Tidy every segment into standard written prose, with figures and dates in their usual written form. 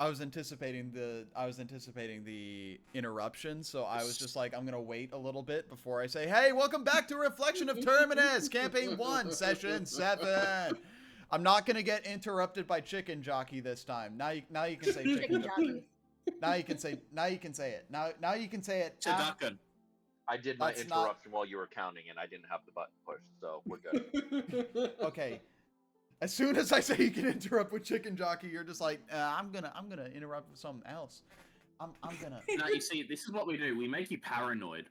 I was anticipating the interruption, so I was just like, I'm gonna wait a little bit before I say, "Hey, welcome back to Reflection of Terminus, Campaign 1, Session 7." I'm not gonna get interrupted by Chicken Jockey this time. Now you can say Chicken Jockey. Now you can say it. Now you can say it. Chidakan. I did my interruption while you were counting, and I didn't have the button pushed, so we're good. Okay. As soon as I say you can interrupt with Chicken Jockey, you're just like, I'm gonna interrupt with something else. I'm gonna. No, you see, this is what we do. We make you paranoid.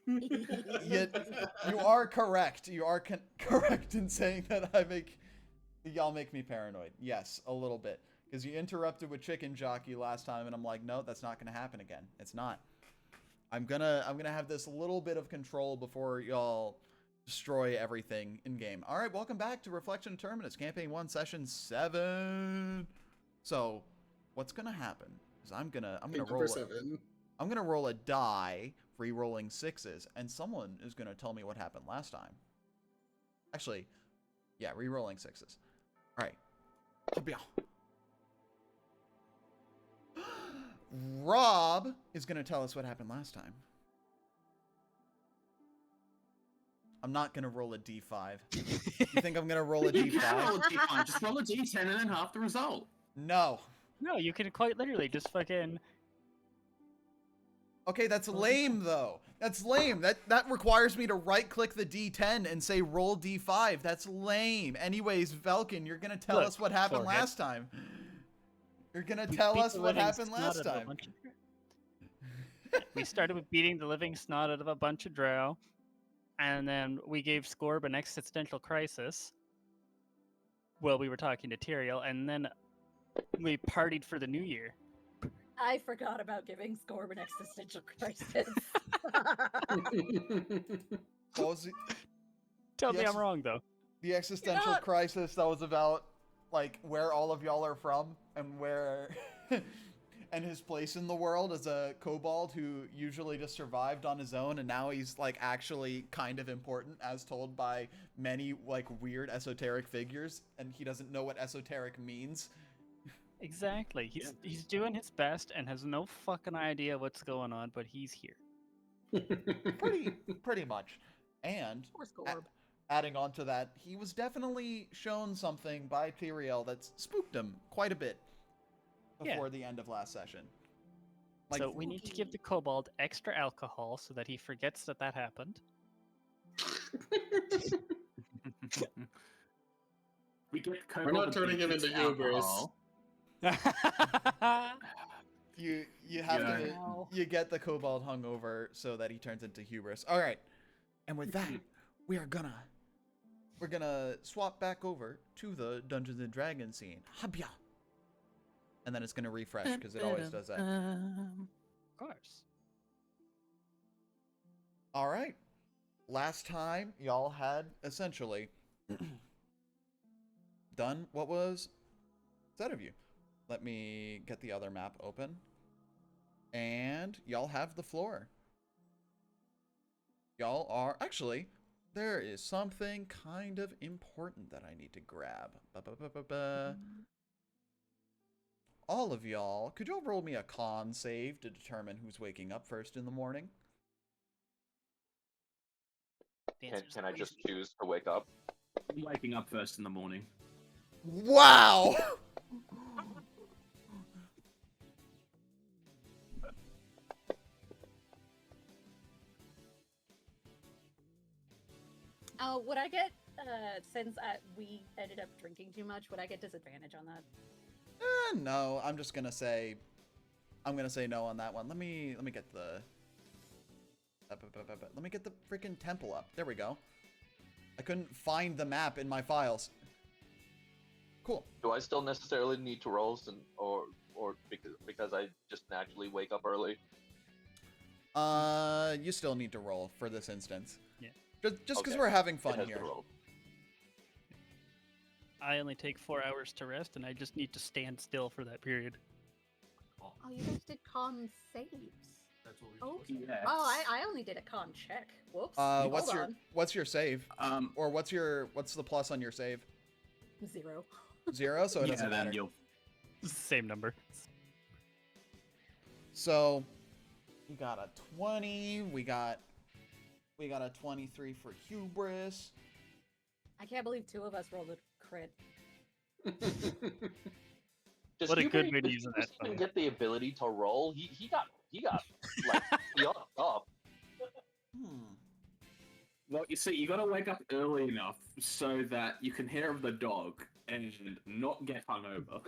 You are correct. You are correct in saying that y'all make me paranoid. Yes, a little bit, because you interrupted with Chicken Jockey last time, and I'm like, no, that's not gonna happen again. It's not. I'm gonna have this little bit of control before y'all destroy everything in game. All right, welcome back to Reflection Terminus, Campaign 1, Session 7. So, what's gonna happen is I'm gonna roll a die, re-rolling 6s, and someone is gonna tell me what happened last time. Actually, yeah, re-rolling 6s. All right. Rob is gonna tell us what happened last time. I'm not gonna roll a d5. You think I'm gonna roll a d5? You can roll a d5. Just roll a d10 and then half the result. No. No, you can quite literally just fucking. Okay, that's lame though. That's lame. That requires me to right-click the d10 and say roll d5. That's lame. Anyways, Velkin, you're gonna tell us what happened last time. You're gonna tell us what happened last time. We started with beating the living snot out of a bunch of drow. And then we gave Scorb an existential crisis while we were talking to Tyrael, and then we partied for the new year. I forgot about giving Scorb an existential crisis. Tell me I'm wrong, though. The existential crisis that was about, like, where all of y'all are from and where... and his place in the world as a kobold who usually just survived on his own, and now he's like actually kind of important as told by many like weird esoteric figures, and he doesn't know what esoteric means. Exactly. He's doing his best and has no fucking idea what's going on, but he's here. Pretty much. And adding on to that, he was definitely shown something by Tyrael that's spooked him quite a bit before the end of last session. Like, so we need to give the kobold extra alcohol so that he forgets that happened. We're not turning him into hubris. You get the kobold hungover so that he turns into hubris. All right, and with that, we're gonna swap back over to the Dungeons and Dragons scene. Habya. And then it's going to refresh, because it always does that. Of course. All right. Last time, y'all had essentially done what was said of you. Let me get the other map open. And y'all have the floor. Y'all are... Actually, there is something kind of important that I need to grab. All of y'all, could y'all roll me a con save to determine who's waking up first in the morning? Can I just choose to wake up? I'm waking up first in the morning. Wow! Would I get, since we ended up drinking too much, would I get disadvantage on that? No, I'm just gonna say, no on that one. Let me get the, let me get the freaking temple up. There we go. I couldn't find the map in my files. Cool. Do I still necessarily need to roll, or because I just naturally wake up early? You still need to roll for this instance. Yeah. Just because we're having fun here. I only take 4 hours to rest, and I just need to stand still for that period. Oh, you guys did con saves. That's what we yes. Oh, I only did a con check. Whoops. What's your save? Or what's the plus on your save? 0. 0, so it doesn't matter. Same number. So, you got a 20. We got a 23 for hubris. I can't believe 2 of us rolled a crit. What a good way to use that. Didn't get the ability to roll. He got like yucked up. Well, you see, you gotta wake up early enough so that you can hear the dog and not get hungover. Oh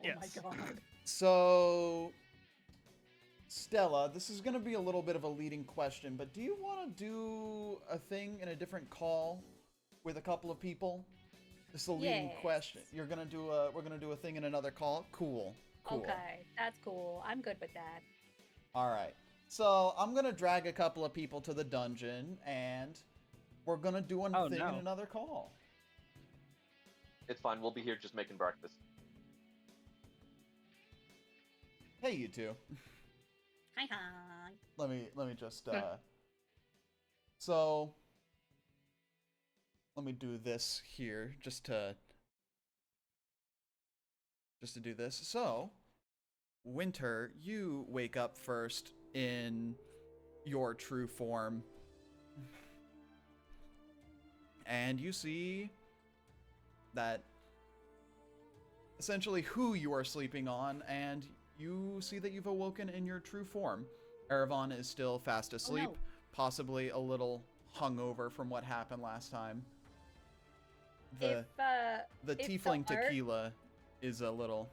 Yes. my god. So, Stella, this is going to be a little bit of a leading question, but do you want to do a thing in a different call with a couple of people? This is a leading Yes. question. We're going to do a thing in another call? Cool. Okay, that's cool. I'm good with that. All right. So, I'm going to drag a couple of people to the dungeon, and we're going to do a thing in another call. It's fine. We'll be here just making breakfast. Hey, you two. Hi, hi. Let me just so let me do this here just to do this. So, Winter, you wake up first in your true form. And you see that essentially who you are sleeping on, and you see that you've awoken in your true form. Erevan is still fast asleep, no. possibly a little hungover from what happened last time. The If tiefling the art- tequila is a little...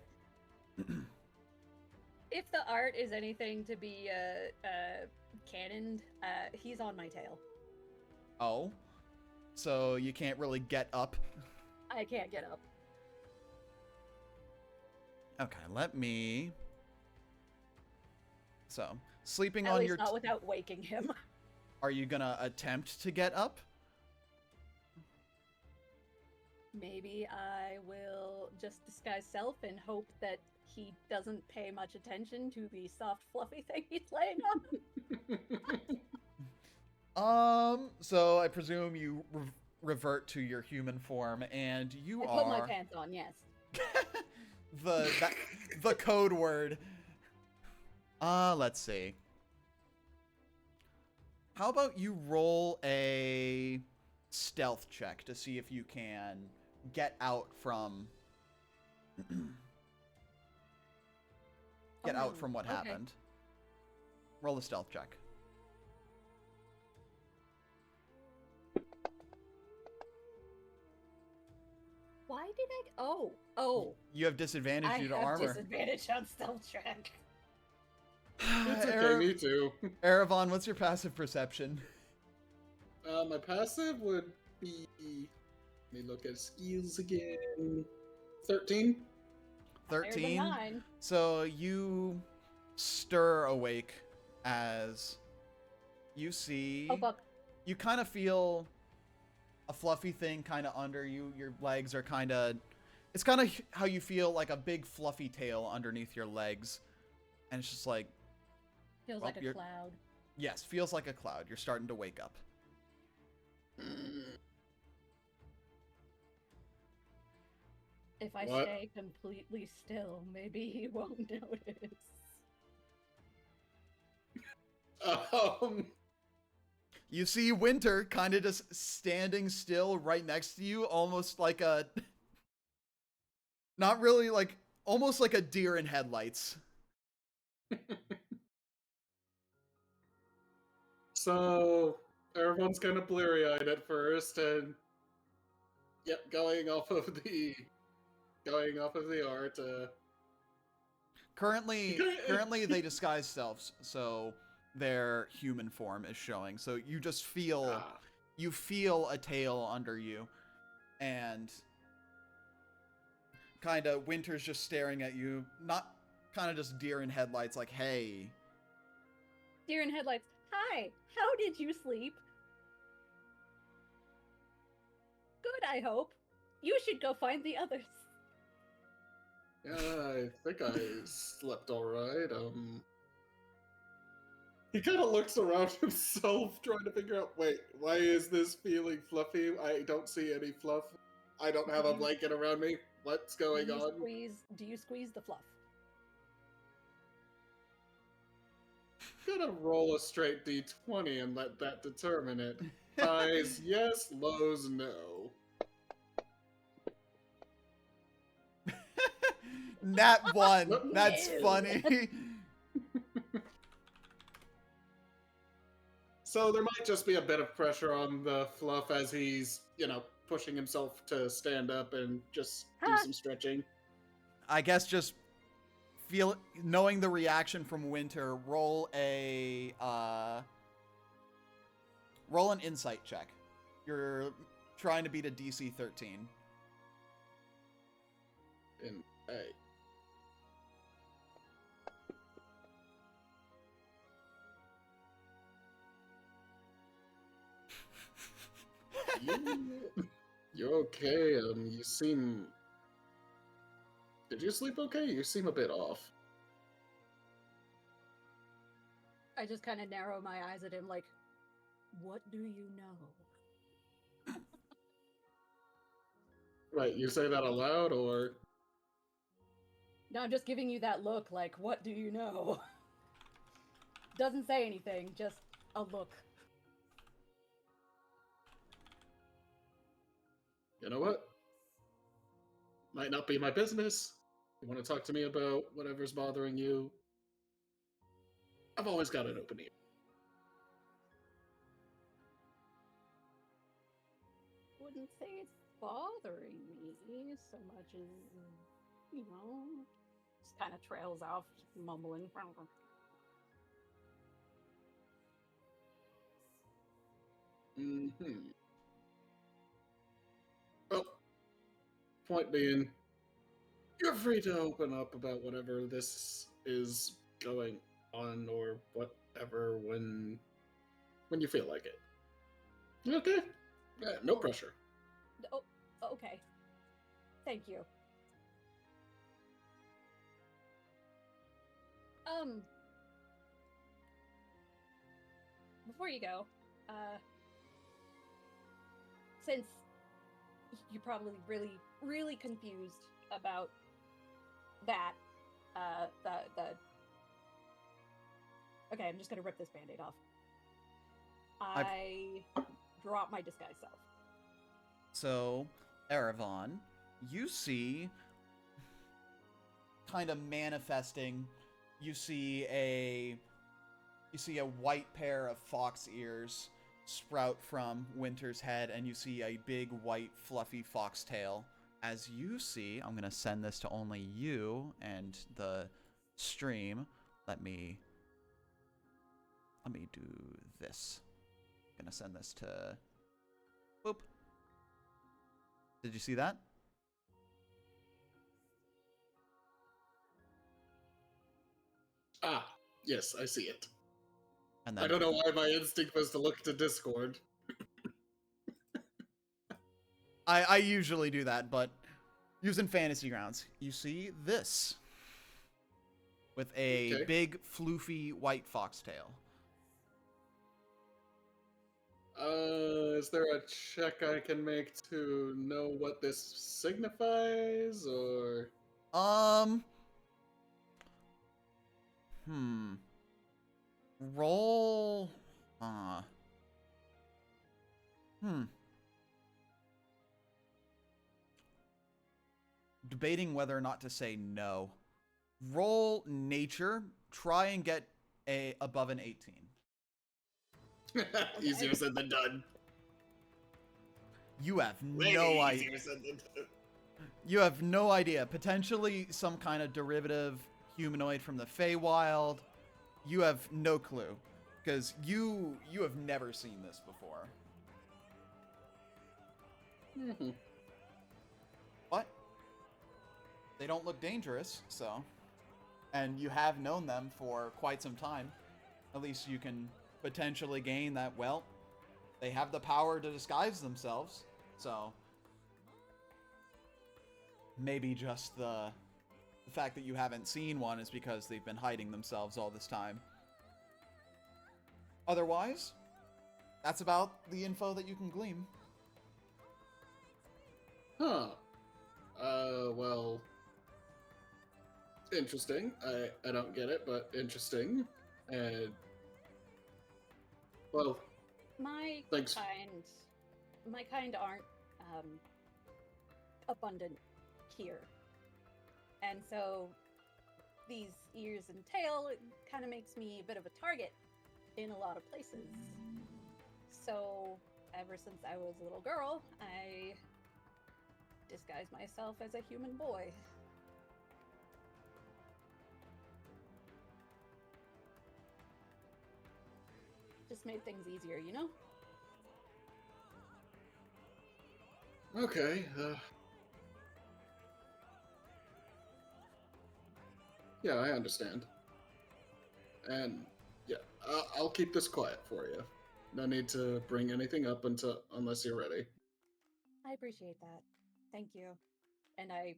If the art is anything to be canoned, he's on my tail. Oh? So you can't really get up? I can't get up. Okay, let me... So, sleeping At on least your... not without waking him. Are you gonna attempt to get up? Maybe I will just disguise self and hope that he doesn't pay much attention to the soft, fluffy thing he's laying on. So I presume you revert to your human form, and you I are... put my pants on, yes. the code word. Let's see. How about you roll a stealth check to see if you can get out from out from what happened. Roll a stealth check. Why did I... Oh. You have disadvantage I due to have armor. disadvantage on stealth check. It's okay, me too. Erevan, what's your passive perception? My passive would be... Let me look at skills again. 13? 13. 9. So you stir awake as you see... Oh, fuck. You kind of feel a fluffy thing kind of under you. Your legs are kind of... It's kind of how you feel, like a big fluffy tail underneath your legs. And it's just like... Feels well, like a cloud. Yes, feels like a cloud. You're starting to wake up. If I What? stay completely still, maybe he won't notice. You see Winter kind of just standing still right next to you, almost like a... Not really, like... Almost like a deer in headlights. So, everyone's kind of bleary-eyed at first, and... Yep, going off of the art, Currently they disguise selves, so their human form is showing. So you just feel... You feel a tail under you, and... Kind of, Winter's just staring at you, not kind of just deer in headlights, like, hey. Deer in headlights. Hi, how did you sleep? Good, I hope. You should go find the others. Yeah, I think I slept alright, He kind of looks around himself, trying to figure out, wait, why is this feeling fluffy? I don't see any fluff. I don't have a blanket around me. What's going on? Do you squeeze the fluff? I'm gonna roll a straight d20 and let that determine it. Highs, yes. Lows, no. Nat 1. No. That's funny. So there might just be a bit of pressure on the fluff as he's, pushing himself to stand up and just do some stretching. I guess just knowing the reaction from Winter, roll an insight check. You're trying to beat a DC 13. And hey. You're okay. You seem. Did you sleep okay? You seem a bit off. I just kind of narrow my eyes at him, like, what do you know? Right, you say that aloud, or? No, I'm just giving you that look, like, what do you know? Doesn't say anything, just a look. You know what? Might not be my business. You want to talk to me about whatever's bothering you? I've always got an open ear. Wouldn't say it's bothering me so much as, just kind of trails off, mumbling. Mm-hmm. Well, point being, you're free to open up about whatever this is going on or whatever when you feel like it. Okay? Yeah, no pressure. Oh, okay. Thank you. Before you go, since you're probably really, really confused about that, okay, I'm just gonna rip this band-aid off. I drop my disguise self. So, Erevan, you see, kind of manifesting, you see a white pair of fox ears sprout from Winter's head, and you see a big white fluffy foxtail. As you see, I'm gonna send this to only you and the stream. Let me do this. I'm gonna send this to. Boop. Did you see that? Ah, yes, I see it. And then I don't know why my instinct was to look to Discord. I usually do that, but using fantasy grounds, you see this with a big floofy white foxtail. Is there a check I can make to know what this signifies, or? Roll. Debating whether or not to say no. Roll nature. Try and get above an 18. Easier said than done. You have Way no idea. easier said than done. You have no idea. Potentially some kind of derivative humanoid from the Feywild. You have no clue, because you have never seen this before. Mm-hmm. But they don't look dangerous, so. And you have known them for quite some time. At least you can potentially gain that, well, they have the power to disguise themselves, so. Maybe just the fact that you haven't seen one is because they've been hiding themselves all this time. Otherwise, that's about the info that you can glean. Huh. Well, interesting. I don't get it, but interesting. And well, My thanks. kind aren't abundant here, and so these ears and tail kind of makes me a bit of a target in a lot of places. So ever since I was a little girl, I disguised myself as a human boy. Just made things easier, you know? Okay. Yeah, I understand. And yeah, I'll keep this quiet for you. No need to bring anything up unless you're ready. I appreciate that. Thank you. And I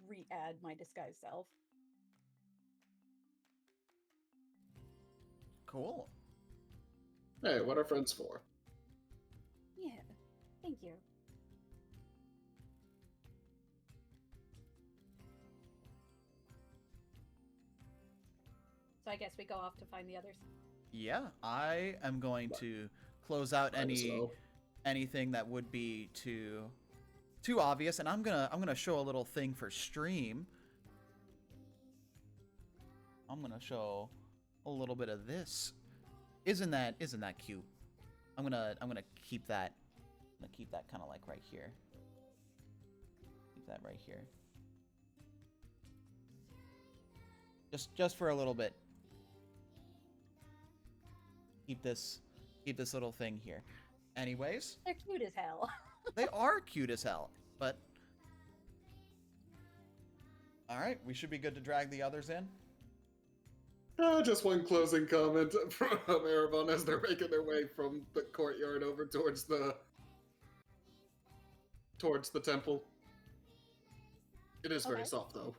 re-add my disguise self. Cool. Hey, what are friends for? Yeah, thank you. So I guess we go off to find the others. Yeah, I am going to close out Might as well. anything that would be too obvious, and I'm gonna show a little thing for stream. I'm gonna show a little bit of this. Isn't that cute? I'm gonna keep that. I'm gonna keep that kind of like right here. Keep that right here. Just for a little bit. Keep this little thing here. Anyways, They're cute as hell. they are cute as hell, but all right, we should be good to drag the others in. Just one closing comment from Erebon as they're making their way from the courtyard over towards the temple. It is very Okay. soft, though.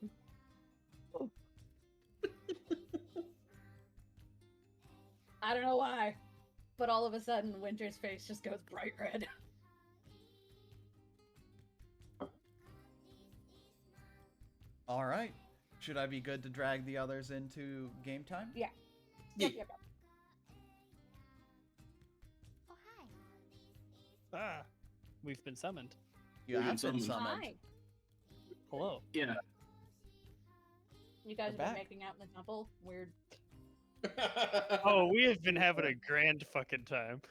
I don't know why, but all of a sudden Winter's face just goes bright red. All right, should I be good to drag the others into game time? Yeah. Yeah. Yep. Oh, hi. Ah, we've been summoned. You We've have been been summoned. summoned. Hi. Hello. Yeah. You guys We're have been back. making out in the temple? Weird. Oh, we have been having a grand fucking time.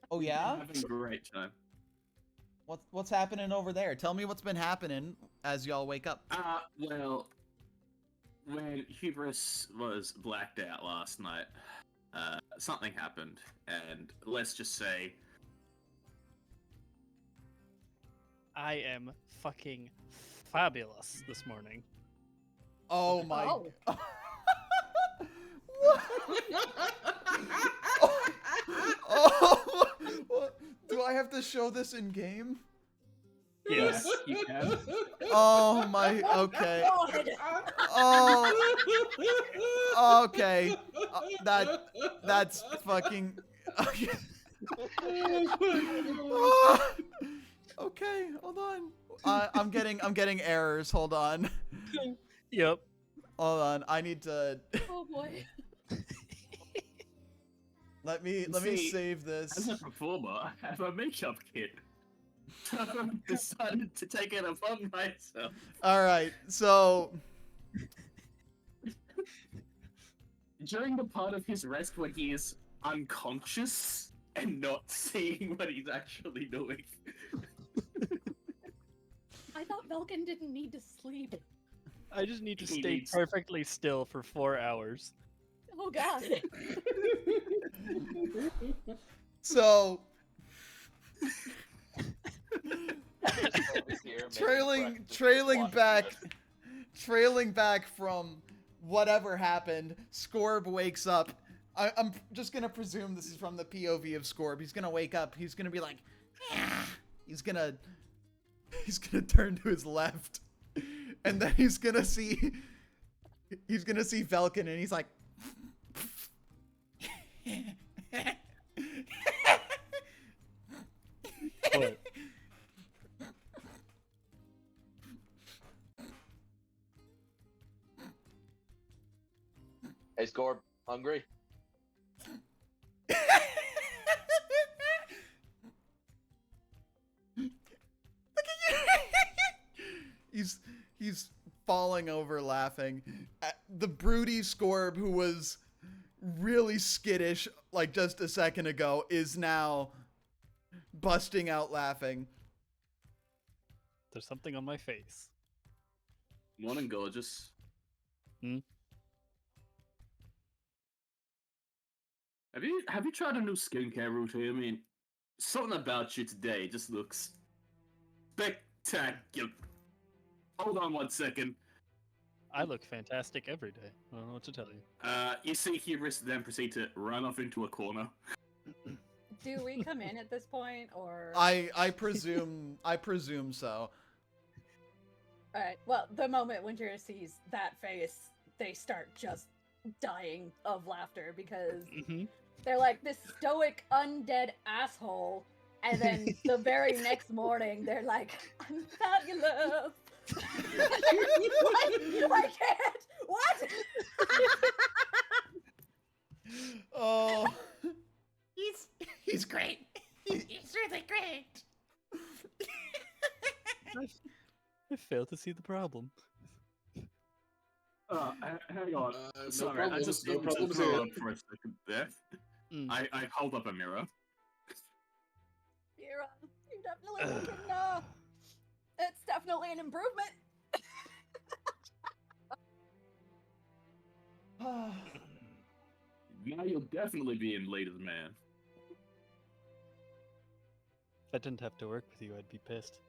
Oh yeah? Having a great time. What's happening over there? Tell me what's been happening as y'all wake up. Well, when Hubris was blacked out last night, something happened, and let's just say I am fucking fabulous this morning. Oh my. Oh. What? Oh, what? Do I have to show this in game? Yes. you can. Oh my. Okay. God. Oh. Okay. That's fucking. Okay. Okay. Hold on. I'm getting errors. Hold on. Yep. Hold on. I need to. Oh boy. Let me See, save As this. a performer, I have a makeup kit. I decided to take it upon myself. All right. So. During the part of his rest when he is unconscious and not seeing what he's actually doing. I thought Velkin didn't need to sleep. I just need to He stay needs- perfectly still for 4 hours. Oh god. So. Over here making trailing breakfast. trailing back from whatever happened, Scorb wakes up. I'm just gonna presume this is from the POV of Scorb. He's gonna wake up. He's gonna be like, "Ah." He's gonna turn to his left, and then he's gonna see Velkin, and he's like. What? Hey, Scorb, hungry? He's falling over laughing. The broody Scorb, who was really skittish like just a second ago, is now busting out laughing. There's something on my face. Morning, gorgeous. Have you tried a new skincare routine? I mean, something about you today just looks spectacular. Hold on 1 second. I look fantastic every day. I don't know what to tell you. You see Hubris then proceed to run off into a corner. Do we come in at this point, or? I presume so. Alright, well, the moment Winter sees that face, they start just dying of laughter because they're like this stoic undead asshole, and then the very next morning they're like, I'm fabulous. What? I can't. What? Oh, he's great. He's really great. I fail to see the problem. Hang on. No Sorry, I just no need to problems throw here. up for a second there. I hold up a mirror. You're definitely looking, it's definitely an improvement. Now you'll definitely be in late as man. If I didn't have to work with you, I'd be pissed.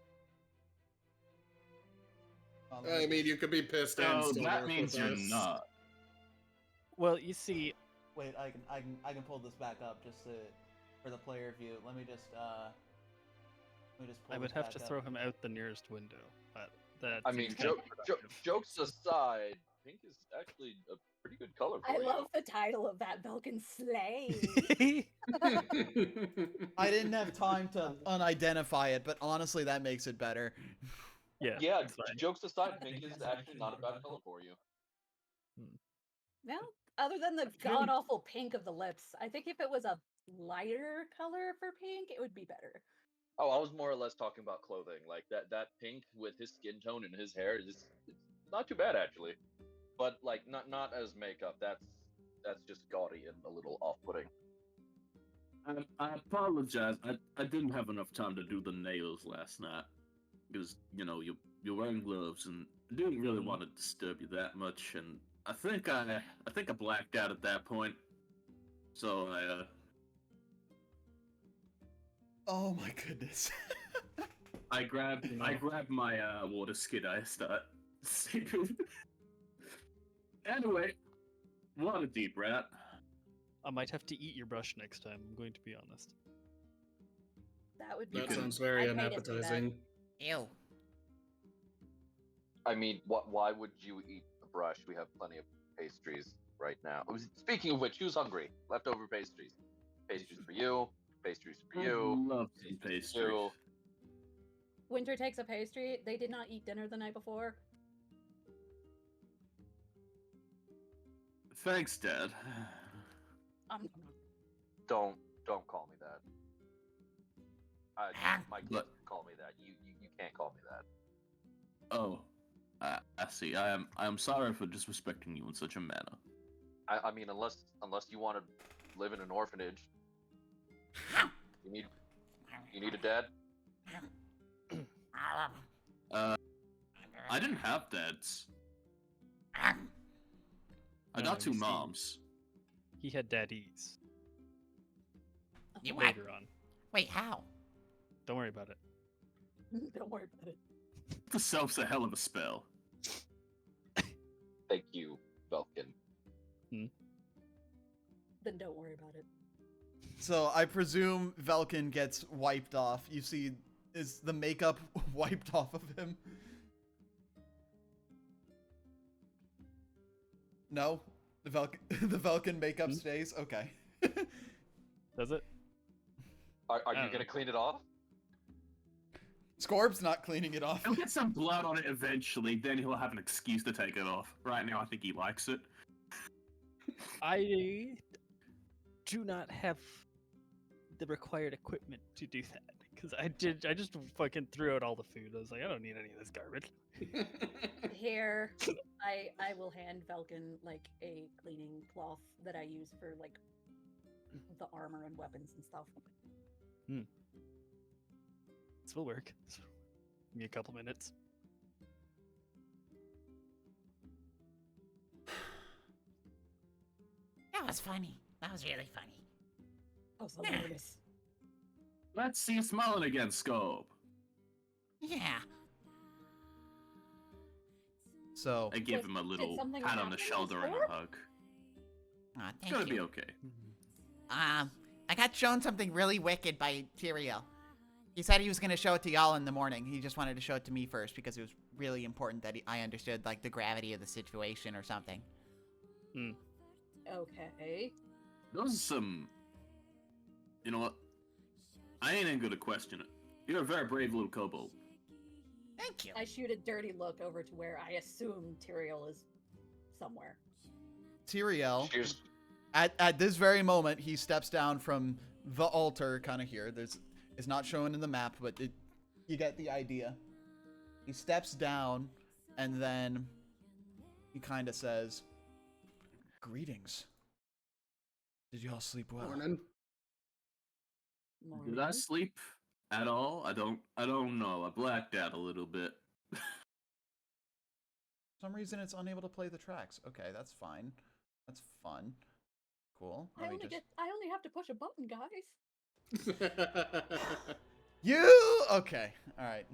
I mean, you could be pissed and So still that work means with you're us. not. Well, you see, Wait, I can pull this back up just for the player view. Let me just pull I would this have back to up. throw him out the nearest window, but that. I mean, seems counterproductive. jokes aside, pink is actually a pretty good color for I you. love the title of that, Vulcan Slay. I didn't have time to unidentify it, but honestly, that makes it better. Yeah. Yeah, it's fine. jokes aside, pink is actually not a bad color for you. No, other than the god awful pink of the lips, I think if it was a lighter color for pink, it would be better. Oh, I was more or less talking about clothing. Like that pink with his skin tone and his hair is it's not too bad actually. But like not as makeup. That's just gaudy and a little off-putting. I apologize. I didn't have enough time to do the nails last night because you're wearing gloves and I didn't really want to disturb you that much. And I think I blacked out at that point. So Oh my goodness. I grabbed my water skid. I start sleeping. Anyway, what a deep rat. I might have to eat your brush next time. I'm going to be honest. That would be. That can- sounds very I'd pay to see that. unappetizing. Ew. I mean, why would you eat a brush? We have plenty of pastries right now. Speaking of which, who's hungry? Leftover pastries. Pastries for you. Pastries for I you. love some pastries for pastry. you. Winter takes a pastry. They did not eat dinner the night before. Thanks, Dad. Don't call me that. My kids But- call me that. You can't call me that. Oh, I see. I am sorry for disrespecting you in such a manner. I mean, unless you want to live in an orphanage, you need a dad. I didn't have dads. I No, got two you see- moms. He had daddies You later on. Wait, how? Don't worry about it. Don't worry about it. The self's a hell of a spell. Thank you, Vulcan. Then don't worry about it. So I presume Velkin gets wiped off. You see, is the makeup wiped off of him? No? The Velkin makeup stays? Okay. Does it? Are I you don't gonna know. clean it off? Scorb's not cleaning it off. He'll get some blood on it eventually, then he'll have an excuse to take it off. Right now, I think he likes it. I do not have the required equipment to do that because I just fucking threw out all the food. I was like, I don't need any of this garbage. Here, I will hand Velkin like a cleaning cloth that I use for like the armor and weapons and stuff. This will work. Give me a couple minutes. That was funny. That was really funny. Oh, so hilarious. Let's see you smiling again, Scope. Yeah. So I give Wait, him a did little something pat on the happen shoulder and before? a hug. Aw, It's thank gonna you. be okay. I got shown something really wicked by Tyrael. He said he was gonna show it to y'all in the morning. He just wanted to show it to me first because it was really important that I understood like the gravity of the situation or something. Okay. Those are some. You know what? I ain't even gonna question it. You're a very brave little kobold. Thank you. I shoot a dirty look over to where I assume Tyrael is somewhere. Tyrael, Cheers. at this very moment, he steps down from the altar, kind of here. It's not shown in the map, but you get the idea. He steps down, and then he kind of says, "Greetings. Did you all sleep well?" Morning. Did I sleep at all? I don't know. I blacked out a little bit. For some reason, it's unable to play the tracks. Okay, that's fine. That's fun. Cool. I only have to push a button, guys. You okay? All right.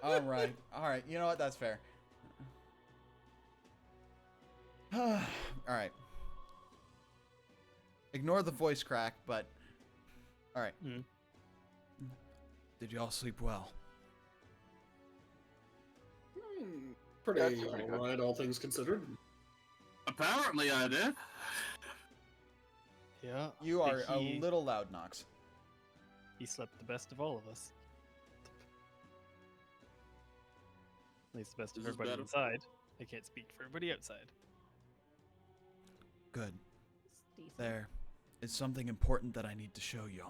All right. All right. You know what? That's fair. All right. Ignore the voice crack, but all right. Did you all sleep well? Pretty That's pretty good. alright, all things considered. Apparently, I did. Yeah. You are a he, little loud, Nox. He slept the best of all of us. At least the best of This is everybody better. inside. I can't speak for everybody outside. Good. It's decent. There is something important that I need to show you.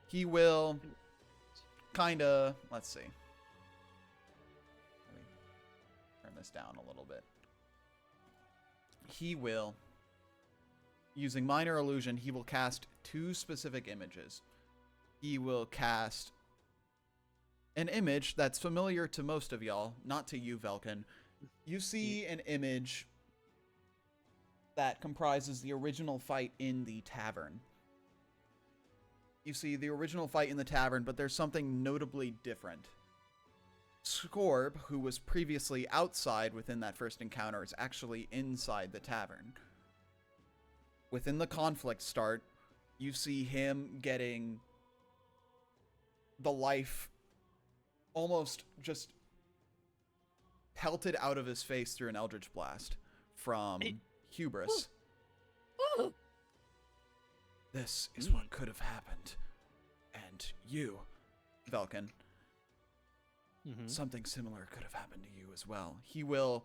He will kinda, let's see. Let me turn this down a little bit. He will, using minor illusion, he will cast two specific images. He will cast an image that's familiar to most of y'all, not to you, Velkin. You see an image that comprises the original fight in the tavern. You see the original fight in the tavern, but there's something notably different. Scorb, who was previously outside within that first encounter, is actually inside the tavern. Within the conflict start, you see him getting the life almost just pelted out of his face through an Eldritch Blast from Hubris. Oh, This is what could have happened. And you, Velkin, something similar could have happened to you as well. He will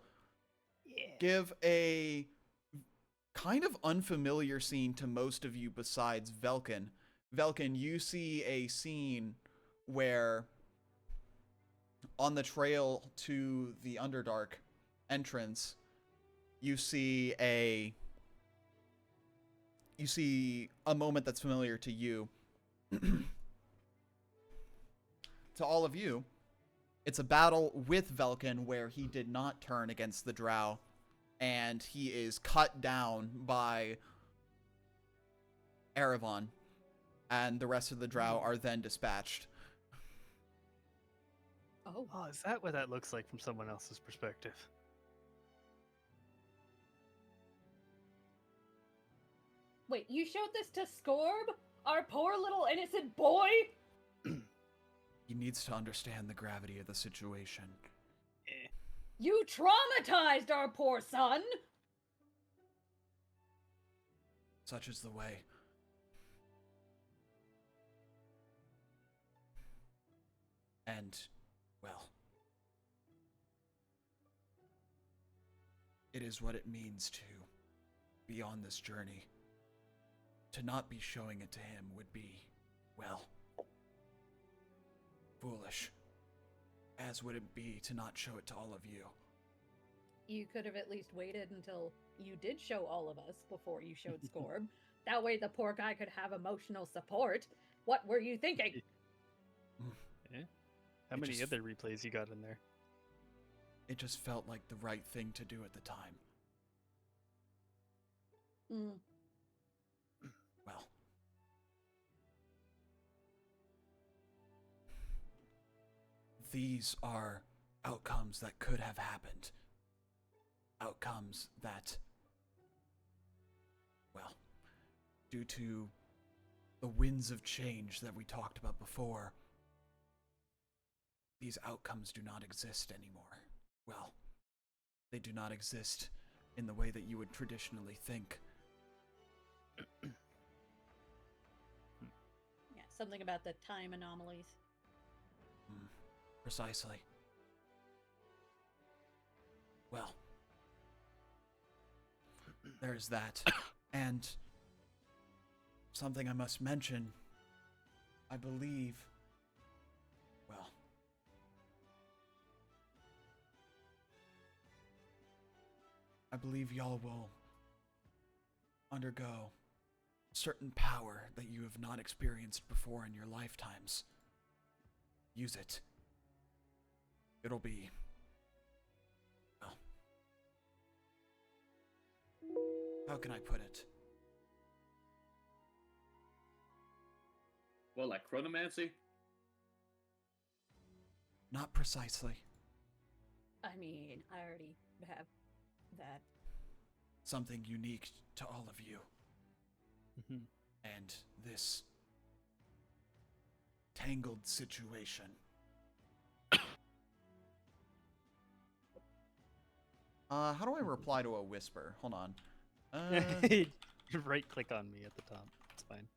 give a kind of unfamiliar scene to most of you besides Velkin. Velkin, you see a scene where on the trail to the Underdark entrance, you see a moment that's familiar to you. To all of you, it's a battle with Velkin where he did not turn against the Drow, and he is cut down by Erevan, and the rest of the Drow are then dispatched. oh, Oh, is that what that looks like from someone else's perspective? wait, you showed this to Scorb? Our poor little innocent boy? He needs to understand the gravity of the situation. You traumatized our poor son! Such is the way. And, well, It is what it means to be on this journey. To not be showing it to him would be, well, foolish. As would it be to not show it to all of you. You could have at least waited until you did show all of us before you showed Scorb. That way the poor guy could have emotional support. What were you thinking? Yeah. How It many just- other replays you got in there? It just felt like the right thing to do at the time. Mm. Well. These are outcomes that could have happened. Outcomes that, well, due to the winds of change that we talked about before, these outcomes do not exist anymore. Well, they do not exist in the way that you would traditionally think. Yeah, something about the time anomalies. Precisely. Well, there's that. And something I must mention, I believe, well, I believe y'all will undergo certain power that you have not experienced before in your lifetimes. Use it. It'll be, well, how can I put it? Well, like chronomancy? Not precisely. I mean, I already have that. Something unique to all of you. Mhm. And this tangled situation. How do I reply to a whisper? Hold on. Right click on me at the top. It's fine.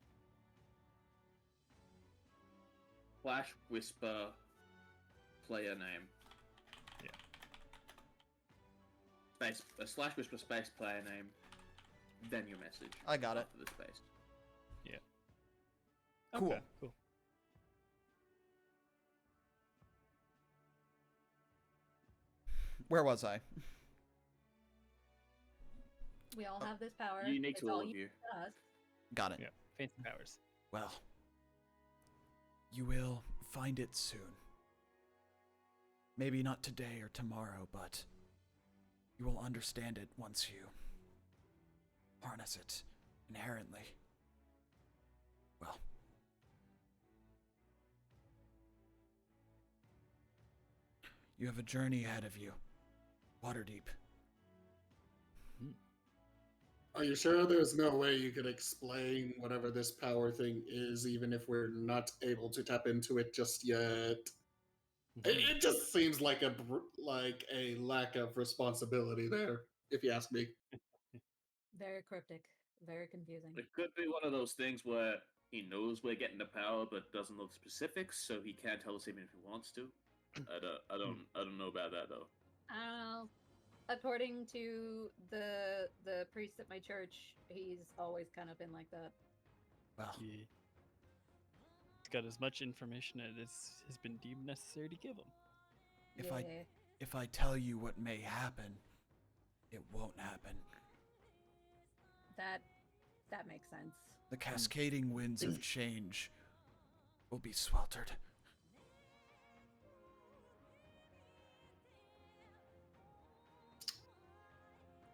Flash Whisper player name. Yeah. Space slash whisper space player name. Then your message. I got it. After the space. Cool. Okay, cool. Where was I? We all have this power. Unique It's to all all of you. to us. Got it. Yeah, fancy powers. Well, you will find it soon. Maybe not today or tomorrow, but you will understand it once you harness it inherently. Well, you have a journey ahead of you. Waterdeep. Are you sure there's no way you could explain whatever this power thing is, even if we're not able to tap into it just yet? It just seems like a lack of responsibility there, if you ask me. Very cryptic. Very confusing. It could be one of those things where he knows we're getting the power but doesn't know the specifics, so he can't tell us even if he wants to. I don't know about that though. According to the priest at my church, he's always kind of been like that. Well, Yeah. He's got as much information as has been deemed necessary to give him. If I tell you what may happen, it won't happen. That makes sense. The cascading winds of change will be sweltered.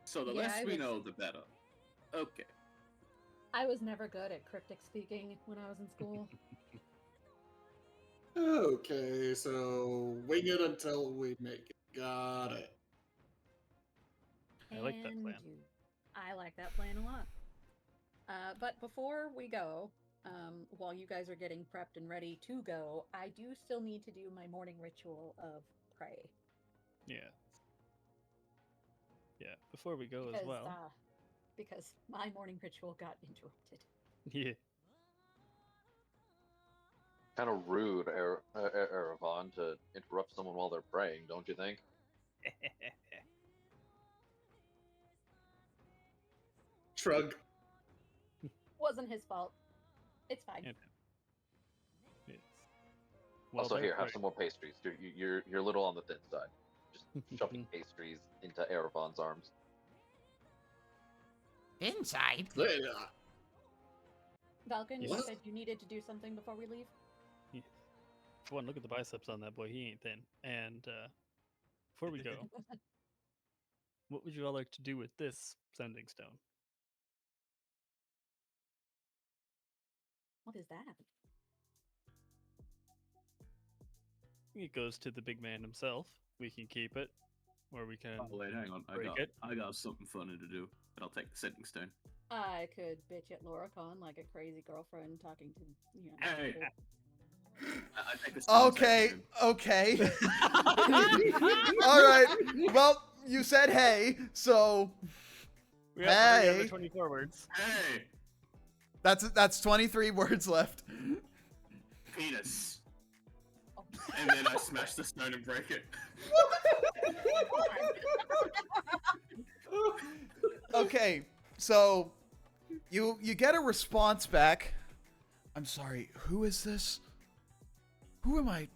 So the Yeah, less I we was- know, the better. Okay. I was never good at cryptic speaking when I was in school. Okay, so wing it until we make it. Got it. I like that And plan. I like that plan a lot. But before we go, while you guys are getting prepped and ready to go, I do still need to do my morning ritual of pray. Yeah. Yeah. Before we go as Because, well. because my morning ritual got interrupted. Yeah. Kind of rude, Erevan, to interrupt someone while they're praying, don't you think? Shrug. Wasn't his fault. It's fine. Yeah. It's, well, Also, they're here, have quick. some more pastries. You're a little on the thin side. Just shoving pastries into Erebon's arms. Inside? Yeah. Falcon, you What? said you needed to do something before we leave. For one, look at the biceps on that boy. He ain't thin. And before we go, what would you all like to do with this sending stone? What is that? It goes to the big man himself. We can keep it, or we can. Oh, wait, hang on. break it. I got something funny to do. I'll take the sending stone. I could bitch at Loricon like a crazy girlfriend talking to, Hey. people. I take the sending Okay, stone. okay. All right. Well, you said hey, so We have Hey. another 24 words. Hey, that's 23 words left. penis. Oh. And then I smash the stone and break it. Okay, so you get a response back. I'm sorry, who is this? Who am I?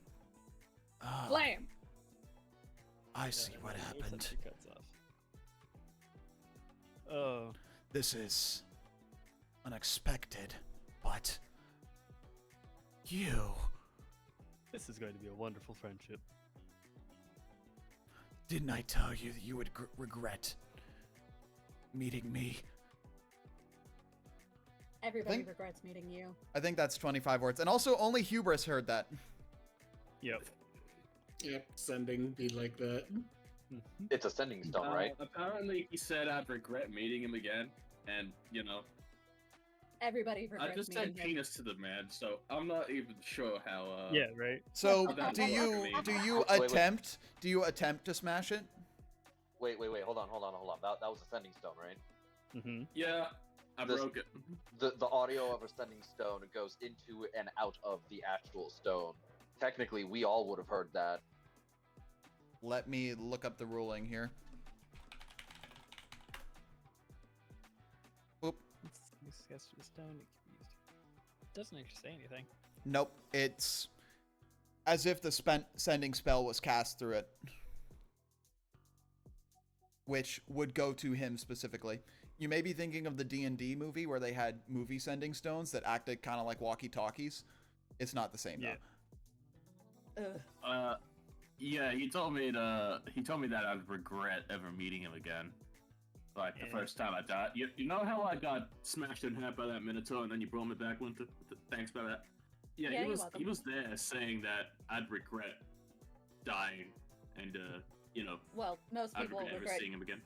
Flame. I see Yeah, what no happened. sentry cuts off. Oh, This is unexpected, but you this is going to be a wonderful friendship. didn't I tell you that you would regret meeting me? Everybody think- regrets meeting you. I think that's 25 words, and also only Hubris heard that. Yep. Yep, sending be like that. It's a sending stone, right? Apparently, he said I'd regret meeting him again, and you know, Everybody I regrets just meeting said him. penis to the man, so I'm not even sure how. Yeah, right. So That do was you luckily- do you Wait, wait. attempt to smash it? Wait, hold on. That was a sending stone, right? Mm-hmm. Yeah, I This- broke it. The audio of a sending stone goes into and out of the actual stone. Technically, we all would have heard that. Let me look up the ruling here. Oop. Gets to the stone. It can be used. Doesn't actually say anything. Nope. It's as if the sending spell was cast through it, which would go to him specifically. You may be thinking of the D&D movie where they had movie sending stones that acted kind of like walkie-talkies. It's not the same, Yeah. Ugh. Yeah, he told me that I'd regret ever meeting him again. Like the Yeah. first time I died. You know how I got smashed in half by that Minotaur and then you brought me back, Winter? Thanks for that. Yeah, Yeah, he you're was welcome. he was there saying that I'd regret dying and you know, Well, most I'd people regret ever regret seeing him again.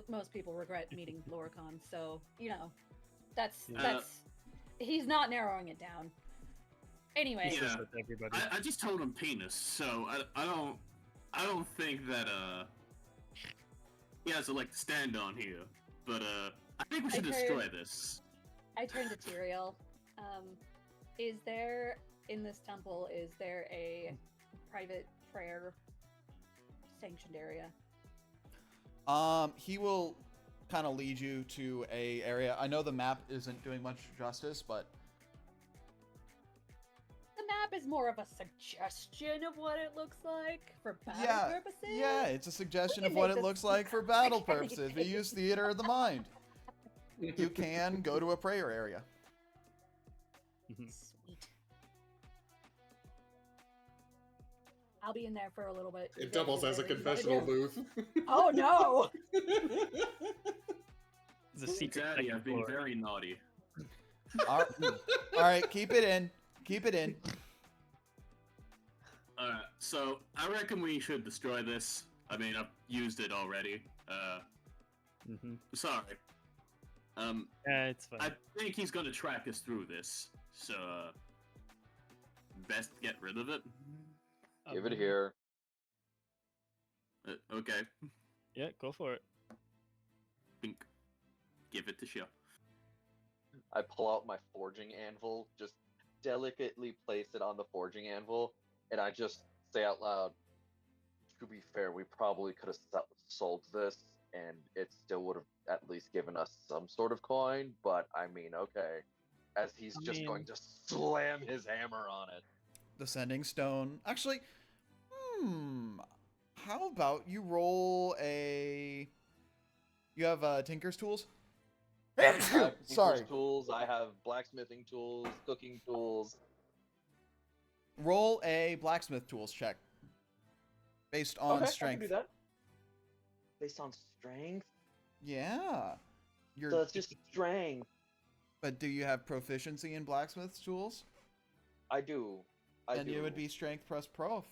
most people regret meeting Loricon, so that's Yeah. he's not narrowing it down. Anyway, Yeah. Just with everybody. I just told him penis, so I don't think that he has a leg to stand on here. But I think we should heard- destroy this. I turned to Tyrael. Is there in this temple? Is there a private prayer sanctioned area? He will kind of lead you to a area. I know the map isn't doing much justice, but The map is more of a suggestion of what it looks like for battle yeah, purposes. yeah, it's a suggestion We of can what make it this looks like for battle like purposes. We anything. use theater of the mind. You can go to a prayer area. Mhm. Sweet. I'll be in there for a little bit. You It guys doubles do as a whatever you gotta confessional do. booth. Oh no! It's a secret Daddy, second I've been floor. very naughty. All right, keep it in. Keep it in. Alright, so I reckon we should destroy this. I mean, I've used it already. Mhm. Sorry. Yeah, it's fine. I think he's gonna track us through this, so best get rid of it. Give it here. Okay, Yeah, go for it. Pink. Give it to show. I pull out my forging anvil, just delicately place it on the forging anvil, and I just say out loud, to be fair, we probably could have sold this and it still would have at least given us some sort of coin. But I mean, okay, as he's just going to slam his hammer on it. Descending stone. Actually, how about you roll a... You have Tinker's tools? I have tinker's Sorry. tools. I have blacksmithing tools, cooking tools. Roll a blacksmith tools check. Based on Okay, I strength. can do that. Based on strength? Yeah. So it's just strength. But do you have proficiency in blacksmith tools? I do. Then it would be strength plus prof.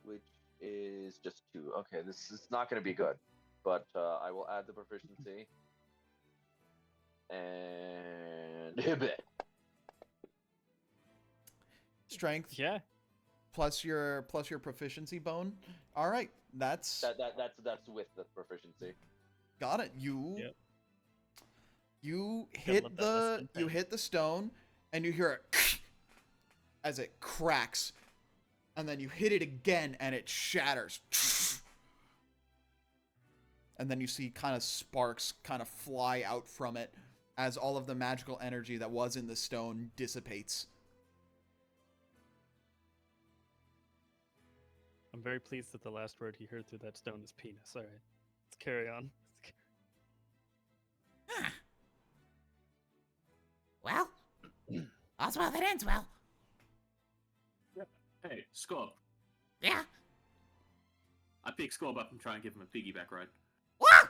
Which is just 2. Okay, this is not going to be good. But I will add the proficiency. And hit. Strength. Yeah. Plus your proficiency bone. All right, that's That's with the proficiency. got it. You Yep. you Gotta hit love that the less than you 10. hit the stone, and you hear it as it cracks, and then you hit it again, and it shatters. And then you see kind of sparks kind of fly out from it as all of the magical energy that was in the stone dissipates. I'm very pleased that the last word he heard through that stone is penis. All right, let's carry on. Huh. Well, all's well that ends well. Hey, Scorp. Yeah. I pick Scorp up and try and give him a piggyback ride. What?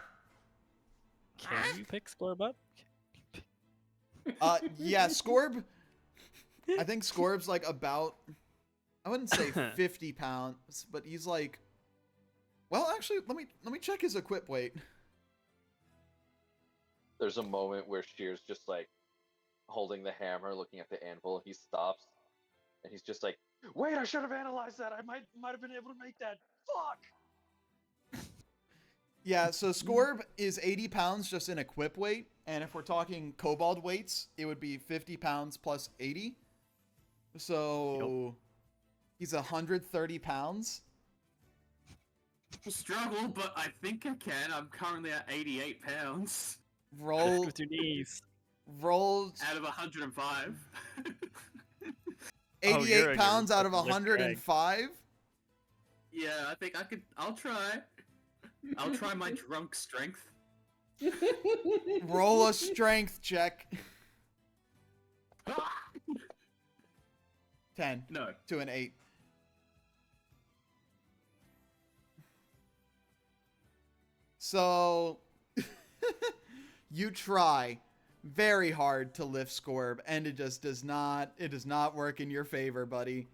Can you pick Scorb up? Yeah, Scorb. I think Scorb's like about, I wouldn't say 50 pounds, but he's like, well, actually, let me check his equip weight. There's a moment where Shear's just like holding the hammer, looking at the anvil. He stops, and he's just like, "Wait, I should have analyzed that. I might have been able to make that. Fuck." Yeah, so Scorb is 80 pounds just in equip weight, and if we're talking kobold weights, it would be 50 pounds plus 80. So he's 130 pounds. Struggle, but I think I can. I'm currently at 88 pounds Roll, With your knees. roll out of 105. 88 you're a pounds out of fucking lift drag. 105. Yeah, I think I could. I'll try. I'll try my drunk strength. Roll a strength check. 10 No. to an 8. So you try very hard to lift Scorb, and it just does not work in your favor, buddy.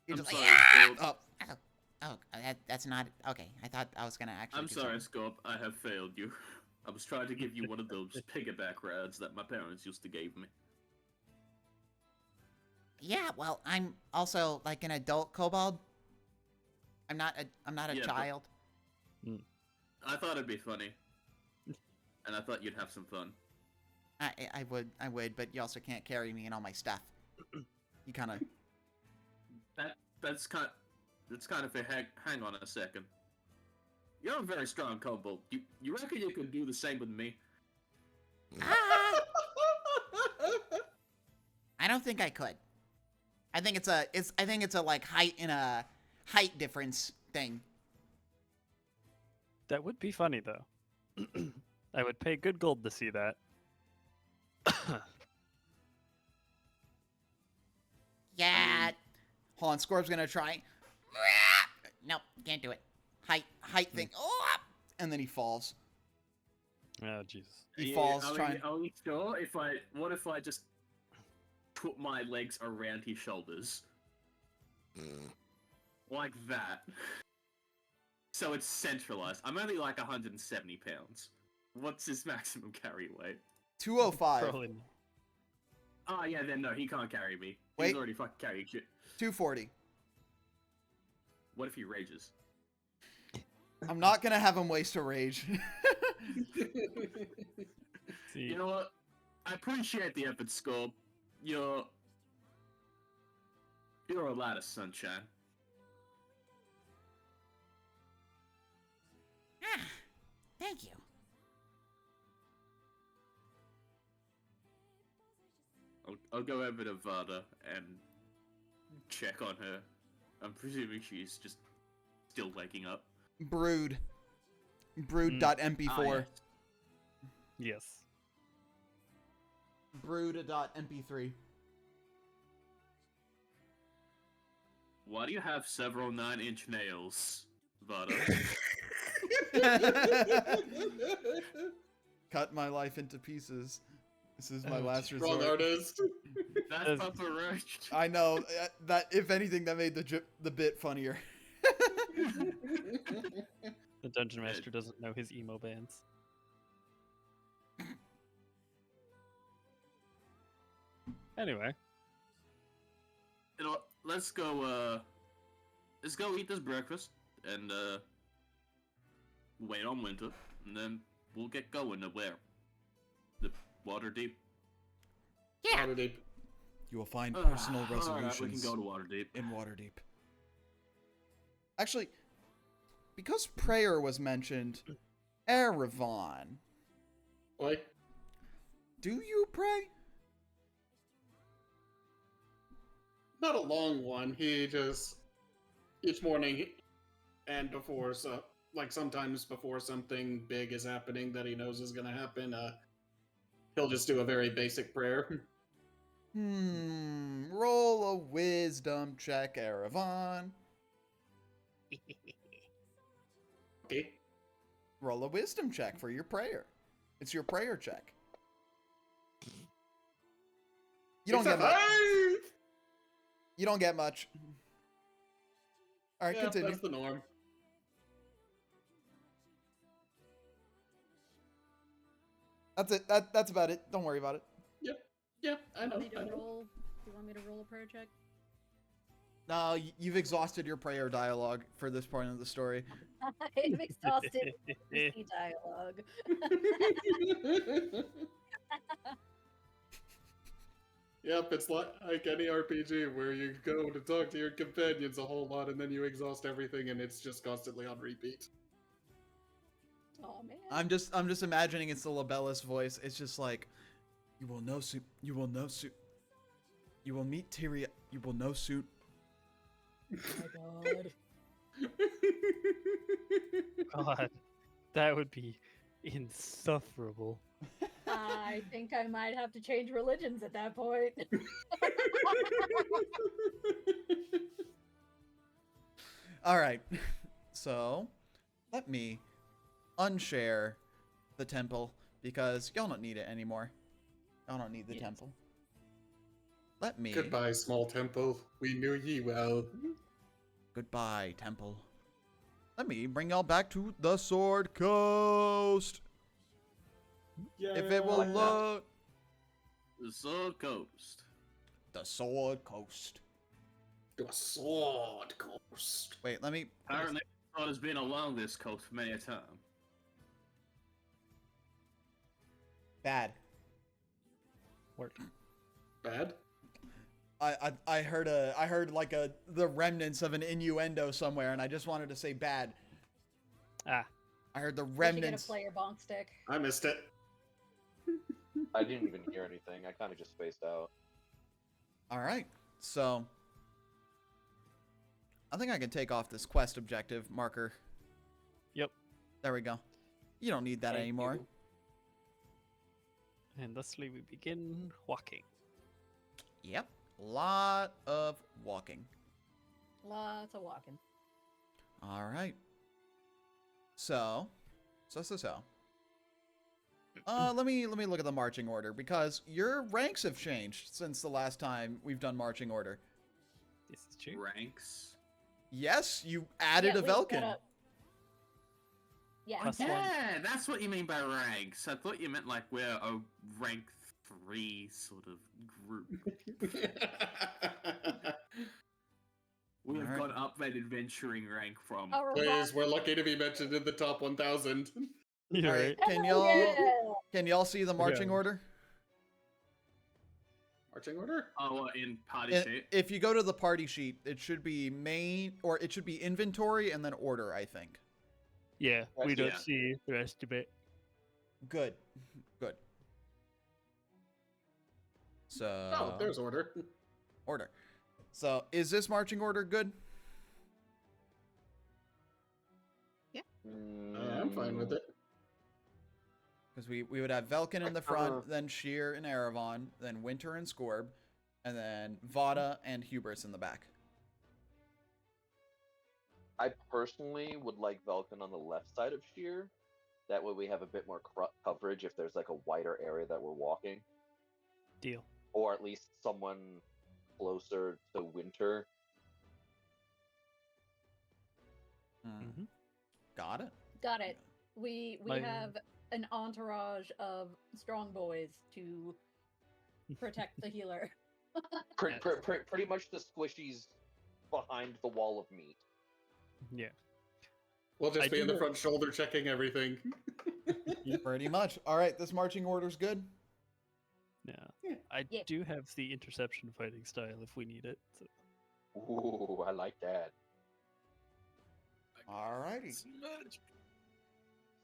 You're I'm just sorry, like, Scorp. up. That's not okay. I thought I was gonna actually. I'm do sorry, something. Scorp. I have failed you. I was trying to give you one of those piggyback rides that my parents used to give me. Yeah, well, I'm also like an adult kobold. I'm not a Yeah, but- child. I thought it'd be funny, and I thought you'd have some fun. I would, but you also can't carry me and all my stuff. You kind of. That's kind of a hang on a second. You're a very strong kobold. You reckon you could do the same with me? I don't think I could. I think it's a like height difference thing. That would be funny though. I would pay good gold to see that. Yeah. Hold on, Scorb's gonna try. Nope, can't do it. Height thing. Oh! And then he falls. Oh Jesus. He falls trying. Are we sure? What if I just put my legs around his shoulders? Like that. So it's centralized. I'm only like 170 pounds. What's his maximum carry weight? 205. Probably. Oh yeah, then no, he can't carry me. Wait. He's already fucking carrying shit. 240. What if he rages? I'm not gonna have him waste a rage. See, You know what? I appreciate the effort, Scorp. You're a lad of sunshine. Thank you. I'll go over to Vada and check on her. I'm presuming she's just still waking up. Brood. Brood.mp4. Yes. Brood.mp3. Why do you have several 9-inch nails, Vada? Cut my life into pieces. This is my last Strong resort. artist. That's Papa Roach. I know that. If anything, that made the bit funnier. The Dungeon Master doesn't know his emo bands. Anyway. You know what? Let's go eat this breakfast and wait on winter, and then we'll get going to where? The Waterdeep. Yeah. Waterdeep. You will find personal Alright, resolutions we can go to Waterdeep. in Waterdeep. Actually, because prayer was mentioned, Erevan, What? do you pray? Not a long one. He just each morning and before, so like sometimes before something big is happening that he knows is gonna happen, he'll just do a very basic prayer. Roll a wisdom check, Erevan. Okay. Roll a wisdom check for your prayer. It's your prayer check. You don't get much. You don't get much. All right, Yeah, continue. that's the norm. That's it. That's about it. Don't worry about it. Yeah, I know. Do you I want me to know. roll? Do you want me to roll a prayer check? No, you've exhausted your prayer dialogue for this point of the story. I've exhausted the dialogue. Yep, it's like any RPG where you go to talk to your companions a whole lot and then you exhaust everything and it's just constantly on repeat. Oh man. I'm just imagining it's the Labellus voice. It's just like, you will know soon. You will know soon. You will meet Tyria. You will know soon. Oh my god. God, that would be insufferable. I think I might have to change religions at that point. All right. So, let me unshare the temple because y'all don't need it anymore. Y'all don't need the Yes. temple. Let me. Goodbye, small temple. We knew ye well. Goodbye, temple. Let me bring y'all back to the Sword Coast. If it will Like that. look. The Sword Coast. The Sword Coast. To a sword coast. Wait, let me. Apparently, Sword has been along this coast for many a time. Bad. Word. Bad? I heard like the remnants of an innuendo somewhere, and I just wanted to say bad. Ah. I heard the We should remnants. get a player bonk stick. I missed it. I didn't even hear anything. I kind of just spaced out. All right, so I think I can take off this quest objective marker. Yep. There we go. You don't need that Thank anymore. you. And thusly we begin walking. Yep. Lot of walking. Lots of walking. All right. So. Let me look at the marching order because your ranks have changed since the last time we've done marching order. This is true. Ranks. Yes, you added Yeah, a we got Velkin. Yeah. Plus one. Yeah, that's what you mean by ranks. I thought you meant like we're a rank 3 sort of group. We have Alright. gone up that adventuring rank from. Our Please, we're lucky to be mentioned in the top 1,000. You're All right. right, Hell can y'all see the marching Yeah. order? Marching order? Oh, in party I- shape. If you go to the party sheet, it should be main or it should be inventory and then order, I think. Yeah, we Rest- don't yeah. see the rest of it. Good. Good. So Oh, there's order. order. So is this marching order good? I'm fine with it. Because we would have Velkin in the front, then Sheer and Eravon, then Winter and Scorb, and then Vada and Hubris in the back. I personally would like Velkin on the left side of Sheer. That way we have a bit more coverage if there's like a wider area that we're walking. Deal. Or at least someone closer to Winter. Mm-hmm. Got it. Got it. We My- have an entourage of strong boys to protect the healer. Pretty much the squishies behind the wall of meat. Yeah. We'll just I be do in the know- front shoulder checking everything. Pretty much. All right, this marching order's good. Yeah. I Yeah. do have the interception fighting style if we need it. So. Ooh, I like that. All righty. Same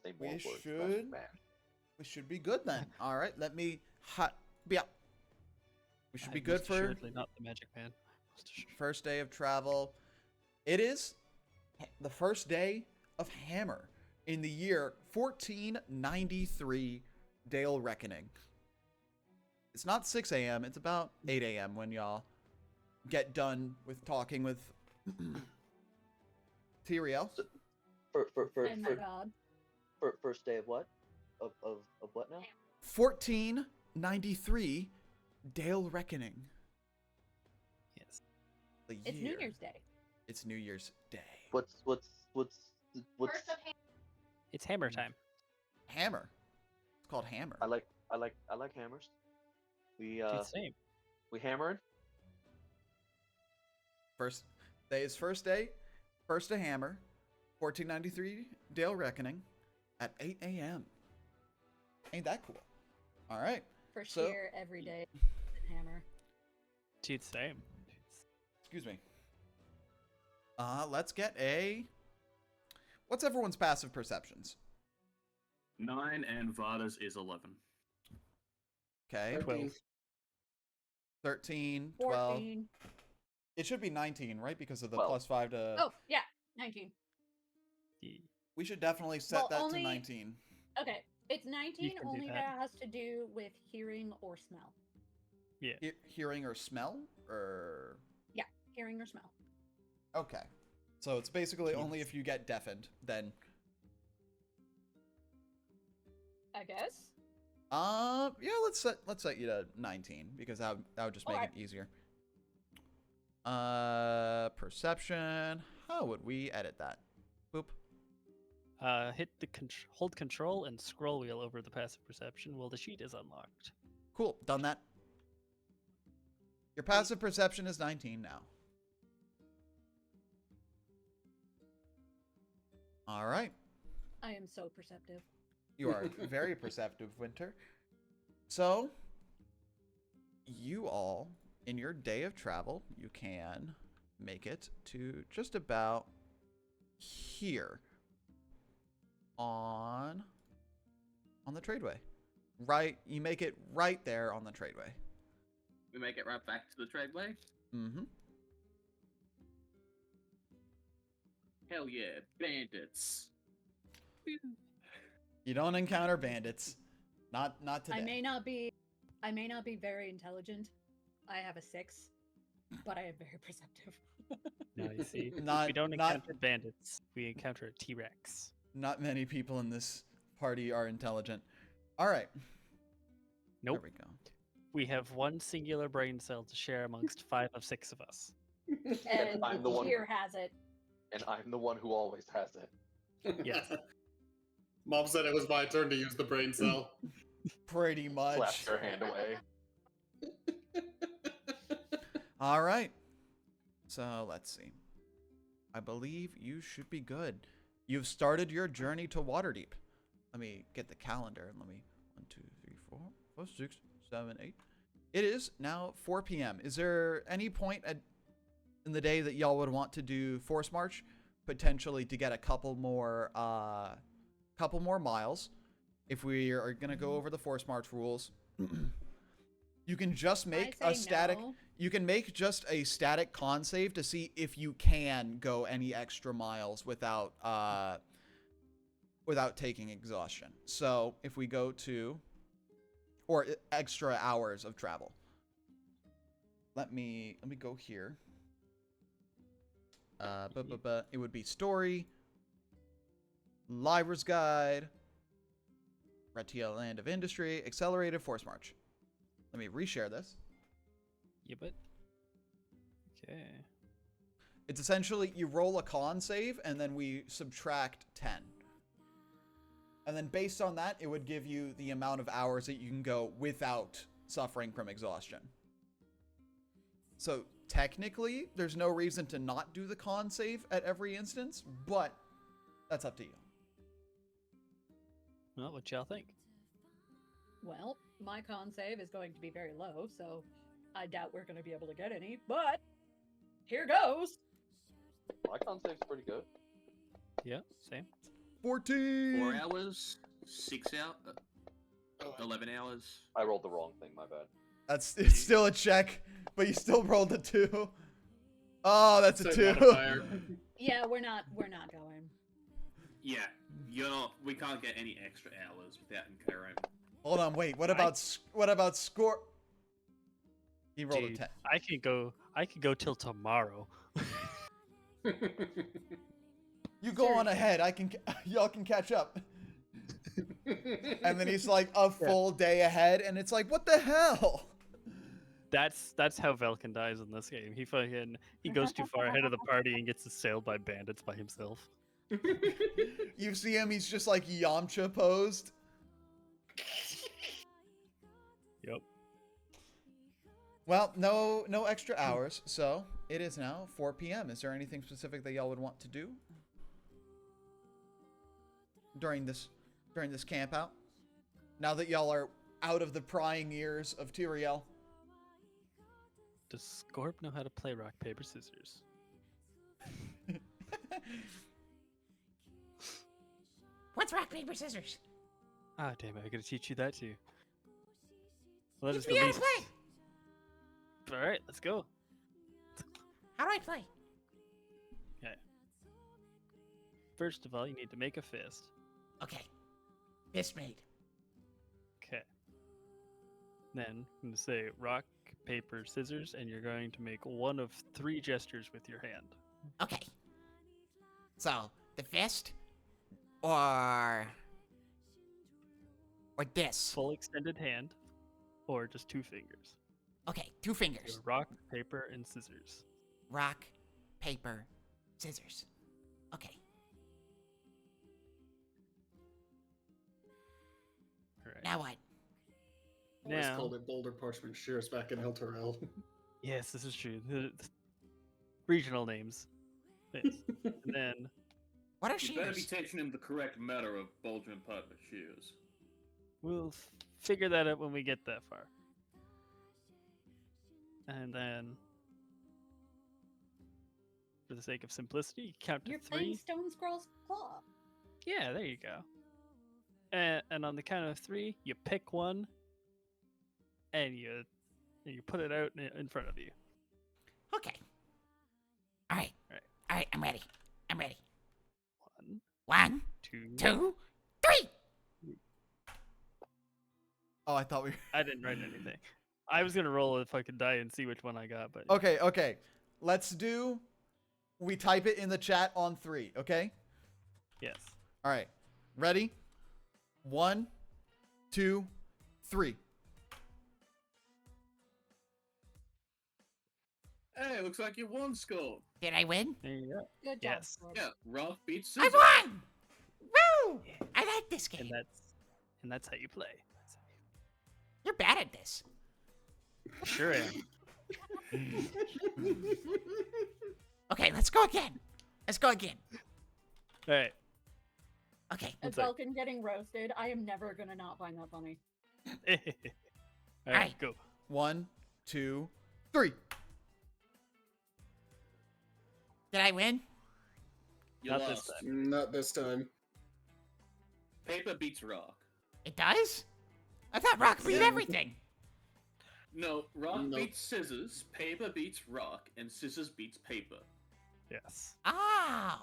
We words, but should- man. We should be good then. All right, let me be up. We should be good Most for assuredly not the magic man. Most assuredly. first day of travel. It is the first day of Hammer in the year 1493 Dale Reckoning. It's not 6 a.m., it's about 8 a.m. when y'all get done with talking with Tyrael. Oh my god. First day of what? Of what now? 1493 Dale Reckoning. Yes. The It's New year. Year's Day. It's New Year's Day. What's It's hammer time. Hammer. It's called Hammer. I like hammers. We Dude, same. we hammered. First day is first day. First to Hammer. 1493 Dale Reckoning at 8 a.m. Ain't that cool? All right. For So- sheer every day. Hammer. Dude, same. Excuse me. Let's get a. What's everyone's passive perceptions? 9 and Vada's is 11. Okay. 12. 13, 12. 14. It should be 19, right? Because of the 12. +5 to. Oh, yeah. 19. We should definitely set Well, that only- to 19. Okay. It's 19 can do only that. that has to do with hearing or smell. Hearing or smell? Or. Hearing or smell. Okay. So it's basically only Jeez. if you get deafened, then. I guess. Yeah, let's set you to 19 because that would just make Alright. it easier. Perception. How would we edit that? Boop. Hit the hold control and scroll wheel over the passive perception while the sheet is unlocked. Cool. Done that. Your passive perception is 19 now. All right. I am so perceptive. You are very perceptive, Winter. So, you all, in your day of travel, you can make it to just about here on the tradeway. Right, you make it right there on the tradeway. We make it right back to the tradeway? Mm-hmm. Hell yeah, bandits. You don't encounter bandits. Not today. I may not be very intelligent. I have a 6, but I am very perceptive. Now you see. Not, We don't not, encounter bandits. We encounter a T-Rex. not many people in this party are intelligent. All right. Nope. There we go. We have one singular brain cell to share amongst 5 of 6 of us. And I'm the one- Sheer has it. And I'm the one who always has it. Yes. Mom said it was my turn to use the brain cell. Pretty much. Slaps her hand away. All right. So let's see. I believe you should be good. You've started your journey to Waterdeep. Let me get the calendar and let me 1, 2, 3, 4, 5, 6, 7, 8. It is now 4 p.m. Is there any point in the day that y'all would want to do Force March, potentially to get a couple more miles. If we are gonna go over the force march rules, you can just make I a say static. no. You can make just a static con save to see if you can go any extra miles without taking exhaustion. So if we go to, or extra hours of travel. Let me go here. It would be story, Liver's Guide, Red TL Land of Industry, Accelerated Force March. Let me reshare this. Yeah, but okay. It's essentially you roll a con save and then we subtract 10. And then based on that, it would give you the amount of hours that you can go without suffering from exhaustion. So technically, there's no reason to not do the con save at every instance, but that's up to you. Well, what y'all think? Well, my con save is going to be very low, so I doubt we're going to be able to get any, but here goes. My con save's pretty good. Yeah, same. 14! 4 hours, 6 hours, 11 hours. I rolled the wrong thing, my bad. It's still a check, but you still rolled a 2. Oh, that's a Same 2. modifier. Yeah, we're not going. Yeah, we can't get any extra hours without incurring. Hold on, wait. What about score? He rolled a Dude, 10. I could go till tomorrow. You go on ahead. Y'all can catch up. And then he's like a full day ahead, and it's like, what the hell? That's how Velkin dies in this game. He goes too far ahead of the party and gets assailed by bandits by himself. You see him, he's just like Yamcha posed. Yep. Well, no extra hours, so it is now 4 p.m. Is there anything specific that y'all would want to do during this camp out? Now that y'all are out of the prying ears of Tyrael. Does Scorp know how to play rock, paper, scissors? What's rock, paper, scissors? Ah, damn it! I gotta teach you that too. Well, that is Teach the me how to least. play. All right, let's go. How do I play? Okay. First of all, you need to make a fist. Okay. Fist made. Okay. Then I'm going to say rock, paper, scissors, and you're going to make one of 3 gestures with your hand. Okay. So, the fist, or this. Full extended hand, or just 2 fingers. Okay, 2 fingers. Rock, paper, and scissors. Rock, paper, scissors. Okay. All right. Now what? Always Now- called it Boulder Parchment Shears back in Elturel. Yes, this is true. The regional names. Yes. And then What are You better be shears? teaching him the correct matter of bulging pipe of shears. we'll figure that out when we get that far. And then, for the sake of simplicity, you count to You're 3. playing Stone Scroll's Claw. Yeah, there you go. And on the count of 3, you pick one, and you put it out in front of you. Okay. All right. Right. All right, I'm ready. I'm ready. 1, 1, 2. 2, 3. Oh, I thought we. I didn't write anything. I was gonna roll if I could die and see which one I got, but Okay. Let's do. We type it in the chat on 3. Okay. yes. All right. Ready? 1, 2, 3. Hey, looks like you won, Skull. Did I win? There you go. Good job. Yes. Scorp. Yeah, rock beats I scissors. won! Woo! I like this game. And that's how you play. You're bad at this. Sure am. Okay, let's go again. Let's go again. All right. Okay. As One sec. Belkin getting roasted, I am never gonna not find that funny. All right, Alright. go. 1, 2, 3. Did I win? You Not this lost. time. Not this time. Paper beats rock. It does? I thought rock beat Yeah. everything. No, rock Nope. beats scissors, paper beats rock, and scissors beats paper. Yes. Oh.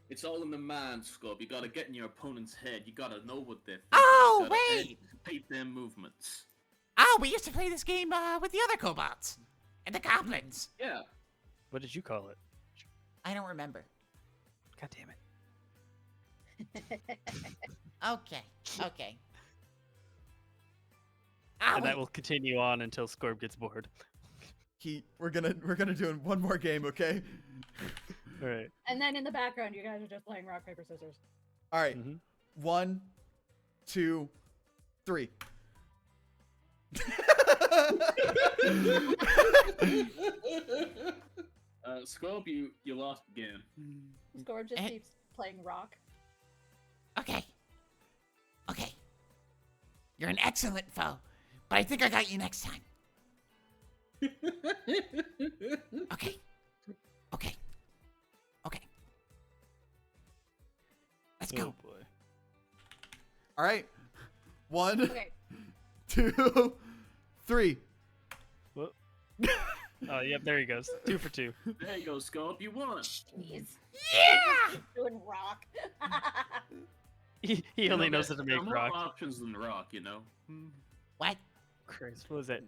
It's all in the mind, Scorp. You gotta get in your opponent's head. You gotta know what they're thinking. Oh, You gotta wait. anticipate their movements. Oh, we used to play this game with the other kobolds and the goblins. Yeah. What did you call it? I don't remember. God damn it. Okay. Okay. Ah, And that wait. will continue on until Scorb gets bored. We're gonna do one more game, okay? All right. And then in the background, you guys are just playing rock, paper, scissors. All right. Mhm. 1, 2, 3. Scorp, you lost again. Score just Eh. keeps playing rock. Okay. Okay. You're an excellent foe, but I think I got you next time. Okay. Okay. Okay. Let's go. Oh boy. All right. 1, Okay. 2, 3. Whoop. Oh, yep, there he goes. 2 for 2. There you go, Scorp. You won. Jeez. Yeah! Doing rock. He only You know, knows how to there make are more rock. options than rock, you know. What? Christ, what was that?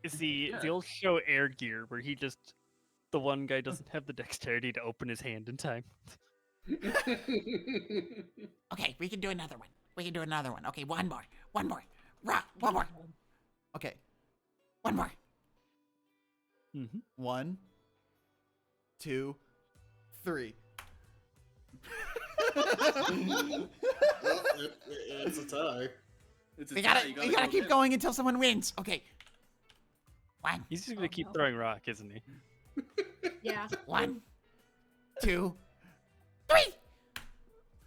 It's the Yeah. old show Air Gear where the one guy doesn't have the dexterity to open his hand in time. Okay, we can do another one. We can do another one. Okay, one more. One more. Rock. One more. Okay. One more. Mm-hmm. 1, 2, 3. It's a tie. It's a We tie, gotta you we gotta go keep again. going until someone wins. Okay. One. He's just gonna Oh, keep no. throwing rock, isn't he? Yeah. 1, 2, 3.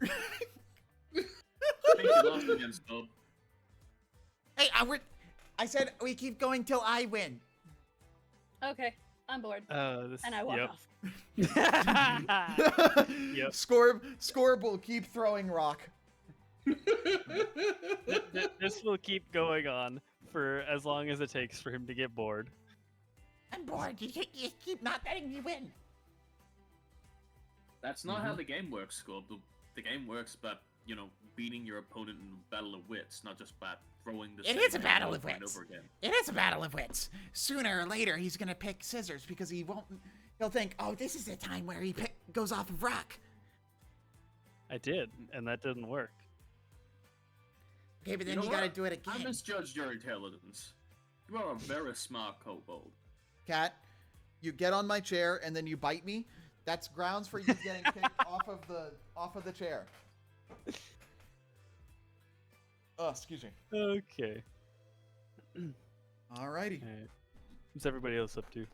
I think you lost again, Scorp. Hey, I said we keep going till I win. Okay. I'm bored. This, And I walk yep. off. Yep. Scorb will keep throwing rock. This will keep going on for as long as it takes for him to get bored. I'm bored. You keep not letting me win. That's not how the game works, Scorp. The game works by, beating your opponent in a battle of wits, not just by throwing the It same is a thing battle over of and wits. over again. It is a battle of wits. Sooner or later, he's gonna pick scissors because he'll think, oh, this is the time where he goes off of rock. I did, and that didn't work. Okay, but then You you, know gotta what? do it I again. misjudged your intelligence. You are a very smart kobold. Cat, you get on my chair and then you bite me. That's grounds for you getting kicked off of the chair. Oh, excuse me. Okay. Alrighty. Alright. What's everybody else up to?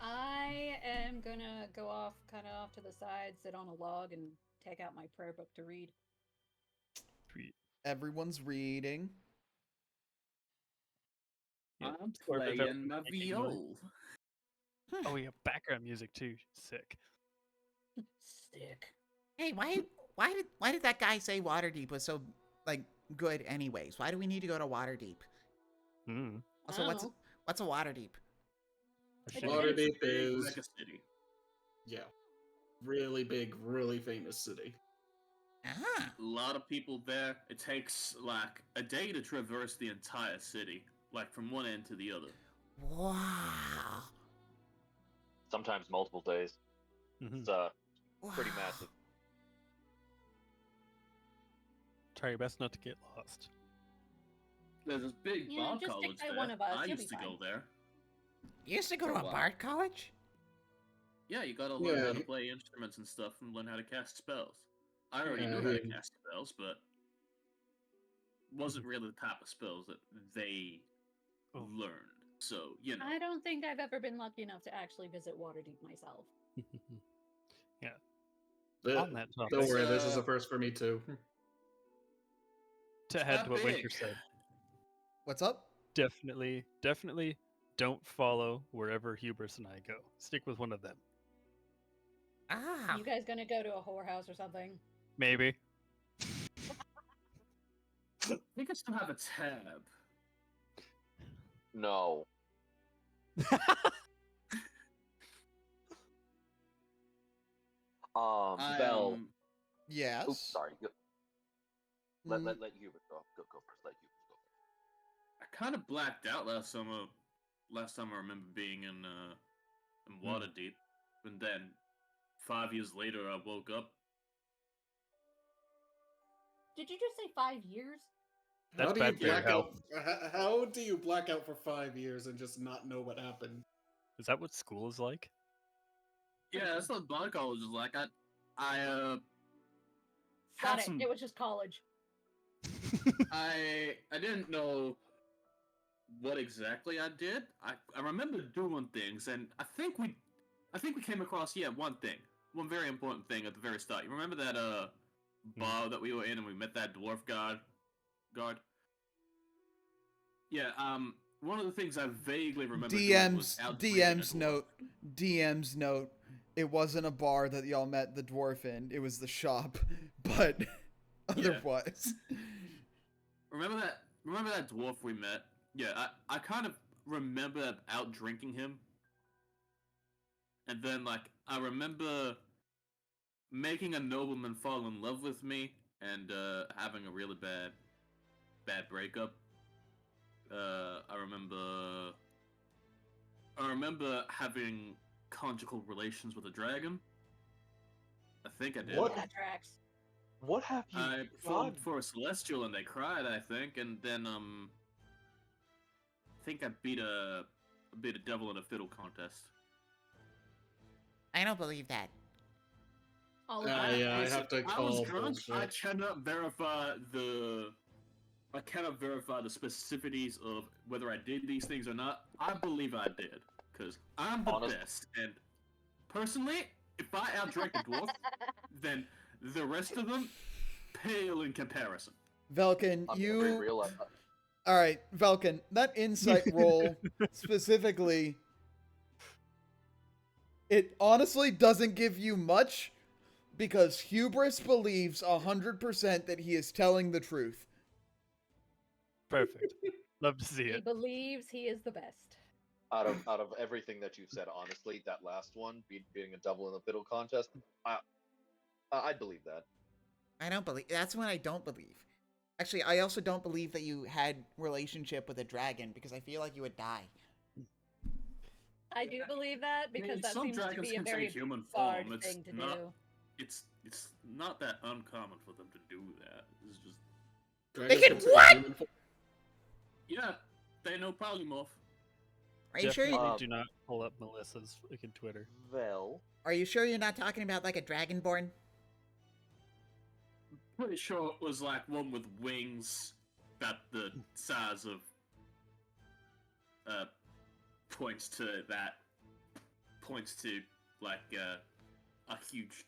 I am gonna go off, kind of off to the side, sit on a log, and take out my prayer book to read. Sweet. Everyone's reading. Yeah, I'm Scorp, if playing my everyone's taking viol. Oh, yeah, background music too. Sick. Stick. Hey, why did that guy say Waterdeep was so good anyways? Why do we need to go to Waterdeep? Hmm. Also, I what's don't what's a Waterdeep? I It should- Waterdeep is, Mega city. yeah, really big, really famous city. Ah, A lot of people there. It takes like a day to traverse the entire city, like from one end to the other. wow. Sometimes multiple days. Mhm. It's pretty Wow. massive. Try your best not to get lost. There's this big Yeah, bard just stick college by there. one of us, I you'll used be to go fine. there. You used to go to For a a while. bard college? Yeah, you gotta learn how Yeah, to he- play instruments and stuff and learn how to cast spells. I already Yeah, knew how to he- cast spells, but wasn't really the type of spells that they Oh. learned. So, you know. I don't think I've ever been lucky enough to actually visit Waterdeep myself. But On that topic, don't worry, this is uh, a first for me too. to head not to what Winter big. said, What's up? definitely don't follow wherever Hubris and I go. Stick with one of them. Ah. You guys gonna go to a whorehouse or something? Maybe. I think I still have a tab. No. Bell. Yes. Oops, sorry. Let Mm, Hubert go. Go first. Let Hubert go first. I kind of blacked out last summer. Last time I remember being in Waterdeep, and then 5 years later I woke up. Did you just say 5 years? That's How do bad you for your black health. out? How do you black out for 5 years and just not know what happened? Is that what school is like? Yeah, that's what Bond College is like. I Got have it. some. It was just college. I didn't know what exactly I did. I remember doing things, and I think we came across one very important thing at the very start. You remember that bar that we were in, and we met that dwarf guard. Yeah. One of the things I vaguely remember doing was DM's note. DM's note. It wasn't a bar that y'all met the dwarf in. It was the shop, but otherwise. Remember that dwarf we met? Yeah, I kind of remember out drinking him. And then, like, I remember making a nobleman fall in love with me and having a really bad breakup. I remember having conjugal relations with a dragon. I think I did. What? That tracks. What have you I done? performed for a celestial and they cried, I think, and then I think I beat a devil in a fiddle contest. I don't believe that. All I have to I was call drunk. I bullshit. cannot verify the specificities of whether I did these things or not. I believe I did, because I'm the best. And personally, if I outdrank a dwarf, then the rest of them pale in comparison. Velkin, I'm very real. All right, Velkin, that insight roll specifically, it honestly doesn't give you much because Hubris believes 100% that he is telling the truth. Perfect. Love to see He it. believes he is the best. Out of everything that you've said, honestly, that last one, being a double in the fiddle contest, I believe that. I don't believe. That's what I don't believe. Actually, I also don't believe that you had relationship with a dragon because I feel like you would die. I do believe that because that some seems to dragons be a can very take human bard form. thing to not, do. It's not that uncommon for them to do that. It's just Dragons can take what? human form. yeah, they know polymorph. Are you sure? Definitely do not pull up Melissa's fucking Twitter. Well, Are you sure you're not talking about like a dragonborn? Pretty sure it was like one with wings about the size of points to like a huge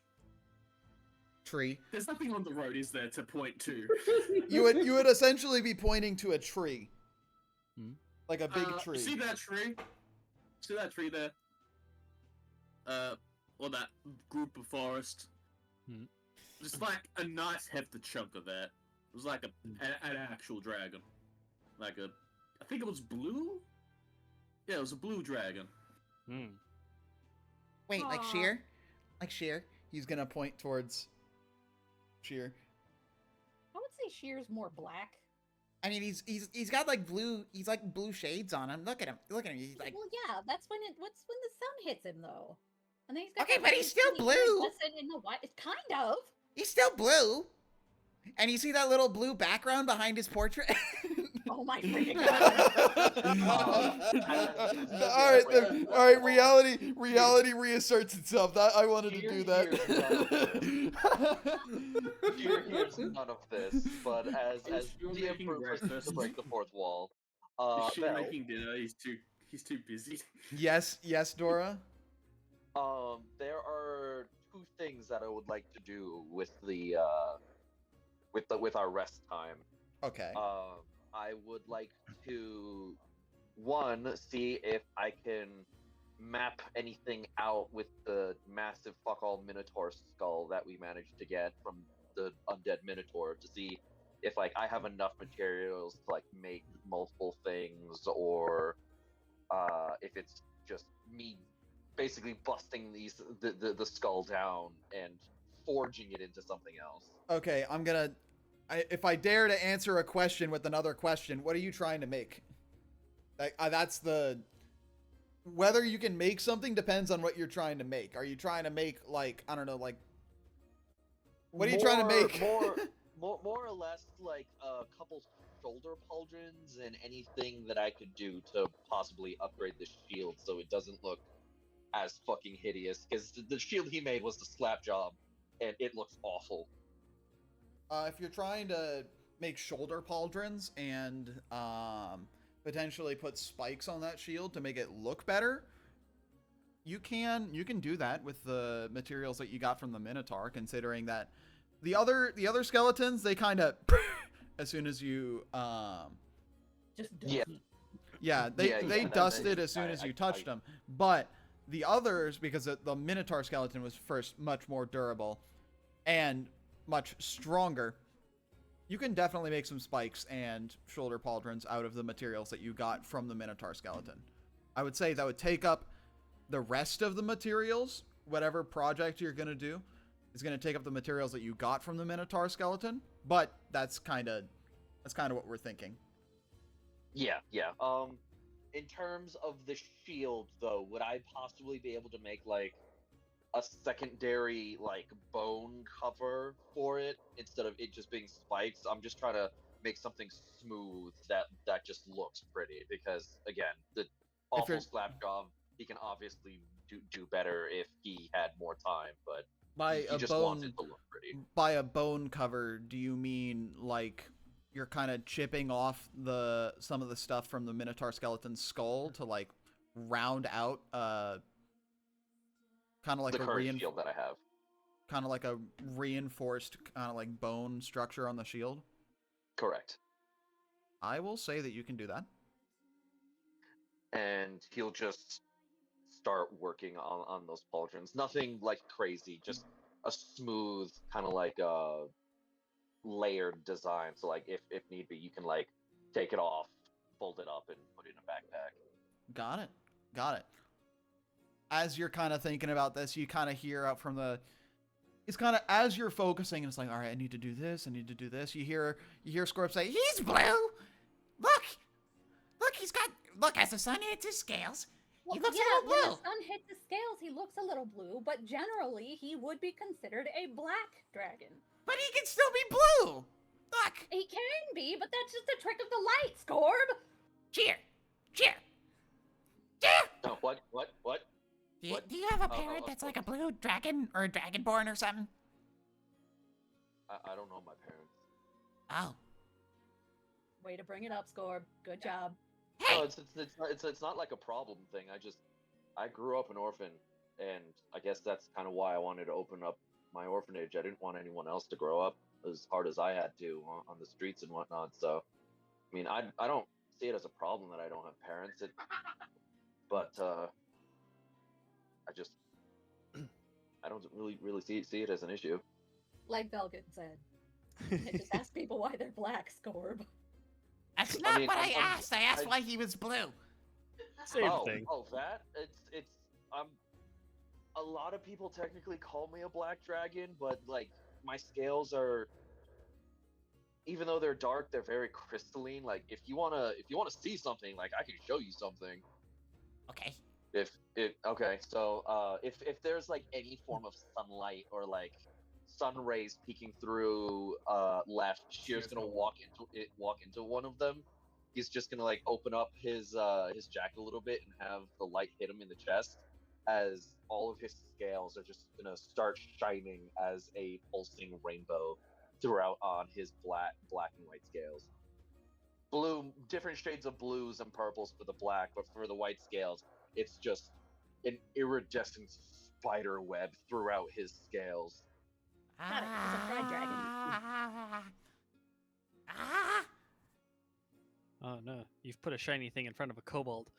Tree. There's nothing on the road, is there, to point to? You would essentially be pointing to a tree. Hmm? Like a big tree. See that tree? See that tree there? Or that group of forest? Hmm. Just like a nice hefty chunk of that. It was like an actual dragon. I think it was blue? Yeah, it was a blue dragon. Hmm. Wait, like Aw. sheer? Like sheer? He's gonna point towards Sheer. I would say Sheer's more black. I mean, he's got like blue. He's like blue shades on him. Look at him. Look at him. He's like. Well, yeah, that's when the sun hits him though. And then he's got Okay, that but really he's still pretty blue. iridescent in the white. It's kind of. He's still blue. And you see that little blue background behind his portrait? Oh my freaking god! All right. Reality reasserts itself. That I wanted to do that. Sheer hears none of this, but as You're DM making proceeds to break the fourth wall, Is she Vel, making dinner? He's too busy. Yes, Dora. there are two things that I would like to do with the with our rest time. Okay. I would like to, one, see if I can map anything out with the massive fuck all Minotaur skull that we managed to get from the undead Minotaur to see if like I have enough materials to like make multiple things, or if it's just me basically busting the skull down and forging it into something else. Okay, if I dare to answer a question with another question, what are you trying to make? That's the... Whether you can make something depends on what you're trying to make. Are you trying to make, like, I don't know, like... What are you trying to make? more or less like a couple shoulder pauldrons and anything that I could do to possibly upgrade the shield so it doesn't look as fucking hideous. Because the shield he made was the slap job, and it looks awful. If you're trying to make shoulder pauldrons and potentially put spikes on that shield to make it look better, you can do that with the materials that you got from the Minotaur, considering that the other skeletons, they kind of as soon as you Just they dusted as soon as you touched them. But the others, because the Minotaur skeleton was first much more durable and much stronger, you can definitely make some spikes and shoulder pauldrons out of the materials that you got from the Minotaur skeleton. I would say that would take up the rest of the materials. Whatever project you're going to do is going to take up the materials that you got from the Minotaur skeleton, but that's kind of what we're thinking. Yeah. In terms of the shield, though, would I possibly be able to make like a secondary like bone cover for it instead of it just being spikes? I'm just trying to make something smooth that just looks pretty, because again, the awful slap job, he can obviously do better if he had more time, but he just wants it to look pretty. By a bone cover, do you mean like you're kind of chipping off some of the stuff from the Minotaur skeleton's skull to like round out kind of like the current shield that I have, kind of like a reinforced kind of like bone structure on the shield? Correct. I will say that you can do that. And he'll just start working on those pauldrons. Nothing like crazy, just a smooth kind of like layered design. So like if need be, you can like take it off, fold it up, and put it in a backpack. Got it. As you're kind of thinking about this, you kind of hear out from the... It's kind of as you're focusing, and it's like, all right, I need to do this. You hear Scorp say, "He's blue. Look, he's got. Look, as the sun hits his scales, he looks a little blue." When the sun hits his scales, he looks a little blue, but generally he would be considered a black dragon. But he can still be blue. Look. He can be, but that's just a trick of the light, Scorb. Cheer. Oh, what? Do you have a parent that's like a blue dragon or a dragonborn or something? I don't know my parents. Oh. Way to bring it up, Scorb. Good job. Hey. No, it's not like a problem thing. I grew up an orphan, and I guess that's kind of why I wanted to open up my orphanage. I didn't want anyone else to grow up as hard as I had to on the streets and whatnot. So, I mean, I don't see it as a problem that I don't have parents. But I don't really see it as an issue. Like Belgian said, just ask people why they're black, Scorb. That's not what I asked. I asked why he was blue. Same thing. Oh, that it's a lot of people technically call me a black dragon, but like my scales are, even though they're dark, they're very crystalline. Like if you wanna see something, like I can show you something. Okay. If there's like any form of sunlight or like sun rays peeking through left, Shear's gonna walk into one of them. He's just gonna like open up his jacket a little bit and have the light hit him in the chest, as all of his scales are just gonna start shining as a pulsing rainbow throughout on his black and white scales. Blue, different shades of blues and purples for the black, but for the white scales, it's just an iridescent spider web throughout his scales. Got it. It's a fried dragon. Oh no, you've put a shiny thing in front of a kobold.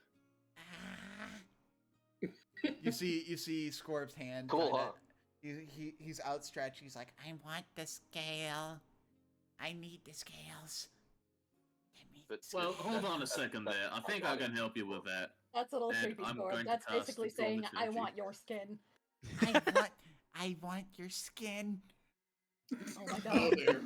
You see Scorb's hand. Cool, kinda, huh? He's outstretched. He's like, I want the scale. I need the scales. Give me But Well, that- hold on a that's- second that's there. I not think I body. can help you with that. That's a little And creepy, I'm Scorb. going to That's cast basically the saying, I thaumaturgy. want your skin. I want your skin. Oh my Oh god. dear.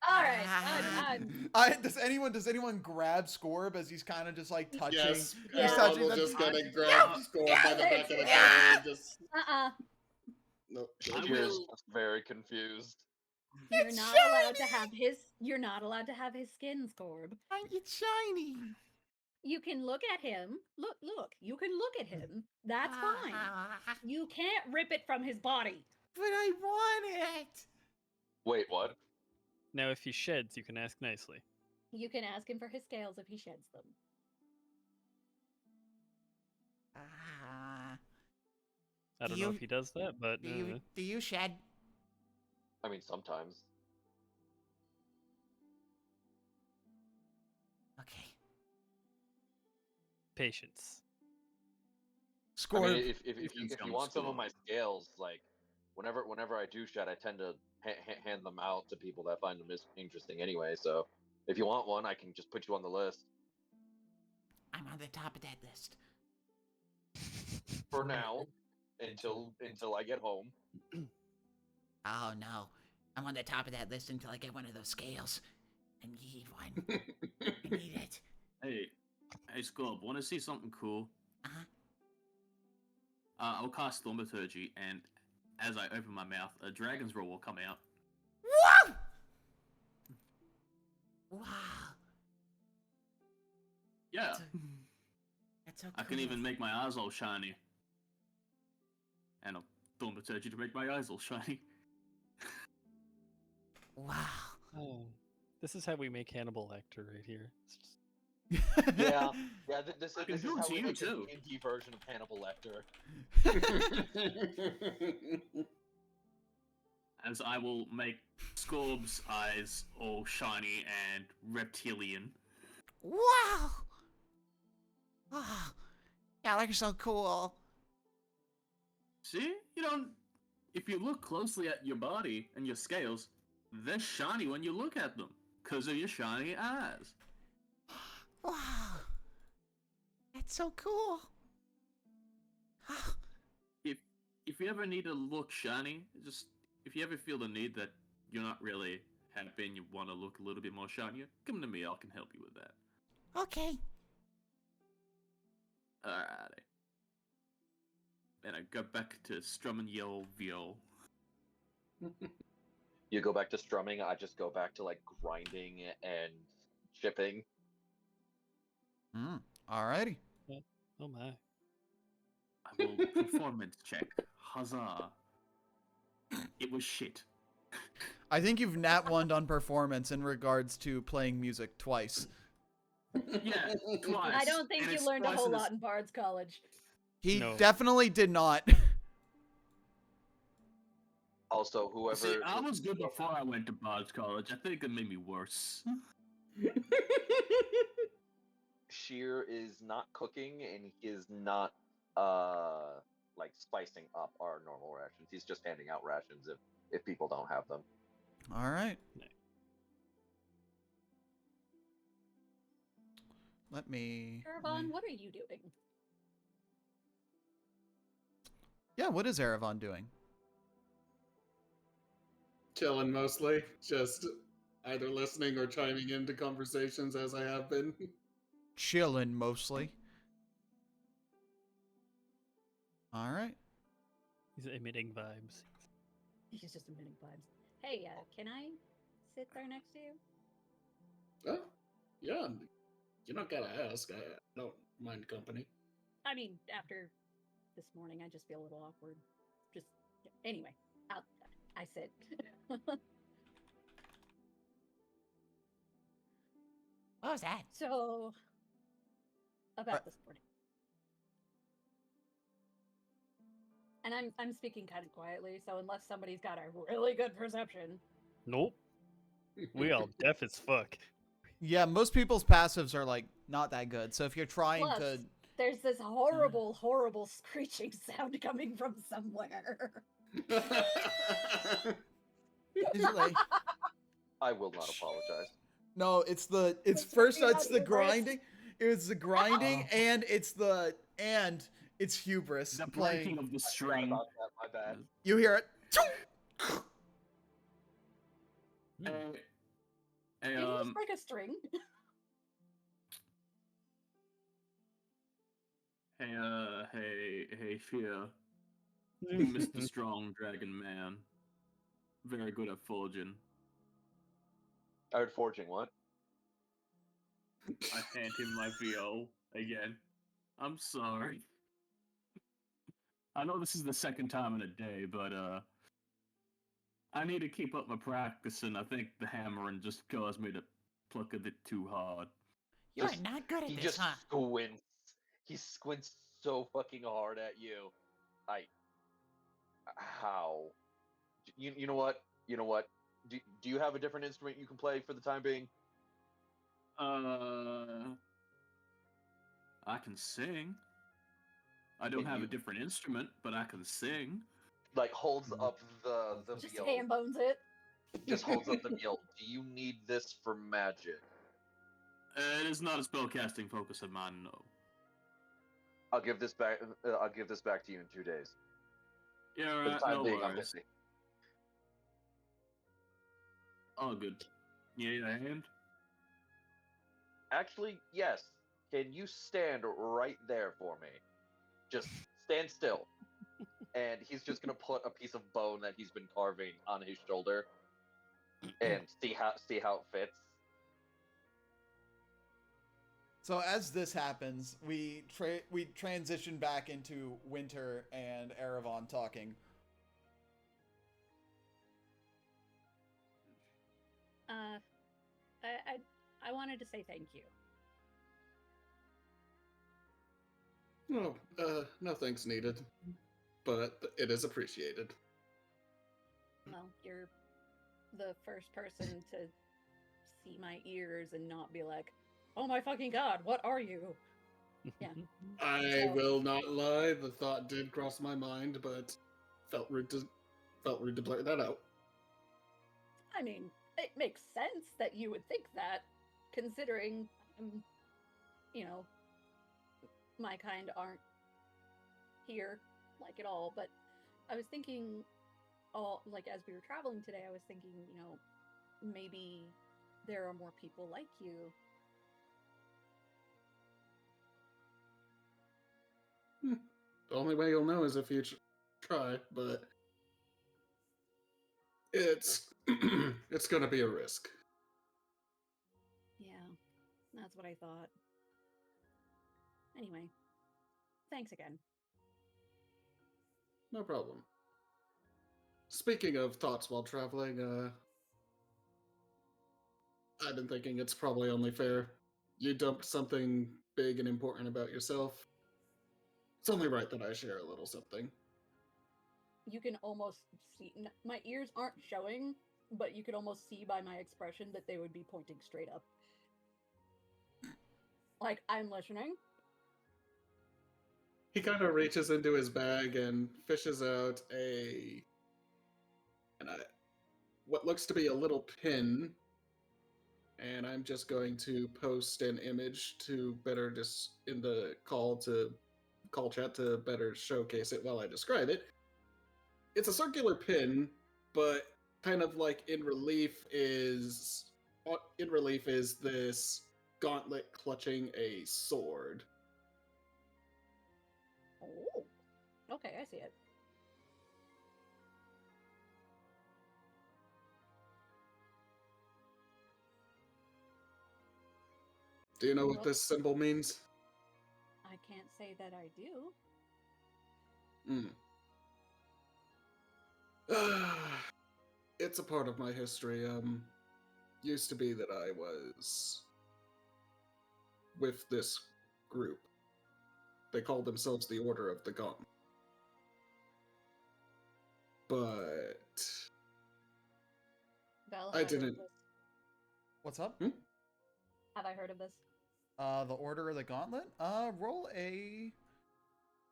Alright, Ah. I'm does anyone grab Scorb as he's kind of just like touching? Yes, Yeah. He's Aaron touching will the- just gonna No! grab Score by the back of the No! head and just no. I Shear's will- just very confused. You're It's not allowed to have his. You're not allowed to have his skin, Scorb. It's shiny. You can look at him. Look. You can look at him. That's fine. You can't rip it from his body. But I want it. Wait, what? Now, if he sheds, you can ask nicely. You can ask him for his scales if he sheds them. I don't You- know if he does that, but Do you shed? I mean, sometimes. Okay. patience. I Scorb. mean, if Patience you comes want some of score. my scales, like whenever I do shed, I tend to hand them out to people that find them interesting anyway. So if you want one, I can just put you on the list I'm on the top of that list. for now until I get home. Oh no. I'm on the top of that list until I get one of those scales. I need one. I need it. Hey, Scorb, want to see something cool? Uh-huh. I'll cast Thaumaturgy, and as I open my mouth, a dragon's roar will come out. Whoa! Wow. Yeah, That's so cool. I can even make my eyes all shiny. And a Thaumaturgy to make my eyes all shiny. Wow. Oh, this is how we make Hannibal Lecter right here. It's just- Yeah, This I can is do it how to we you, make too. the D&D version of Hannibal Lecter. As I will make Scorb's eyes all shiny and reptilian. Wow. Oh, y'all are so cool. See? You don't. If you look closely at your body and your scales, they're shiny when you look at them, because of your shiny eyes. Wow. That's so cool. If you ever need to look shiny, just if you ever feel the need that you're not really happy and you want to look a little bit more shinier, come to me. I can help you with that. Okay. Alrighty. And I go back to strumming the old viol. You go back to strumming, I just go back to like grinding and chipping. Alrighty. Oh my. I will performance check. Huzzah. It was shit. I think you've nat one on performance in regards to playing music twice. Yeah, twice. I don't think and you it's learned a twice whole in the lot in Bard's College. He No. definitely did not. Also, whoever See, I was good before I went to Bard's College. I think it made me worse. Sheer is not cooking and he is not like spicing up our normal rations. He's just handing out rations if people don't have them. All right. Let me. Erebon, what are you doing? Yeah, what is Erebon doing? Chilling mostly, just either listening or chiming into conversations as I have been. Chilling mostly. All right. He's emitting vibes. He's just emitting vibes. Hey, can I sit there next to you? Oh, yeah, you don't gotta ask. I don't mind company. I mean, after this morning, I just feel a little awkward. Just anyway, I sit. What was that? So about this morning, and I'm speaking kind of quietly. So unless somebody's got a really good perception, Nope. We all deaf as fuck. Yeah, most people's passives are like not that good. So if you're trying Plus- to There's this horrible, horrible screeching sound coming from somewhere. He's like, I will not apologize. no, it's It's first fucking it's the hubris. grinding. It was the grinding Oh. and it's hubris The playing. breaking of the I forgot string. about that. My bad. You hear it. Hey, hey, Did you just break a string? hey, Fear. Mr. Strong Dragon Man. Very good at forging. I heard forging. What? I hand him my VO again. I'm sorry. I know this is the second time in a day, but I need to keep up my practice, and I think the hammering just caused me to pluck a bit too hard. You are Just- not good at He this, just huh? squints. He squints so fucking hard at you. How? You know what? You know what? Do you have a different instrument you can play for the time being? I can sing. I don't Can have a you- different instrument, but I can sing. Like holds up the Just viol. hand bones it. Just holds up the viol. Do you need this for magic? It is not a spellcasting focus of mine, no. I'll give this back. I'll give this back to you in 2 days. Yeah, For the alright, time no being, I'm worries. busy. All good. You need a hand? Actually, yes. Can you stand right there for me? Just stand still. And he's just gonna put a piece of bone that he's been carving on his shoulder, and see how it fits. So as this happens, we transition back into Winter and Erevan talking. I wanted to say thank you. No, no thanks needed, but it is appreciated. Well, you're the first person to see my ears and not be like, "Oh my fucking god, what are you?" Yeah. I So- will not lie, the thought did cross my mind, but felt rude to blurt that out. I mean, it makes sense that you would think that, considering, you know, my kind aren't here, like, at all. But I was thinking, like, as we were traveling today, I was thinking, maybe there are more people like you. The only way you'll know is if you try, but it's it's gonna be a risk. Yeah, that's what I thought. Anyway, thanks again. No problem. Speaking of thoughts while traveling, I've been thinking it's probably only fair. You dumped something big and important about yourself. It's only right that I share a little something. You can almost see, my ears aren't showing, but you could almost see by my expression that they would be pointing straight up. Like, I'm listening. He kind of reaches into his bag and fishes out what looks to be a little pin, and I'm just going to post an image to better in the call chat to better showcase it while I describe it. It's a circular pin, but kind of like in relief is this gauntlet clutching a sword. Oh, okay, I see it. Do you know what this symbol means? I can't say that I do. It's a part of my history. Used to be that I was with this group. They called themselves the Order of the Gauntlet. But Val, I have heard of didn't. this? What's up? Have I heard of this? The Order of the Gauntlet? Roll a...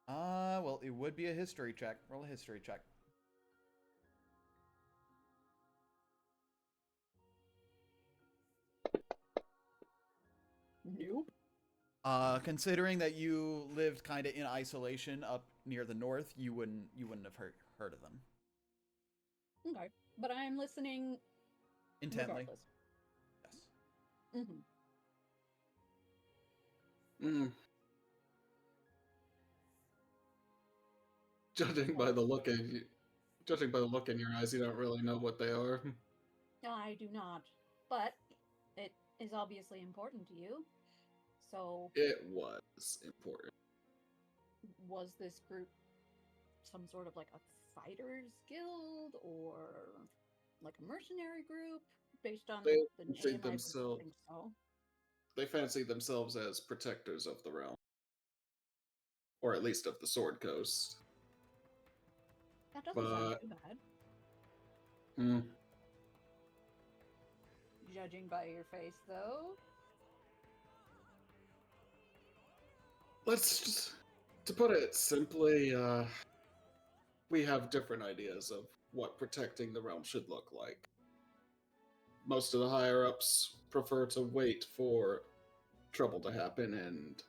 well, it would be a history check. Roll a history check. Nope. Considering that you lived kind of in isolation up near the north, you wouldn't have heard of them. Okay. But I'm listening Intently. regardless. Yes. Mm-hmm. Mm. Judging by the look in your eyes, you don't really know what they are. I do not. But it is obviously important to you. So, It was important. was this group some sort of like a fighters guild or like a mercenary group based on They the fancied name? I would themselves. think so. They fancy themselves as protectors of the realm, or at least of the Sword Coast. That doesn't sound But too bad. mm, Judging by your face, though. let's just, to put it simply, we have different ideas of what protecting the realm should look like. Most of the higher ups prefer to wait for trouble to happen, and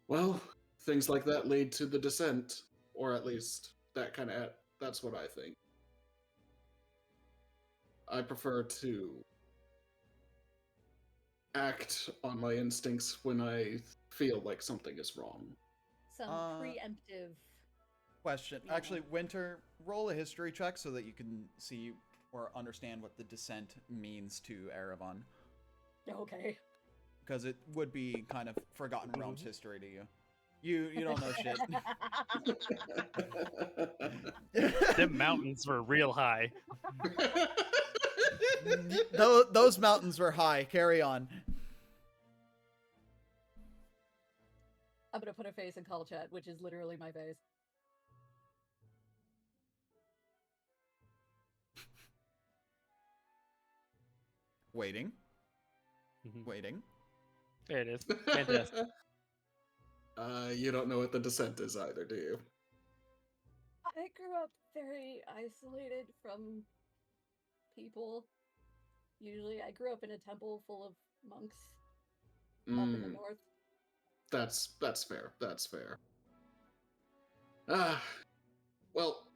well, things like that lead to the descent, or at least that's what I think. I prefer to act on my instincts when I feel like something is wrong. Some preemptive. Question. Yeah. Actually, Winter, roll a history check so that you can see or understand what the descent means to Erevan. Okay. Because it would be kind of Forgotten Realms history to you. You don't know shit. Them mountains were real high. Those mountains were high. Carry on. I'm gonna put a face in call chat, which is literally my face. Waiting. Mhm. Waiting. There it is. Fantastic. You don't know what the descent is either, do you? I grew up very isolated from people. Usually, I grew up in a temple full of monks up in the north. That's fair. That's fair. Ah, well,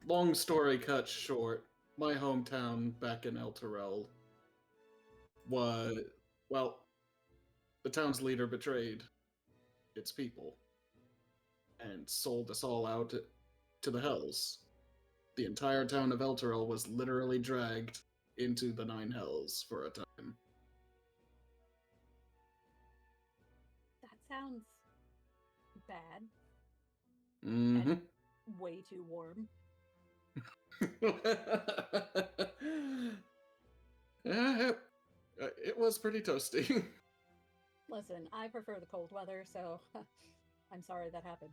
long story cut short, my hometown back in El Terrell was, well, the town's leader betrayed its people and sold us all out to the hells. The entire town of El Terrell was literally dragged into the Nine Hells for a time. That sounds bad. Mm-hmm. Way too warm. Yeah, it was pretty toasty. Listen, I prefer the cold weather, so I'm sorry that happened.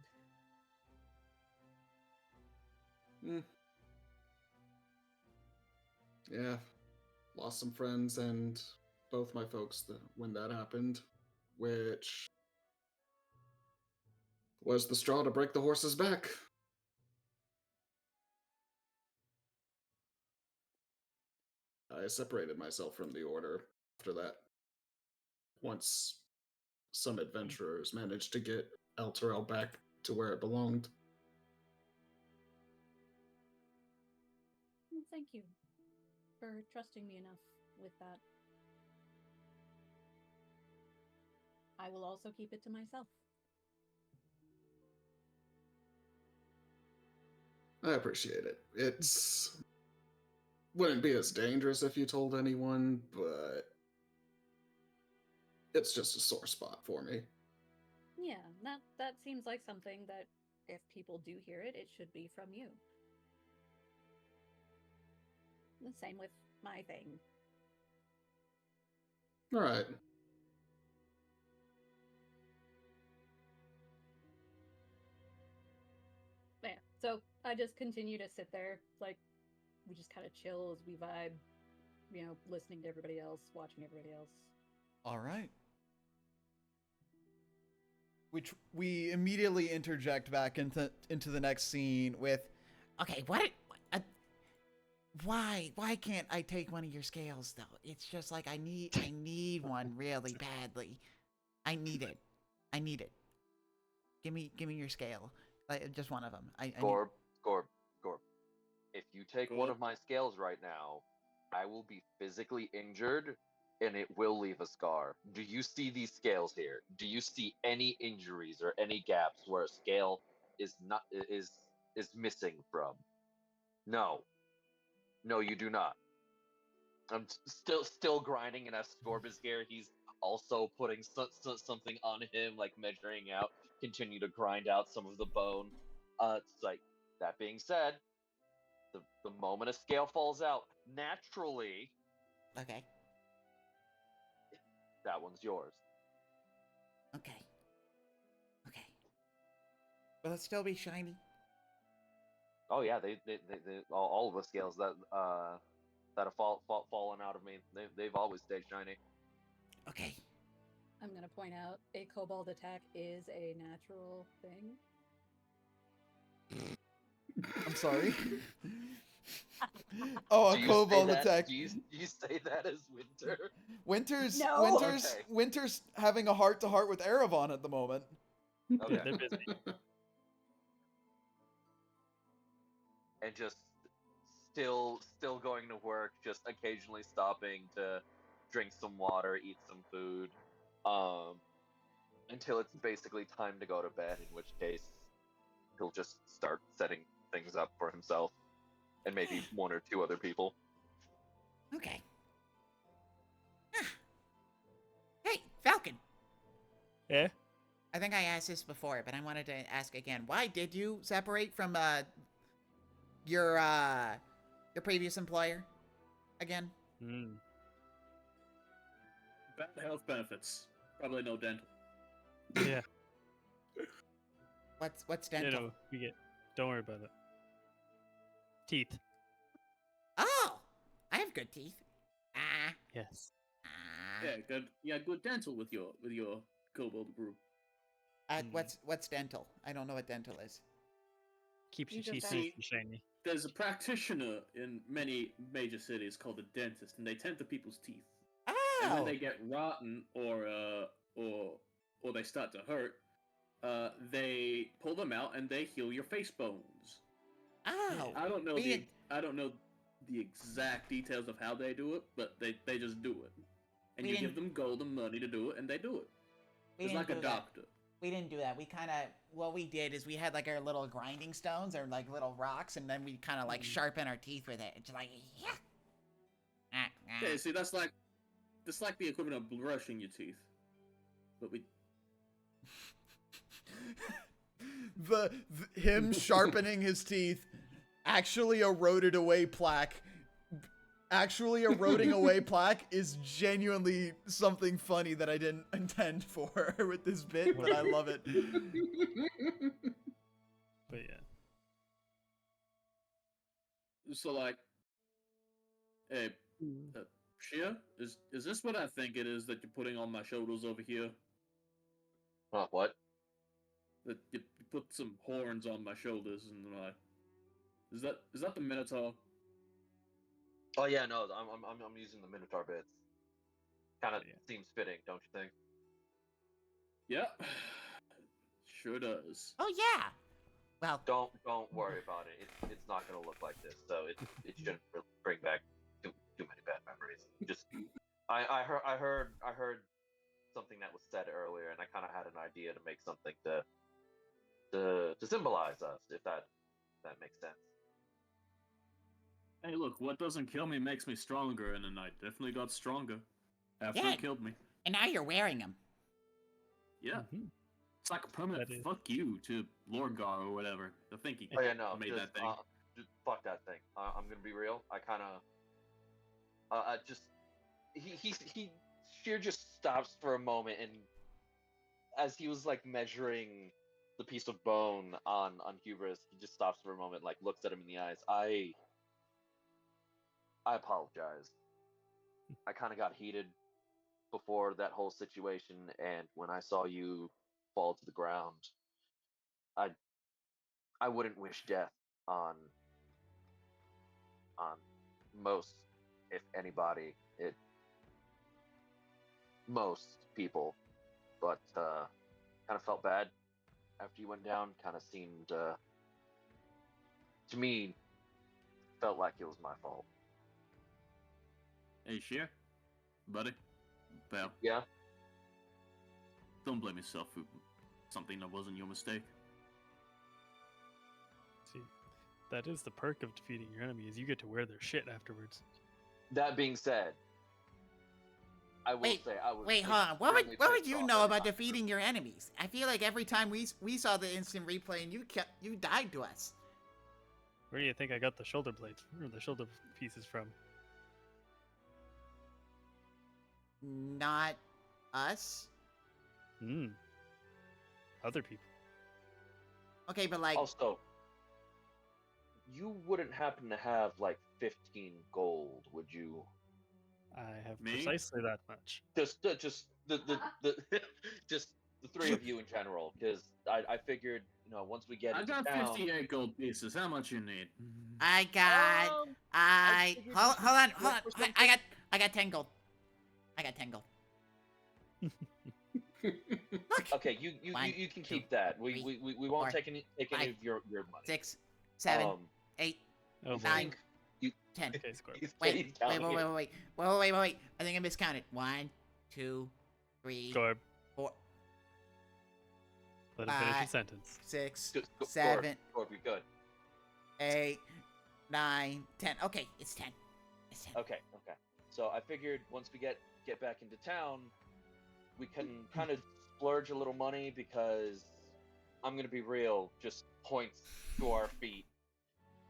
Yeah, lost some friends and both my folks when that happened, which was the straw to break the horse's back. I separated myself from the order after that. Once some adventurers managed to get El Terrell back to where it belonged. Thank you for trusting me enough with that. I will also keep it to myself. I appreciate it. It's wouldn't be as dangerous if you told anyone, but it's just a sore spot for me. Yeah, that seems like something that if people do hear it, it should be from you. The same with my thing. All right. Yeah, so I just continue to sit there, like, we just kind of chill as we vibe. listening to everybody else, watching everybody else. All right. Which we immediately interject back into the next scene with, Okay, why can't I take one of your scales though? It's just like I need one really badly. I need it. Give me your scale. Like, just one of them. I need... Gorb. If you take one Gorb? of my scales right now, I will be physically injured, and it will leave a scar. Do you see these scales here? Do you see any injuries or any gaps where a scale is not is missing from? No. No, you do not. I'm still grinding, and as Scorb is here, he's also putting something on him, like measuring out, continue to grind out some of the bone. It's like, that being said, the moment a scale falls out, naturally, Okay. that one's yours. Okay. Will it still be shiny? Oh yeah, they all of the scales that have fallen out of me, they've always stayed shiny. Okay. I'm gonna point out a kobold attack is a natural thing. I'm sorry. Oh, a Do you kobold say that- attack. Do you say that as Winter? No. Okay. Winter's having a heart-to-heart with Erebon at the moment. Okay. They're busy. And just still going to work, just occasionally stopping to drink some water, eat some food, until it's basically time to go to bed, in which case he'll just start setting things up for himself and maybe one or two other people. Okay. Hey, Falcon. Yeah. I think I asked this before, but I wanted to ask again. Why did you separate from your previous employer again? Bad health benefits. Probably no dental. Yeah. What's dental? We get. Don't worry about it. Teeth. Oh, I have good teeth. Ah. Yes. Yeah, good dental with your kobold group. What's dental? I don't know what dental is. Keeps your You teeth just nice and shiny. There's a practitioner in many major cities called a dentist, and they tend to people's teeth. And when Oh. they get rotten or they start to hurt, they pull them out and they heal your face bones. Oh. I don't know We I don't know the exact details of how they do it, but they just do it. And We you give didn't- them gold and money to do it, and they do it. We It's didn't like a do that. doctor. We didn't do that. We kind of, what we did is we had like our little grinding stones or like little rocks, and then we kind of like sharpen our teeth with it. It's like, yeah. Yeah, see, that's like the equivalent of brushing your teeth. But we Him sharpening his teeth actually eroded away plaque. Actually eroding away plaque is genuinely something funny that I didn't intend for with this bit, but I love it. But yeah. so like, hey, Shia, is this what I think it is that you're putting on my shoulders over here? What? That you put some horns on my shoulders and like, is that the Minotaur? Oh yeah, no, I'm using the Minotaur bits. Kind of Yeah. seems fitting, don't you think? Yeah, sure does. Oh yeah. Well, Don't worry about it. It's not gonna look like this, so it shouldn't really bring back too many bad memories. Just I heard something that was said earlier, and I kind of had an idea to make something to symbolize us, if that makes sense. Hey, look, what doesn't kill me makes me stronger, and then I definitely got stronger after Yeah. it killed me. and now you're wearing them. Yeah, Mhm. it's like a permanent That is- fuck you to Lordgar or whatever. I think he Oh yeah, no, made just, that thing. just fuck that thing. I'm gonna be real. I kind of, I just he Sheer just stops for a moment, and as he was like measuring the piece of bone on Hubris, he just stops for a moment, like looks at him in the eyes. I apologize. I kind of got heated before that whole situation, and when I saw you fall to the ground, I I wouldn't wish death on on most, if anybody, most people, but kind of felt bad after you went down. Kind of seemed to me felt like it was my fault. Hey, Sheer, buddy, pal, Yeah. don't blame yourself for something that wasn't your mistake. See, that is the perk of defeating your enemy, is you get to wear their shit afterwards. That being said, I will say I was. Wait, hold on. What extremely would pissed you off know every about time. defeating your enemies? I feel like every time we saw the instant replay and you died to us. Where do you think I got the shoulder blades or the shoulder pieces from? Not us. Other people. Okay, but like, Also, you wouldn't happen to have like 15 gold, would you? I have Me? precisely that much. Just the just the three of you in general, because I figured, once we get I into got town, 58 gold pieces. How much you need? I got I figured hold you on, could hold on. look for I got 10 gold. I got 10 gold. Look. Okay, you One, can two, keep that. three, We won't four, take any five, of your money. 6, 7, Um, 8, Oh, boy. 9, you 10. Okay, Scorp. he's Wait. counting it. I think I miscounted. 1, 2, 3, Scorp. 4, Let him finish Five. his sentence. 6, Just go- 7, Corp, you're good. 8, 9, 10. Okay, it's 10. It's 10. Okay. So I figured once we get back into town, we can kind of splurge a little money, because I'm gonna be real, just points to our feet.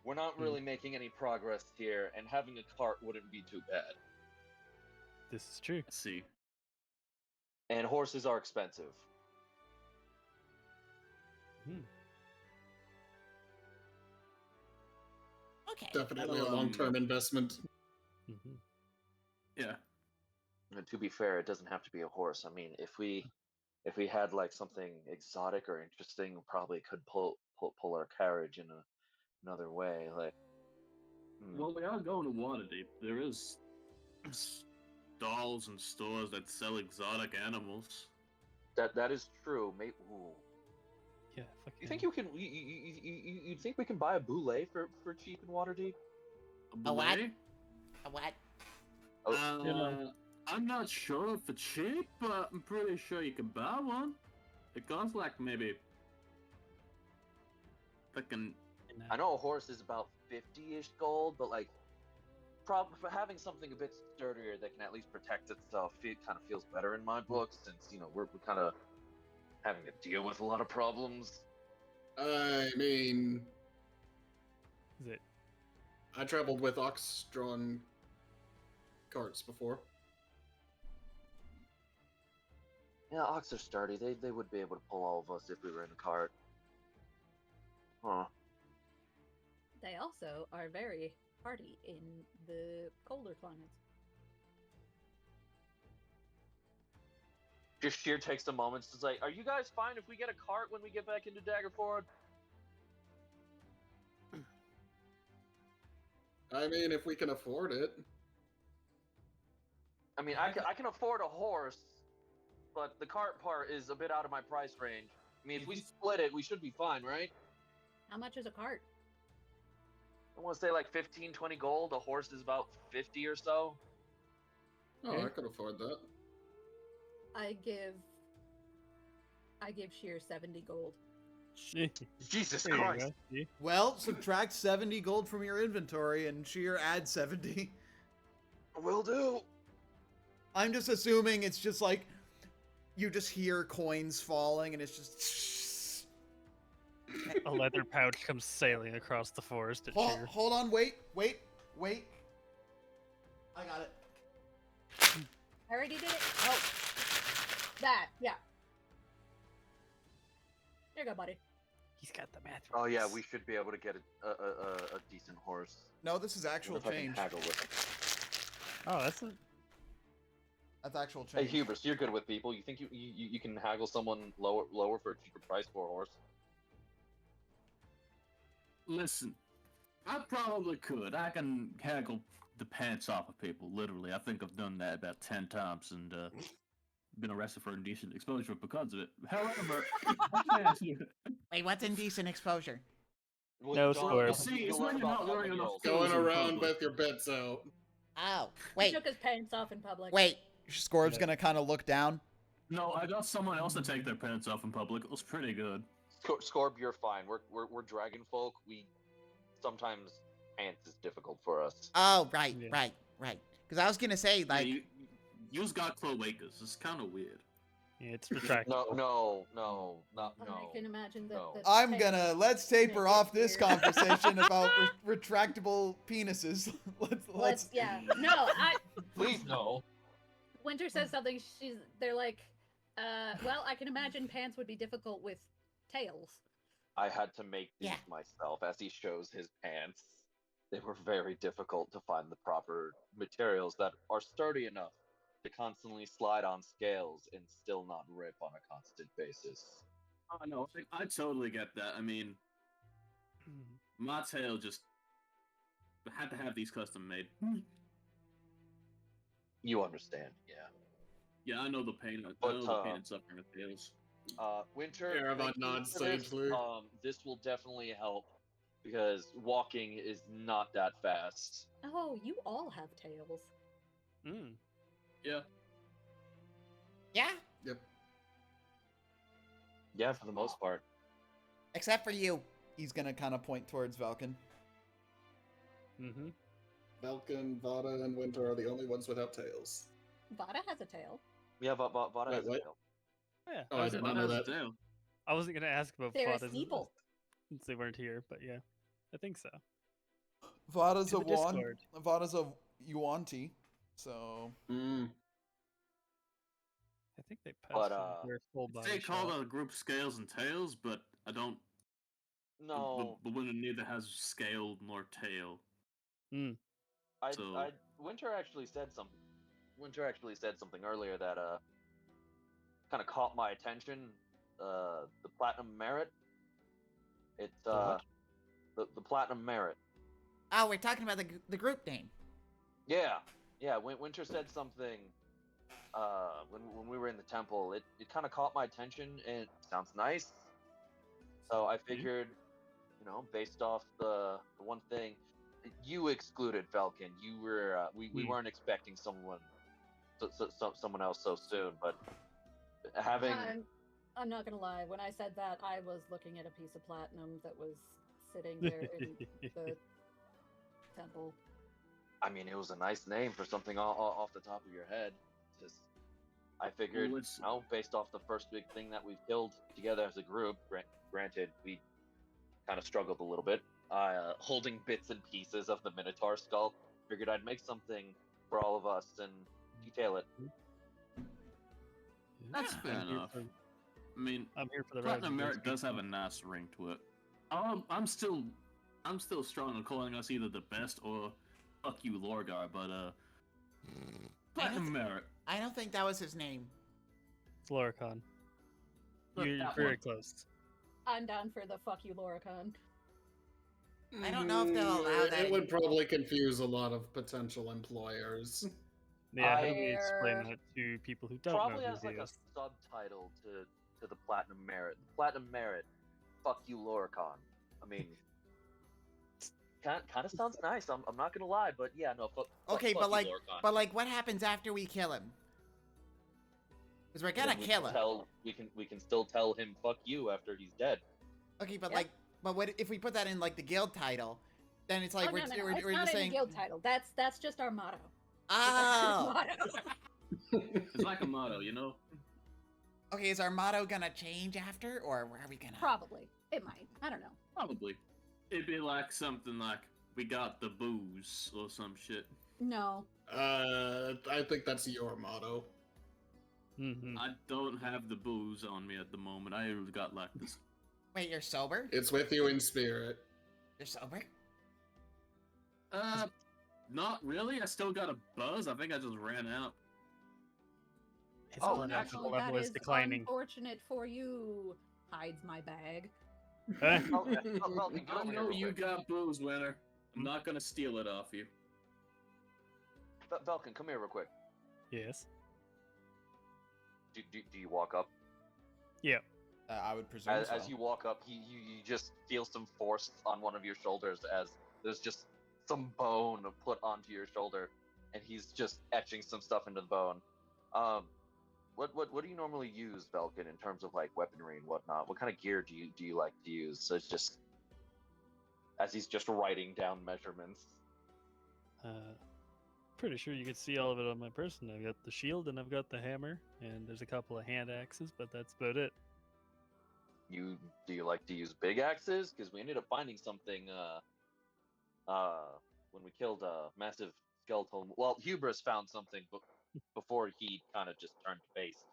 We're not really making any progress here, and having a cart wouldn't be too bad. This is true. Let's see. And horses are expensive. Okay. Definitely a long-term investment. Mm-hmm. Yeah. And to be fair, it doesn't have to be a horse. I mean, if we had like something exotic or interesting, we probably could pull our carriage in another way. Like, Well, we are going to Waterdeep. There is stalls and stores that sell exotic animals. that is true. Mate, ooh. Yeah. You think you can? You think we can buy a boulet for cheap in Waterdeep? A what? Belay? A what? Oh, I'm not sure if it's cheap, but I'm pretty sure you can buy one. It costs like maybe fucking. I know a horse is about 50-ish gold, but like, for having something a bit sturdier that can at least protect itself, it kind of feels better in my book, since we're kind of having to deal with a lot of problems. I mean, Is it? I traveled with ox-drawn carts before. Yeah, ox are sturdy. They would be able to pull all of us if we were in a cart. Huh. They also are very hardy in the colder climates. Just Sheer takes a moment to say, "Are you guys fine if we get a cart when we get back into Daggerford?" I mean, if we can afford it. I mean, I can afford a horse, but the cart part is a bit out of my price range. I mean, if we split it, we should be fine, right? How much is a cart? I want to say like 15, 20 gold. A horse is about 50 or so. Oh, Okay. I could afford that. I give Sheer 70 gold. Jesus There you Christ. go. See? Well, subtract 70 gold from your inventory and Sheer add 70. Will do. I'm just assuming it's just like you just hear coins falling and it's just A leather pouch comes sailing across the forest at Sheer. hold on, wait. I got it. I already did it. Oh, that, yeah. Here you go, buddy. He's got the math. Oh yeah, rights. we should be able to get a decent horse. No, this is actual If I can change. haggle with it. Oh, that's a That's actual Hey, change. Hubris, you're good with people. You think you can haggle someone lower for a cheaper price for a horse? Listen, I probably could. I can haggle the pants off of people, literally. I think I've done that about 10 times and been arrested for indecent exposure because of it. However, Wait, what's indecent exposure? Well, No you don't- score. you'll- See, you'll it's learn when you're about not wearing Papa enough Girls. clothes. Going in around public. with your bits out. Oh, He wait, took his pants off in public. wait. Scorb's gonna kind of look down. No, I got someone else to take their pants off in public. It was pretty good. Scorb, you're fine. We're dragon folk. We sometimes pants is difficult for us. Oh, right, Yeah. right. Because I was gonna say, like, Yeah, you's got cloacas. It's kind of weird. Yeah, it's retractable. No, not I no. can imagine that. No. the I'm pants gonna let's taper make it off this weird. conversation about retractable penises. let's. Yeah. No, Please no. Winter says something. They're like, well, I can imagine pants would be difficult with tails. I had to make these Yeah. myself as he shows his pants. They were very difficult to find the proper materials that are sturdy enough to constantly slide on scales and still not rip on a constant basis. Oh no, I totally get that. I mean, my tail just had to have these custom made. You understand, yeah. Yeah, I know the pain. I But, know the pain and suffering of tails. Winter, Fair thank about you nod for this. sagely. This will definitely help because walking is not that fast. Oh, you all have tails. Mm. Yeah. yeah, Yep. Yeah, for the most part. except for you. He's gonna kind of point towards Valken. Mm-hmm. Falcon, Vada, and Winter are the only ones without tails. Vada has a tail. Yeah, but Vada Wait, has a what? tail. Yeah. Oh, I did not know that. Tail. I wasn't gonna ask about They're a Vods steeple. since they weren't here, but yeah, I think so. Vada's To a the wand. Discord. Vada's a Yuanti. So Mm. I think they But, passed their full body They call shot. the group scales and tails, but I don't. No, The winner neither has scale nor tail. So- Winter actually said something. Winter actually said something earlier that kind of caught my attention. The platinum merit. It's what? the platinum merit. Oh, we're talking about the group name. Yeah. Winter said something when we were in the temple. It kind of caught my attention and it sounds nice. So I figured, based off the one thing, you excluded Falcon. You were we weren't expecting someone else so soon, but having I'm not gonna lie. When I said that, I was looking at a piece of platinum that was sitting there in the temple. I mean, it was a nice name for something off the top of your head. Just, I figured, Well, it's- based off the first big thing that we've killed together as a group. Granted, we kind of struggled a little bit, holding bits and pieces of the Minotaur skull. Figured I'd make something for all of us and detail it. That's fair I'm here enough. for- I mean, I'm here for the Platinum rest. Merit does have a nice ring to it. I'm still strong on calling us either the best or fuck you, Lorgar, but Platinum Merit. I don't think that was his name. It's Loricon. Look, You're that very one. close. I'm down for the fuck you, Loricon. I don't know if they'll allow that It would anymore. probably confuse a lot of potential employers. Yeah, how do we I- explain that to people who don't Probably know as who like he a is? subtitle to the Platinum Merit. Platinum Merit, fuck you, Loricon. I mean, kind of sounds nice. I'm not gonna lie, but yeah, no. Okay, fuck but you, like, Loricon. what happens after we kill him? Because we're Then gonna we kill can him. We can still tell him fuck you after he's dead. Okay, but Yep. like, but what if we put that in like the guild title? Then it's like Oh, we're no, no, we're, it's we're not just in saying. the guild title. That's just our motto. Oh, Motto. It's like a motto, you know? okay. Is our motto gonna change after, or are we gonna? Probably. It might. I don't know. Probably. It'd be like something like, we got the booze, or some shit. No. I think that's your motto. Mm-hmm. I don't have the booze on me at the moment. I got like this. Wait, you're sober? It's with you in spirit. You're sober? Not really. I still got a buzz. I think I just ran out. His Oh, blood Actually, alcohol that level is is declining. unfortunate for you. Hides my bag. Huh? Oh, Velkin, get I over here know real you quick. got booze, winner. I'm Hmm? not gonna steal it off you. Velkin, come here real quick. Yes. Do you walk up? Yeah. I would presume As so. you walk up, you just feel some force on one of your shoulders as there's just some bone put onto your shoulder, and he's just etching some stuff into the bone. What do you normally use, Velkin, in terms of like weaponry and whatnot? What kind of gear do you like to use? So it's just as he's just writing down measurements. Pretty sure you can see all of it on my person. I've got the shield and I've got the hammer, and there's a couple of hand axes, but that's about it. Do you like to use big axes? Because we ended up finding something when we killed a massive skeletal. Well, Hubris found something before he kind of just turned to base.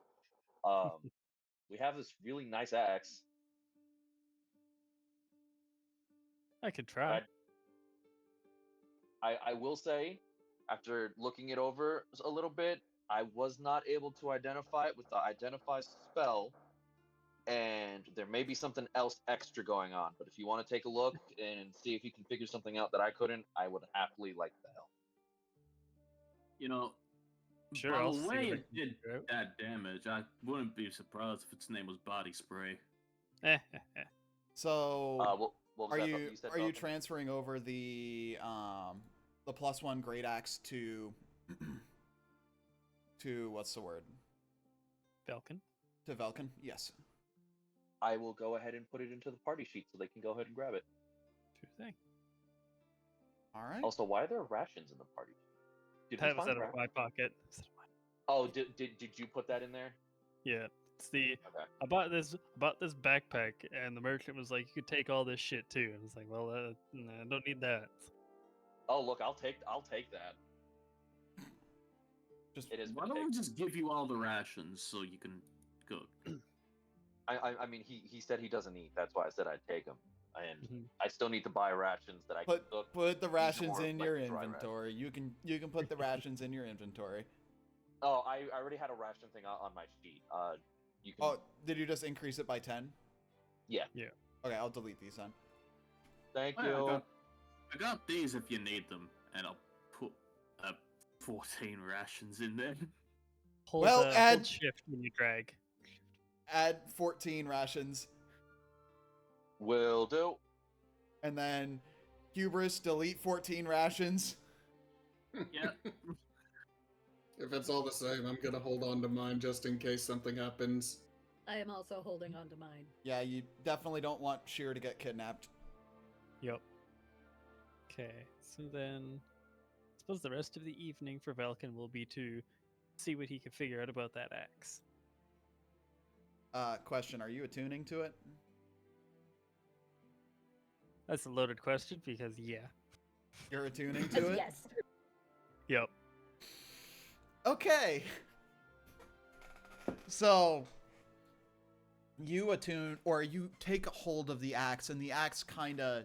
We have this really nice axe. I could try. I will say, after looking it over a little bit, I was not able to identify it with the identify spell, and there may be something else extra going on. But if you want to take a look and see if you can figure something out that I couldn't, I would happily like the help. You know, Sure, by I'll the see way what I it can did figure out. that damage, I wouldn't be surprised if its name was body spray. So, What was are that you said, are you Falcon? transferring over the +1 great axe to to what's the word? Falcon. To Velkin? Yes. I will go ahead and put it into the party sheet so they can go ahead and grab it. Sure thing. All right. Also, why are there rations in the party sheet? Did we That was find out of my pocket. Oh, did you put that in there? Yeah, it's the Okay. I bought this backpack, and the merchant was like, "You could take all this shit too." And I was like, "Well, nah, I don't need that." Oh, look, I'll take that. Just It is. Why don't we just give you all the rations so you can cook? I mean, he said he doesn't eat. That's why I said I'd take him. And Mhm. I still need to buy rations that I can cook. put the rations or, in like, your dry inventory. You can put the rations in your inventory. Oh, I already had a ration thing on my sheet. You can. Oh, did you just increase it by 10? Yeah. Yeah. Okay, I'll delete these then. Thank Well, you. I got these if you need them, and I'll put 14 rations in there. Hold, Well, hold add- shift when you drag. Add 14 rations, Will do. and then Hubris delete 14 rations. Yeah. If it's all the same, I'm gonna hold on to mine just in case something happens. I am also holding on to mine. Yeah, you definitely don't want Sheer to get kidnapped. Yep. Okay, so then I suppose the rest of the evening for Velkin will be to see what he can figure out about that axe. Question, are you attuning to it? That's a loaded question because yeah. You're attuning to it? Yes. Yep. Okay. So, you attune, or you take a hold of the axe, and the axe kind of,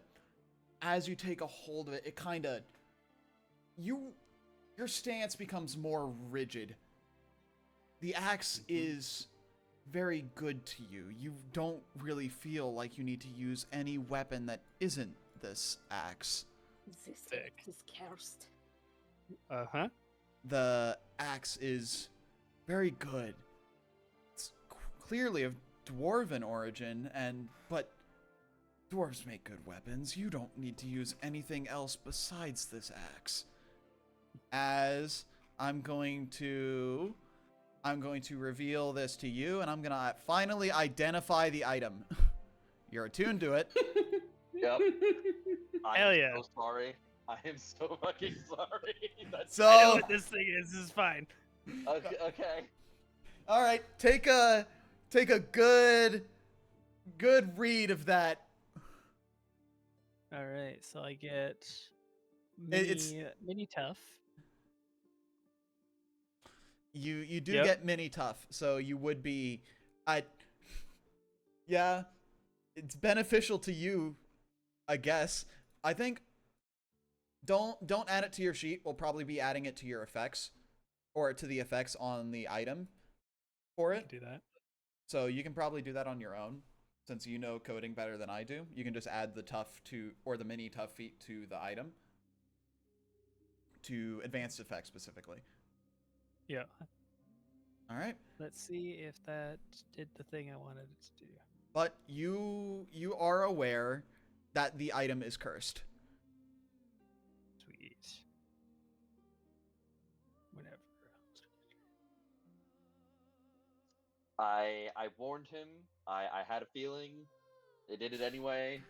as you take a hold of it, it kind of, your stance becomes more rigid. The axe is very good to you. You don't really feel like you need to use any weapon that isn't this axe. This Sick. is cursed. Uh-huh. The axe is very good. It's clearly of dwarven origin, but dwarves make good weapons. You don't need to use anything else besides this axe. As I'm going to reveal this to you, and I'm gonna finally identify the item. You're attuned to it. Yep. Hell I'm yeah. so sorry. I am so fucking sorry. That's So, I know what this thing is. This is fine. okay. all right, take a good read of that. All right, so I get It's- mini tough. You do Yep. get mini tough, so you would be, yeah, it's beneficial to you, I guess. I think don't add it to your sheet. We'll probably be adding it to your effects, or to the effects on the item. for I it. can do that. So you can probably do that on your own, since you know coding better than I do. You can just add the tough to, or the mini tough feat to the item, to advanced effects specifically. Yeah. All right. Let's see if that did the thing I wanted it to do. But you are aware that the item is cursed. Sweet. Whatever. I warned him. I had a feeling. They did it anyway,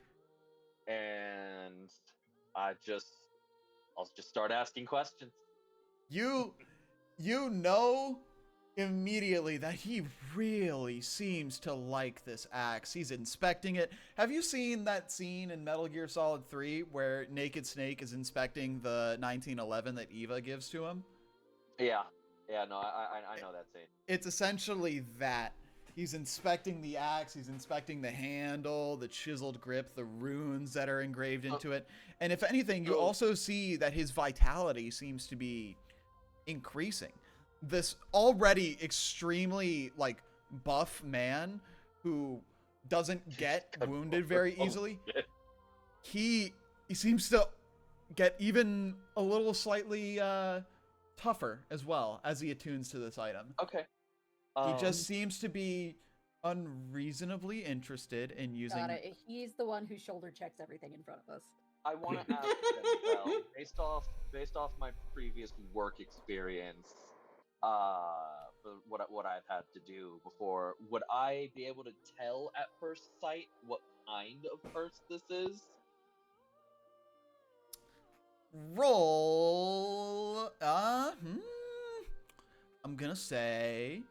and I'll just start asking questions. You know immediately that he really seems to like this axe. He's inspecting it. Have you seen that scene in Metal Gear Solid 3 where Naked Snake is inspecting the 1911 that Eva gives to him? Yeah, no, I know that scene. It's essentially that. He's inspecting the axe, he's inspecting the handle, the chiseled grip, the runes that are engraved into it. And if anything, you also see that his vitality seems to be increasing. This already extremely, like, buff man who doesn't get wounded very easily, he seems to get even a little slightly tougher as well as he attunes to this item. Okay. He just seems to be unreasonably interested in using. Got it. He's the one who shoulder checks everything in front of us. I want to ask Denzel, based off my previous work experience, what I've had to do before, would I be able to tell at first sight what kind of curse this is? Roll. I'm gonna say.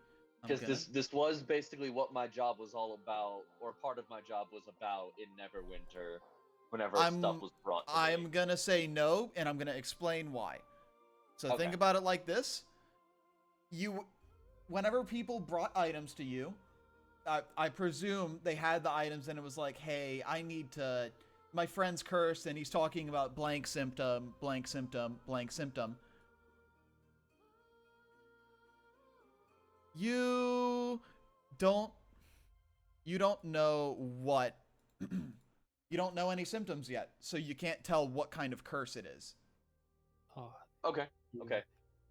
Because this was basically what my job was all about, or part of my job was about in Neverwinter, whenever stuff was brought to me. I'm gonna say no, and I'm gonna explain why. So think about it like this: whenever people brought items to you, I presume they had the items, and it was like, hey, I need to. My friend's cursed, and he's talking about blank symptom, blank symptom, blank symptom. You don't know what you don't know any symptoms yet, so you can't tell what kind of curse it is. Oh, Okay.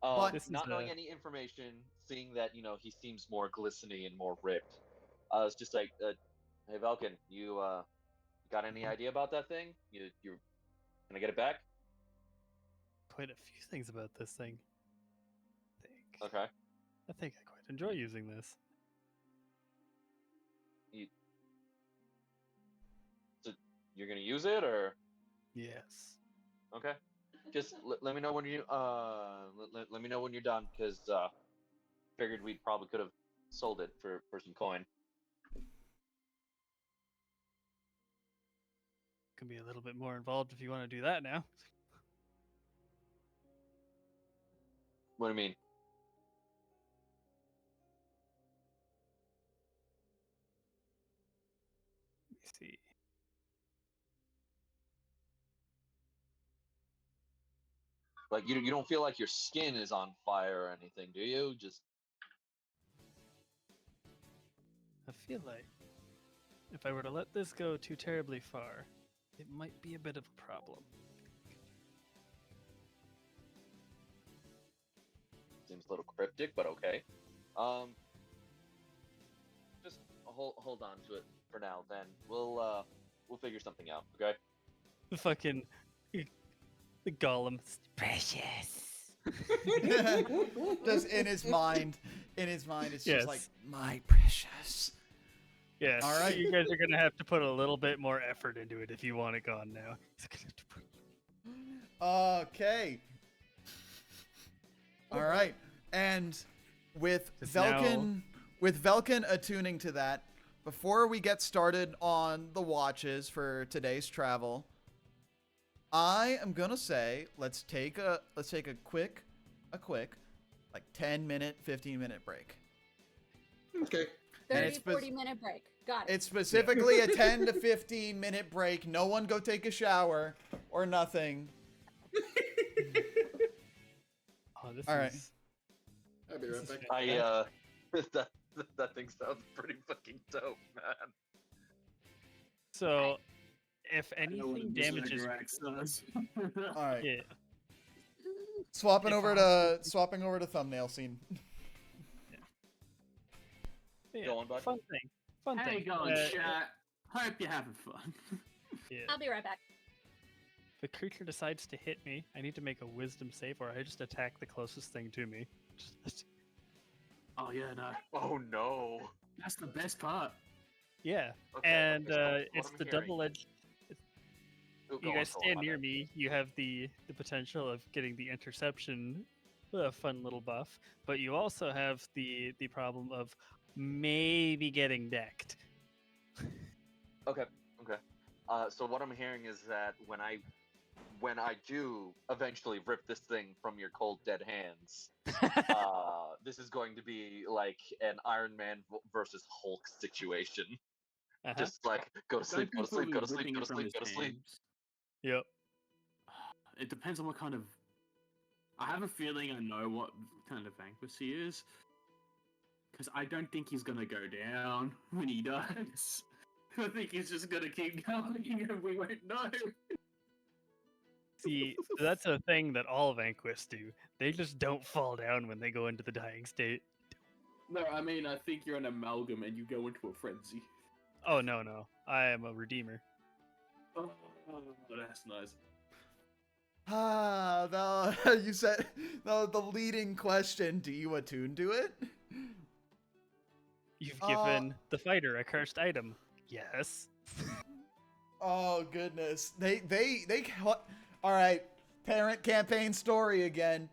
But Not knowing any information, seeing that he seems more glistening and more ripped, I was just like, "Hey, Velkin, you got any idea about that thing? You can I get it back?" quite a few things about this thing. Okay. I think I quite enjoy using this. So you're gonna use it, or? Yes. Okay. Just let me know when you let me know when you're done, because figured we probably could have sold it for some coin. Can be a little bit more involved if you want to do that now. What do you mean? Let me see. Like you don't feel like your skin is on fire or anything, do you? Just I feel like if I were to let this go too terribly far, it might be a bit of a problem. seems a little cryptic, but okay. Just hold on to it for now. Then we'll figure something out. Okay. The fucking the golem. Precious. Just in his mind, it's Yes. just like, my precious. Yes. All right. You guys are gonna have to put a little bit more effort into it if you want it gone now. Okay. All right. And with Just Velkin attuning to that, before we get started on the watches for today's travel, I am gonna say let's take a quick like 10-minute, 15-minute break. Okay. And 30, it's 40-minute break. Got it. It's specifically a 10 to 15-minute break. No one go take a shower or nothing. Oh, this All right. is I'll be right back. I That thing sounds pretty fucking dope, man. So, if I know what a anything damages, Berserker axe does. All right. yeah, Swapping If over I- to thumbnail scene. yeah, Go on, bud. fun thing, fun How you thing. going, chat? Hope you're having fun. Yeah. I'll be right back. If a creature decides to hit me, I need to make a wisdom save, or I just attack the closest thing to me. Oh yeah, no, Oh no. that's the best part. Yeah, Okay, and okay, so what it's I'm the hearing- double-edged. Go You on, guys go on, stand my near bad. me. You have the potential of getting the interception, fun little buff, but you also have the problem of maybe getting decked. Okay, okay. So what I'm hearing is that when I do eventually rip this thing from your cold dead hands, this is going to be like an Iron Man versus Hulk situation. Uh-huh. Just like go to sleep, go to sleep, go to sleep, Ripping go it to from sleep, his go to sleep. hands. Yep. It depends on what kind of. I have a feeling I know what kind of Vanquish he is, because I don't think he's gonna go down when he does. I think he's just gonna keep going, and we won't know. See, that's a thing that all Vanquish do. They just don't fall down when they go into the dying state. No, I mean I think you're an amalgam, and you go into a frenzy. Oh no, no, I am a redeemer. Oh, that's nice. You said the leading question. Do you attune to it? You've given the fighter a cursed item. Yes. Oh goodness. All right. Parent campaign story again.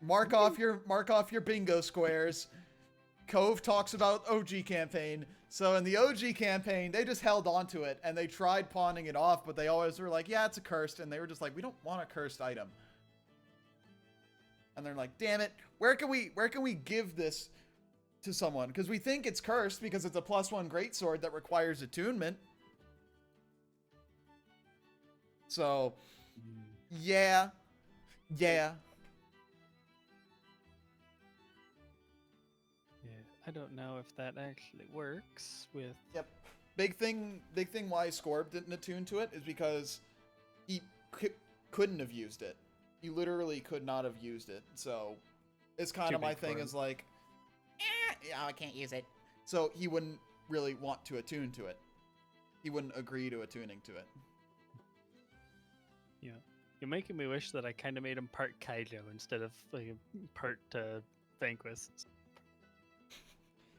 Mark off your bingo squares. Cove talks about OG campaign. So in the OG campaign, they just held on to it and they tried pawning it off, but they always were like, yeah, it's a cursed, and they were just like, we don't want a cursed item. And they're like, damn it, where can we give this to someone? Because we think it's cursed because it's a +1 greatsword that requires attunement. So yeah. Yeah, I don't know if that actually works with. Yep. Big thing why Scorb didn't attune to it is because he couldn't have used it. He literally could not have used it. So it's kind Too of my big for thing him. is like, Yeah, I can't use it. so he wouldn't really want to attune to it. He wouldn't agree to attuning to it. Yeah, you're making me wish that I kind of made him part Kaijo instead of like part Vanquish.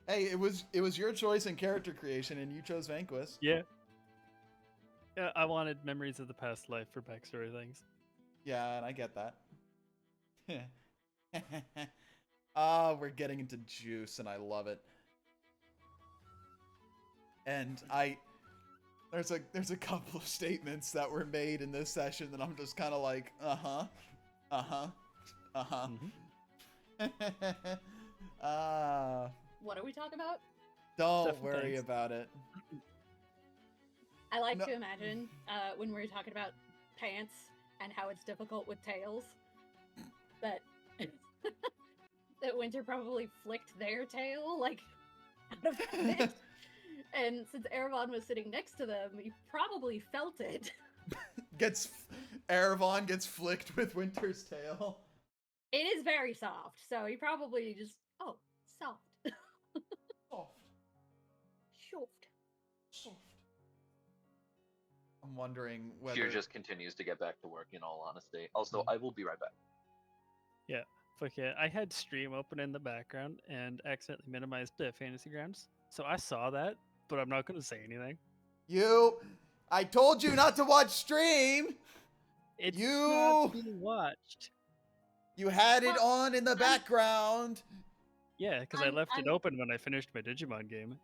Hey, it was your choice in character creation, and you chose Vanquish. Yeah. Yeah, I wanted memories of the past life for backstory things. Yeah, and I get that. Ah, we're getting into juice, and I love it. And there's a couple of statements that were made in this session that I'm just kind of like, uh-huh. What are we talking about? Don't Stuff and worry things. about it. I like No. to imagine when we're talking about pants and how it's difficult with tails, that that Winter probably flicked their tail like out of it. And since Erebon was sitting next to them, he probably felt it. Erebon gets flicked with Winter's tail. It is very soft, so he probably just soft. Soft. Soft. I'm wondering whether Fear just continues to get back to work, in all honesty. Also, I will be right back. Fuck yeah, I had stream open in the background and accidentally minimized Fantasy Grounds, so I saw that, but I'm not gonna say anything. I told you not to watch stream. It's You- not being watched. You had it Well, on in the background. Yeah, because I I'm- left it I'm- open when I finished my Digimon game.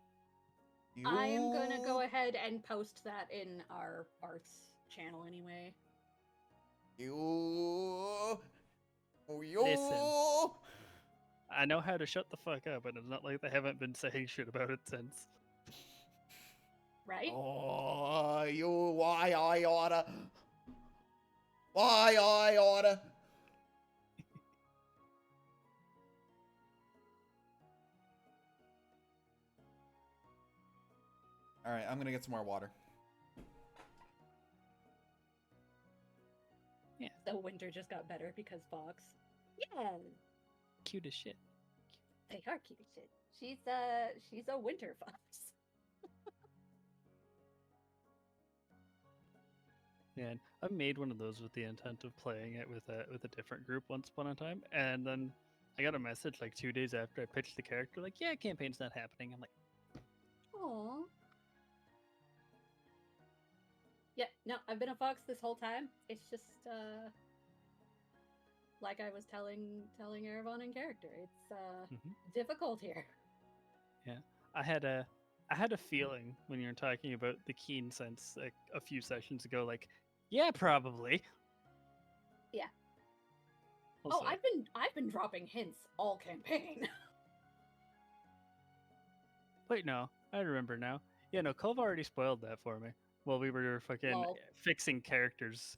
I am gonna go You- ahead and post that in our arts channel anyway. You. Listen. I know how to shut the fuck up, and it's not like they haven't been saying shit about it since. Right? Oh, why I oughta. right, I'm gonna get some more water. So winter just got better because Fox. Yeah, Cute as shit. they are cute as shit. She's a winter fox. Man, I made one of those with the intent of playing it with a different group once upon a time, and then I got a message like 2 days after I pitched the character, like, "Yeah, campaign's not happening." I'm like, Aww. Yeah, no, I've been a fox this whole time. It's just like I was telling Erebon in character. It's Mhm. difficult here. I had a feeling when you were talking about the keen sense like a few sessions ago, like, yeah, probably. Yeah. Also, Oh, I've been dropping hints all campaign. wait, no, I remember now. Yeah, no, Cove already spoiled that for me while we were fucking Lol. fixing characters.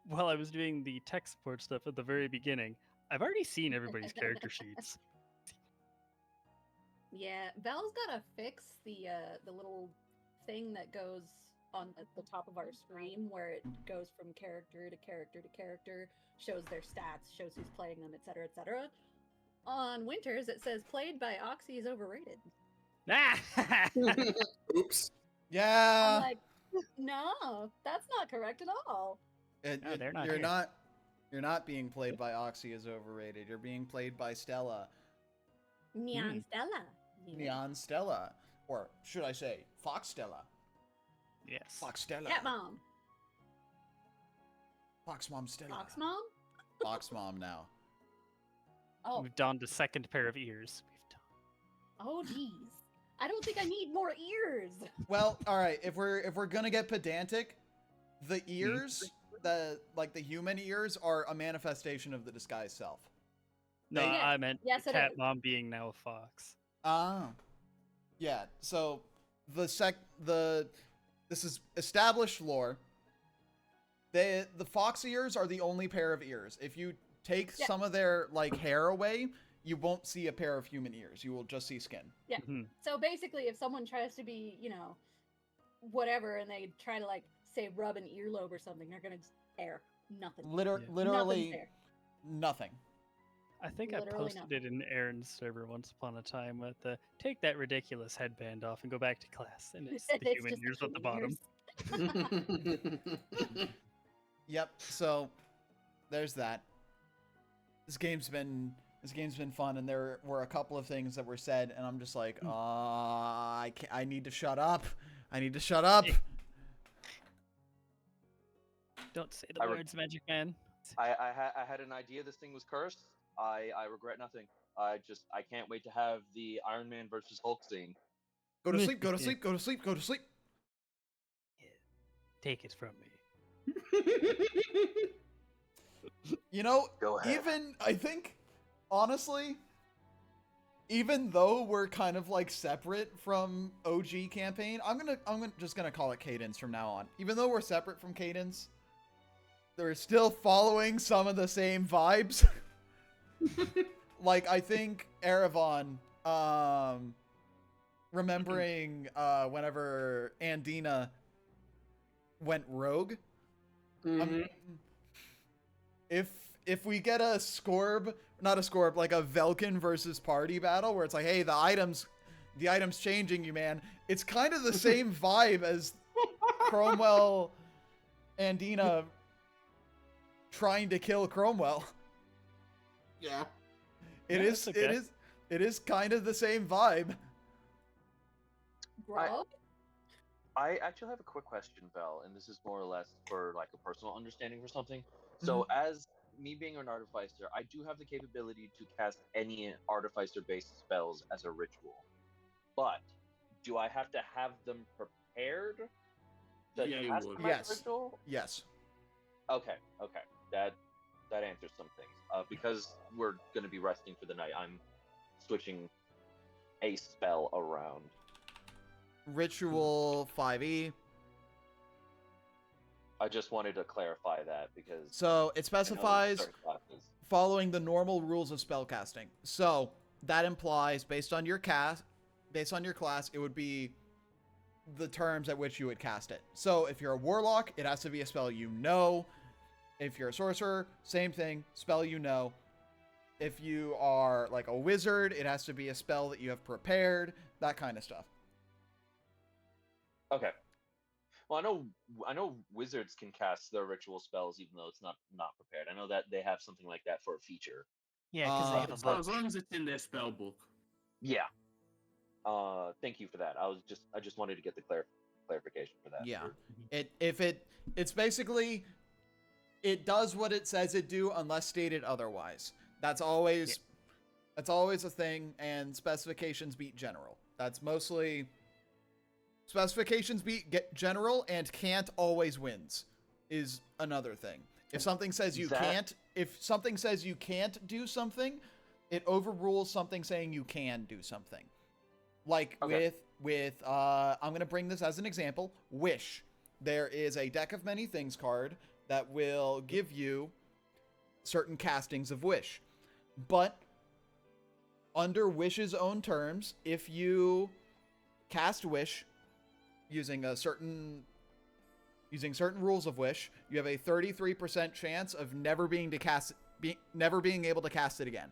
While I was doing the tech support stuff at the very beginning, I've already seen everybody's character sheets. Yeah, Val's gotta fix the little thing that goes on the top of our screen where it goes from character to character to character, shows their stats, shows who's playing them, etc., etc. On Winters, it says played by Oxy is overrated. Ah! Oops. Yeah. I'm like, no, that's not correct at all. No, they're not you're here. not. You're not being played by Oxy as overrated. You're being played by Stella, Neon Stella. Neon Stella, or should I say Fox Stella? Yes. Fox Stella. Cat Mom. Fox Mom Stella. Fox Mom? Fox Mom now. Oh, We've donned a second pair of ears. oh, geez. I don't think I need more ears. Well, all right. If we're gonna get pedantic, the ears, the human ears, are a manifestation of the disguised self. No, Yes, I meant yes, it Cat is. Mom being now a fox. Ah. Yeah. So this is established lore. The fox ears are the only pair of ears. If you take Yeah. some of their hair away, you won't see a pair of human ears. You will just see skin. Yeah. Mhm. So basically, if someone tries to be, whatever, and they try to say rub an earlobe or something, they're gonna just air nothing. Yeah. Nothing's Literally there. nothing. I think I Literally posted it in Aaron's server once upon a time with the take that ridiculous headband off and go back to class. And it's the It's human just ears the at the human bottom. ears. Yep. So there's that. This game's been fun, and there were a couple of things that were said, and I'm just like, I need to shut up. I need to shut up. Don't say the I re- words, Magic Man. I had an idea this thing was cursed. I regret nothing. I can't wait to have the Iron Man versus Hulk scene. Go to sleep. Go to sleep. Go to sleep. Go to sleep. Take it from me. Go ahead. Even I think, honestly, even though we're kind of separate from OG campaign, I'm just gonna call it Cadence from now on. Even though we're separate from Cadence, they're still following some of the same vibes. I think Erebon, remembering whenever Andina went rogue. Mhm. If we get a Scorb, not a Scorb, a Velkin versus party battle where it's like, hey, the item's changing you, man. It's kind of the same vibe as Cromwell and Dina trying to kill Cromwell. Yeah. It Yeah, is that's okay. it is kind of the same vibe. Grog? I actually have a quick question, Val, and this is more or less for a personal understanding or something. So, as me being an artificer, I do have the capability to cast any artificer-based spells as a ritual. But do I have to have them prepared to Yeah, you cast would. them as Yes. a ritual? Yes. Okay. That answers some things. Because we're going to be resting for the night, I'm switching a spell around. Ritual 5e. I just wanted to clarify that because So it I know specifies certain classes. following the normal rules of spellcasting. So that implies, based on your class, it would be the terms at which you would cast it. So if you're a warlock, it has to be a spell you know. If you're a sorcerer, same thing, spell you know. If you are like a wizard, it has to be a spell that you have prepared, that kind of stuff. Okay. Well, I know wizards can cast their ritual spells even though it's not prepared. I know that they have something like that for a feature. Yeah, because they have a So book. as long as it's in their spell book. Yeah. Thank you for that. I just wanted to get the clarification for that. Yeah. It's basically, it does what it says it do unless stated otherwise. That's always a thing, and specifications beat general. That's mostly specifications beat general, and can't always wins is another thing. If something says you can't do something, it overrules something saying you can do something. Like with I'm going to bring this as an example, Wish. There is a deck of many things card that will give you certain castings of Wish. But under Wish's own terms, if you cast Wish using certain rules of Wish, you have a 33% chance of never being able to cast it again.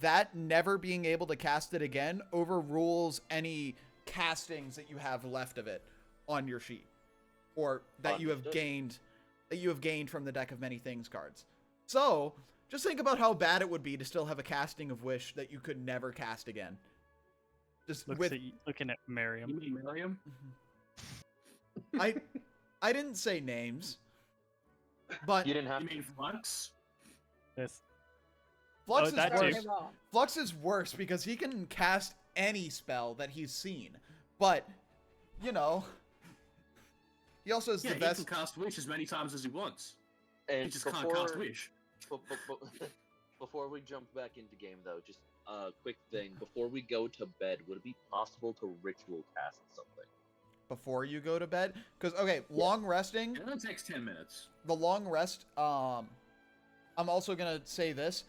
That never being able to cast it again overrules any castings that you have left of it on your sheet, or that you have gained from the deck of many things cards. So just think about how bad it would be to still have a casting of Wish that you could never cast again. Just looking at Miriam. You mean Miriam? I didn't say names, but You didn't have You mean Flux? Yes. Flux Oh, is that worse. too. Flux is worse because he can cast any spell that he's seen, but you know, he also has Yeah, the best. he can cast Wish as many times as he wants. And He just can't cast Wish. Before we jump back into game, though, just a quick thing. Before we go to bed, would it be possible to ritual cast something? Before you go to bed, because long resting. It only takes 10 minutes. The long rest. I'm also gonna say this: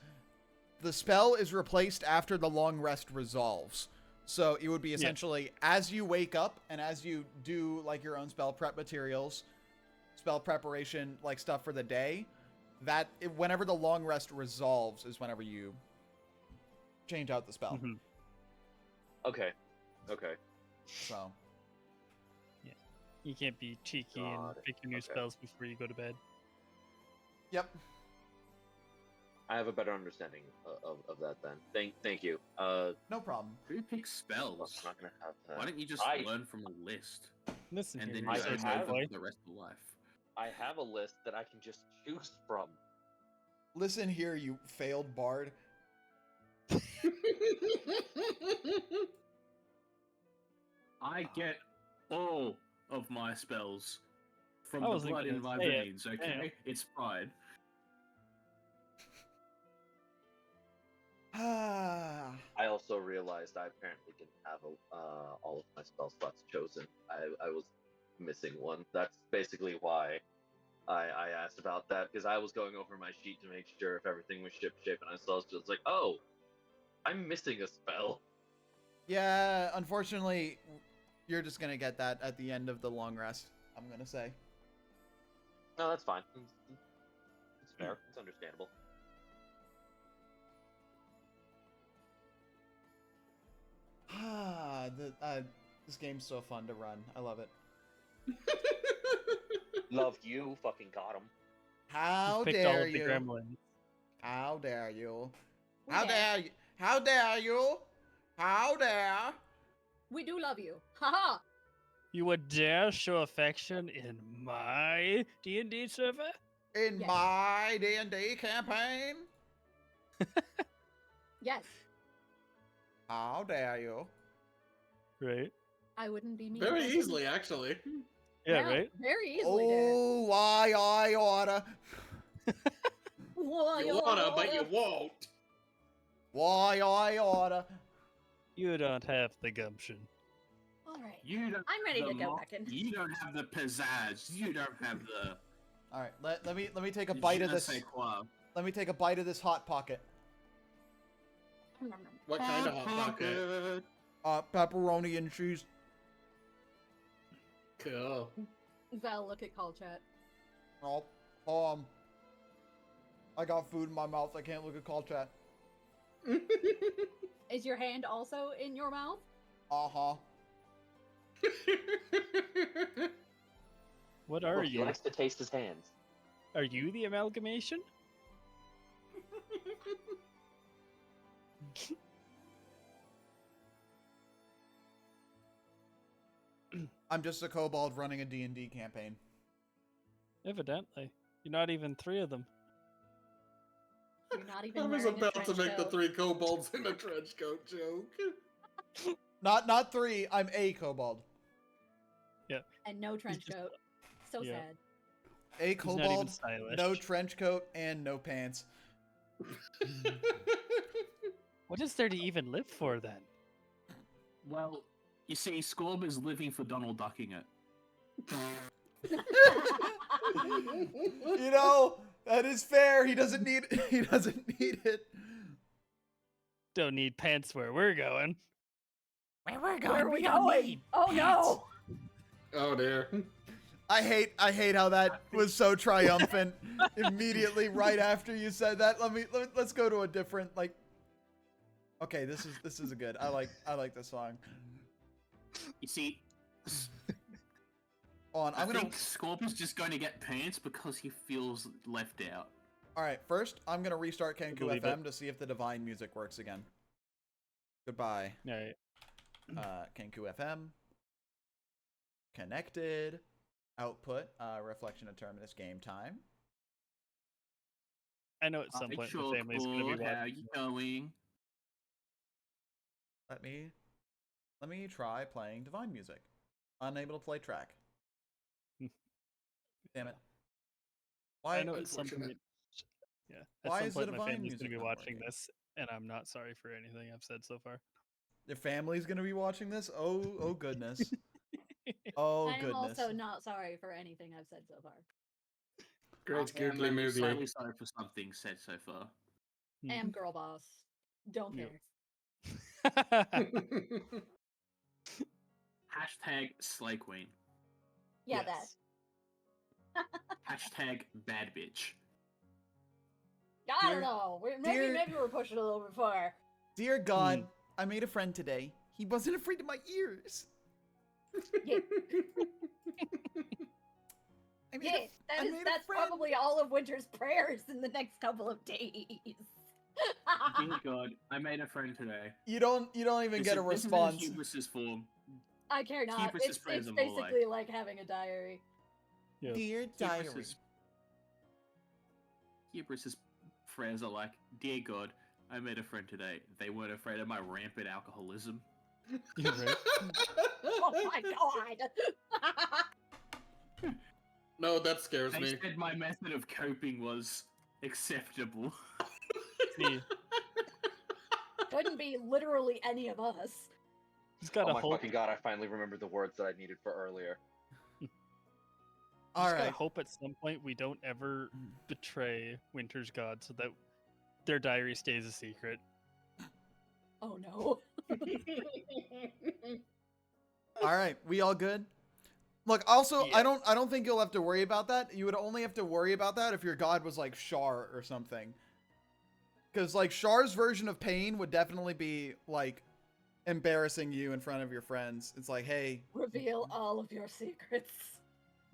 the spell is replaced after the long rest resolves. So it would be essentially as you wake up and as you do like your own spell prep materials, spell preparation, like stuff for the day. Whenever the long rest resolves is whenever you change out the spell. Mm-hmm. Okay. So You can't be cheeky and pick your new spells before you go to bed. yep. I have a better understanding of that then. Thank you. No problem. Who picks spells? I'm not gonna have to. Why don't you just learn from a list? Listen, And here, then I you research know have- boy. for the rest of life. I have a list that I can just choose from. Listen here, you failed bard. I get all of my spells from I the wasn't blood in gonna my say it. veins, okay? Yeah. It's fine. I also realized I apparently didn't have all of my spell slots chosen. I was missing one. That's basically why I asked about that, because I was going over my sheet to make sure if everything was ship-shape, and I saw it was like, oh, I'm missing a spell. Yeah, unfortunately, you're just gonna get that at the end of the long rest, I'm gonna say. No, that's fine. It's fair. It's understandable. This game's so fun to run. I love it. Love you. Fucking got him. How Picked all dare of the you? gremlins. How dare you? We How dare. dare you? How dare you? How dare? We do love you. Haha. You would dare show affection in my D&D server? In Yes. my D&D campaign? Yes. How dare you? Right. I wouldn't be mean. Very easily, actually. Yeah, right? Very easily dare. Oh, why I oughta. Why, You oh, wanna, but you won't. Why I oughta. You don't have the gumption. All right. You don't I'm ready have to the go mo- back in. You don't have the pizzazz. You don't have the. All right, let me take a bite je of ne this. sais quoi. Let me take a bite of this hot pocket. What kind of hot pocket? Pepperoni and cheese. Cool. Val, look at call chat. Oh, I got food in my mouth. I can't look at call chat. Is your hand also in your mouth? Uh-huh. What are He you? likes to taste his hands. Are you the amalgamation? I'm just a kobold running a D&D campaign. Evidently. You're not even 3 of them. You're not even I was wearing a about to trench make the coat. 3 kobolds in a trench coat joke. Not 3. I'm a kobold. And no trench just- coat. So yeah. sad. A He's not even kobold, stylish. no trench coat, and no pants. What is there to even live for then? Well, you see, Scorb is living for Donald Ducking it. You know, that is fair. He doesn't need it. Don't need pants where we're going. Where we're going, Where are we don't going? need Oh pants. no! Oh dear. I hate how that was so triumphant immediately right after you said that. Let's go to a different like. Okay, this is a good. I like this song. You see, On, I I'm gonna. think Scorp is just going to get pants because he feels left out. All right, first I'm gonna restart Kenku Believe FM it. to see if the divine music works again. Goodbye, Alright. Kenku FM. Connected. Output. Reflection of Terminus game time. I know at some Hi, point the family's going to be Chalkboard, how watching. you going? Let me try playing divine music. Unable to play track. Damn it. Why? I know at some unfortunate. point. Yeah. At Why some is the point my divine family's going to music be not watching working? this, and I'm not sorry for anything I've said so far. Your family's gonna be watching this? Oh goodness. Oh I am goodness. also not sorry for anything I've said so far. Great I am googly only moogly. slightly sorry for something said so far. I am girl boss. Don't Yep. care. Hashtag Slay Queen. Yeah, Yes. Hashtag Bad Bitch. that. I don't Dear- know. dear- Maybe we're pushing a little bit far. Dear God, I made a friend today. He wasn't afraid of my ears. Yeah, I made yeah I made a that's friend. probably all of Winter's prayers in the next couple of days. Dear God, I made a friend today. You don't even get a This is in response. hubris's form. I care not. Hubris is It's praise and more basically like having a diary. Yeah. Dear diary. Hubris's prayers are like, Dear God, I made a friend today. They weren't afraid of my rampant alcoholism. Yeah, right. Oh my god! No, that scares They me. said my method of coping was acceptable. See, Couldn't be literally any of us. he's got Oh a my hope. fucking god! I finally remembered the words that I needed for earlier. All Just gotta right. hope at some point we don't ever betray Winter's God so that their diary stays a secret. Oh no. All right. We all good? Look, also, Yeah. I don't think you'll have to worry about that. You would only have to worry about that if your god was like Shar or something. Because like Shar's version of pain would definitely be like embarrassing you in front of your friends. It's like, hey, Reveal all of your secrets.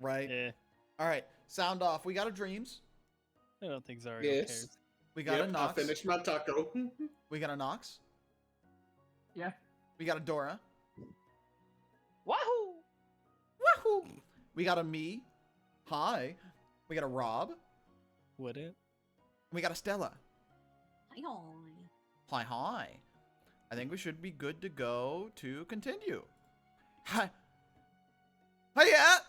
right? Yeah, All right. Sound off. We got a dreams. I don't think Zario Yes. cares. We got a Yep, I Nox. finished my taco. We got a Nox. Yeah. We got a Dora. Wahoo! Woohoo! We got a me. Hi. We got a Rob. Would it? We got a Stella. Hi. Hi. I think we should be good to go to continue. Hi. Hiya!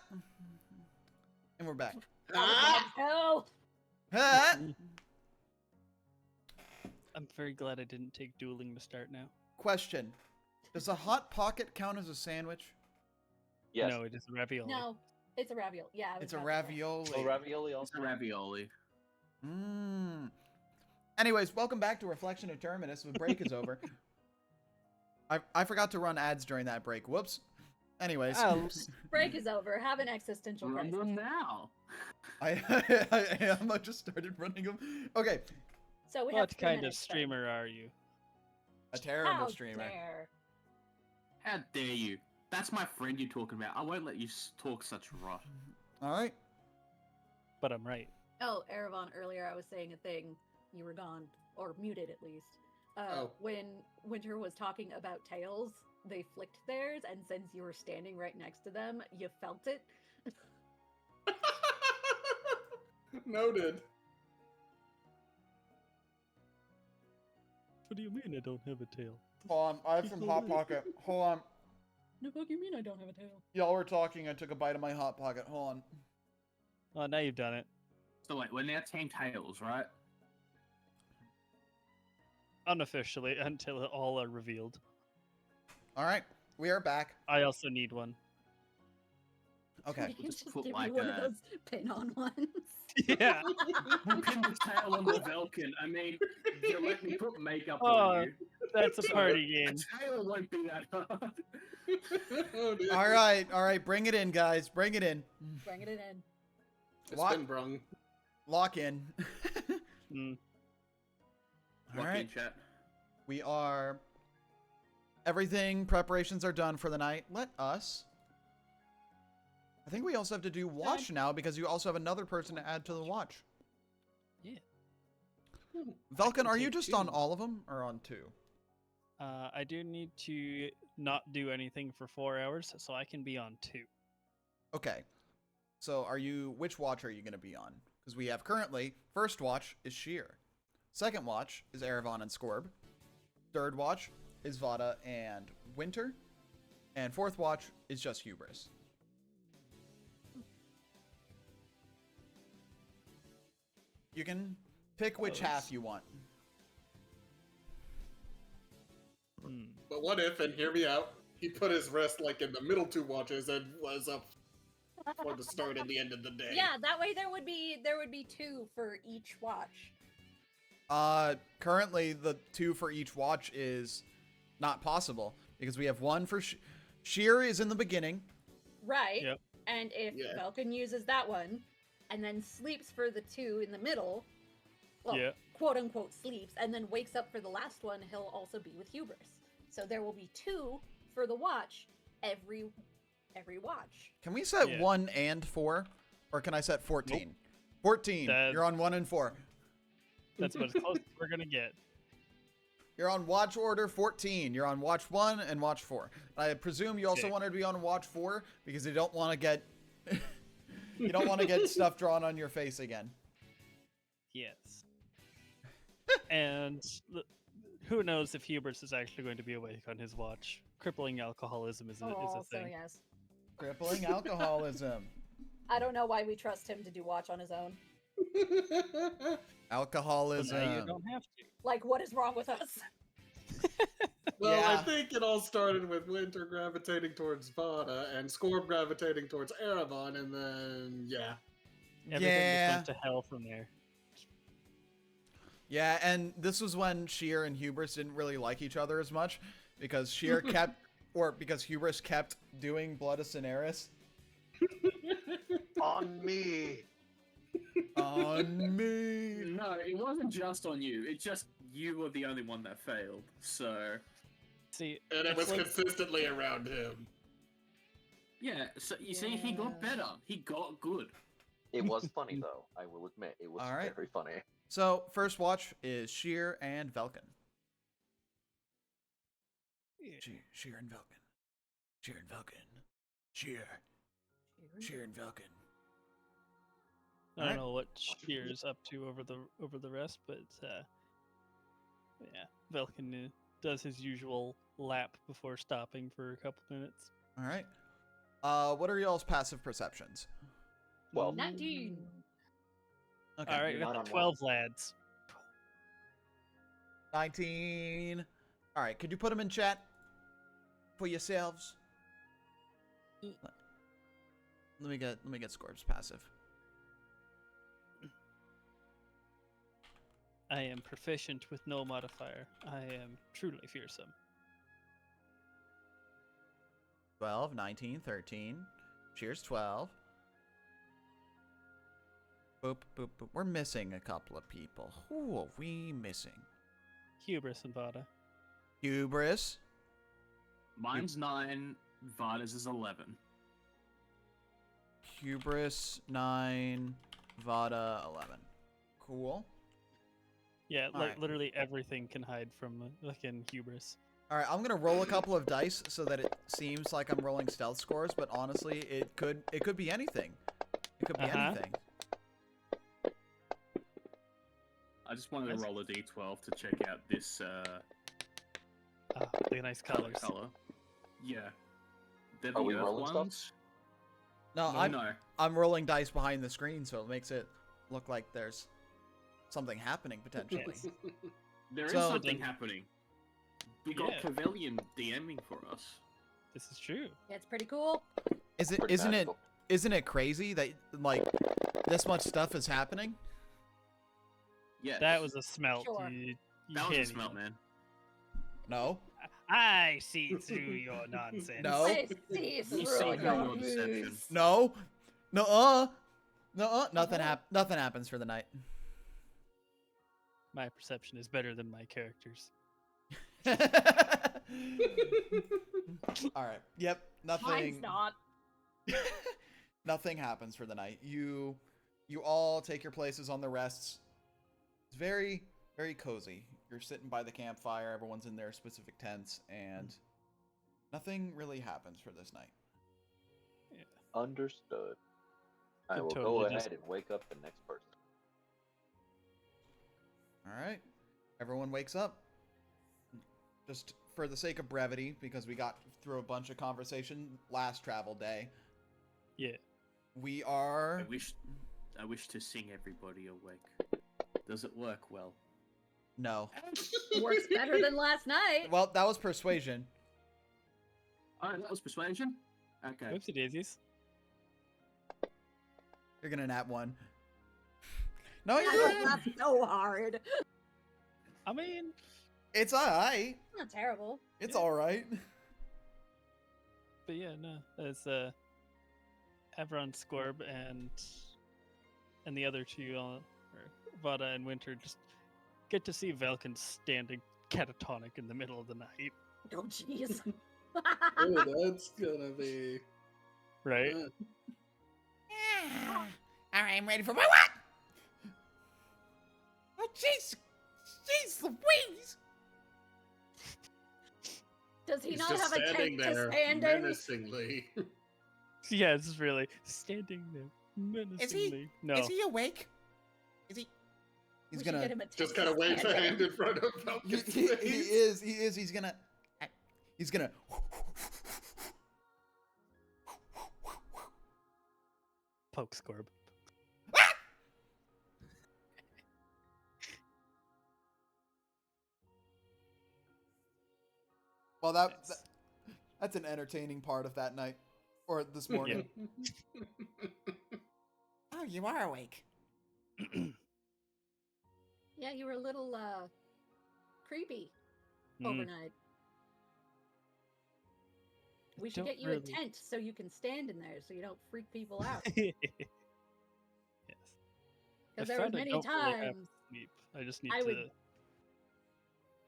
And we're back. Oh, Huh? I'm very glad I didn't take dueling to start now. Question. Does a Hot Pocket count as a sandwich? Yes. No, it is ravioli. no, it's a ravioli. Yeah, I was It's a about to say. ravioli. Oh, ravioli It's also. a ravioli. Mmm. Anyways, welcome back to Reflection of Terminus. The break is over. I forgot to run ads during that break. Whoops. Anyways. Oh, Break is over. Have an existential Run crisis. them now. I am. I just started running them. Okay. So we have what 3 kind of minutes then. streamer are you? A terrible How streamer. dare. How dare you? That's my friend you're talking about. I won't let you talk such rot. All right. But I'm right. Oh, Erevan, earlier I was saying a thing. You were gone, or muted at least. When Winter was talking about tails, they flicked theirs, and since you were standing right next to them, you felt it. Noted. What do you mean I don't have a tail? Hold on. I have some Hot Pocket. Hold on. No, fuck you mean I don't have a tail? Y'all were talking. I took a bite of my Hot Pocket. Hold on. Oh, now you've done it. So wait, we're now Team Tails, right? Unofficially, until all are revealed. All right. We are back. I also need one. Okay. You can just just put give like me one of a- those pin-on ones. Yeah. We'll pin the tail on the Velkin. I mean, you let me put makeup Oh, on you. That's a party A game. tail won't be that hard. Oh, dear. All right. All right. Bring it in, guys. Bring it in. Bringing it in. It's Lock- been brung. Lock in. Mm. All Lock right. in, chat. We are. Everything. Preparations are done for the night. Let us. I think we also have to do watch now because you also have another person to add to the watch. Yeah. Velkin, can are you take just 2. on all of them or on 2? I do need to not do anything for 4 hours, so I can be on 2. Okay. So which watch are you going to be on? Because we have currently, first watch is Sheer. Second watch is Erevan and Scorb. Third watch is Vada and Winter. And fourth watch is just Hubris. You can pick which half you want. Hmm. But what if, and hear me out, he put his rest like in the middle 2 watches and was up for the start and the end of the day? Yeah, that way there would be 2 for each watch. Currently the 2 for each watch is not possible because we have 1 for Sheer is in the beginning. Right. Yep. And if Yeah. Velkin uses that one and then sleeps for the 2 in the middle, well, Yeah. quote unquote sleeps, and then wakes up for the last one, he'll also be with Hubris. So there will be 2 for the watch every watch. Can we set Yeah. 1 and 4? Or can I set 14? 14. That- You're on 1 and 4. That's about as close as we're gonna get. You're on watch order 14. You're on watch 1 and watch 4. I presume you also Okay. wanted to be on watch 4 because you don't want to get you don't want to get stuff drawn on your face again. Yes. And who knows if Hubris is actually going to be awake on his watch? Crippling alcoholism is a So thing. yes. Crippling alcoholism. I don't know why we trust him to do watch on his own. So Alcoholism. now you don't have to. Like, what is wrong with us? Well, Yeah. I think it all started with Winter gravitating towards Vada and Scorb gravitating towards Erevan, and then, yeah. Everything Yeah. just went to hell from there. Yeah, and this was when Sheer and Hubris didn't really like each other as much because Sheer because Hubris kept doing Blood of Cineris. On me. On me. No, it wasn't just on you. It's just you were the only one that failed. So See, And it it's was like- consistently around him. yeah, so you see, he got Yeah. better. He got good. It was funny though. I will admit, it was All right. very funny. So, first watch is Sheer and Velkin. Sheer and Velkin. Sheer and Velkin. Sheer. Sheer and Velkin. I don't Alright. know what Shear's up to over the rest, but yeah, Velkin does his usual lap before stopping for a couple minutes. All right. What are y'all's passive perceptions? 12. 19. Okay. All right, we Not got on the 12 lads. 19. All right. Could you put them in chat for yourselves? Let me get Scorb's passive. I am proficient with no modifier. I am truly fearsome. 12, 19, 13. Cheers, 12. Boop, boop, boop. We're missing a couple of people. Who are we missing? Hubris and Vada. Hubris. Mine's 9, Vods is 11. Hubris, 9. Vada, 11. Cool. Yeah, All right. literally everything can hide from fucking Hubris. All right, I'm gonna roll a couple of dice so that it seems like I'm rolling stealth scores, but honestly, it could be anything. It could be anything. I just wanted to roll a d12 to check out this The nice colors. color. Yeah. They're Are we the Earth rolling stuff? ones. No, No. I'm rolling dice behind the screen, so it makes it look like there's something happening potentially. Yes. There is So- something happening. We got Yeah. Pavilion DMing for us. This is true. Yeah, it's pretty cool. Is it? Pretty Isn't magical. it crazy that like this much stuff is happening? Yeah. That was a smelt. Sure. You that was a can't smelt, even- man. No. I see through your nonsense. No. I see We through see your your deception. ruse. No. Nothing happens for the night. My perception is better than my character's. All right. Yep. Mine's Nothing. not. Nothing happens for the night. You all take your places on the rests. It's very, very cozy. You're sitting by the campfire. Everyone's in their specific tents, and nothing really happens for this night. Understood. I Could will totally go ahead just- and wake up the next person. All right. Everyone wakes up. Just for the sake of brevity, because we got through a bunch of conversation last travel day, Yeah. we are. I wish to sing everybody awake. Does it work well? No. Works better than last night. Well, that was persuasion. Alright, that was persuasion. Okay. Oopsie daisies. You're gonna nat one. No, I you're would good. laugh so hard. I mean, It's alright. Not terrible. It's Yeah. alright. but yeah, no. It's Evron, Scorb, and the other two, or Vada and Winter, just get to see Velkin standing catatonic in the middle of the night. Oh, jeez. Oh, that's gonna be. Right? All right, I'm ready for my what? Oh, jeez. Jeez Louise. Does he He's not just have a standing tent to there stand in? menacingly. Yeah, it's really standing there menacingly. No. Is he awake? Is he? He's We should gonna. get him a tent Just to kind of waves a stand in. hand in front of He Falcon's is. face. He is. He's gonna. He's gonna. Poke Scorb. Well, Nice. that's an entertaining part of that night, or this morning. Oh, you are awake. Yeah, you were a little creepy Mm. overnight. We should Don't get you really- a tent so you can stand in there so you don't freak people out. Yes. Because I there were found I many don't really have times, sleep. I just need I to. would-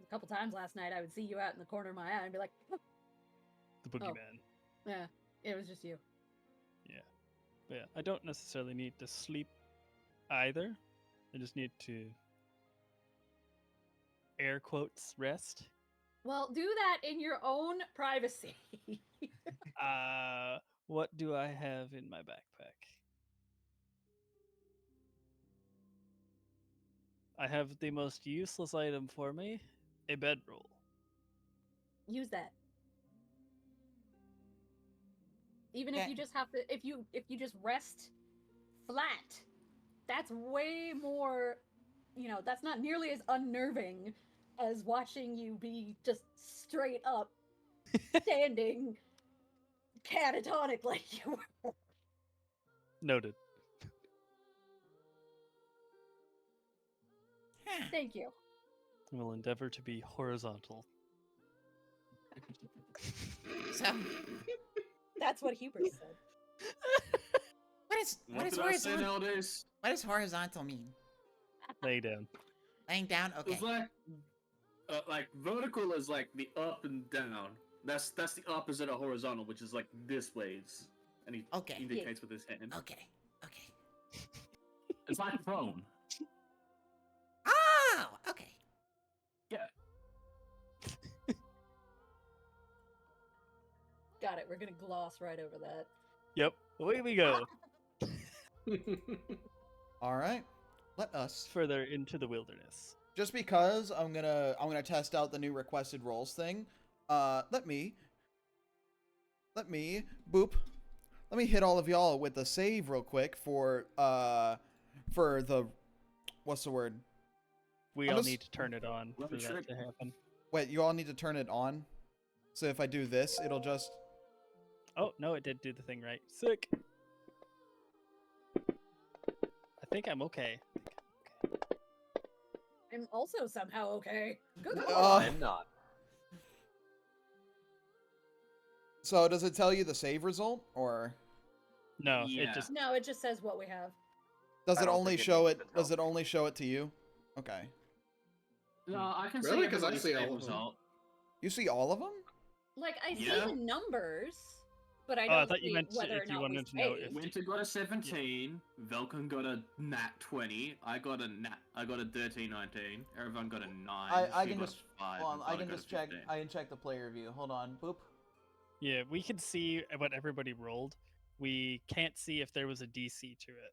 a couple times last night, I would see you out in the corner of my eye and be like, The boogeyman. yeah, it was just you. But yeah, I don't necessarily need to sleep either. I just need to air quotes rest. Well, do that in your own privacy. What do I have in my backpack? I have the most useless item for me, a bedroll. Use that. Even Yeah. if you just have to, if you just rest flat, that's way more, that's not nearly as unnerving as watching you be just straight up standing catatonic like you were. Noted. Thank you. We'll endeavor to be horizontal. So, That's what Hubert said. what is did I say horizontal? nowadays? What does horizontal mean? Lay down. Laying down? Okay. It's like vertical is like the up and down. That's the opposite of horizontal, which is like this ways. And he Okay. indicates with his hand. Okay. Okay. It's like a phone. Oh, okay. Got it. We're gonna gloss right over that. Yep, away we go. All right. Let us. Further into the wilderness. Just because I'm gonna test out the new requested roles thing. Let me boop. Let me hit all of y'all with the save real quick for the what's the word? We I'm all just- need to turn it on Let for me that check. to happen. Wait, you all need to turn it on. So if I do this, it'll just. Oh, no, it did do the thing right. Sick. I think I'm okay. I'm also somehow okay. Good lord. I'm not. So does it tell you the save result, or No, Yeah. it just No, it just says what we have. does I it don't only think it show needs it? to Does tell. it only show it to you? Okay. No, I can Really? see 'Cause I everybody's see all save of them. result. You see all of them? Like I see Yeah. the numbers, but I Oh, don't I thought you see meant whether or if you not we wanted to know if- saved. Winter got a 17. Velkan got a nat 20. I got a 13-19. Everyone got a 9. I She can got just a 5. hold on. and I Vada can got a just check. 15. I can check the player view. Hold on. Boop. Yeah, we can see what everybody rolled. We can't see if there was a DC to it.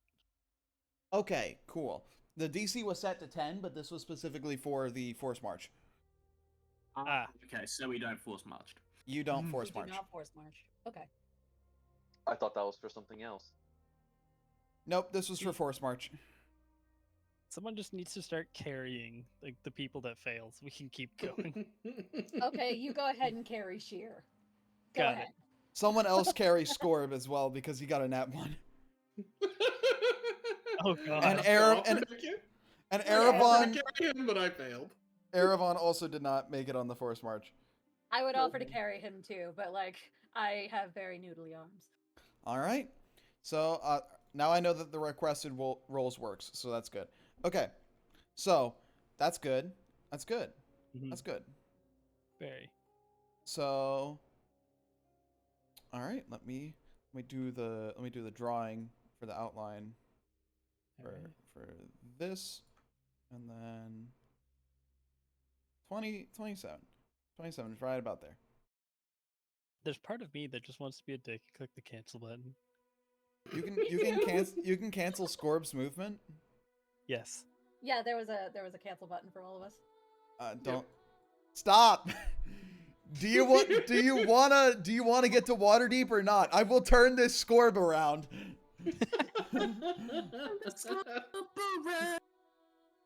Okay, cool. The DC was set to 10, but this was specifically for the force march. Ah. Okay, so we don't force marched. You don't We force do march. not force march. Okay. I thought that was for something else. Nope, this was for force march. Someone just needs to start carrying like the people that fail so we can keep going. Okay, you go ahead and carry Sheer. Go Got it. ahead. Someone else carry Scorb as well because he got a nat 1. Oh god. And I'll Arab and predict you. and Yeah, I Erebon carry him, but I failed. Erebon also did not make it on the force march. I would offer to Okay. carry him too, but like I have very noodly arms. All right. So now I know that the requested rolls works, so that's good. Okay. So that's good. That's good. Mhm. That's good. Very. So all right, let me do the drawing for the outline Alright. for this, and then 27 is right about there. There's part of me that just wants to be a dick and click the cancel button. You can cancel Scorb's movement. Yes. Yeah, there was a cancel button for all of us. Don't stop. Do you wanna get to Waterdeep or not? I will turn this Scorb around.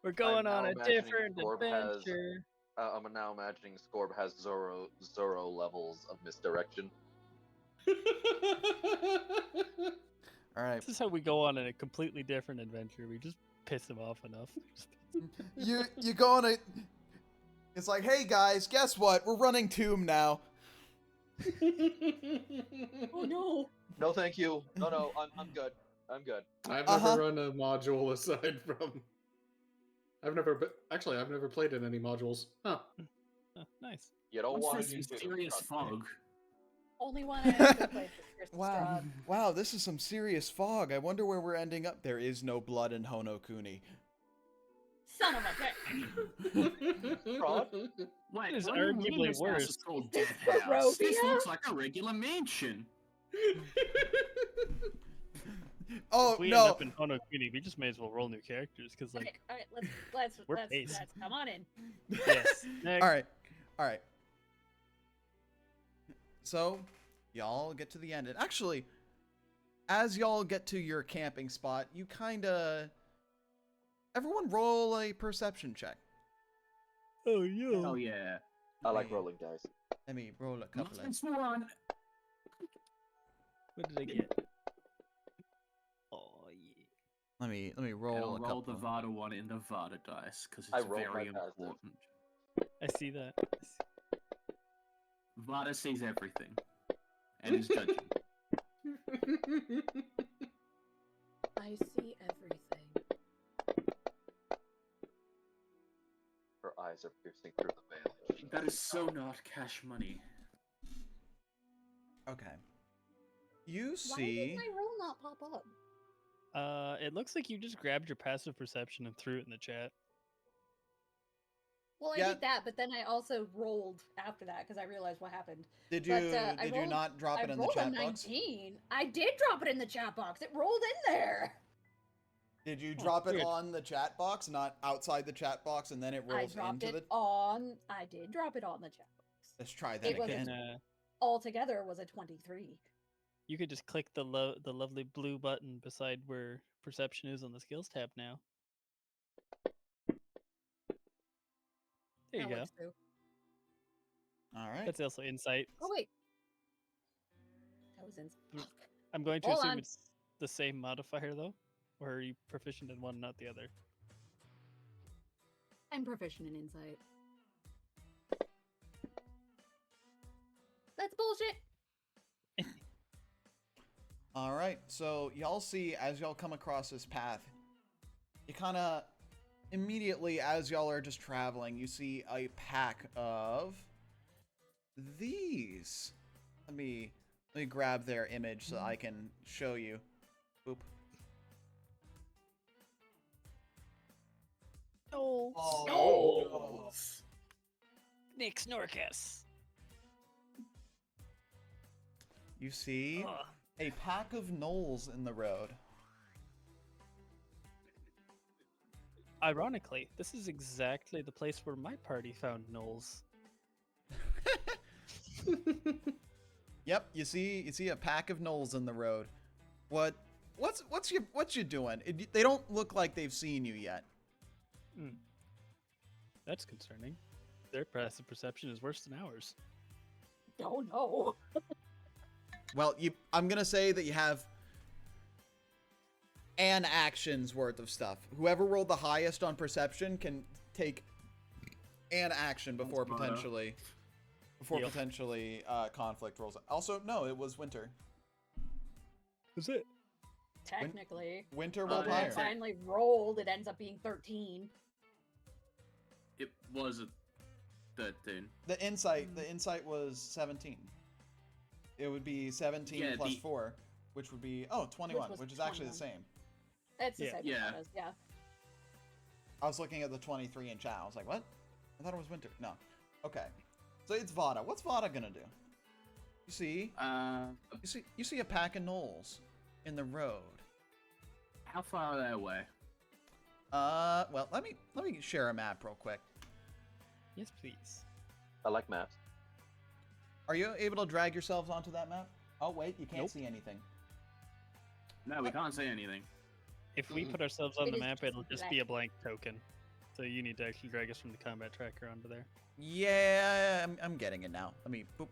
We're going now on a imagining different Scorb has- adventure. I'm now imagining Scorb has Zoro levels of misdirection. All right. This is how we go on a completely different adventure. We just piss him off enough. You go on a. It's like, hey guys, guess what? We're running Tomb now. Oh no! No, thank you. No, I'm good. I'm good. I've Uh-huh. never run a module aside from. I've never played in any modules. Huh. Oh, nice. You don't What's want this to do mysterious fog? Only one I ever played was Pierce Wow, Strahd. wow, this is some serious fog. I wonder where we're ending up. There is no blood in Honokuni. Son of a bitch! Fraud? Wait, Is what do you mean arguably this house worse. is called Is Death this House? This Barovia? looks like a regular mansion. Oh If we end no! up in Honokuni, we just may as well roll new characters because, like, Okay, all right, let's We're paced. come on in. yes. Next. All right. So, y'all get to the end, and actually, as y'all get to your camping spot, you everyone roll a perception check. Oh yeah. Oh yeah. I like Hey. rolling dice. Let me roll a couple of. It's one. What did I get? Oh yeah. Let me And roll I'll a roll couple. the Vada one in the Vada dice because I it's rolled very my passive. important. I see that. Vada sees everything and is judging. I see everything. Her eyes are piercing through the veil. That is so not cash money. Okay. You Why see. did my roll not pop up? It looks like you just grabbed your passive perception and threw it in the chat. Well, I Yeah. did that, but then I also rolled after that because I realized what happened. Did But, you I did you rolled- not drop I it in the rolled a chat box? 19. I did drop it in the chat box. It rolled in there. Did you Oh, drop it weird. on the chat box, not outside the chat box, and then it I rolls dropped into it the? on. I did drop it on the chat box. Let's try that It was again. And Altogether was a 23. you could just click the lovely blue button beside where perception is on the skills tab now. There you That go. works too. All right. That's also insight. Oh wait, that was in. I'm going to Hold assume on. it's the same modifier though, or are you proficient in one, not the other? I'm proficient in insight. That's bullshit. All right. So y'all see as y'all come across this path, you kind of immediately as y'all are just traveling, you see a pack of these. Let me grab their image so I can show you. Boop. No. Oh. Nick Snorkus. You see Ugh. a pack of gnolls in the road. Ironically, this is exactly the place where my party found gnolls. Yep, you see a pack of gnolls in the road. What's you doing? They don't look like they've seen you yet. That's concerning. Their passive perception is worse than ours. Oh no. Well, I'm gonna say that you have an action's worth of stuff. Whoever rolled the highest on perception can take an action before That's better. potentially conflict rolls. Also, no, it was winter. Is it? Technically, Winter Oh, rolled yeah, higher. it's finally rolled. It ends up being 13. It was a 13. The insight was 17. It would be 17 Yeah, plus the- 4, which would be 21, was which is actually the 21. same. It's the Yeah. same. Yeah. As yeah. I was looking at the 23 in chat. I was like, what? I thought it was winter. No. Okay. So it's Vada. What's Vada gonna do? You see a pack of gnolls in the road. How far are they away? Well, let me share a map real quick. Yes, please. I like maps. Are you able to drag yourselves onto that map? Oh wait, you can't Nope. see anything. No, we can't say anything. If we put ourselves on It the is map, just it'll just black. be a blank token. So you need to actually drag us from the combat tracker onto there. Yeah, I'm getting it now. Let me boop.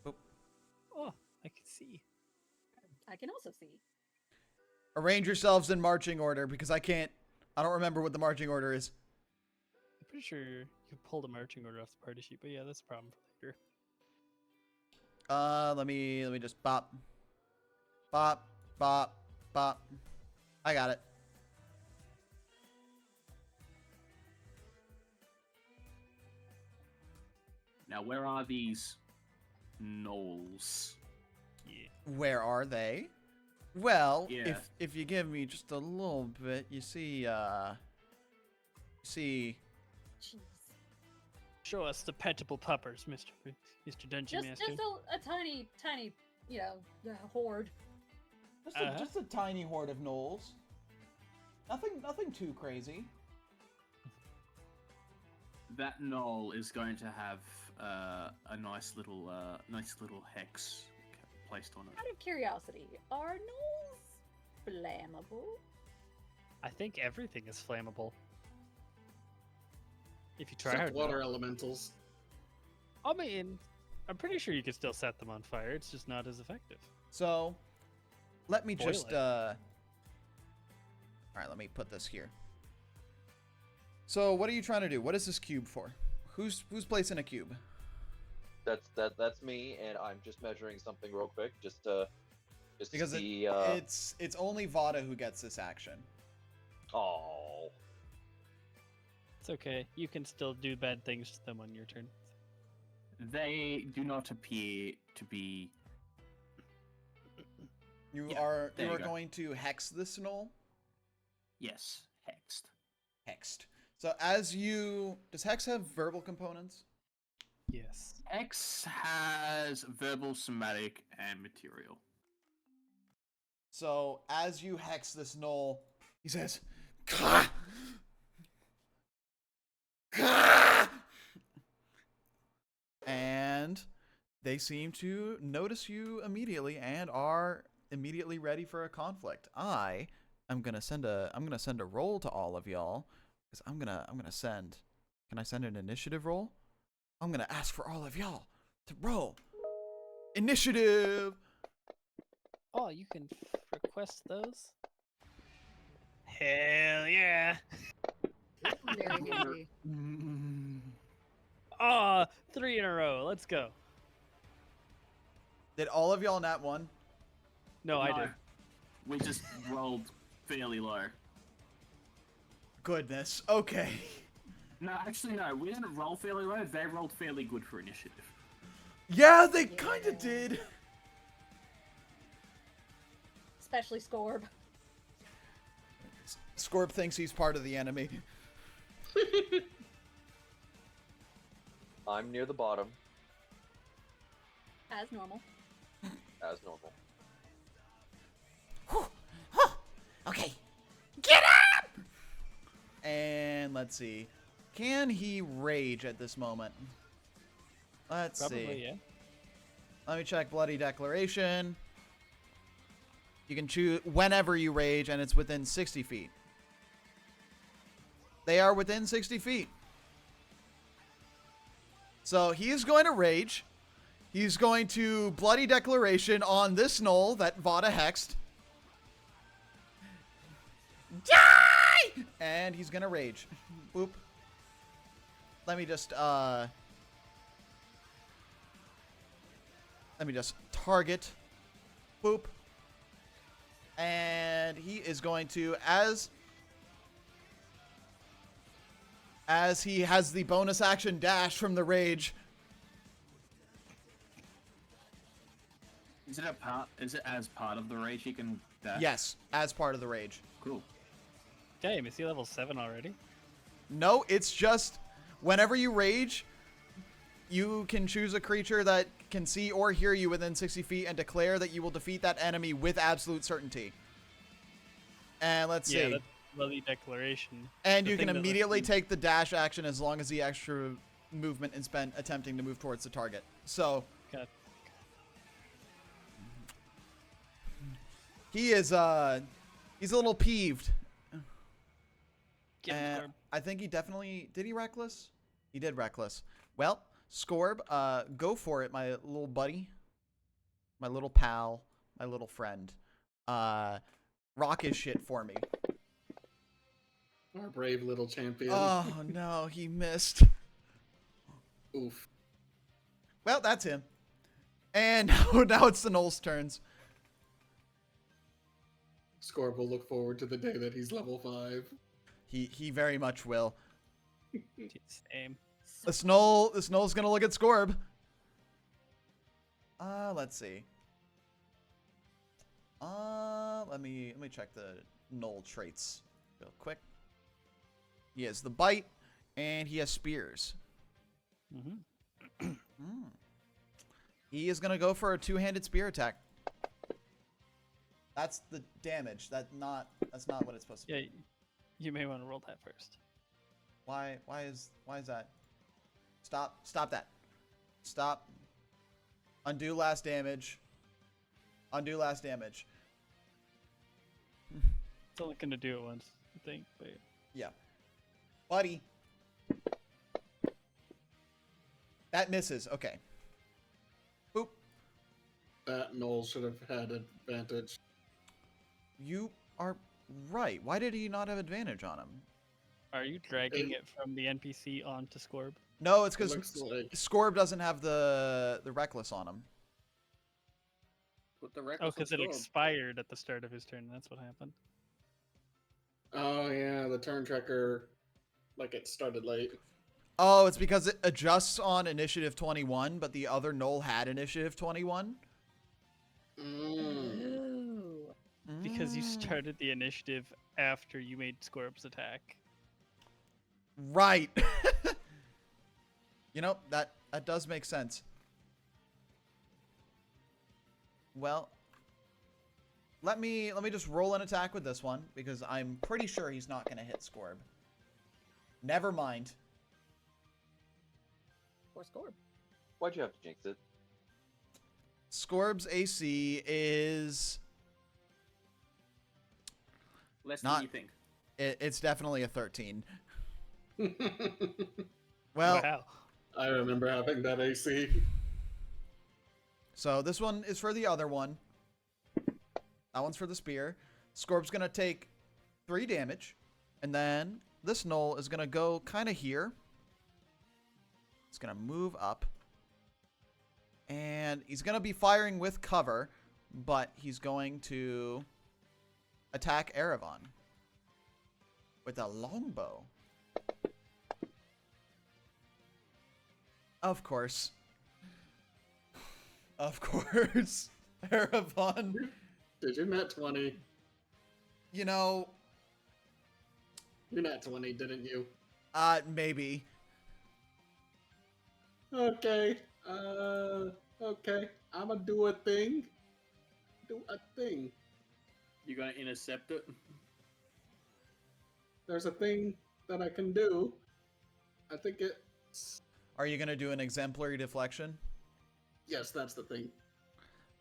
Boop. Oh, I can see. I can also see. Arrange yourselves in marching order because I don't remember what the marching order is. I'm pretty sure you pulled a marching order off the party sheet, but yeah, that's a problem for later. Let me just bop. Bop, bop, bop. I got it. Now, where are these gnolls? Yeah. Where are they? Well, Yeah. if you give me just a little bit, you see Jeez. Show us the petable puppers, Mr. Dungeon Just Master. a tiny, horde. just a tiny horde of gnolls. Nothing too crazy. That gnoll is going to have a nice little hex placed on it. Out of curiosity, are gnolls flammable? I think everything is flammable. If you try Except hard water enough. elementals. I mean, I'm pretty sure you could still set them on fire. It's just not as effective. So, let me Boil just it. All right, let me put this here. So what are you trying to do? What is this cube for? Who's placing a cube? That's me, and I'm just measuring something real quick, just to Because see. it's only Vada who gets this action. Oh, It's okay. You can still do bad things to them on your turn. They do not appear to be. You Yeah, are there you go. going to hex this knoll. Yes, hexed. Hexed. So as you does Hex have verbal components? Yes. Hex has verbal, somatic, and material. So as you hex this knoll, he says, "Gah! Gah!" And they seem to notice you immediately and are immediately ready for a conflict. I'm gonna send a roll to all of y'all, because I'm gonna send. Can I send an initiative roll? I'm gonna ask for all of y'all to roll initiative. Oh, you can request those? Hell yeah! Very handy. Oh, 3 in a row. Let's go. Did all of y'all nat one? No, I No, did. We just rolled fairly low. Goodness. Okay. No, actually, no. We didn't roll fairly low. They rolled fairly good for initiative. Yeah, they kind of did. Especially Scorb. Scorp thinks he's part of the enemy. I'm near the bottom, As normal. as normal. Okay. Get up! And let's see. Can he rage at this moment? Let's Probably, see. yeah. Let me check Bloody Declaration. You can choose whenever you rage, and it's within 60 feet. They are within 60 feet. So he is going to rage. He's going to Bloody Declaration on this knoll that Vada hexed. Die! And he's going to rage. Boop. Let me just target. Boop. And he is going to, as he has the bonus action dash from the rage. Is it as part of the rage you can dash? Yes, as part of the rage. Cool. Damn, is he level 7 already? No, it's just whenever you rage, you can choose a creature that can see or hear you within 60 feet and declare that you will defeat that enemy with absolute certainty. And let's Yeah, see. that's bloody declaration. And the you thing can that lets immediately you- take the dash action as long as the extra movement is spent attempting to move towards the target. So God. he is he's a little peeved. Get him, And Scorb. I think he definitely did. He reckless. He did reckless. Well, Scorb, go for it, my little buddy, my little pal, my little friend. Rock his shit for me. Our brave little champion. Oh no, he missed. Oof. Well, that's him. And now it's the Knowles' turns. Scorb will look forward to the day that he's level 5. He very much will. Same. This Knoll's gonna look at Scorb. Let's see. Let me check the Knoll traits real quick. He has the bite, and he has spears. Mm-hmm. He is gonna go for a two-handed spear attack. That's the damage. That's not what it's supposed to be. Yeah, you may want to roll that first. Why is that? Stop that. Stop. Undo last damage. Undo last damage. It's only gonna do it once, I think. But Yeah. Buddy. That misses. Okay. Boop. That Knoll should have had advantage. You are Right. Why did he not have advantage on him? Are you dragging it from the NPC onto Scorb? No, it's It because looks like Scorb doesn't have the reckless on him. Put the Oh, reckless because on it Scorb. expired at the start of his turn. That's what happened. oh yeah, the turn tracker, like it started late. Oh, it's because it adjusts on initiative 21, but the other Knoll had initiative 21. Mm. Ooh. Because you Mm. started the initiative after you made Scorb's attack. Right. You know, that does make sense. Well, let me just roll an attack with this one because I'm pretty sure he's not going to hit Scorb. Never mind. Or Scorb. Why'd you have to jinx it? Scorb's AC is Less Not- than you think. it's definitely a 13. Well, Wow. I remember having that AC. so this one is for the other one. That one's for the spear. Scorb's going to take 3 damage. And then this Knoll is going to go kind of here. It's going to move up. And he's going to be firing with cover. But he's going to attack Erevan with a longbow. Of course. Of course. Erevan. Did you nat 20? You know, You nat 20, didn't you? maybe. Okay. Okay. I'ma do a thing. Do a thing. You gonna intercept it? There's a thing that I can do. I think it's... Are you going to do an exemplary deflection? Yes, that's the thing.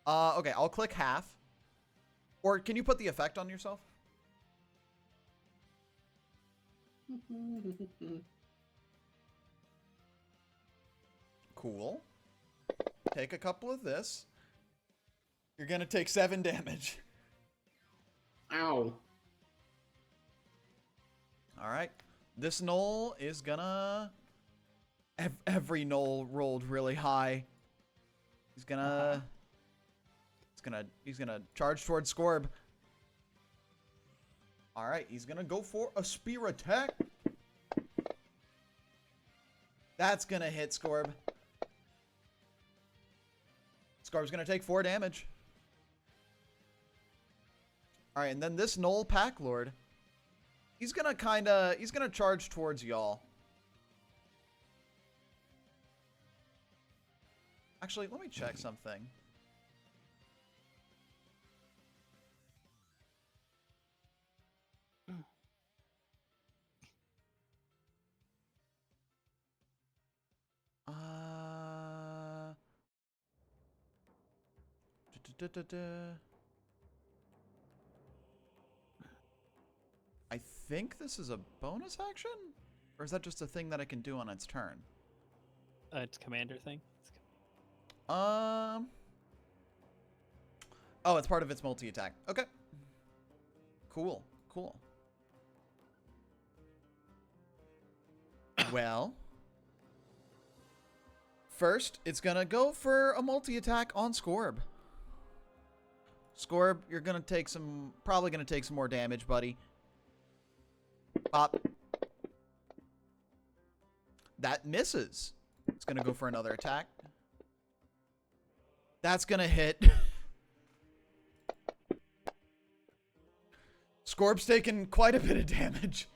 Okay, I'll click half. Or can you put the effect on yourself? Cool. Take a couple of this. You're going to take 7 damage. Ow. All right. This Knoll is gonna... Every Knoll rolled really high. He's gonna... He's gonna charge towards Scorb. All right, he's gonna go for a spear attack. That's gonna hit Scorb. Scorb's gonna take 4 damage. All right, and then this Knoll Pack Lord, he's gonna charge towards y'all. Actually, let me check something. I think this is a bonus action? Or is that just a thing that I can do on its turn? It's a commander thing. Oh, it's part of its multi-attack. Okay. Cool. Cool. Well, first, it's gonna go for a multi-attack on Scorb. Scorb, you're gonna take probably gonna take some more damage, buddy. Pop. That misses. It's gonna go for another attack. That's gonna hit. Scorb's taken quite a bit of damage.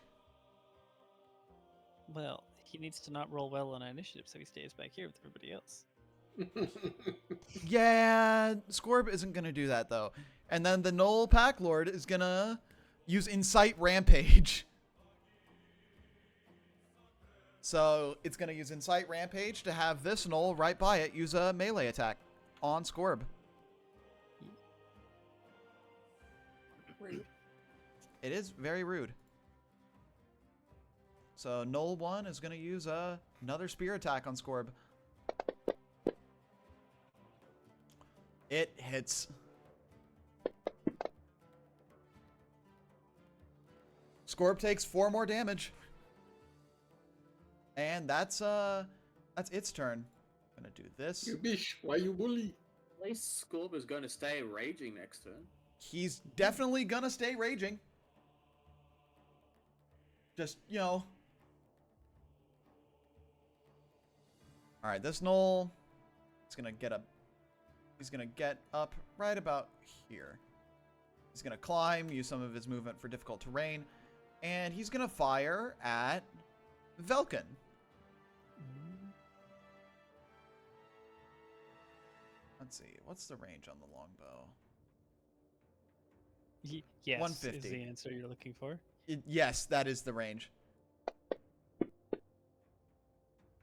Well, he needs to not roll well on initiative, so he stays back here with everybody else. Yeah, Scorb isn't gonna do that though. And then the Knoll Pack Lord is gonna use Incite Rampage. So it's gonna use Incite Rampage to have this Knoll right by it use a melee attack on Scorb. Rude. It is very rude. So Knoll 1 is gonna use another spear attack on Scorb. It hits. Scorp takes 4 more damage. And that's its turn. I'm gonna do this. You bish, why you bully? At least Scorb is going to stay raging next turn. He's definitely gonna stay raging. Just, you know. Alright, this Knoll is gonna get up. He's gonna get up right about here. He's gonna climb, use some of his movement for difficult terrain, and he's gonna fire at Velkin. Let's see, what's the range on the longbow? Yes, 150. is the answer you're looking for. Yes, that is the range.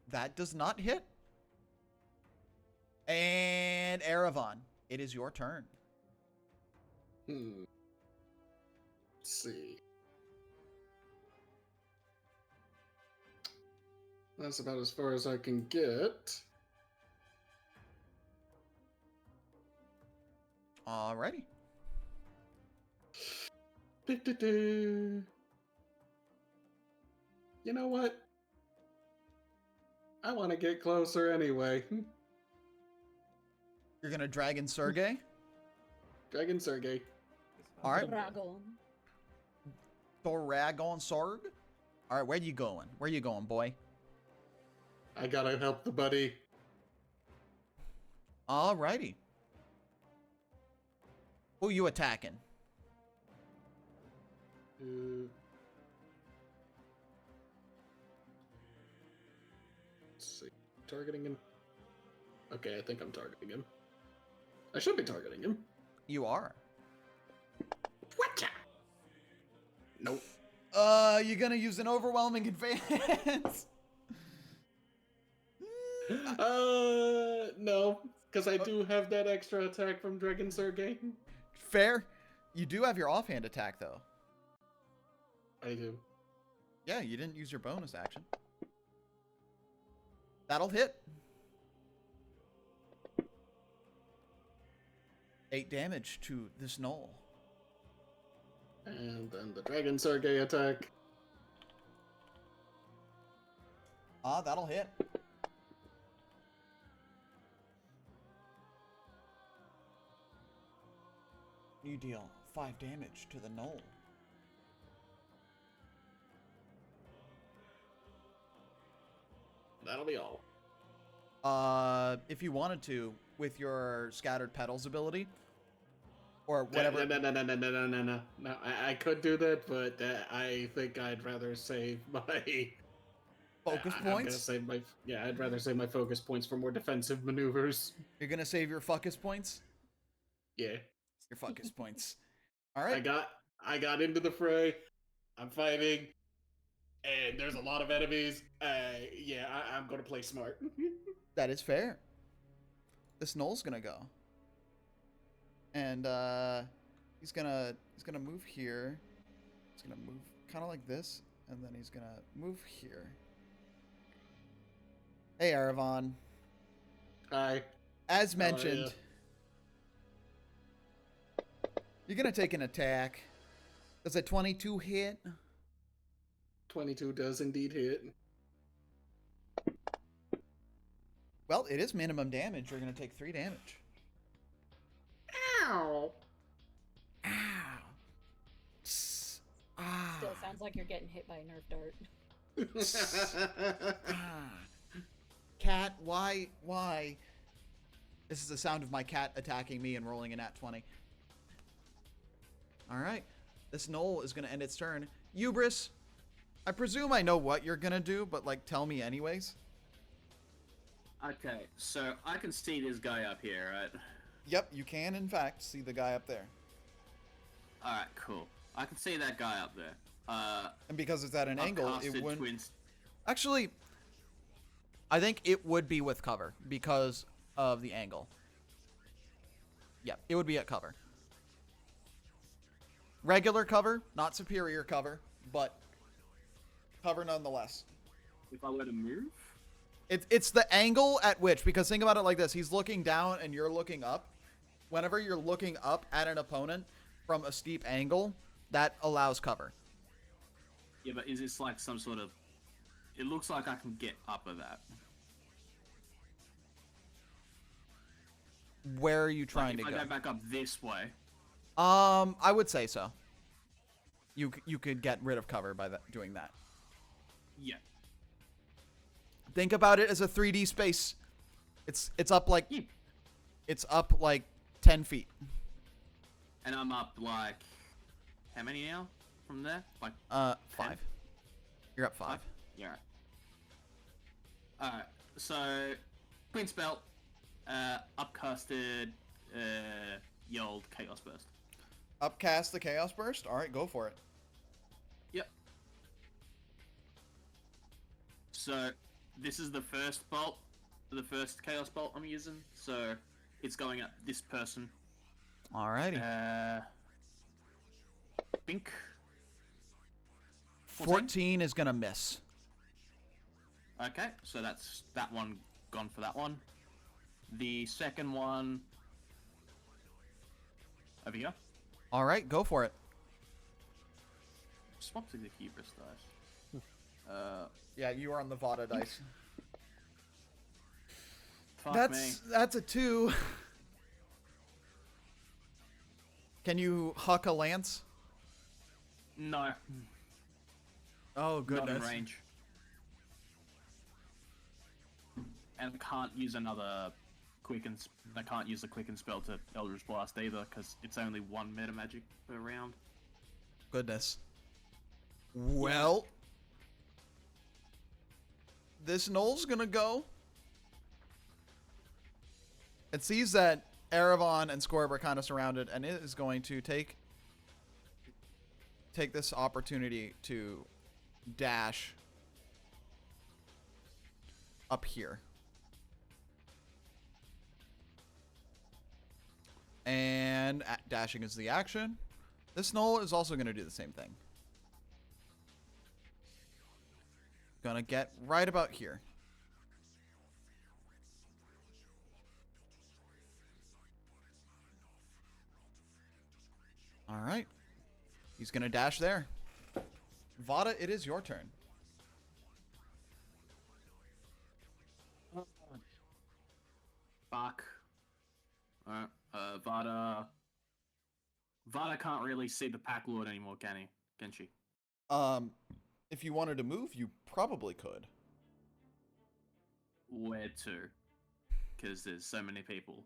That does not hit. And Erevan, it is your turn. Let's see. That's about as far as I can get. Alrighty. You know what? I want to get closer anyway. You're gonna Dragon Sergey. Dragon Sergey. Alright. Dragon. Dragon Sorg. Alright, where you going? Where you going, boy? I gotta help the buddy. Alrighty. Who you attacking? Let's see. Targeting him. Okay, I think I'm targeting him. I should be targeting him. You are. Whatcha? Nope. You're gonna use an overwhelming advance. No, because I do have that extra attack from Dragon Sergey. Fair. You do have your offhand attack, though. I do. Yeah, you didn't use your bonus action. That'll hit. 8 damage to this Knoll. And then the Dragon Sergey attack. That'll hit. You deal 5 damage to the Knoll. That'll be all. If you wanted to, with your Scattered Petals ability, or whatever. No. I could do that, but I think I'd rather save my Focus I'm gonna points? save my I'd rather save my focus points for more defensive maneuvers. You're gonna save your focus points? Yeah. Your focus points. Alright. I got into the fray. I'm fighting, and there's a lot of enemies. I'm gonna play smart. That is fair. This Knoll's gonna go. And he's gonna move here. He's gonna move kinda like this, and then he's gonna move here. Hey Erevan. Hi. As How are mentioned, you're gonna take an attack. Does a 22 hit? 22 does indeed hit. Well, it is minimum damage. You're gonna take 3 damage. Ow. Ow. Tss. Ah. Still sounds like you're getting hit by a Nerf dart. Ah. Cat, why? This is the sound of my cat attacking me and rolling a nat 20. Alright. This Knoll is going to end its turn. Hubris, I presume I know what you're going to do, but, like, tell me anyways. Okay, so I can see this guy up here, right? Yep, you can, in fact, see the guy up there. Alright, cool. I can see that guy up there. And because it's at an angle, it Upcasted wouldn't... twins. Actually, I think it would be with cover because of the angle. Yeah, it would be at cover. Regular cover, not superior cover, but cover nonetheless. If I were to move? It's the angle at which, because think about it like this, he's looking down and you're looking up. Whenever you're looking up at an opponent from a steep angle, that allows cover. Yeah, but is this like some sort of... It looks like I can get up of that. Where are you trying Like, to if go? I go back up this way... I would say so. You could get rid of cover by doing that. Yeah. Think about it as a 3D space. It's up like Yeah. it's up like 10 feet. And I'm up like... How many now? From there? Like... 5. You're up 5. Yeah. Alright, so... Queen's Belt. Upcasted... Yold Chaos Burst. Upcast the Chaos Burst? Alright, go for it. Yep. So, this is the first bolt. The first Chaos Bolt I'm using. So, it's going at this person. Alrighty. Bink. 14 is gonna miss. Okay, so that's that one gone for that one. The second one... Over here. Alright, go for it. Swap to the Hubris dice. Yeah, you are on the Vada dice. Fuck me. That's a 2. Can you huck a lance? No. Oh, goodness. Not in range. And I can't use another quicken. I can't use the quicken spell to Eldritch Blast either because it's only 1 meta magic per round. Goodness. Well, this Knoll's gonna go. It sees that Erevan and Scorb are kind of surrounded, and it is going to take this opportunity to dash up here. And dashing is the action. This Knoll is also going to do the same thing. Gonna get right about here. All right. He's gonna dash there. Vada, it is your turn. Fuck. Alright, Vada can't really see the Pack Lord anymore, can she? If you wanted to move, you probably could. Where to? Because there's so many people.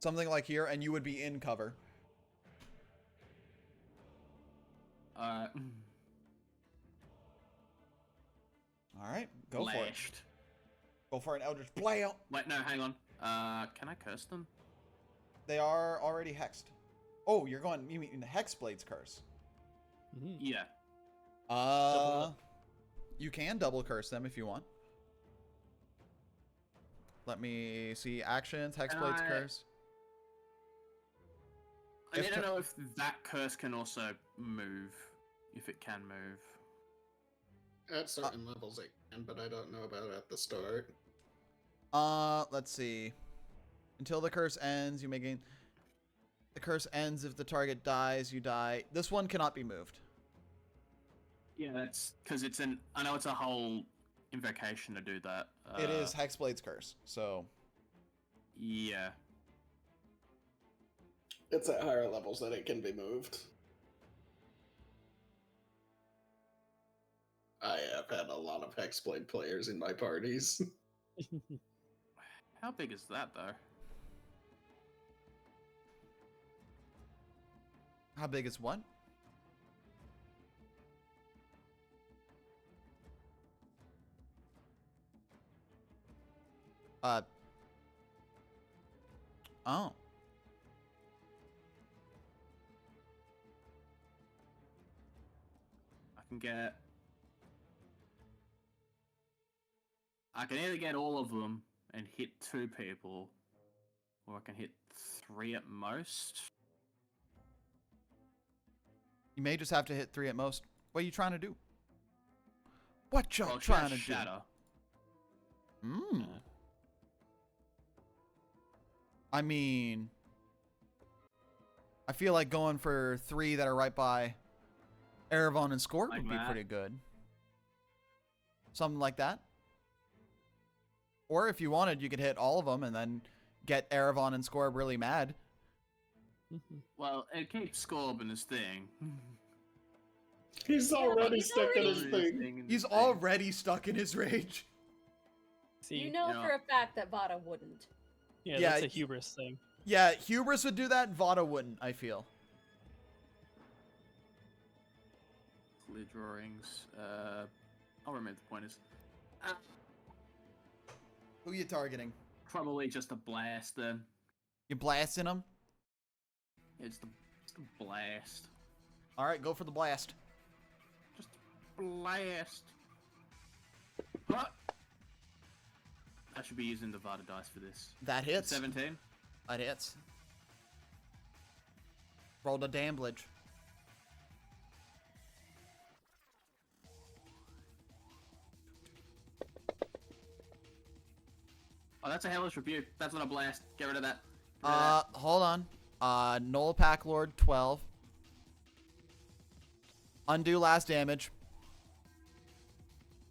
Something like here, and you would be in cover. Alright. Alright, go for it. Lashed. Go for an Eldritch Blast. Wait, no, hang on. Can I curse them? They are already hexed. Oh, you mean the Hexblade's curse? Yeah. You can double curse them if you want. Let me see actions, Hexblade's curse. I need to know if that curse can also move. If it can move. At certain levels it can, but I don't know about at the start. Let's see. Until the curse ends, you may gain... The curse ends if the target dies, you die. This one cannot be moved. Yeah, that's because it's an... I know it's a whole invocation to do that. It is Hexblade's curse, so... Yeah. It's at higher levels that it can be moved. I have had a lot of Hexblade players in my parties. How big is that, though? How big is what? Oh. I can either get all of them and hit 2 people, or I can hit 3 at most. You may just have to hit 3 at most. What are you trying to do? What you Well, trying to shatter. do? Hmm. I mean... I feel like going for 3 that are right by Erebon and Scorp Like would be that. pretty good. Something like that. Or if you wanted, you could hit all of them and then get Erebon and Scorp really mad. Well, it keeps Scorb in his thing. He's Yeah, but already he's stuck in already- his thing. He's already stuck in his rage. See, You know Yeah. for a fact that Vada wouldn't. yeah, Yeah, that's a y- hubris thing. Yeah, Hubris would do that. Vada wouldn't, I feel. Clear drawings. I'll remember the point is. Who you targeting? Probably just a blast then. You blasting him? It's the blast. All right, go for the blast. Just blast. What? I should be using the Vada dice for this. That hits. 17. That hits. Roll the damage. Oh, that's a hellish rebuke. That's not a blast. Get rid of that. Get rid of that. Hold on. Null Pack Lord 12. Undo last damage.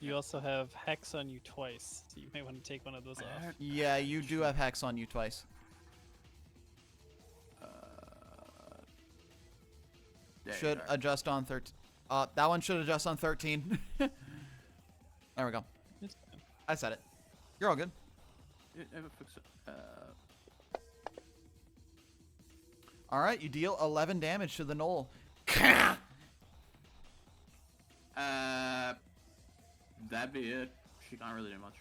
You also have Hex on you twice, so you may want to take one of those off. Yeah, you do have Hex on you twice. There you Should are. adjust on 13. That one should adjust on 13. There we go. It's fine. I said it. You're all good. Never fix it. All right, you deal 11 damage to the knoll. That'd be it. She can't really do much.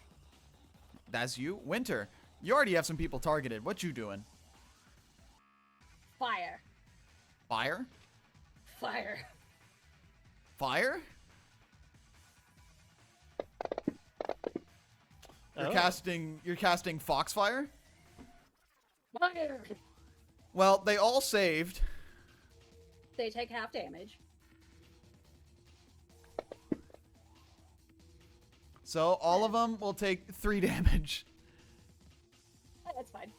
That's you. Winter, you already have some people targeted. What you doing? Fire. Fire? Fire. Fire? You're Oh. casting Foxfire? Fire. Well, they all saved. They take half damage. So all of them will take 3 damage. That's fine.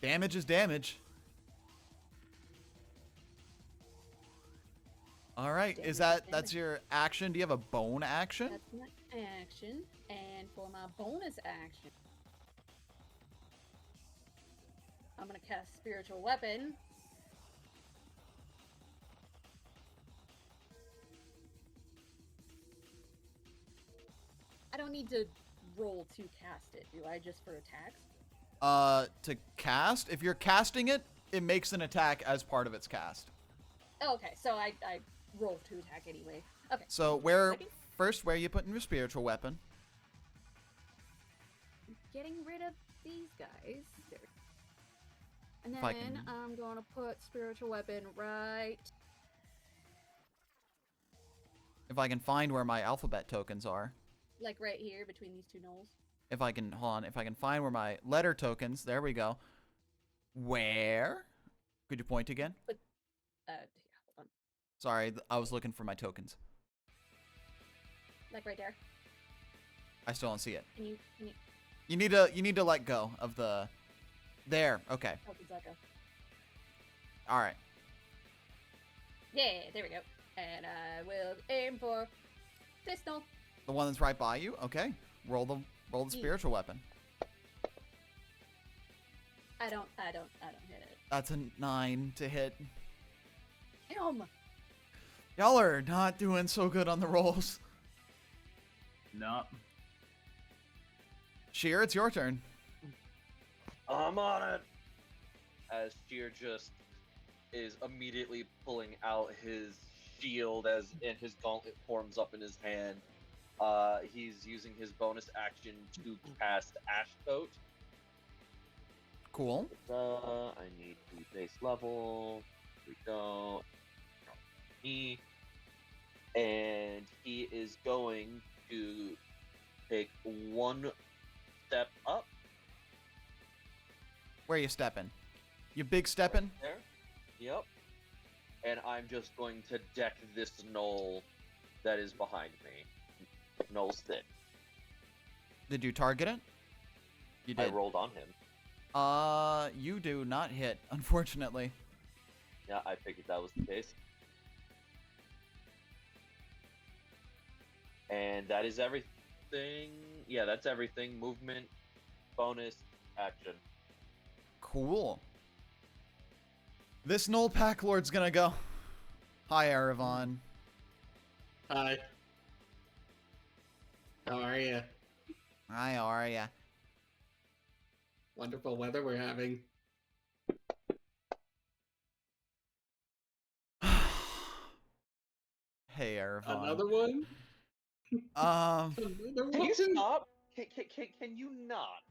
Damage is damage. All right, that's your action? Do you have a bone action? That's my action. And for my bonus action, I'm gonna cast Spiritual Weapon. I don't need to roll to cast it, do I? Just for attacks? To cast? If you're casting it, it makes an attack as part of its cast. Oh, okay, so I roll to attack anyway. Okay. So where are you putting your spiritual weapon? Getting rid of these guys. There. And If I then can- I'm going to put Spiritual Weapon right. If I can find where my alphabet tokens are. Like right here between these two knolls. If I can, hold on, if I can find where my letter tokens, there we go. Where? Could you point again? Yeah, hold on. Sorry, I was looking for my tokens. Like right there. I still don't see it. Can you You need to let go of the, there, okay. oh, does that go? All right. Yeah, there we go. And I will aim for this knoll. The one that's right by you, okay. Roll the spiritual weapon. I don't hit it. That's a 9 to hit. Damn! Y'all are not doing so good on the rolls. No. Sheer, it's your turn. I'm on it. As Sheer just is immediately pulling out his shield and his gauntlet forms up in his hand. He's using his bonus action to cast Ash Coat. Cool. I need the base level. Here we go. And he is going to take one step up. Where you stepping? You big stepping? There. Yep. And I'm just going to deck this knoll that is behind me. Knoll's thick. Did you target it? You I did. rolled on him. You do not hit, unfortunately. Yeah, I figured that was the case. And that is everything. Yeah, that's everything. Movement, bonus, action. Cool. This Null Pack Lord's gonna go. Hi, Erevan. Hi. How are you? Hi, how are ya? Wonderful weather we're having. Hey, Erevan. Another one? Another Can one? you stop? Can you not?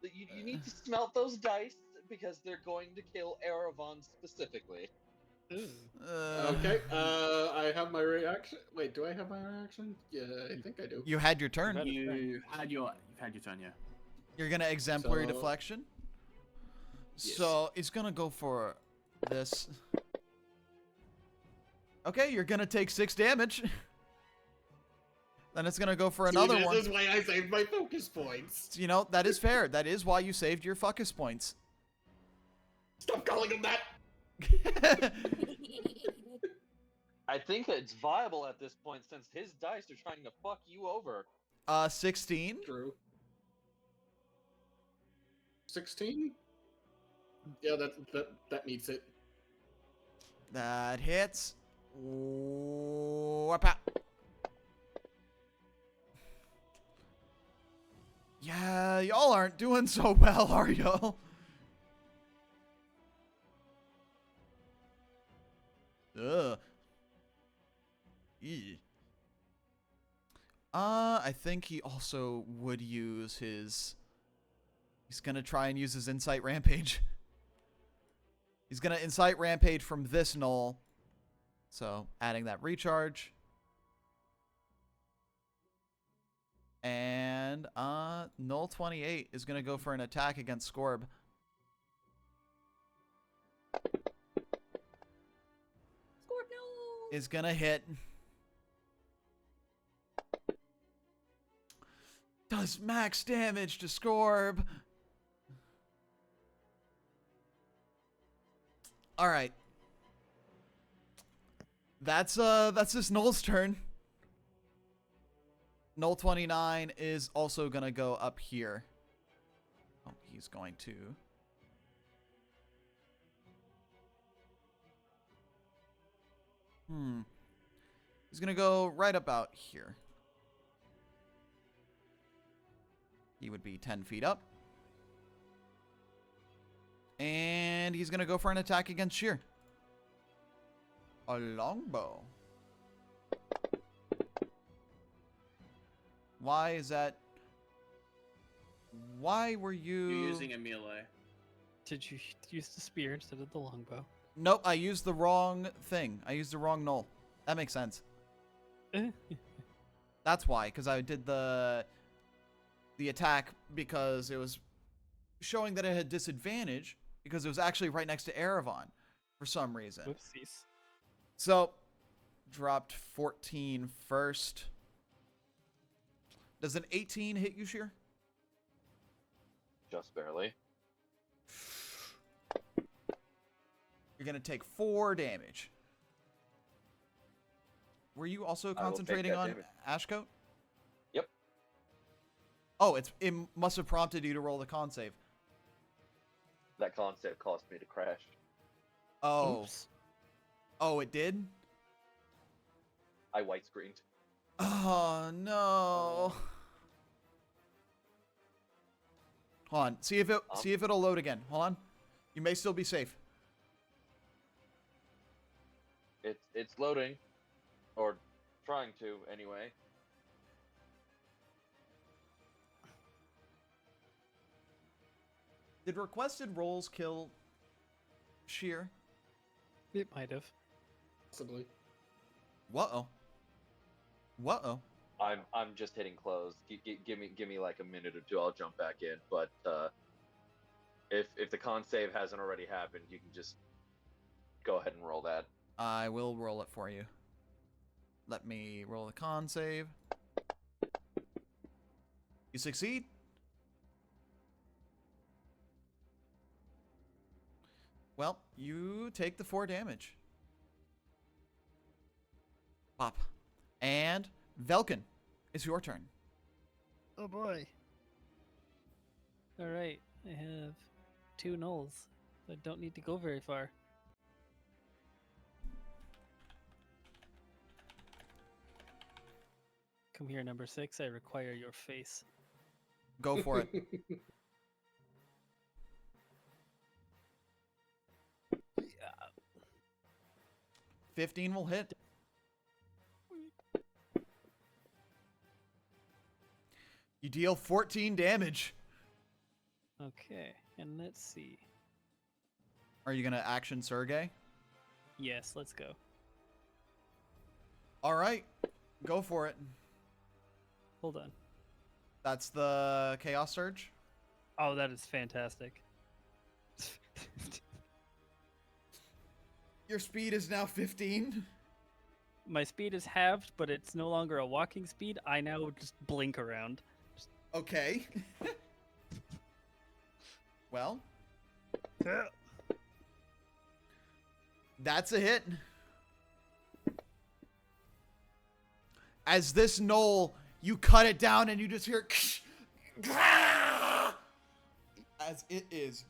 You need to smelt those dice because they're going to kill Erevan specifically. Okay, I have my reaction. Wait, do I have my reaction? Yeah, I think I do. You had your turn. You've had your turn, yeah. You're gonna exemplary So- deflection. Yes. So it's gonna go for this. Okay, you're gonna take 6 damage. Then it's gonna go for another See, one. This is why I saved my focus points. You know, that is fair. That is why you saved your focus points. Stop calling him that. I think it's viable at this point since his dice are trying to fuck you over. 16. True. 16? Yeah, that meets it. That hits. Whoop out. Yeah, y'all aren't doing so well, are y'all? Ugh. Eee. I think he also would use his... He's gonna try and use his Insight Rampage. He's gonna Insight Rampage from this null. So, adding that recharge. And, null 28 is gonna go for an attack against Scorb. Scorp, no! Is gonna hit. Does max damage to Scorb. Alright. That's this Null's turn. Null 29 is also gonna go up here. Oh, he's going to. He's gonna go right about here. He would be 10 feet up. And he's gonna go for an attack against Sheer. A longbow. Why is that? Why were you... You're using a melee. Did you use the spear instead of the longbow? Nope, I used the wrong thing. I used the wrong null. That makes sense. That's why, because I did the attack because it was showing that it had disadvantage because it was actually right next to Erevan for some reason. Whoopsies. So, dropped 14 first. Does an 18 hit you, Sheer? Just barely. You're going to take 4 damage. Were you also I will take concentrating that on damage. Ashcoat? Yep. Oh, it must have prompted you to roll the con save. That con save caused me to crash. Oh. Oops. Oh, it did? I white screened. Oh, no. Hold on. See if it'll load again. Hold on. You may still be safe. It's loading, or trying to anyway. Did requested rolls kill Sheer? It might have. Possibly. Whoa. Whoa. I'm just hitting close. Give me like a minute or two. I'll jump back in. But if the con save hasn't already happened, you can just go ahead and roll that. I will roll it for you. Let me roll the con save. You succeed. Well, you take the 4 damage. Pop. And Velkin, it's your turn. Oh boy. All right, I have 2 gnolls. I don't need to go very far. Come here, number 6. I require your face. Go for it. 15 will hit. You deal 14 damage. Okay, and let's see. Are you gonna action Sergey? Yes, let's go. All right, go for it. Hold on. That's the Chaos Surge. Oh, that is fantastic. Your speed is now 15. My speed is halved, but it's no longer a walking speed. I now just blink around. Okay. Well, that's a hit. As this knoll, you cut it down and you just hear as it is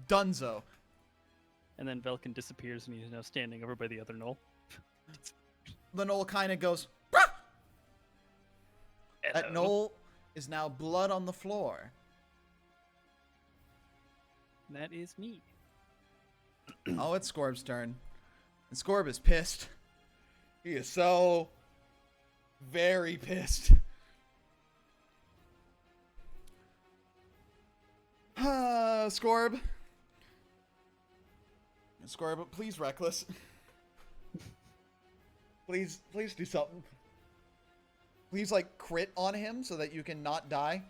donezo. And then Velkin disappears and he's now standing over by the other knoll. The knoll kind of goes. That Hello. knoll is now blood on the floor. That is me. Oh, it's Scorb's turn. And Scorb is pissed. He is so very pissed. Scorb. Scorb, please reckless. Please do something. Please, like, crit on him so that you can not die.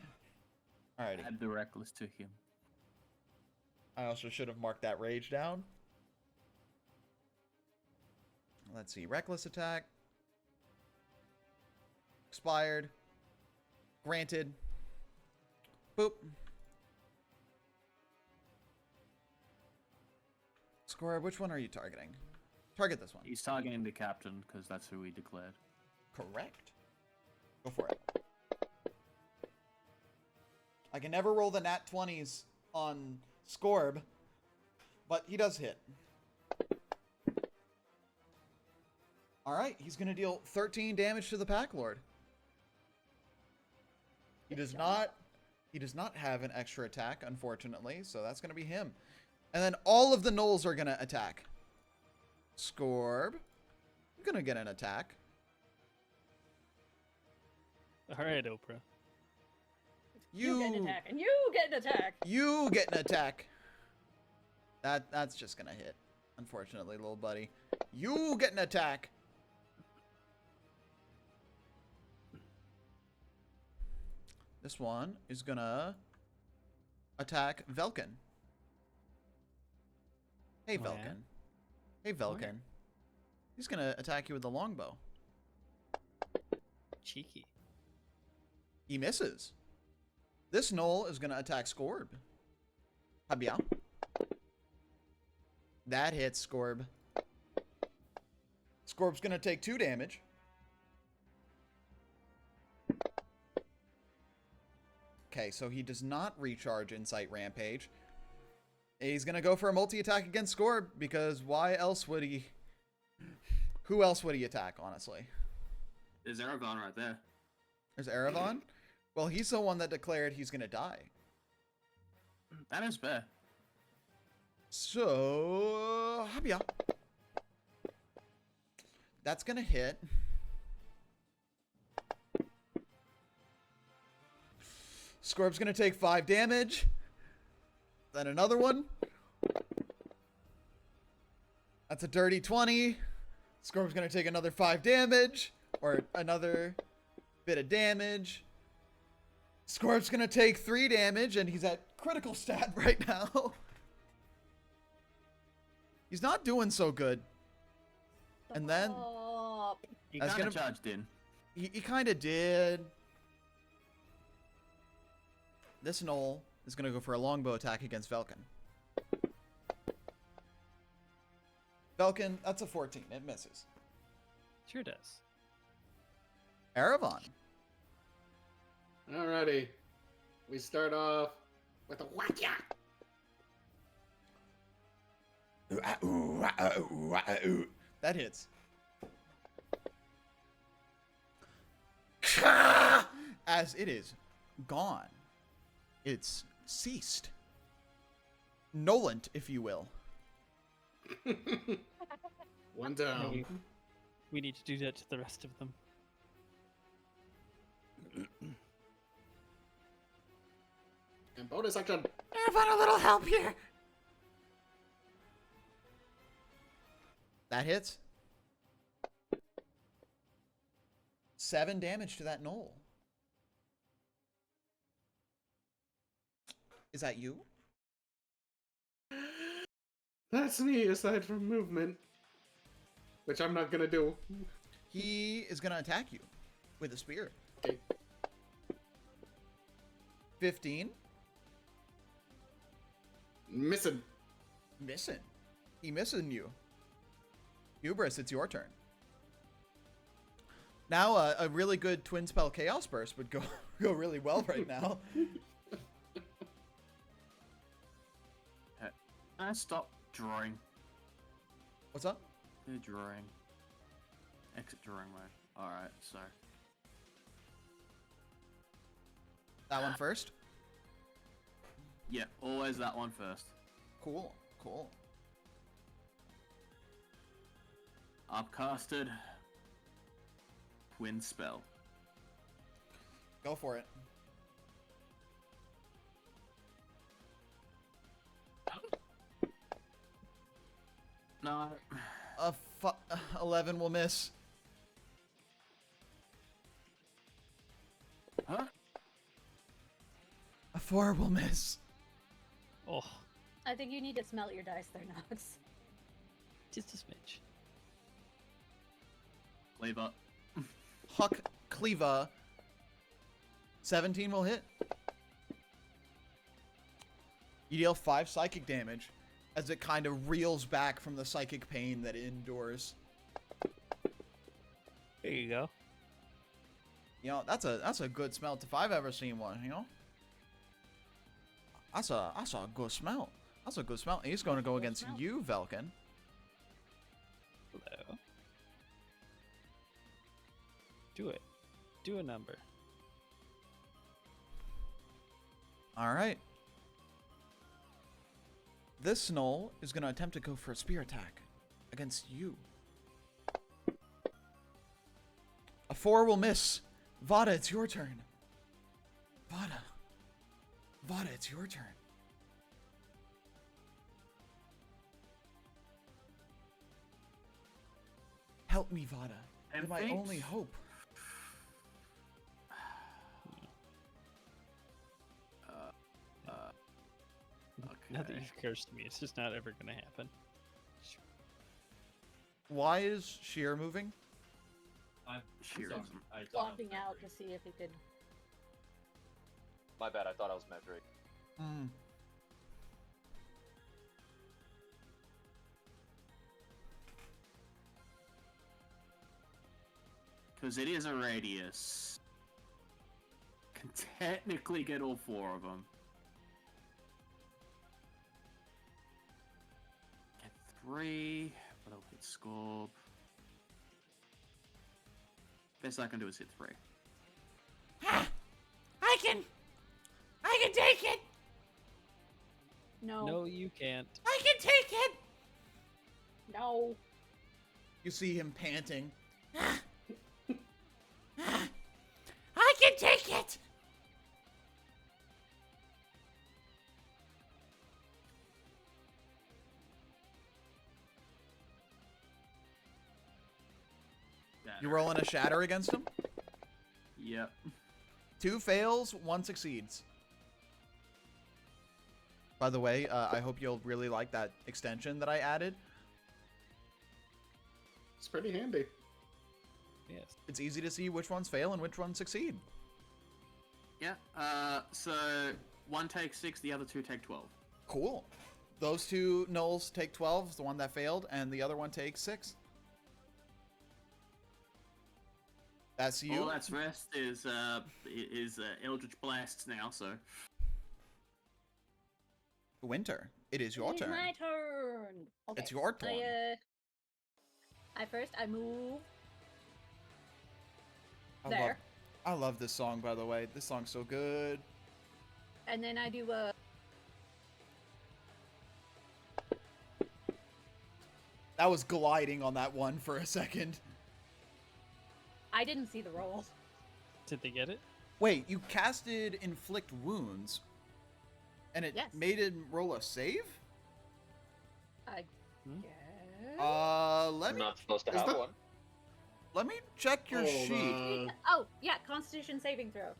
Alrighty. Add the reckless to him. I also should have marked that rage down. Let's see. Reckless attack. Expired. Granted. Boop. Score, which one are you targeting? Target this one. He's targeting the captain because that's who he declared. Correct. Go for it. I can never roll the nat 20s on Scorb, but he does hit. Alright, he's going to deal 13 damage to the Pack Lord. He does not have an extra attack, unfortunately, so that's going to be him. And then all of the gnolls are going to attack. Scorb, you're going to get an attack. All right, Oprah. You get an attack, and you get an attack. You get an attack. That's just gonna hit, unfortunately, little buddy. You get an attack. This one is gonna attack Velkin. Hey, Oh, yeah? Velkin. Hey, Velkin. He's gonna attack you with the longbow. Cheeky. He misses. This gnoll is gonna attack Scorb. Habia. That hits Scorb. Scorb's gonna take 2 damage. Okay, so he does not recharge Insight Rampage. He's gonna go for a multi-attack against Scorb, because why else would he... Who else would he attack, honestly? There's Aragon right there. There's Eravon? Well, he's the one that declared he's gonna die. That is fair. So... Habia. That's gonna hit. Scorb's gonna take 5 damage. Then another one. That's a dirty 20. Scorb's gonna take another 5 damage. Or another bit of damage. Scorb's gonna take 3 damage, and he's at critical stat right now. He's not doing so good. And then... Stop. He That's kind of gonna- charged in. He kind of did. This gnoll is going to go for a longbow attack against Velkin. Velkin, that's a 14. It misses. Sure does. Erevan. Alrighty. We start off with a whack-ya! That hits. As it is gone. It's ceased. Nolant, if you will. One down. We need to do that to the rest of them. And bonus action. I want a little help here. That hits. 7 damage to that knoll. Is that you? That's me, aside from movement. Which I'm not gonna do. He is going to attack you with a spear. Okay. 15. Missing. Missing. He missing you. Hubris, it's your turn. Now, a really good twin spell Chaos Burst would go really well right now. I stop drawing. What's up? Drawing. Exit drawing mode. Alright, so. That one first? Yeah, always that one first. Cool, cool. Upcasted. Twin spell. Go for it. No. 11 will miss. Huh? A 4 will miss. Oh, I think you need to smelt your dice there, Nox. just a smidge. Lever. Huck Cleaver. 17 will hit. You deal 5 psychic damage as it kind of reels back from the psychic pain that it endures. There you go. You know, that's a good smelt if I've ever seen one, you know? That's a good smelt. That's a good smelt. He's going to go against you, Velkin. Hello. Do it. Do a number. All right. This Snoll is going to attempt to go for a spear attack against you. A 4 will miss. Vada, it's your turn. Vada, it's your turn. Help me, Vada. You're my only hope. Now that you've cursed me, it's just not ever gonna happen. Why is Sheer moving? Sheer. Walking out to see if he could. My bad, I thought I was measuring. Hmm. Because it is a radius. Can technically get all 4 of them. Get 3, but I'll hit Scorb. Best I can do is hit 3. I can take it. No. No, you can't. I can take it. No. You see him panting. I can take it. You rolling a shatter against him? Yep. 2 fails, 1 succeeds. By the way, I hope you'll really like that extension that I added. It's pretty handy. Yes. It's easy to see which ones fail and which ones succeed. Yeah. So one takes 6, the other 2 take 12. Cool. Those 2 nulls take 12, the one that failed, and the other one takes 6. That's you. All that's rest is Eldritch Blasts now. So Winter. It is your It is turn. my turn. Okay. It's your turn. I move I there, love this song, by the way. This song's so good. and then I do a. That was gliding on that one for a second. I didn't see the roll. Did they get it? Wait, you casted Inflict Wounds, and it Yes. made him roll a save? I Hmm? guess. Let I'm me not supposed to is have that- one. let me check your sheet Oh yeah, Constitution saving throw.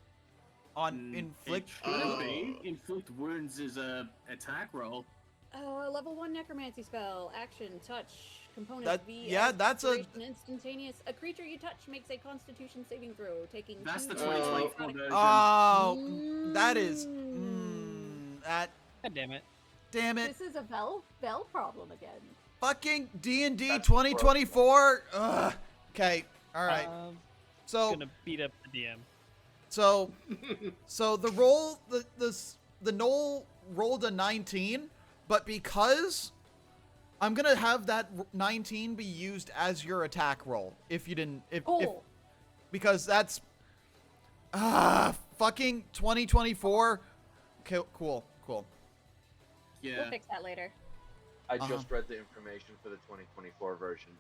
on Inflict. It should Oh. be. Inflict Wounds is a attack roll. Level 1 necromancy spell. Action, touch, component That- V. yeah, as that's a- duration instantaneous. A creature you touch makes a Constitution saving throw, taking. That's the 2 2024 necrotic- version. Oh, that is. That. God damn it. Damn it. This is a Vel problem again. Fucking D&D That's 2024. Ugh. Okay. All right. So. Gonna beat up the DM. So the roll, the Knoll rolled a 19, but because I'm gonna have that 19 be used as your attack roll. If you didn't, if because that's fucking 2024. Okay, cool. We'll Yeah. fix that later. I Uh-huh. just read the information for the 2024 version.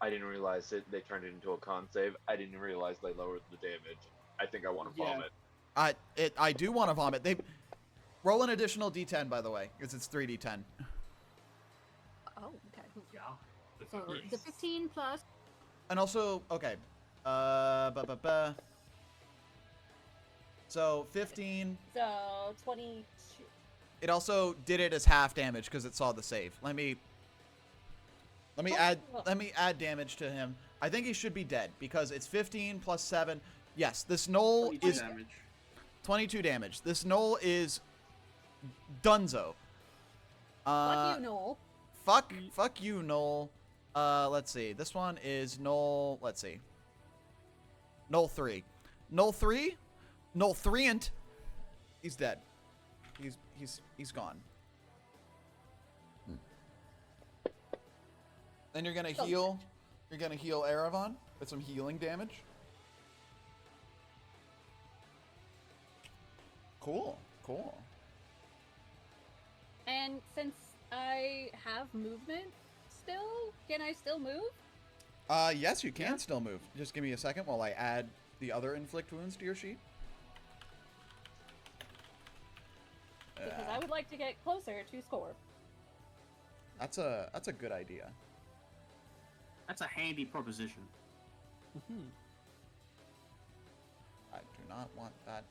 I didn't realize they turned it into a con save. I didn't realize they lowered the damage. I think I want to Yeah. vomit. I do want to vomit. They roll an additional D10, by the way, because it's 3D10. Oh, okay. Yeah. So the 15 plus. And also, okay, so 15. So 22. It also did it as half damage because it saw the save. Let me add damage to him. I think he should be dead because it's 15 plus 7. Yes, this Knoll 22 is damage. 22 damage. This Knoll is Dunzo. Fuck you, Noel. Fuck you, Knoll. Let's see. This one is Knoll. Let's see. Knoll 3. Knoll 3. Knoll 3ant. He's dead. He's gone. Then you're gonna heal. You're gonna heal Erevan with some healing damage. Cool. And since I have movement still, can I still move? Yes, you can still move. Just give me a second while I add the other inflict wounds to your sheet. Because I would like to get closer to score. That's a good idea. That's a handy proposition. I do not want that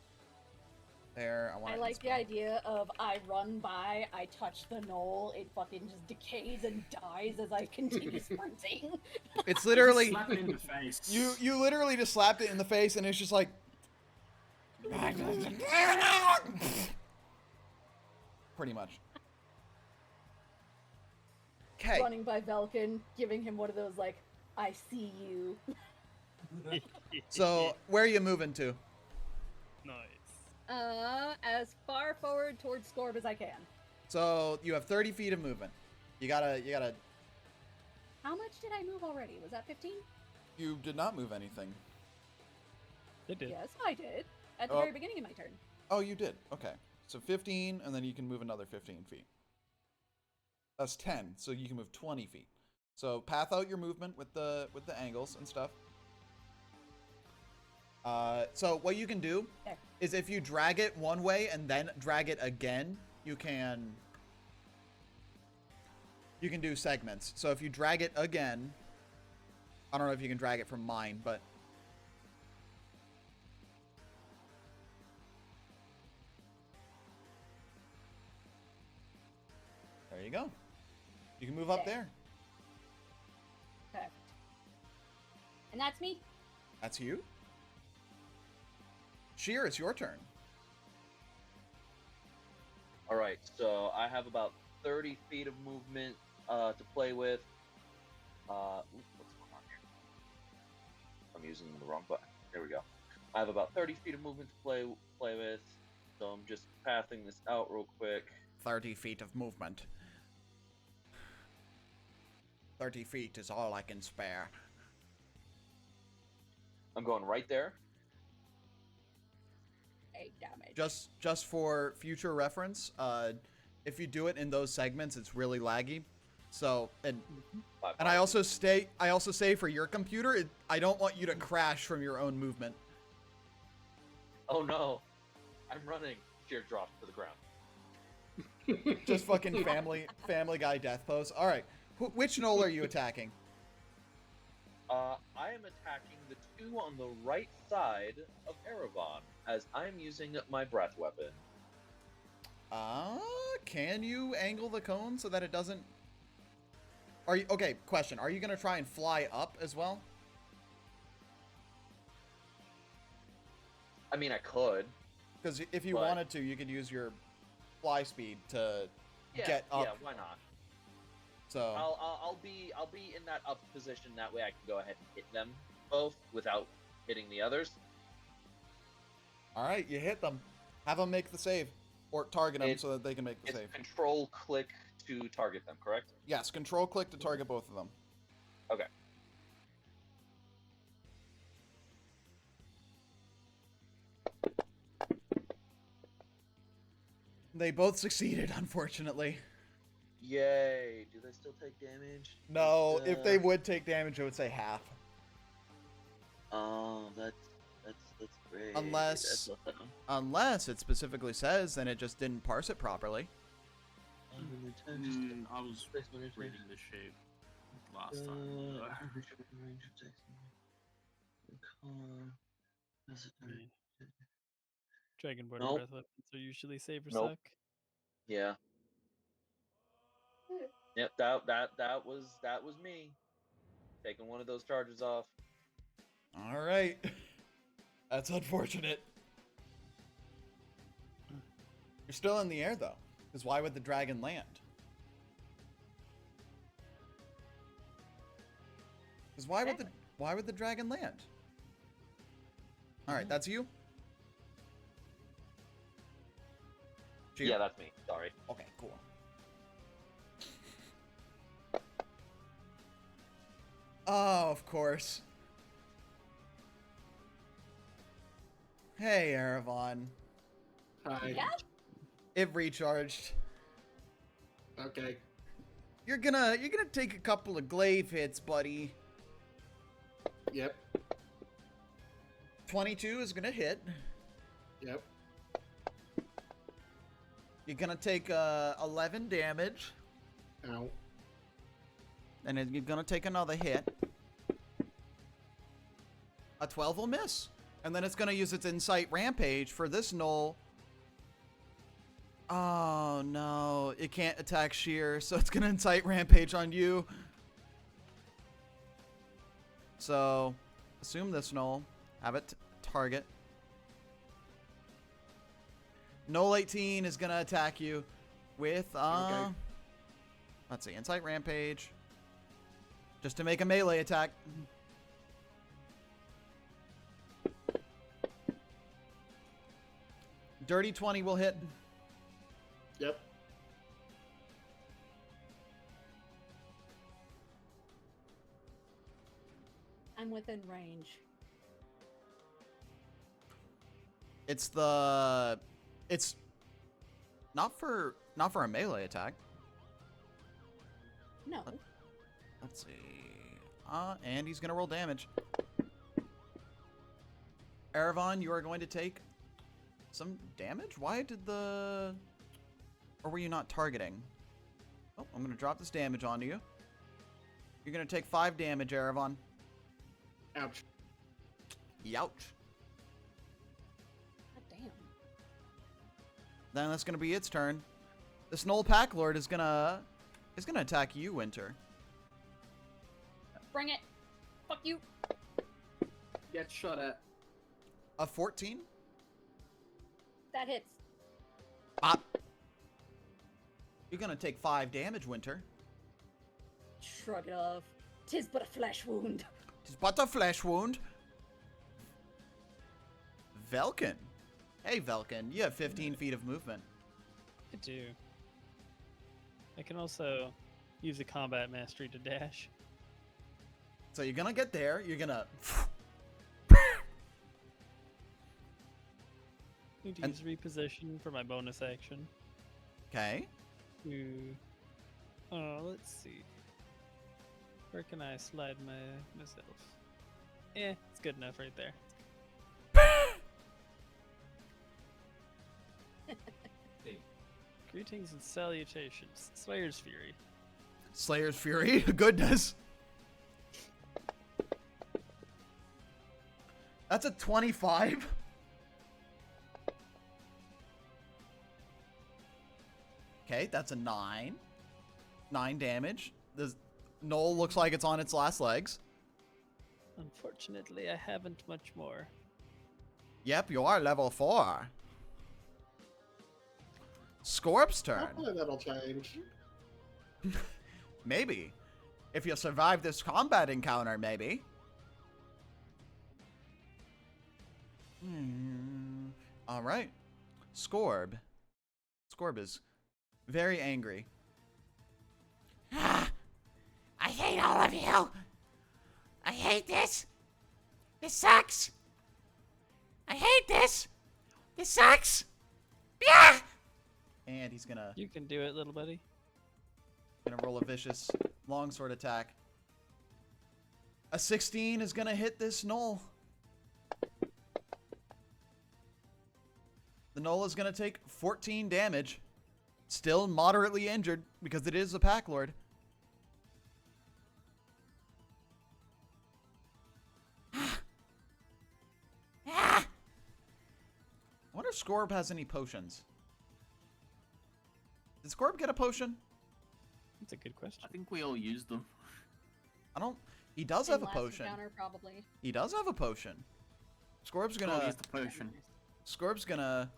there. I want I it like the in idea of I run by, I touch the knoll, it fucking just decays and dies as I continue sprinting. It's literally Slap it in the face. you literally just slapped it in the face and it's just like pretty much. Okay. Running by Velkin, giving him one of those like, I see you. So where are you moving to? Nice. As far forward towards Scorb as I can. So you have 30 feet of movement. You gotta. How much did I move already? Was that 15? You did not move anything. It did. Yes, I did. At the Oh. very beginning of my turn. Oh, you did. Okay. So 15, and then you can move another 15 feet. That's 10. So you can move 20 feet. So path out your movement with the angles and stuff. So what you can do There. is if you drag it one way and then drag it again, you can do segments. So if you drag it again, I don't know if you can drag it from mine, but there you go. You can move up there. Perfect. And that's me. That's you. Sheer, it's your turn. All right, so I have about 30 feet of movement to play with. What's going on here? I'm using the wrong button. There we go. I have about 30 feet of movement to play with, so I'm just pathing this out real quick. 30 feet of movement. 30 feet is all I can spare. I'm going right there. 8 damage. Just for future reference, if you do it in those segments, it's really laggy. So, and I also say for your computer, I don't want you to crash from your own movement. Oh no, I'm running. Sheer drop to the ground. Just fucking family guy death pose. All right, which knoll are you attacking? I am attacking the two on the right side of Erebon, as I'm using my breath weapon. Can you angle the cone so that it doesn't... Okay, question. Are you going to try and fly up as well? I mean, I could. Because if you wanted to, you could use your fly speed to get up. Yeah, why not? So I'll be in that up position. That way, I can go ahead and hit them both without hitting the others. All right, you hit them. Have them make the save, or target them so that they can make the save. Control click to target them. Correct? Yes, control click to target both of them. Okay. They both succeeded, unfortunately. Yay! Do they still take damage? No, if they would take damage, I would say half. Oh, that's great. Unless it specifically says, then it just didn't parse it properly. I was reading the shape last time. Dragonborn Nope. breath weapons are usually save or Nope. suck. Yeah. Yep, that was me. Taking one of those charges off. All right. That's unfortunate. You're still in the air, though. Because why would the dragon land? Because why would the dragon land? All right, that's you? Cheer. Yeah, that's me. Sorry. Okay, cool. Oh, of course. Hey, Erebon. Hi. Yeah? It recharged. Okay. You're gonna take a couple of glaive hits, buddy. Yep. 22 is gonna hit. Yep. You're gonna take 11 damage, Ow. and then you're gonna take another hit. A 12 will miss, and then it's gonna use its Insight Rampage for this knoll. Oh no, it can't attack Sheer, so it's gonna Insight Rampage on you. So, assume this knoll. Have it target. Knoll 18 is gonna attack you with Okay. let's see, Insight Rampage. Just to make a melee attack. Dirty 20 will hit. Yep. I'm within range. It's not for a melee attack. No. Let's see. And he's gonna roll damage. Erebon, you are going to take some damage? Why did the... Or were you not targeting? Oh, I'm gonna drop this damage onto you. You're gonna take 5 damage, Erebon. Ouch. Youch. God damn. Then that's gonna be its turn. This Knoll Pack Lord is gonna attack you, Winter. Bring it. Fuck you. Get shot at. A 14? That hits. You're gonna take 5 damage, Winter. Shrug it off. 'Tis but a flesh wound. It's but a flesh wound. Velkin. Hey, Velkin, you have 15 feet of movement. I do. I can also use a combat mastery to dash. So you're gonna get there. You're gonna. Need to use reposition for my bonus action. Okay. Let's see. Where can I slide myself? It's good enough right there. Greetings and salutations. Slayer's Fury. Slayer's Fury. Goodness. That's a 25. Okay, that's a 9. 9 damage. The Knoll looks like it's on its last legs. Unfortunately, I haven't much more. Yep, you are level 4. Scorp's turn. Hopefully that'll change. Maybe. If you survive this combat encounter, maybe. Alright. Scorb. Scorb is very angry. I hate all of you. I hate this. This sucks. I hate this. This sucks. Yeah. And he's gonna You can do it, little buddy. roll a vicious longsword attack. A 16 is gonna hit this Knoll. The Knoll is gonna take 14 damage. Still moderately injured because it is a pack lord. I wonder if Scorb has any potions. Did Scorb get a potion? That's a good question. I think we all used them. I don't. He does In have a last potion. encounter, probably. He does have a potion. Scorb's Go gonna. use the potion. Scorb's gonna.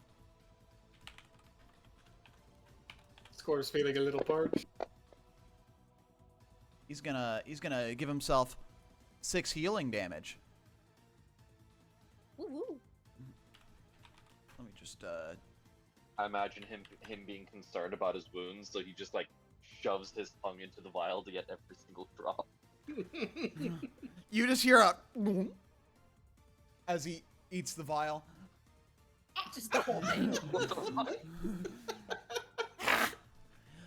Score's feeling a little parched. He's gonna give himself 6 healing damage. Woo woo. Let me just. I imagine him being concerned about his wounds, so he just like shoves his tongue into the vial to get every single drop. You just hear a. As he eats the vial. Just the whole thing. What the fuck?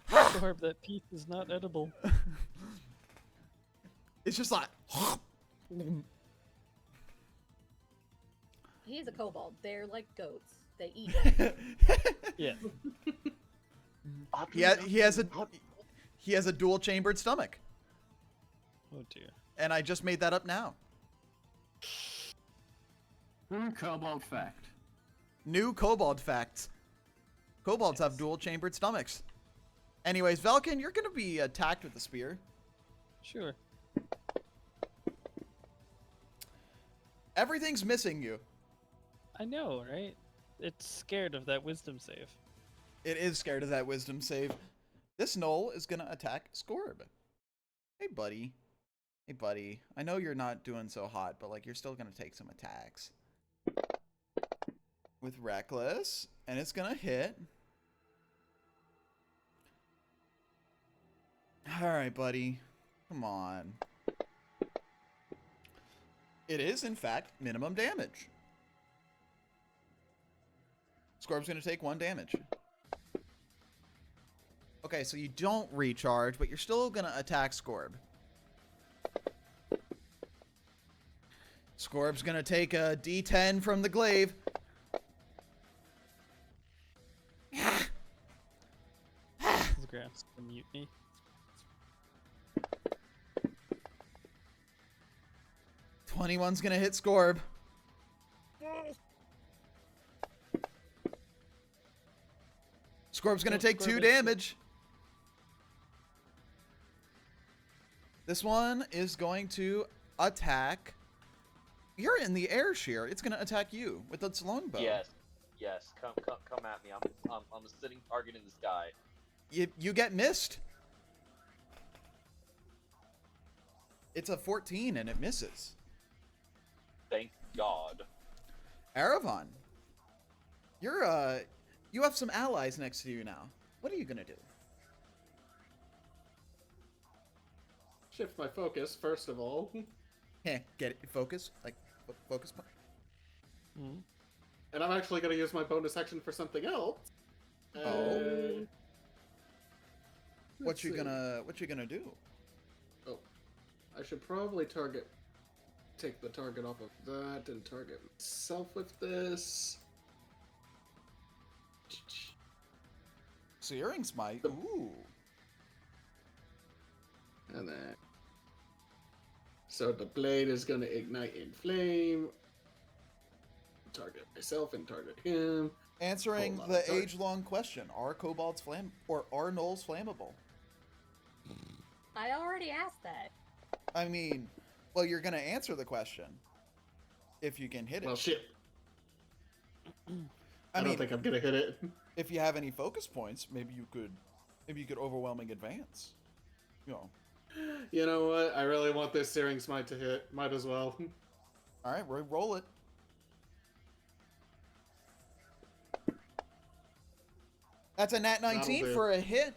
Scorb, that piece is not edible. It's just like. He's a kobold. They're like goats. They eat. Yeah. He has a dual chambered stomach, Oh dear. and I just made that up now. Cobalt fact. New kobold facts. Kobolds have dual chambered stomachs. Anyways, Velkin, you're gonna be attacked with the spear. Sure. Everything's missing you. I know, right? It's scared of that wisdom save. It is scared of that wisdom save. This Knoll is gonna attack Scorb. Hey, buddy. Hey, buddy. I know you're not doing so hot, but like you're still gonna take some attacks. With Reckless, and it's gonna hit. Alright, buddy. Come on. It is, in fact, minimum damage. Scorb's gonna take 1 damage. Okay, so you don't recharge, but you're still gonna attack Scorb. Scorb's gonna take a D10 from the glaive. His grabs to mute me. '21's gonna hit Scorb. Scorb's gonna take 2 damage. This one is going to attack. You're in the air, Sheer. It's gonna attack you with its longbow. Yes, come at me. I'm a sitting target in the sky. You get missed. It's a 14 and it misses. Thank God. Erevan, you have some allies next to you now. What are you gonna do? Shift my focus, first of all. Heh, get it? Focus? Like, focus point? And I'm actually going to use my bonus action for something else. Oh. What Let's you see. gonna do? Oh. I should probably take the target off of that and target myself with this. Searing Smite? Ooh. And then... So the blade is going to ignite in flame. Target myself and target him. Answering Hold on, the sorry. age-long question: are kobolds or are gnolls flammable? I already asked that. I mean, well, you're gonna answer the question if you can hit it. Well, shit. I mean, don't think I'm going to hit it. if you have any focus points, maybe you could overwhelming advance. You know. You know what? I really want this Searing Smite to hit. Might as well. All right, roll it. That's a nat 19 do. for a hit.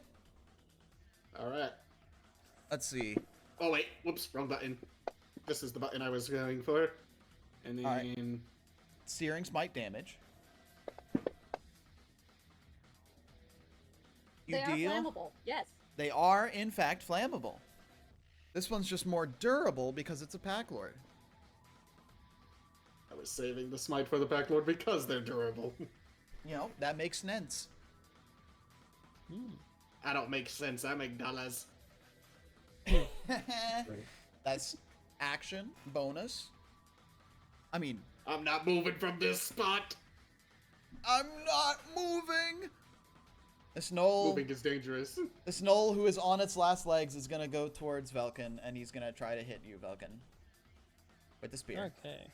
Alright. Let's see. Oh, wait. Whoops. Wrong button. This is the button I was going for. And then... Alright. Searing Smite damage. You They deal. are flammable. Yes. They are, in fact, flammable. This one's just more durable because it's a Pack Lord. I was saving the Smite for the Pack Lord because they're durable. You know, that makes sense. I don't make sense. I make dollars. That's action, bonus. I mean, I'm not moving from this spot. I'm not moving! This Gnoll, Moving is dangerous. this Gnoll who is on its last legs is gonna go towards Velkin, and he's gonna try to hit you, Velkin. With the spear. Okay.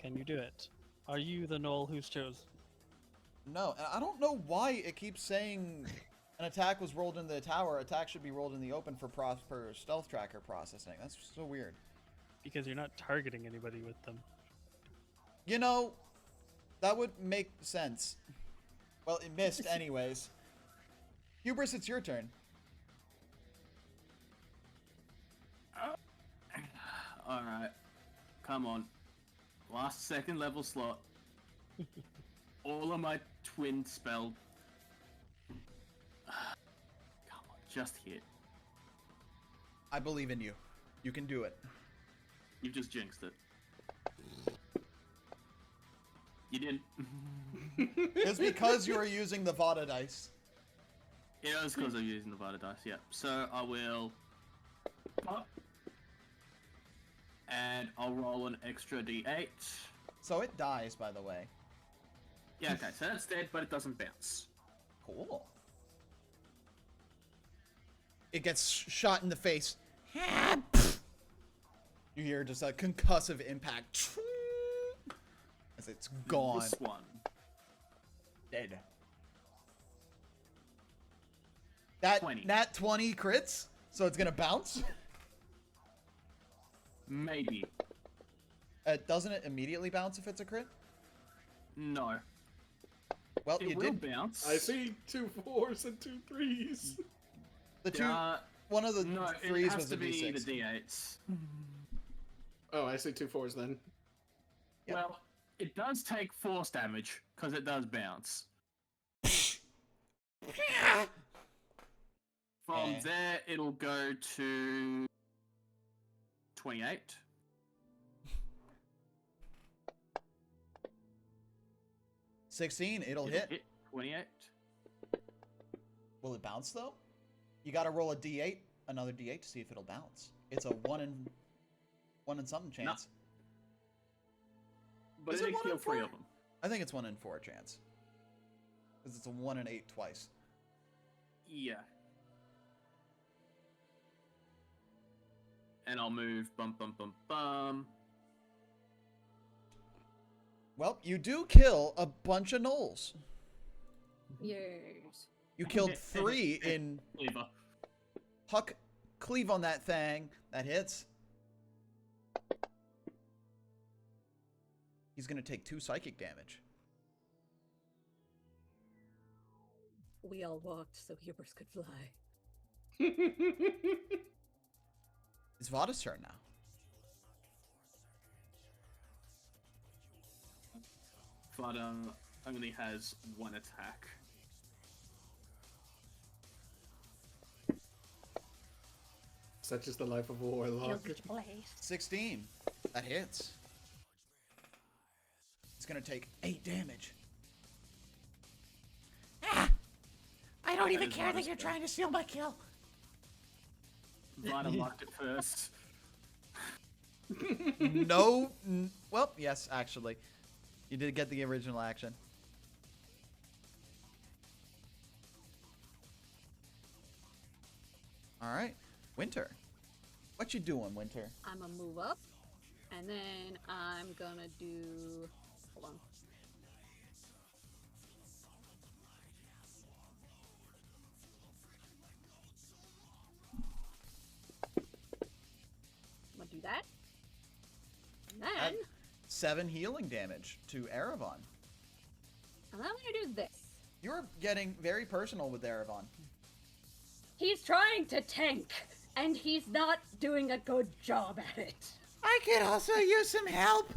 Can you do it? Are you the Knoll who's chosen? No, and I don't know why it keeps saying an attack was rolled in the tower, attack should be rolled in the open for stealth tracker processing. That's so weird. Because you're not targeting anybody with them. You know, that would make sense. Well, it missed anyways. Hubris, it's your turn. Alright. Come on. Last second level slot. All of my twin spell. Come on, just hit. I believe in you. You can do it. You just jinxed it. You didn't. It's because you are using the Vada dice. Yeah, it's because I'm using the Vada dice, yeah. So I will pop. And I'll roll an extra d8. So it dies, by the way. Yeah, okay, so that's dead, but it doesn't bounce. Cool. It gets shot in the face. You hear just a concussive impact. As it's gone. This one. Dead. That 20. nat 20 crits, so it's gonna bounce. Maybe. Doesn't it immediately bounce if it's a crit? No. Well, It you will did. bounce. I see 2 4s and 2 3s. The two. One of the No, threes it has was to a be d6. the d8s. Oh, I see 2 4s then. Yep. Well, it does take force damage, because it does bounce. From Eh. there, it'll go to 28. It'll hit. 28. Will it bounce though? You gotta roll a d8, another d8 to see if it'll bounce. It's a one in something chance. But Is it it 1 in kill 3 4? of them. I think it's 1 in 4 chance. Because it's a 1 in 8 twice. Yeah. And I'll move bum bum bum bum. Well, you do kill a bunch of gnolls. Yes. You killed 3 in Cleaver. Huck. Cleave on that thing. That hits. He's gonna take 2 psychic damage. We all walked so Hubris could fly. It's Voda's turn now. Vada only has 1 attack. Such is the life of a warlock. Eldritch Blade. 16. That hits. It's gonna take 8 damage. Ah! I don't That even is care that Vada's you're turn. trying to steal my kill. Vada locked it first. No. Well, yes, actually. You did get the original action. All right. Winter. What you doing, Winter? I'm gonna move up, and then I'm gonna do. Hold on. I'm gonna do that. And then, Add 7 healing damage to Erevan. and then I'm gonna do this. You're getting very personal with Erevan. He's trying to tank, and he's not doing a good job at it. I could also use some help.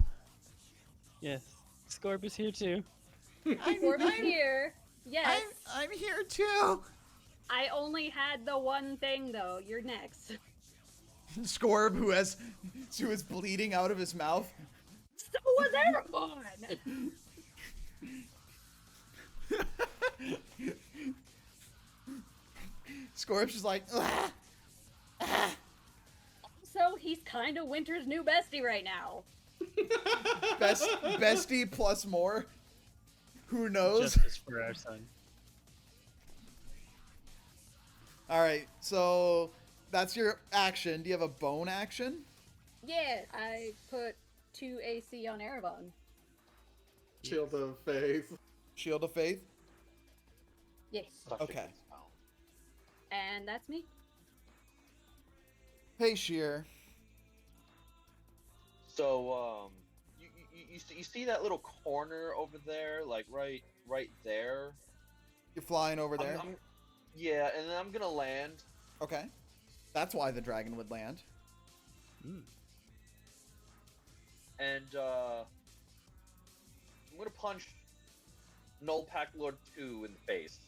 Yes. Scorp is here too. Corbin's here. Yes. I'm here too. I only had the one thing though. You're next. Scorb, who is bleeding out of his mouth. So was everyone. Scorb's just like, "Ugh." So he's kind of Winter's new bestie right now. Bestie plus more. Who knows? Justice for our son. All right, so that's your action. Do you have a bone action? Yeah, I put 2 AC on Erevan. Shield of Faith. Shield of Faith. Yes. Okay. And that's me. Hey, Sheer. So, you see that little corner over there, like right there? You're flying over there. Yeah, and then I'm gonna land. Okay. That's why the dragon would land. And I'm gonna punch Null Pack Lord 2 in the face.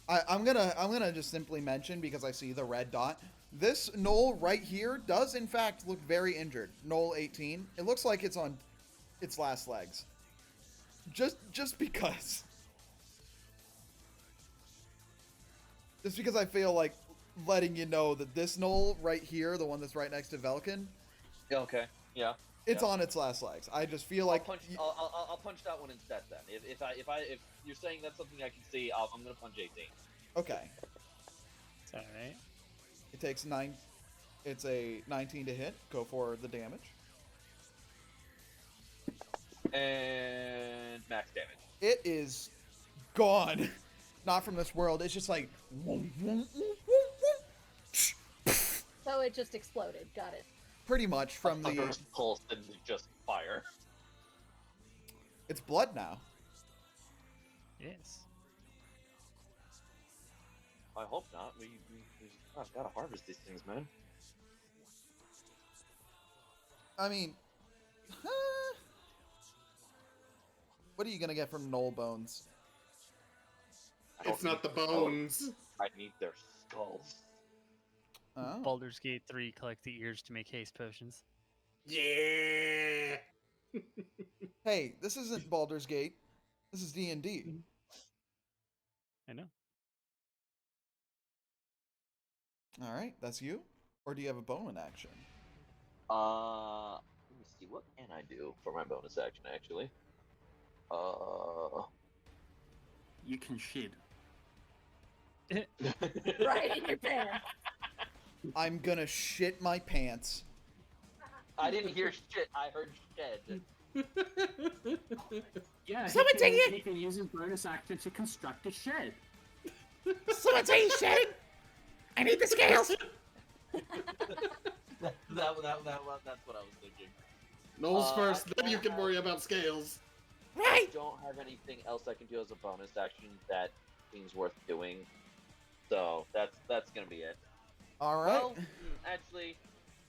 I'm gonna just simply mention, because I see the red dot. This Knoll right here does in fact look very injured. Knoll 18. It looks like it's on its last legs. Just because. Just because I feel like letting you know that this Knoll right here, the one that's right next to Velkin, Yeah, okay. Yeah. it's Yeah. on its last legs. I just feel like I'll punch that one instead then. If you're saying that's something I can see, I'm gonna punch 18. okay. It's alright. It takes 9. It's a 19 to hit. Go for the damage. And max damage. It is gone. Not from this world. It's just like. So it just exploded. Got it. Pretty much from the. First pulse and just fire. It's blood now. Yes. I hope not. I've gotta harvest these things, man. I mean. What are you gonna get from Knoll Bones? I don't It's not the need their bones. bones. I need their skulls. Oh. Baldur's Gate 3, collect the ears to make haste potions. Yeah. Hey, this isn't Baldur's Gate. This is D&D. I know. All right, that's you. Or do you have a bone action? Let me see. What can I do for my bonus action? Actually, You can shed. Right in your pants. I'm gonna shit my pants. I didn't hear shit. I heard shed. Yeah, Someone take it! He can use his bonus action to construct a shed. Someone say he's shedding. I need the scales. That's what I was thinking. Knowles first, I then you don't can have- worry about scales. Right. I don't have anything else I can do as a bonus action that seems worth doing. So that's gonna be it. All right. Well, actually,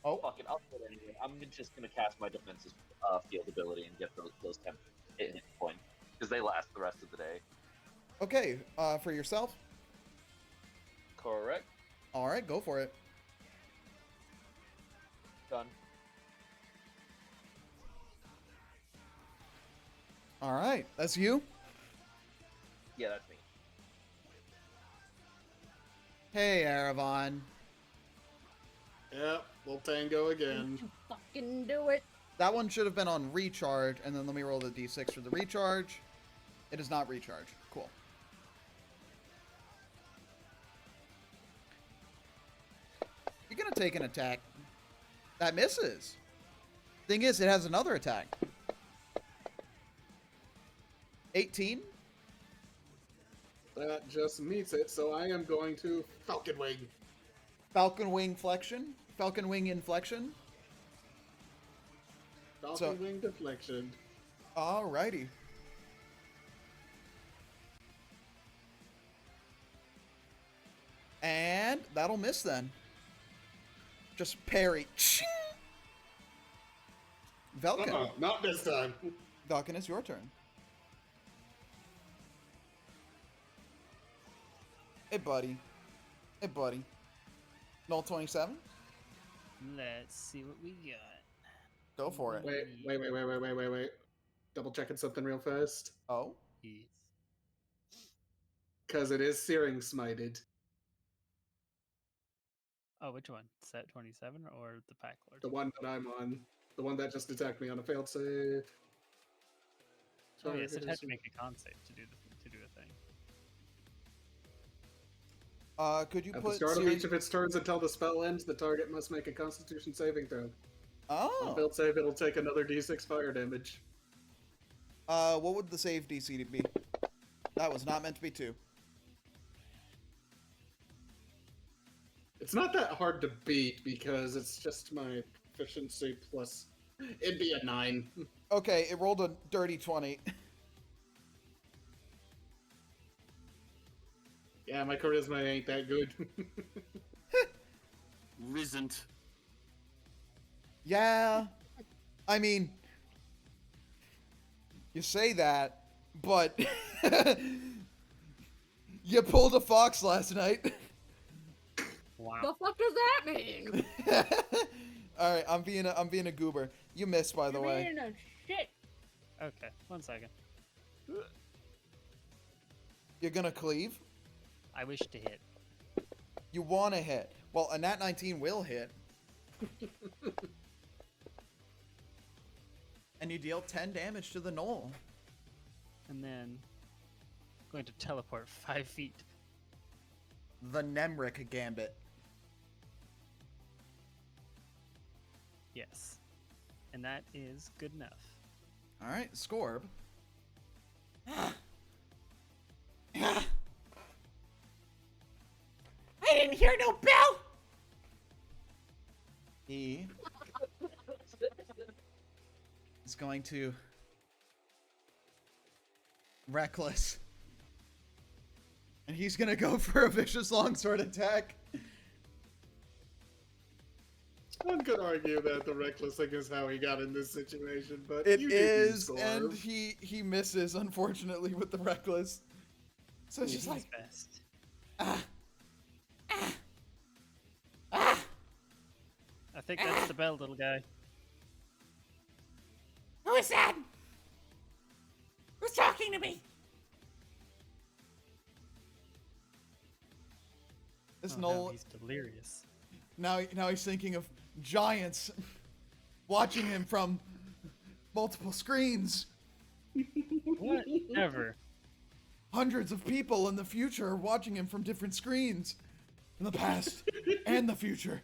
Oh. fuck it, I'll do it anyway. I'm just gonna cast my defensive field ability and get those 10 hit points because they last the rest of the day. Okay. For yourself. Correct. All right. Go for it. Done. All right. That's you. Yeah, that's me. Hey, Aravon. Yep, we'll tango again. You fucking do it. That one should have been on recharge, and then let me roll the d6 for the recharge. It is not recharge. Cool. You're gonna take an attack. That misses. Thing is, it has another attack. 18. That just meets it, so I am going to Falcon Wing. Falcon wing flexion. Falcon wing inflection. Falcon Wing deflection. Alrighty. And that'll miss then. Just parry. Velkin. Not this time. Velkin, it's your turn. Hey, buddy. Hey, buddy. Null 27? Let's see what we got. Go for it. Wait. Double checking something real fast. Oh? Yes. Because it is Searing Smited. Oh, which one? Set 27 or the Pack Lord? The one that I'm on. The one that just attacked me on a failed save. Oh yes, it had to make a con save to do a thing. Could you At the put start of Siri- each of its turns until the spell ends, the target must make a Constitution saving throw. On a Oh. failed save, it'll take another d6 fire damage. What would the save DC be? That was not meant to be 2. It's not that hard to beat because it's just my proficiency plus. It'd be a 9. Okay, it rolled a dirty 20. Yeah, my charisma ain't that good. Risn't. Yeah. I mean, you say that, but you pulled a fox last night. Wow. The fuck does that mean? All right, I'm being a goober. You missed, by the You're way. being a shit. Okay, 1 second. You're gonna cleave. I wish to hit. You want to hit. Well, a nat 19 will hit. And you deal 10 damage to the knoll. And then going to teleport 5 feet. The Nemric Gambit. Yes. And that is good enough. All right, Scorb. I didn't hear no bell. He is going to reckless. And he's going to go for a vicious longsword attack. One could argue that the reckless thing is how he got in this situation, but It you do is, Scorb. and he misses, unfortunately, with the reckless. So it's just like, Best. I think that's the bell, little guy. Who is that? Who's talking to me? this Oh, no, knoll. he's delirious. Now he's thinking of giants watching him from multiple screens. Whatever. Hundreds of people in the future are watching him from different screens. In the past and the future.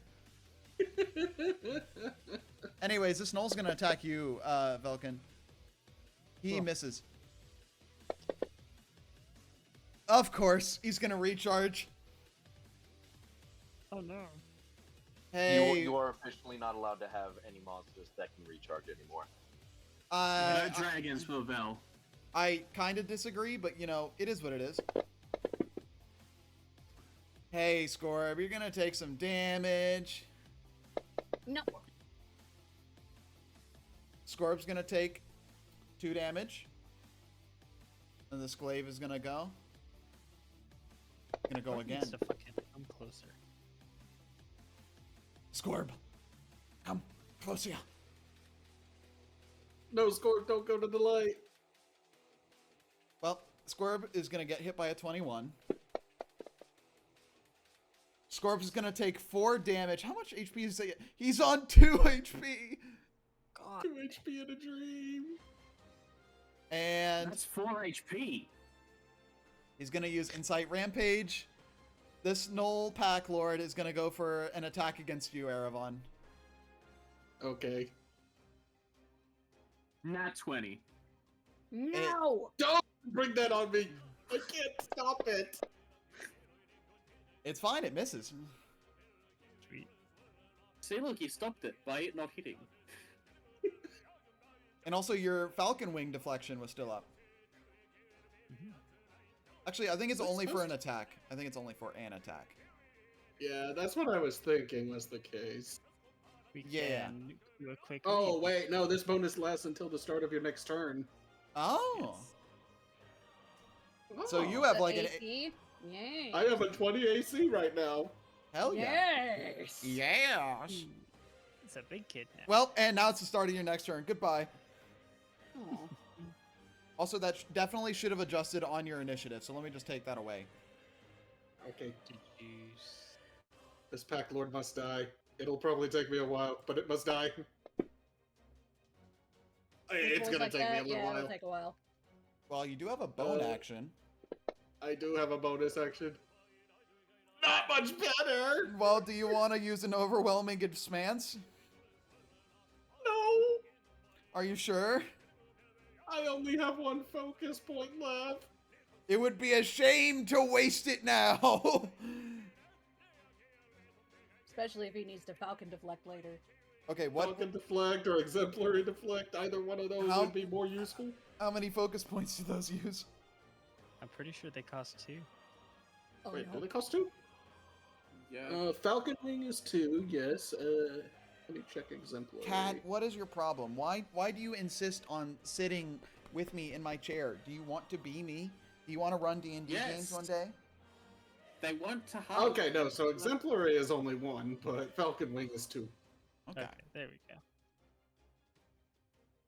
Anyways, this knoll's gonna attack you, Velkin. He Cool. misses. Of course, he's gonna recharge. Oh no. Hey, You are officially not allowed to have any monsters that can recharge anymore. No dragons for Vel. I kind of disagree, but you know, it is what it is. Hey, Scorb, you're gonna take some damage. No. Scorb's gonna take 2 damage. And the Sclave is gonna go. Gonna go Scorb again. needs to fucking come closer. Scorb, come closer. No, Scorp, don't go to the light. Well, Scorb is gonna get hit by a 21. Scorb is gonna take 4 damage. How much HP is he? He's on 2 HP. God. 2 HP in a dream. And That's 4 HP. he's gonna use Insight Rampage. This Knoll Pack Lord is gonna go for an attack against you, Eravon. Okay. Nat 20. No. Don't bring that on me. I can't stop it. It's fine, it misses. Sweet. See, look, he stopped it by it not hitting. And also your Falcon Wing deflection was still up. Actually, I think it's What's only for supposed an attack. I think it's only for an attack. Yeah, that's what I was thinking was the case. We Yeah. can do a quick Oh, read. wait, no, this bonus lasts until the start of your next turn. Oh. Yes. So you Oh, have The like an... AC? Yay. I have a 20 AC right now. Hell yeah. Yes. Yes. It's a big kid now. Well, and now it's the start of your next turn. Goodbye. Aw. Also, that definitely should have adjusted on your initiative, so let me just take that away. Okay, Did you... this Pack Lord must die. It'll probably take me a while, but it must die. It's Rolls gonna like take that, me a little yeah, while. It'll take a while. Well, you do have a bone Oh. action. I do have a bonus action. Not much better! Well, do you want to use an overwhelming expanse? No! Are you sure? I only have 1 focus point left. It would be a shame to waste it now. Especially if he needs to Falcon deflect later. Okay, what? Falcon deflect or exemplary deflect, either one of those How- would be more useful. How many focus points do those use? I'm pretty sure they cost 2. Oh, Wait, no. do they cost 2? Yeah. Falcon Wing is 2, yes. Let me check exemplary. Cat, what is your problem? Why do you insist on sitting with me in my chair? Do you want to be me? Do you want to run D&D games Yes. one day? They want to have. Okay, no, so exemplary is only 1, but Falcon Wing is 2. Okay. Okay, there we go.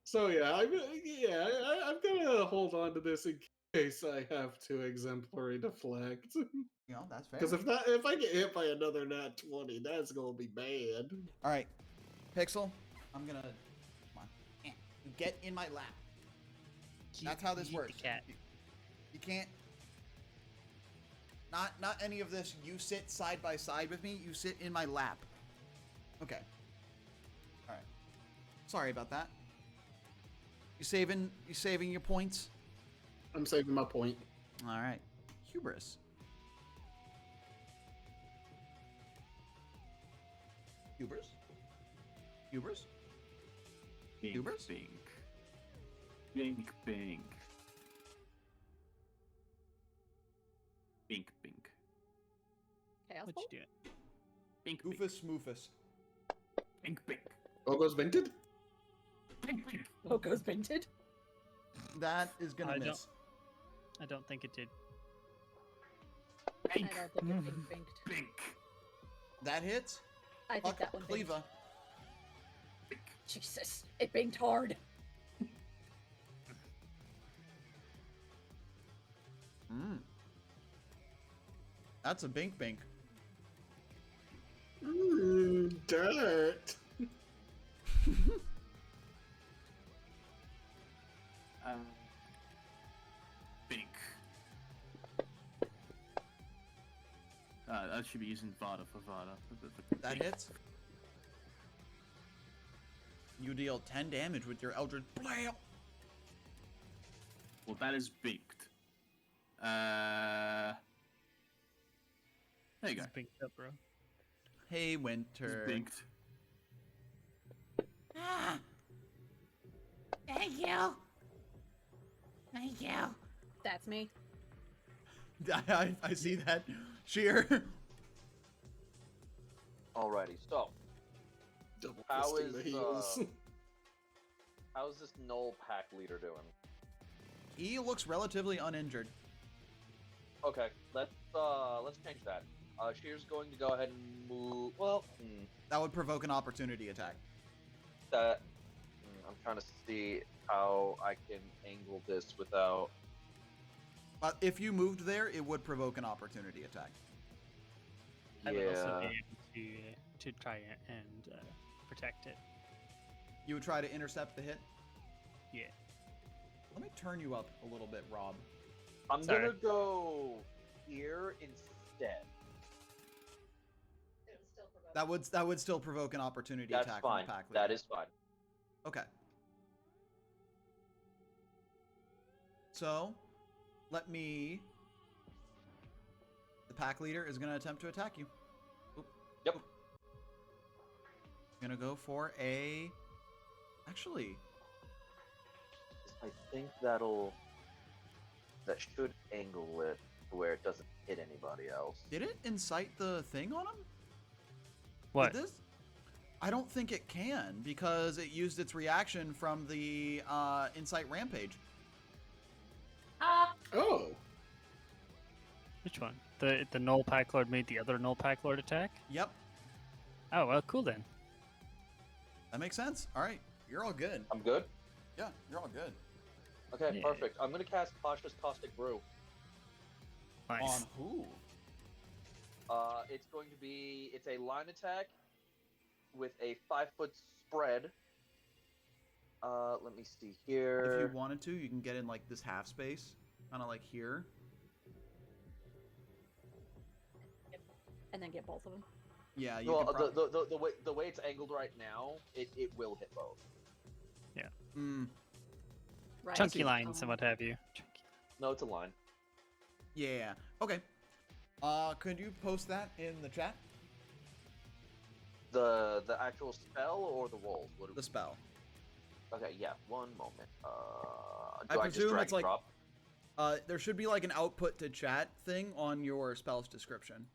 So yeah, I'm gonna hold on to this in case I have to exemplary deflect. You know, that's fair. Because if I get hit by another nat 20, that's gonna be bad. All right, Pixel, I'm gonna. Come on. You get in my lap. That's how this Eat the works. cat. You can't. Not any of this. You sit side by side with me. You sit in my lap. Okay. All right. Sorry about that. You saving your points? I'm saving my point. All right. Hubris. Hubris? Hubris? Bink, Hubris? bink. Bink, bink. Bink, bink. Chaos What Bolt? you doing? Bink, bink. Goofus Moofus. Bink, bink. Logo's vented? Bink, bink. Logo's painted? That is gonna I miss. I don't think it did. I Bink, don't think it's been binked. bink. That hits. I think Fuck that one binked. Cleva. Jesus, it binked hard. That's a bink bink. Dirt. Bink. I should be using Vada for Vada. That hits. You deal 10 damage with your Eldritch Blam. Well, that is binked. There you go. It's binked up, bro. Hey, He's Winter. binked. Ah. Thank you. Thank you. That's me. I see that. Sheer. Alrighty, so Double How fisting the is, heels. how's this null pack leader doing? He looks relatively uninjured. Okay, let's change that. Sheer's going to go ahead and move. Well, That would provoke an opportunity attack. I'm trying to see how I can angle this without. But if you moved there, it would provoke an opportunity attack. I would also Yeah. be able to try and protect it. You would try to intercept the hit. Yeah. Let me turn you up a little bit, Rob. I'm Sorry. gonna go here instead. That would still provoke an opportunity That's attack fine. from the pack leader. That is fine. Okay. So, let me. The pack leader is going to attempt to attack you. Oop. Yep. Gonna go for a. Actually, I think that should angle it to where it doesn't hit anybody else. did it incite the thing on him? What? Did this? I don't think it can because it used its reaction from the Incite Rampage. Oh, Which one? The null pack lord made the other null pack lord attack? Yep, Oh well, cool then. that makes sense. All right, you're all good. I'm good. Yeah, you're all good. Okay, Yeah. perfect. I'm gonna cast Cautious Caustic Brew. Nice. On who? It's a line attack with a 5-foot spread. Let me see here. If you wanted to, you can get in like this half space, kind of like here. And then get both of them. Yeah, you Well, can. the way it's angled right now, it will hit both. Right. Chunky lines and what have you. Chunky. No, it's a line. Yeah. Okay. Could you post that in the chat? The actual spell or the rolls? What The spell. Okay, yeah. One moment. I Do I just presume drag it's and like- drop? There should be like an output to chat thing on your spell's description.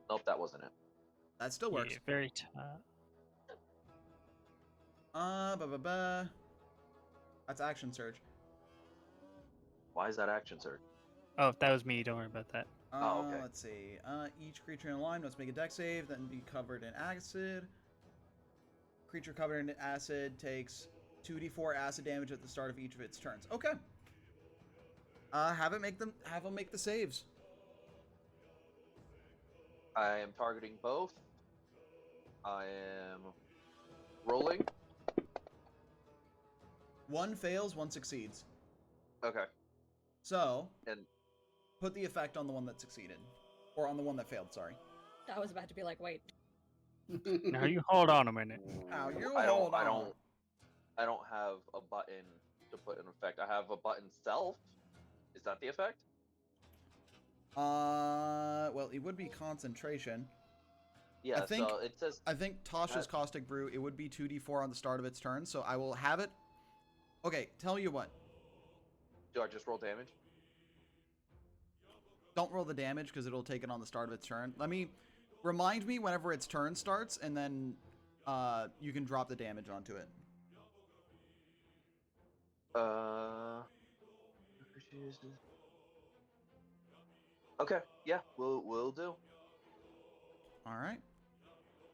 Nope, that wasn't it. That still works. Yeah, very tough. That's action surge. Why is that action surge? Oh, if that was me, don't worry about that. Oh, okay. Let's see. Each creature in a line must make a dex save, then be covered in acid. Creature covered in acid takes 2d4 acid damage at the start of each of its turns. Okay. Have them make the saves. I am targeting both. I am rolling. One fails, one succeeds. Okay. So, And put the effect on the one that succeeded. Or on the one that failed, sorry. I was about to be like, wait. Now you hold on a minute. Now, you I hold don't on. I don't have a button to put in effect. I have a button self. Is that the effect? Well, it would be concentration. Yeah, think- so it says I think Tasha's Caustic Brew, it would be 2d4 on the start of its turn, so I will have it. Okay, tell you what. do I just roll damage? Don't roll the damage because it'll take it on the start of its turn. Remind me whenever its turn starts, and then you can drop the damage onto it. Okay, yeah, we'll do. All right.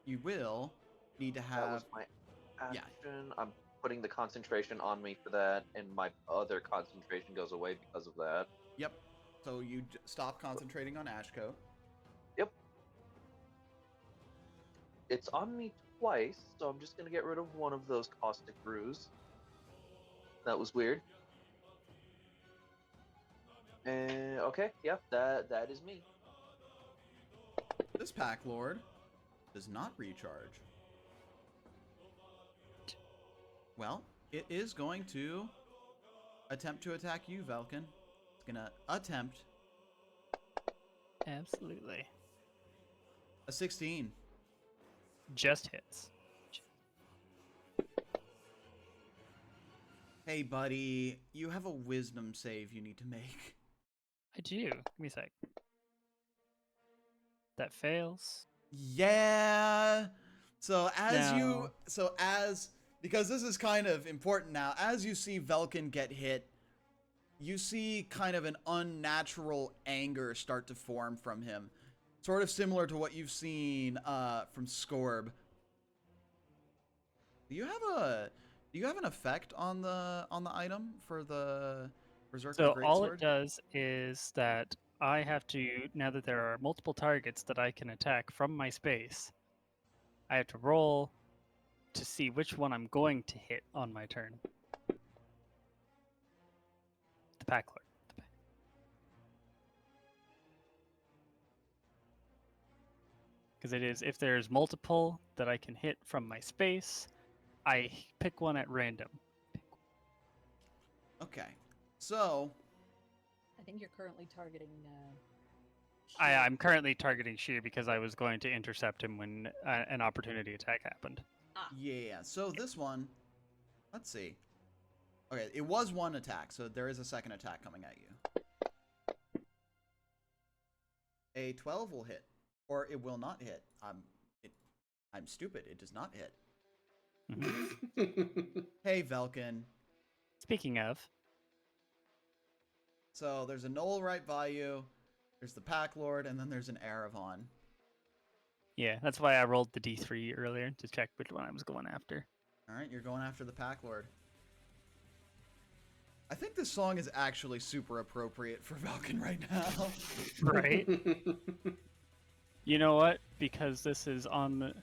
You will need to That was have. my yeah. action. I'm putting the concentration on me for that, and my other concentration goes away because of that. Yep. So you stop concentrating on Ashco. Yep. It's on me twice, so I'm just gonna get rid of one of those caustic brews. That was weird. Okay, yeah, that is me. This Pack Lord does not recharge. Well, it is going to attempt to attack you, Velkin. It's gonna attempt Absolutely. A 16. Just hits. Hey, buddy, you have a wisdom save you need to make. I do. Give me a sec. That fails. Yeah. So No. because this is kind of important now, as you see Velkin get hit, you see kind of an unnatural anger start to form from him. Sort of similar to what you've seen from Scorb. Do you have an effect on the item for the Berserker So all Greatsword? it does is that I have to, now that there are multiple targets that I can attack from my space, I have to roll to see which one I'm going to hit on my turn. The Pack Lord. Because it is, if there's multiple that I can hit from my space, I pick one at random. Okay. So, I think you're currently targeting. I'm currently targeting Sheer because I was going to intercept him when an opportunity attack happened. yeah. So this one, let's see. Okay, it was one attack, so there is a second attack coming at you. A 12 will hit, or it will not hit. I'm stupid. It does not hit. Hey, Velkin. Speaking of, So there's a Knoll right by you. There's the Pack Lord, and then there's an Eravon. yeah, that's why I rolled the D3 earlier to check which one I was going after. All right, you're going after the Pack Lord. I think this song is actually super appropriate for Velkin right now. Right? You know what? Because this is on the...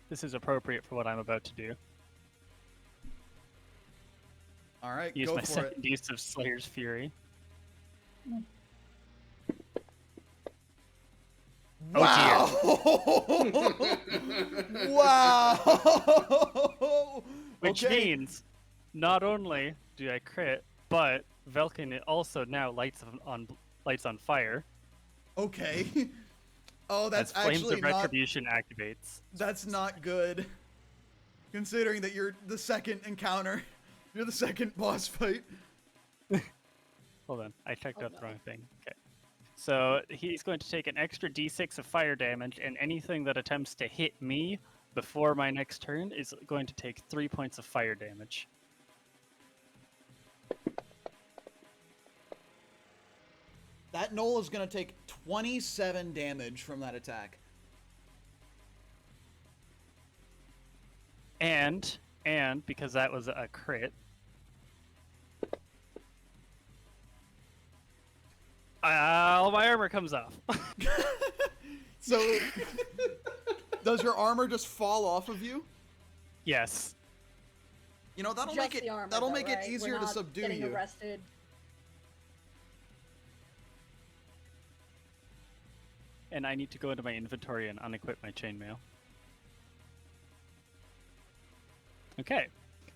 This is appropriate for what I'm about to do. All right, Use go my for it. second use of Slayer's Fury. Wow! Wow! Which Okay. means, not only do I crit, but Velkin also now lights on fire. Okay. Oh, that's as Flames actually of not. Retribution activates. That's not good. Considering that you're the second encounter, you're the second boss fight. Hold on, I checked Oh, out the no. wrong thing. Okay. So he's going to take an extra d6 of fire damage, and anything that attempts to hit me before my next turn is going to take 3 points of fire damage. That Knoll is gonna take 27 damage from that attack. And because that was a crit, all my armor comes off. So, does your armor just fall off of you? Yes. You know, that'll Just make it the armor, that'll though, make right? it We're easier to not subdue getting you. arrested. And I need to go into my inventory and unequip my chainmail. Okay.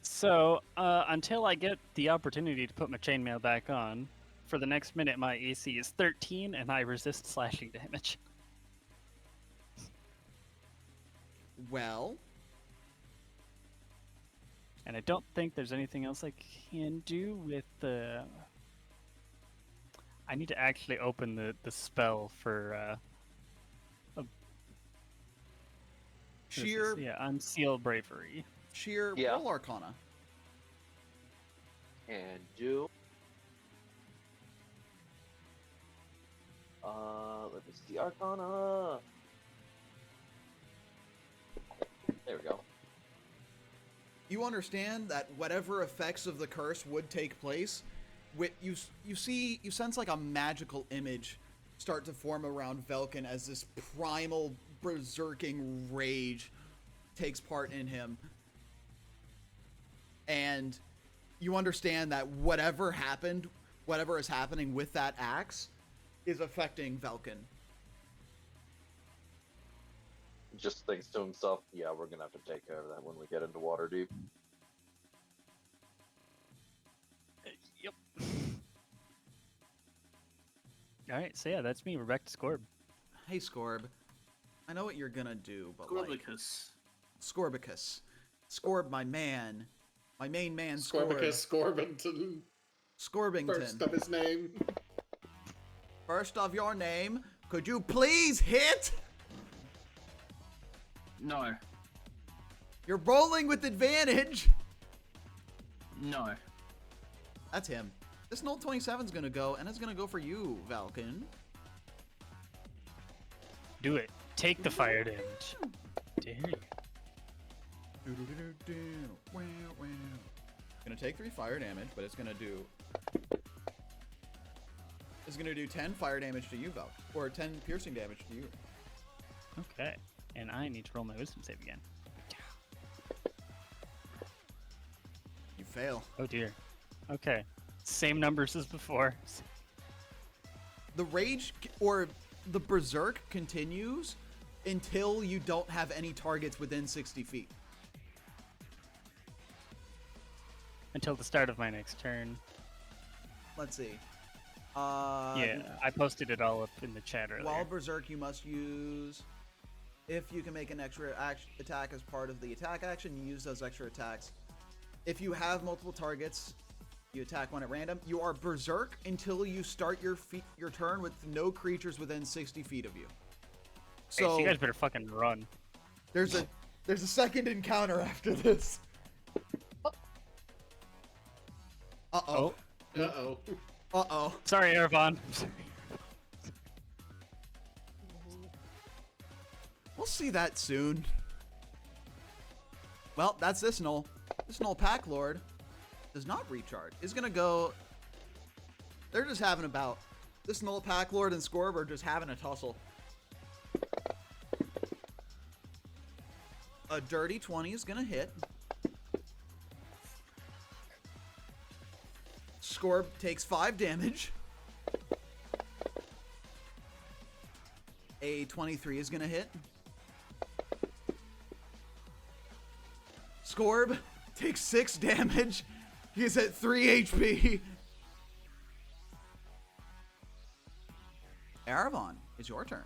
So, until I get the opportunity to put my chainmail back on, for the next minute my AC is 13 and I resist slashing damage. Well, And I don't think there's anything else I can do with the... I need to actually open the spell for... sheer Yeah, Unseal Bravery. Yeah. roll Arcana. And do. Let me see Arcana. There we go. You understand that whatever effects of the curse would take place, you sense like a magical image start to form around Velkin as this primal berserking rage takes part in him. And you understand that whatever is happening with that axe is affecting Velkin. Just thinks to himself, yeah, we're gonna have to take care of that when we get into Waterdeep. Yep. All right, so yeah, that's me. We're back to Scorb. Hey, Scorb. I know what you're gonna do, but like... Scorbicus. Scorbicus. Scorb, my man. My main man, Scorb. Scorbicus Scorbington. Scorbington. First of his name. First of your name, could you please hit? No. You're rolling with advantage. No. That's him. This null 27's gonna go, and it's gonna go for you, Valken. Do it. Take the fire damage. Dare you. Gonna take 3 fire damage, but it's gonna do... It's gonna do 10 fire damage to you, Valk. Or 10 piercing damage to you. Okay. And I need to roll my wisdom save again. You fail. Oh dear. Okay. Same numbers as before. The rage, or the berserk, continues until you don't have any targets within 60 feet. Until the start of my next turn. Let's see. Yeah, I posted it all up in the chat earlier. While berserk, you must use... If you can make an extra attack as part of the attack action, you use those extra attacks. If you have multiple targets, you attack one at random. You are berserk until you start your turn with no creatures within 60 feet of you. Hey, so you guys better fucking run. There's a second encounter after this. Uh-oh. Uh-oh. Uh-oh. Sorry, Ervon. We'll see that soon. Well, that's this null. This null Pack Lord does not recharge. Is gonna go... They're just having a bout. This null Pack Lord and Scorb are just having a tussle. A dirty 20 is gonna hit. Scorb takes 5 damage. A 23 is gonna hit. Scorb takes 6 damage. He is at 3 HP. Aravon, it's your turn.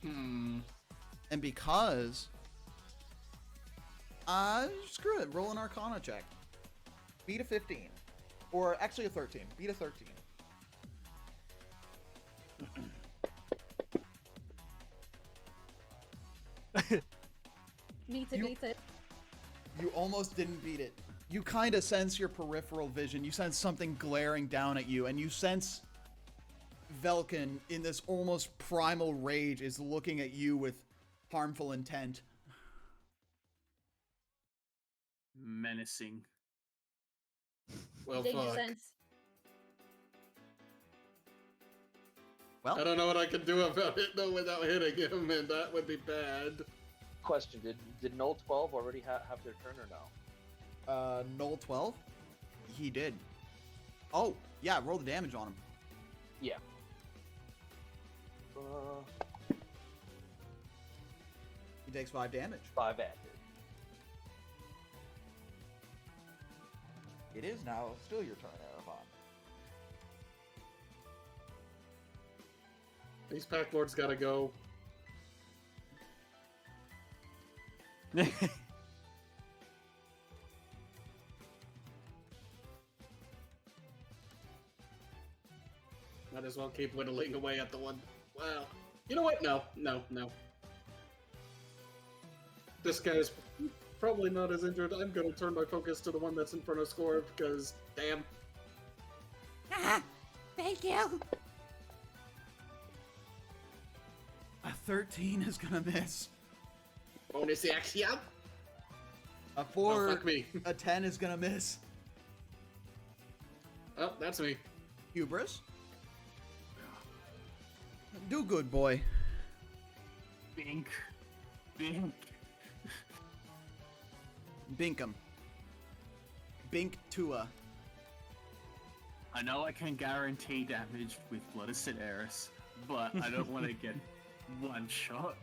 And because... screw it. Roll an Arcana check. Beat a 15. Or actually a 13. Beat a 13. Meets it. You almost didn't beat it. You kind of sense your peripheral vision. You sense something glaring down at you, and you sense Velkin, in this almost primal rage, is looking at you with harmful intent. Menacing. Well, Danger fuck. sense. Well, I don't know what I can do about it, though, without hitting him, and that would be bad. Question: Did Null 12 already have their turn or no? Null 12? He did. Oh, yeah, roll the damage on him. Yeah. He takes 5 damage. 5 added. It is now still your turn, Erebon. These Pack Lords gotta go. Might as well keep whittling away at the one. Wow. You know what? No. This guy's probably not as injured. I'm gonna turn my focus to the one that's in front of Scorb, because, damn. Thank you. A 13 is gonna miss. Bonus action. A 4, fuck me. a 10 is gonna miss. Oh, that's me. Hubris? Do good, boy. Bink. Bink. Binkum. Bink Tua. I know I can guarantee damage with Blood of Cidaris, but I don't want to get one shot.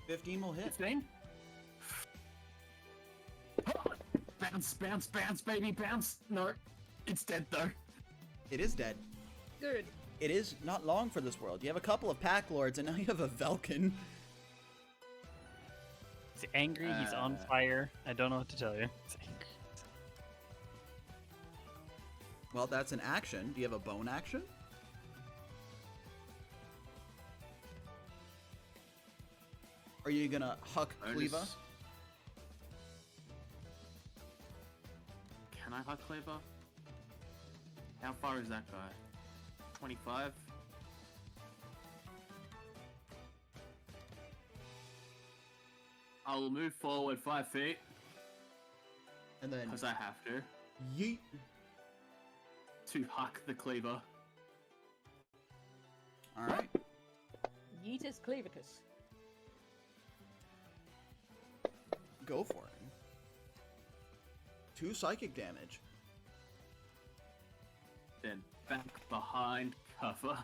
$15 will hit. 15? Bounce, bounce, bounce, baby, bounce. No, it's dead though. It is dead. Good. It is not long for this world. You have a couple of pack lords, and now you have a Velkin. He's angry. He's on fire. I don't know what to tell you. He's angry. Well, that's an action. Do you have a bone action? Are you gonna huck Cleaver? Can I huck Cleaver? How far is that guy? 25? I'll move forward 5 feet. And then Because I have to. yeet. To huck the Cleaver. All right. Yeetus Clavicus. Go for it. 2 psychic damage. Then back behind cover.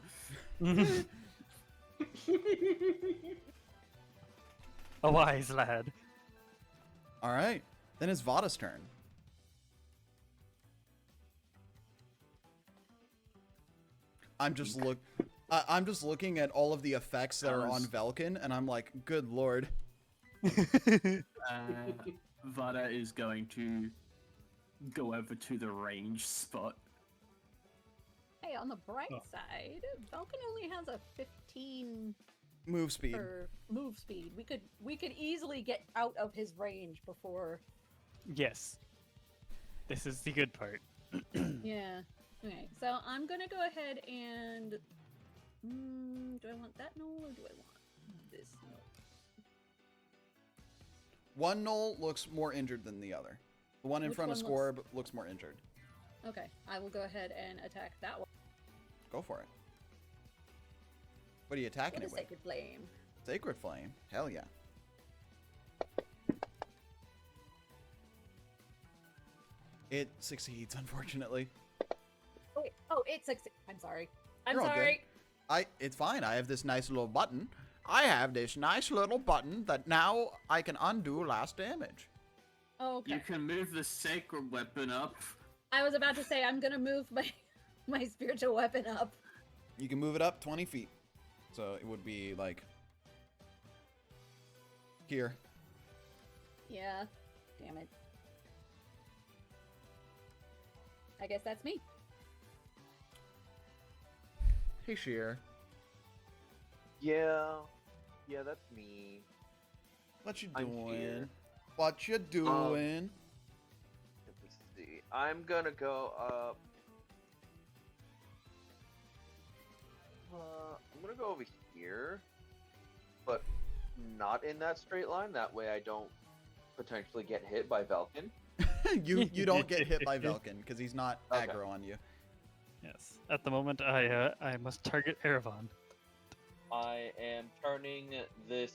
A wise lad. All right. Then it's Vada's turn. I'm just looking at all of the effects that are on Velkin, and I'm like, good lord. Vada is going to go over to the range spot. Hey, on the bright side, Vulcan only has a 15 Move speed. per move speed. We could easily get out of his range before. Yes. This is the good part. Yeah. Okay, so I'm gonna go ahead and. Do I want that knoll or do I want this knoll? One knoll looks more injured than the other. The one in Which front of one looks- Scorb looks more injured. Okay, I will go ahead and attack that one. Go for it. What are you attacking With it a with? sacred flame. Sacred Flame. Hell yeah. It succeeds, unfortunately. Oh, wait. Oh, it succeeds. I'm sorry. I'm You're all good. sorry. It's fine. I have this nice little button. I have this nice little button that now I can undo last damage. Oh, okay. You can move the sacred weapon up. I was about to say I'm gonna move my spiritual weapon up. You can move it up 20 feet. So it would be like here. Yeah. Damn it. I guess that's me. Hey, Sheer. Yeah, that's me. What you I'm doing? here. What you doing? Let me see. I'm gonna go up. I'm gonna go over here, but not in that straight line. That way, I don't potentially get hit by Velkin. you don't get hit by Velkin because he's not Okay. aggro on you. Yes. At the moment, I must target Erevan. I am turning this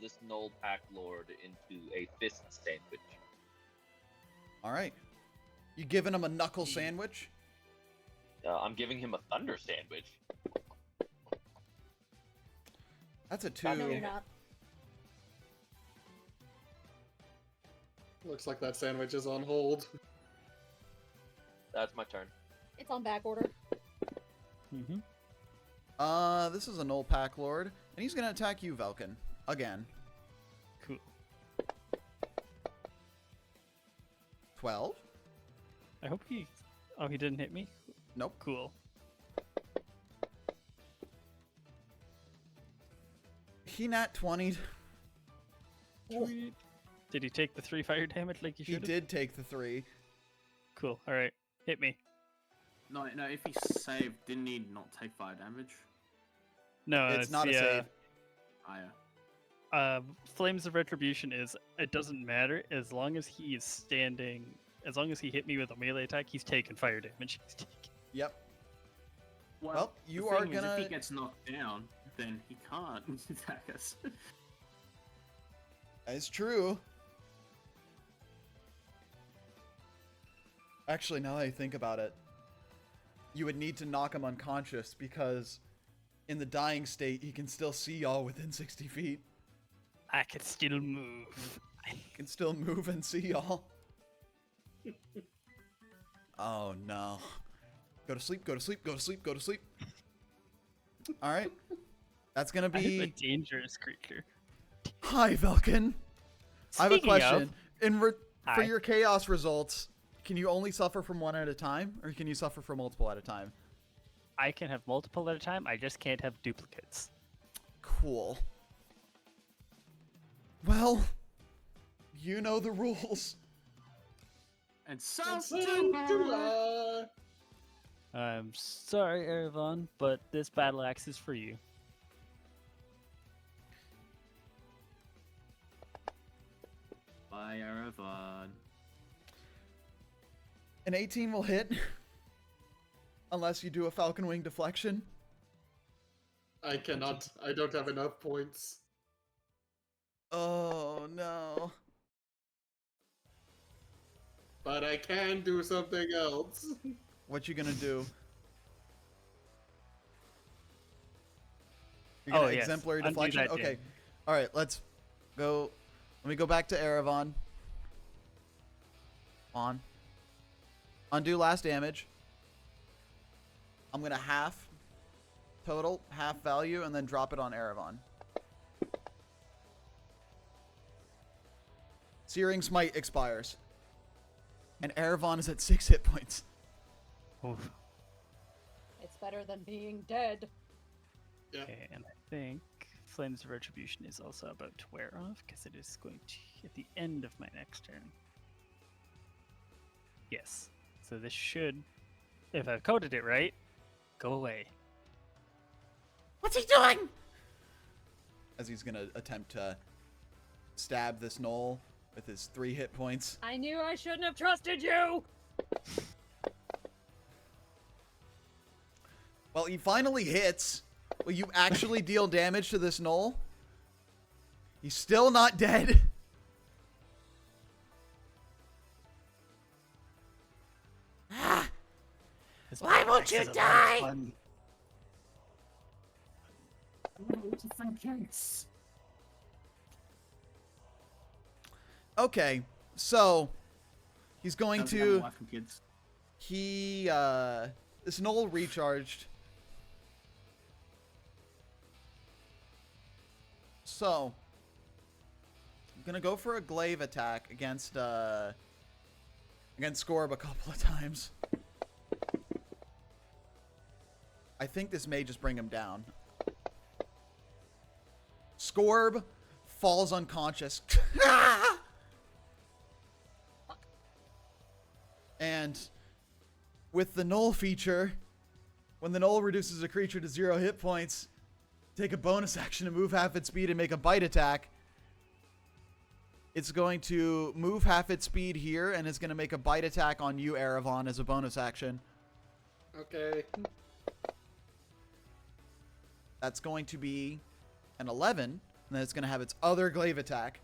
this Null Pack Lord into a fist sandwich. All right. You giving him a knuckle sandwich? I'm giving him a thunder sandwich. That's a 2. No, you're not. Looks like that sandwich is on hold. That's my turn. It's on back order. Mm-hmm. This is an old pack lord, and he's gonna attack you, Velkin, again. Cool. 12? I hope he... Oh, he didn't hit me? Nope. Cool. He nat 20'd. Sweet. Did he take the 3 fire damage like he He should have? did take the 3. Cool. Alright. Hit me. No, if he saved, didn't he not take fire damage? No, It's not a the, save. Flames of Retribution is, it doesn't matter as long as he is standing, as long as he hit me with a melee attack, he's taking fire damage. He's taking... Yep. Well, Well, you the are thing is, gonna- if he gets knocked down, then he can't attack us. It's true. Actually, now that I think about it, you would need to knock him unconscious because in the dying state, he can still see y'all within 60 feet. I can still move. He can still move and see y'all. Oh no. Go to sleep, go to sleep, go to sleep, go to sleep. Alright. That's gonna I'm a be... dangerous creature. Hi, Velkin. I have a Speaking question. of, For Hi. your chaos results, can you only suffer from one at a time? Or can you suffer from multiple at a time? I can have multiple at a time. I just can't have duplicates. Cool. Well, you know the rules. And And so so do I. I'm sorry, Erevan, but this battle axe is for you. Bye, Erevan. An 18 will hit. Unless you do a Falcon Wing deflection. I cannot. I don't have enough points. Oh, no. But I can do something else. What you gonna do? You're Oh, gonna yes. exemplary Undo deflection? that Okay. damage. Alright, let's go. Let me go back to Erevan. On. Undo last damage. I'm gonna half total, half value, and then drop it on Erevan. Searing Smite expires. And Erevan is at 6 hit points. Oof. It's better than being dead. Yeah. Okay, and I think Flames of Retribution is also about to wear off because it is going to at the end of my next turn. Yes. So this should, if I've coded it right, go away. What's he doing? As he's gonna attempt to stab this knoll with his 3 hit points. I knew I shouldn't have trusted you! Well, he finally hits. Will you actually deal damage to this knoll? He's still not dead. This Why battle won't axe you is a lot of die? fun. Okay, so he's going How's it to... going, kids? This knoll recharged. So, I'm gonna go for a glaive attack against Scorb a couple of times. I think this may just bring him down. Scorb falls unconscious. And with the Knoll feature, when the Knoll reduces a creature to 0 hit points, take a bonus action to move half its speed and make a bite attack. It's going to move half its speed here, and it's going to make a bite attack on you, Erevan, as a bonus action. Okay. That's going to be an 11, and then it's going to have its other glaive attack.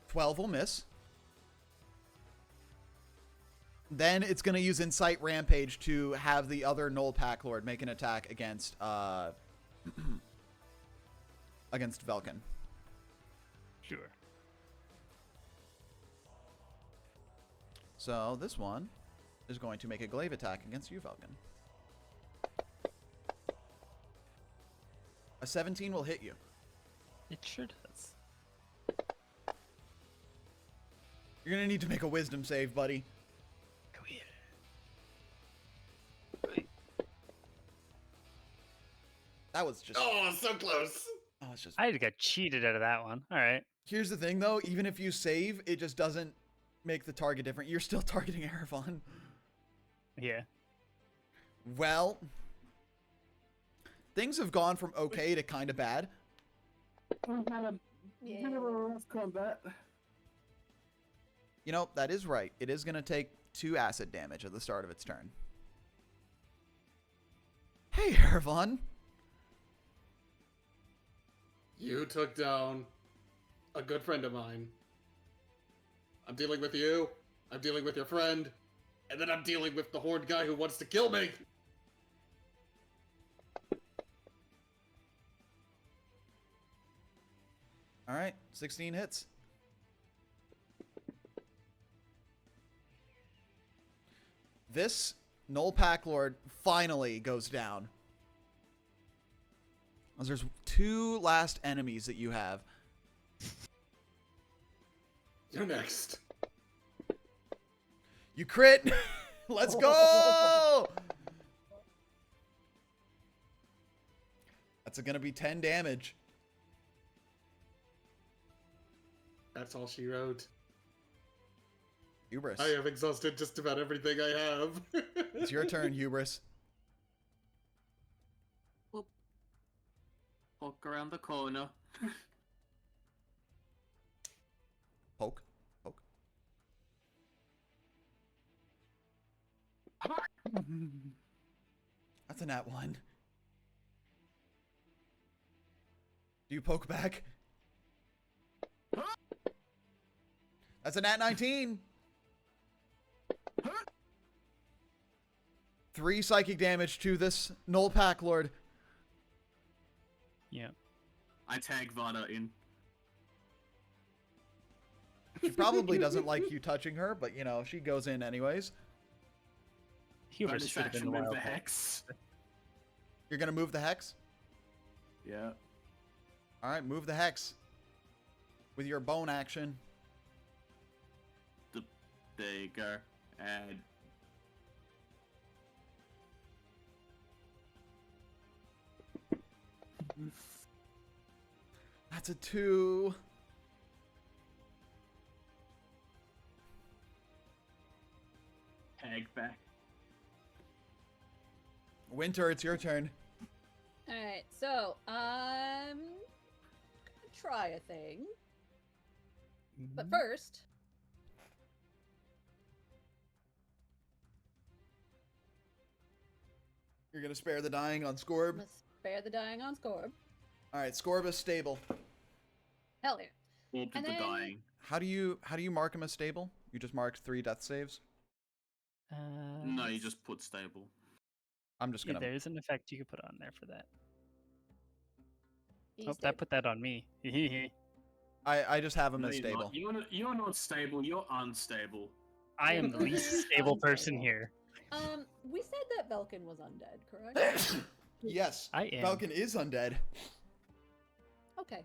12 will miss. Then it's going to use Incite Rampage to have the other Knoll Pack Lord make an attack against against Velkin. Sure. So this one is going to make a glaive attack against you, Velkin. A 17 will hit you. It sure does. You're going to need to make a wisdom save, buddy. Come here. That was just... Oh, so close. Oh, it's just... I got cheated out of that one. All right. Here's the thing, though. Even if you save, it just doesn't make the target different. You're still targeting Erevan. Yeah. Well, things have gone from okay to kind of bad. Yeah. rough combat. You know, that is right. It is going to take 2 acid damage at the start of its turn. Hey, Erevan. You took down a good friend of mine. I'm dealing with you. I'm dealing with your friend. And then I'm dealing with the horned guy who wants to kill me. All right, 16 hits. This Null Pack Lord finally goes down. As there's 2 last enemies that you have. You're next. You crit! Let's go! That's gonna be 10 damage. That's all she wrote. Hubris. I have exhausted just about everything I have. It's your turn, Hubris. Poke around the corner. Poke. Poke. That's a nat 1. Do you poke back? That's a nat 19. 3 psychic damage to this Null Pack Lord. Yeah. I tag Vana in. She probably doesn't like you touching her, but you know, she goes in anyways. Hubris should have been the with wild the card. hex. You're gonna move the hex? Yeah. Alright, move the hex. With your bone action. There you go. And That's a 2. tag back. Winter, it's your turn. Alright, so, I'm gonna try a thing. But first, You're gonna spare the dying on I'm Scorb. gonna spare the dying on Scorb. Alright, Scorb is stable. Hell yeah. Or to And the then- dying. How do you mark him as stable? You just marked 3 death saves? No, you just put stable. I'm just Yeah, gonna there's an effect you could put on there for that. He's Oh, dead. that put that on me. I just have him No, as you're stable. not. You're not stable. You're unstable. I am the least stable person here. We said that Velkin was undead, correct? Yes. I am. Falcon is undead. Okay.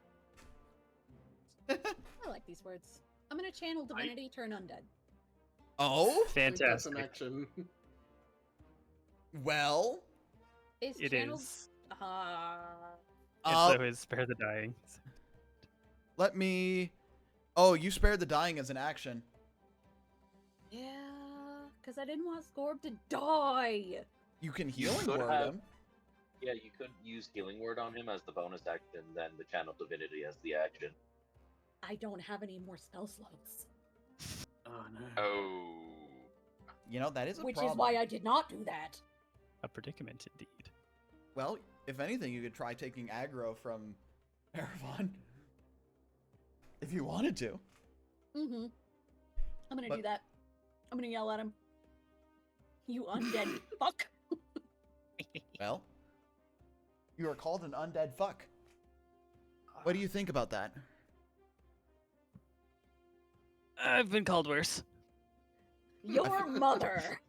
I like these words. I'm gonna channel divinity, turn undead. Oh? I think that's an Fantastic. action. Well. Is It channeled... is. Uh, So is spare the dying. let me. Oh, you spared the dying as an action. Yeah, because I didn't want Scorb to die. You can healing could word have- him. Yeah, you could use Healing Word on him as the bonus action, then the Channel Divinity as the action. I don't have any more spell slots. Oh no. Oh. You know, that is a Which problem. is why I did not do that. A predicament indeed. Well, if anything, you could try taking aggro from Eravon. If you wanted to. Mm-hmm. I'm gonna But- do that. I'm gonna yell at him. You undead fuck. Well, you are called an undead fuck. What do you think about that? I've been called worse. Your mother.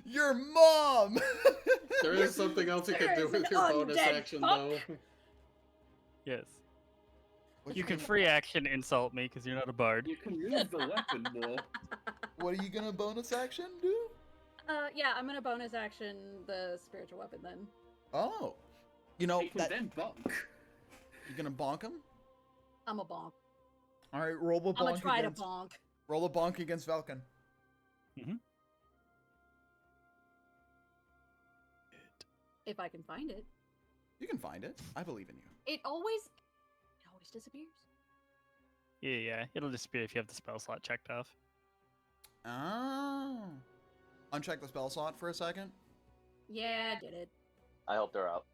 Your mom! There is something else you can do There's an with your bonus undead action, fuck. though. Yes. What You can gonna- free action insult me because you're not a bard. You can use the weapon more. What are you gonna bonus action do? Yeah, I'm gonna bonus action the spiritual weapon then. Oh. You know, You can that, then bonk. you're gonna bonk him? I'm a bonk. Alright, roll a I'm gonna bonk try against... to bonk. Roll a bonk against Velkin. If I can find it. You can find it. I believe in you. It always disappears. Yeah. It'll disappear if you have the spell slot checked off. Oh. Uncheck the spell slot for a second. Yeah, I did it. I helped her out.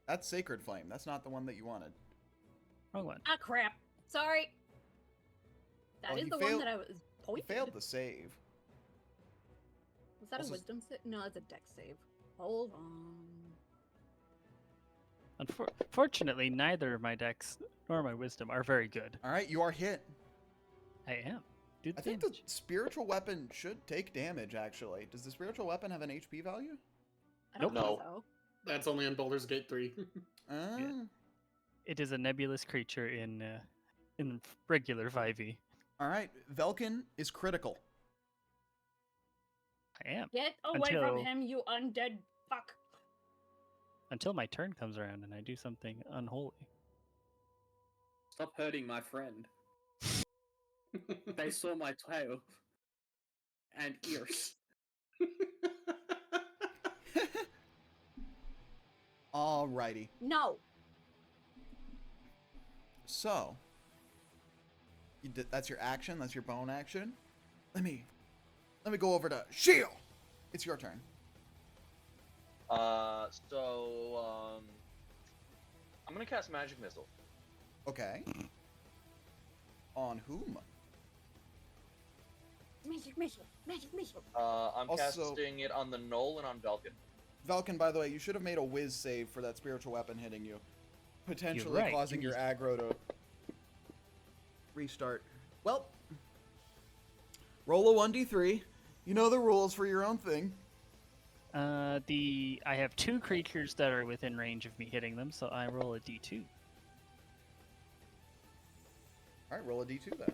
That's Sacred Flame. That's not the one that you wanted. Wrong one. Ah, crap. Sorry. That Oh, is he the failed- one that I was You pointed. failed the save. Was that a Also- wisdom save? No, it's a dex save. Hold on. Unfortunately, neither of my decks or my wisdom are very good. All right, you are hit. I am. Do the I think the damage. spiritual weapon should take damage, actually. Does the spiritual weapon have an HP value? I don't Nope. think No. so. That's only in Baldur's Gate 3. It is a nebulous creature in regular 5e. All right, Velkin is critical. I am. Get away from Until- him, you undead fuck. Until my turn comes around and I do something unholy. Stop hurting my friend. They saw my tail and ears. Alrighty. No. So, that's your action. That's your bone action. Let me go over to Shield. It's your turn. I'm gonna cast Magic Missile. Okay. On whom? Magic missile. Magic missile. I'm Also- casting it on the Knoll and on Velkin. Velkin, by the way, you should have made a whiz save for that spiritual weapon hitting you, potentially right, causing you your aggro to restart. Well, roll a 1d3. You know the rules for your own thing. I have 2 creatures that are within range of me hitting them, so I roll a d2. All right, roll a d2 then.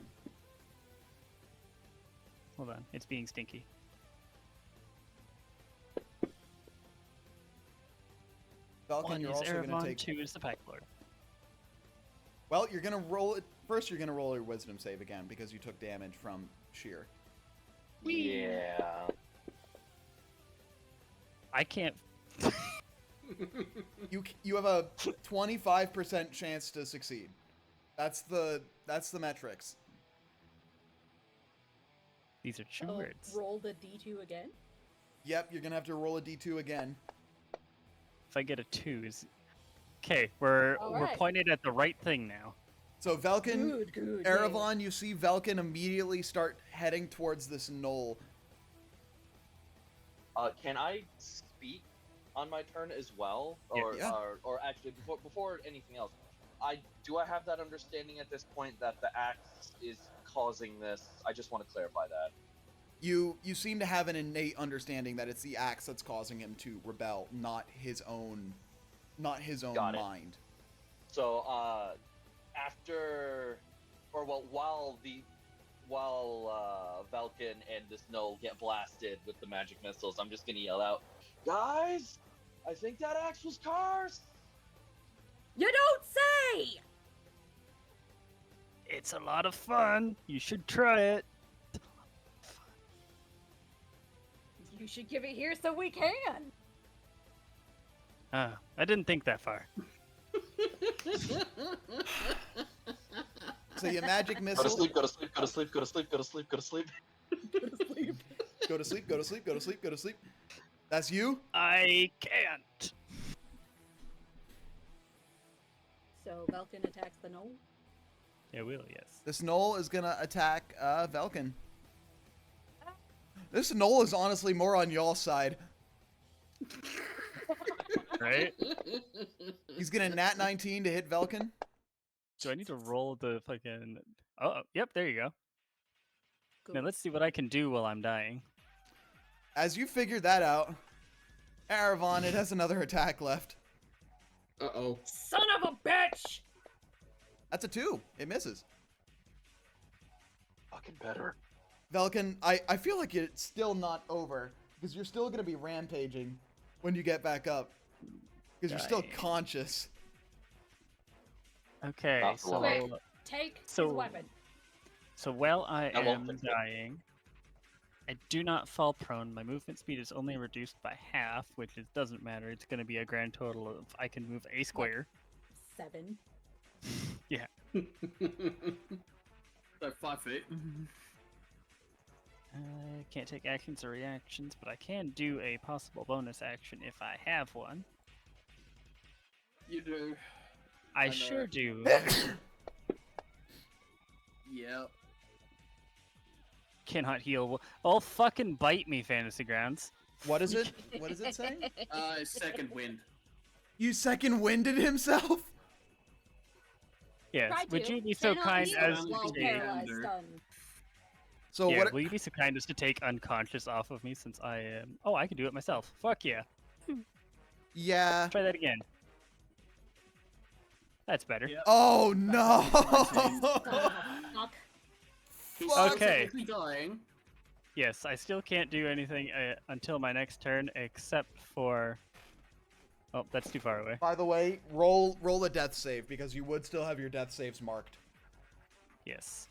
Hold on, it's being stinky. Velkin, 1 you're is also going to Erebon, take. 2 is the Pack Lord. Well, you're going to roll it. First, you're going to roll your wisdom save again because you took damage from Sheer. Yeah. I can't. You have a 25% chance to succeed. That's the metrics. These are true So words. roll the d2 again. Yep, you're going to have to roll a d2 again. If I get a 2, is okay. We're Alright. pointed at the right thing now. So Velkin, Good. Erebon, you see Velkin immediately start heading towards this knoll. Can I speak on my turn as well, Yeah. or actually before anything else? Do I have that understanding at this point that the axe is causing this? I just want to clarify that. You seem to have an innate understanding that it's the axe that's causing him to rebel, not his own Got it. mind. So while Velkin and this Knoll get blasted with the magic missiles, I'm just gonna yell out, "Guys, I think that axe was cursed!" You don't say! It's a lot of fun. You should try it. You should give it here so we can. I didn't think that far. So you magic Go to missile. sleep, go to sleep, go to sleep, go to sleep, go to sleep, go to sleep. Go to sleep. Go to sleep. Go to sleep. Go to sleep. That's you. I can't. So Velkin attacks the knoll. It will, yes. This knoll is gonna attack Velkin. This knoll is honestly more on y'all's side. Right? He's gonna nat 19 to hit Velkin. Do I need to roll the fucking? Oh, yep. There you go. Good. Now let's see what I can do while I'm dying. As you figure that out, Aravon, it has another attack left. Uh-oh. Son of a bitch! That's a 2. It misses. Fucking better. Velkin, I feel like it's still not over because you're still gonna be rampaging when you get back up because you're still Dying. conscious. Okay, Not so Wait. Take So- his weapon. while I That won't am fix it. dying, I do not fall prone. My movement speed is only reduced by half, which doesn't matter. It's going to be a grand total of I can move a square. 7. So 5 feet. I can't take actions or reactions, but I can do a possible bonus action if I have one. You do. I know. sure do. Yep. Cannot heal. Oh, fucking bite me, Fantasy Grounds. What is it? What does it say? Second wind. You second winded himself? Yes. Try Would to. you be so Cannot kind heal as while to paralyzed, Under. stunned. So yeah, what? will you be so kind as to take unconscious off of me since I am? Oh, I can do it myself. Fuck yeah. Yeah. Try that again. That's better. Yep. Oh no! Oh, fuck. He's Fuck. still Okay. technically dying. Yes, I still can't do anything until my next turn, except for. Oh, that's too far away. By the way, roll a death save because you would still have your death saves marked. Yes.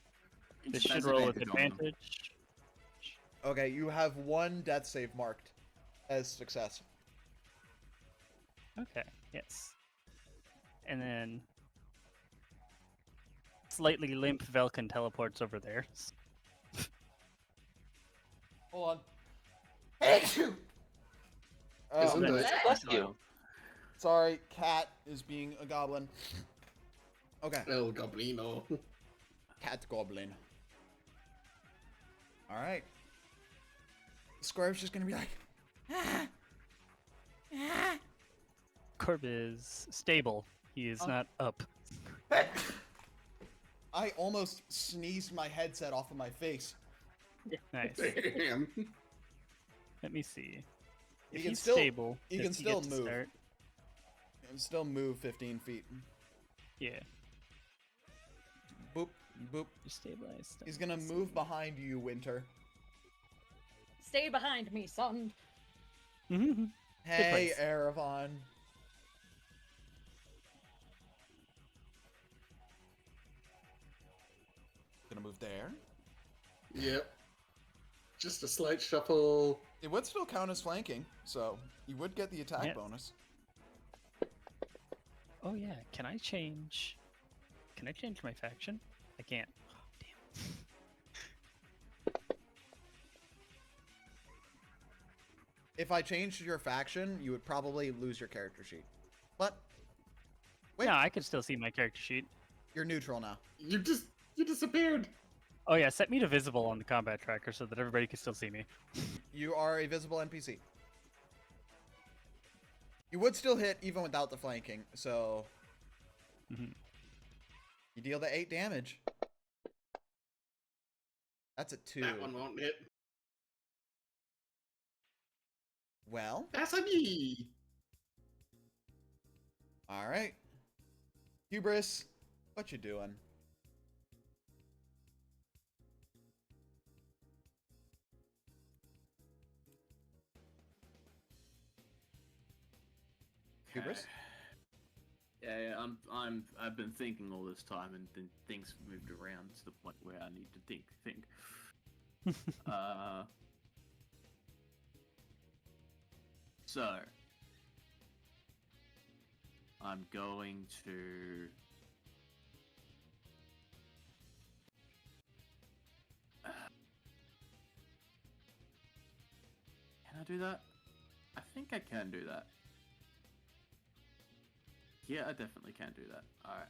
It This just should has roll with advantage on them. advantage. Okay, you have one death save marked as success. Okay. Yes. And then. Slightly limp Velkin teleports over there. Hold on. Hate you. Isn't then- it? Bless you. Sorry, cat is being a goblin. Okay, El Goblino. cat goblin. All right. Squirv's just gonna be like, ah, ah. Corb is stable. He is not up. I almost sneezed my headset off of my face. Nice. Damn. Let me see. He If can he's still- stable, he does can still get to move. start? And still move 15 feet. Yeah. Boop, boop. You're stabilized. He's gonna move behind you, Winter. Stay behind me, son. Mm-hmm. Hey, place. Erevan. Gonna move there. Yep. Just a slight shuffle. It would still count as flanking, so you would get the attack Yeah. bonus. Oh yeah. Can I change? Can I change my faction? I can't. Oh, damn. If I changed your faction, you would probably lose your character sheet. But wait, No, I can still see my character sheet. you're neutral now. You disappeared. Oh yeah, set me to visible on the combat tracker so that everybody can still see me. You are a visible NPC. You would still hit even without the flanking, so Mhm. you deal the 8 damage. That's a 2. That one won't hit. Well, That's a me. all right. Hubris, what you doing? Hubris? Yeah, I've been thinking all this time, and then things moved around to the point where I need to think. So I'm going to. Can I do that? I think I can do that. Yeah, I definitely can do that. Alright.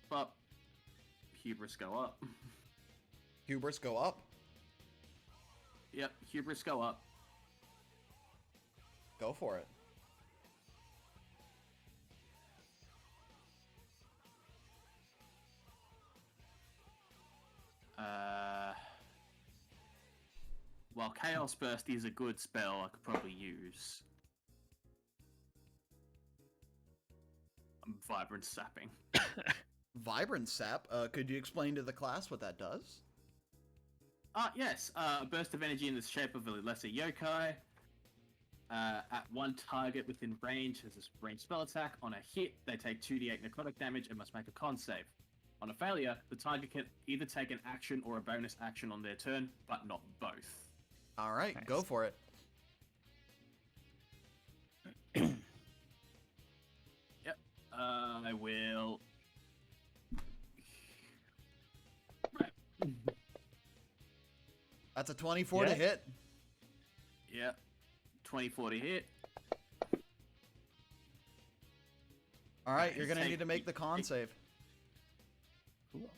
Bup. Hubris go up. Hubris, go up. Yep, hubris go up. Go for it. While Chaos Burst is a good spell, I could probably use Vibrant Sapping. Vibrant Sap. Could you explain to the class what that does? Yes. A burst of energy in the shape of a lesser yokai. At one target within range has a ranged spell attack. On a hit, they take 2d8 necrotic damage and must make a con save. On a failure, the target can either take an action or a bonus action on their turn, but not both. All right, Nice. go for it. Yep. I will. That's a 24 to Yeah. hit. Yep. 24 to hit. All right, Nice. you're gonna Take- need to make the con take- save. Cool.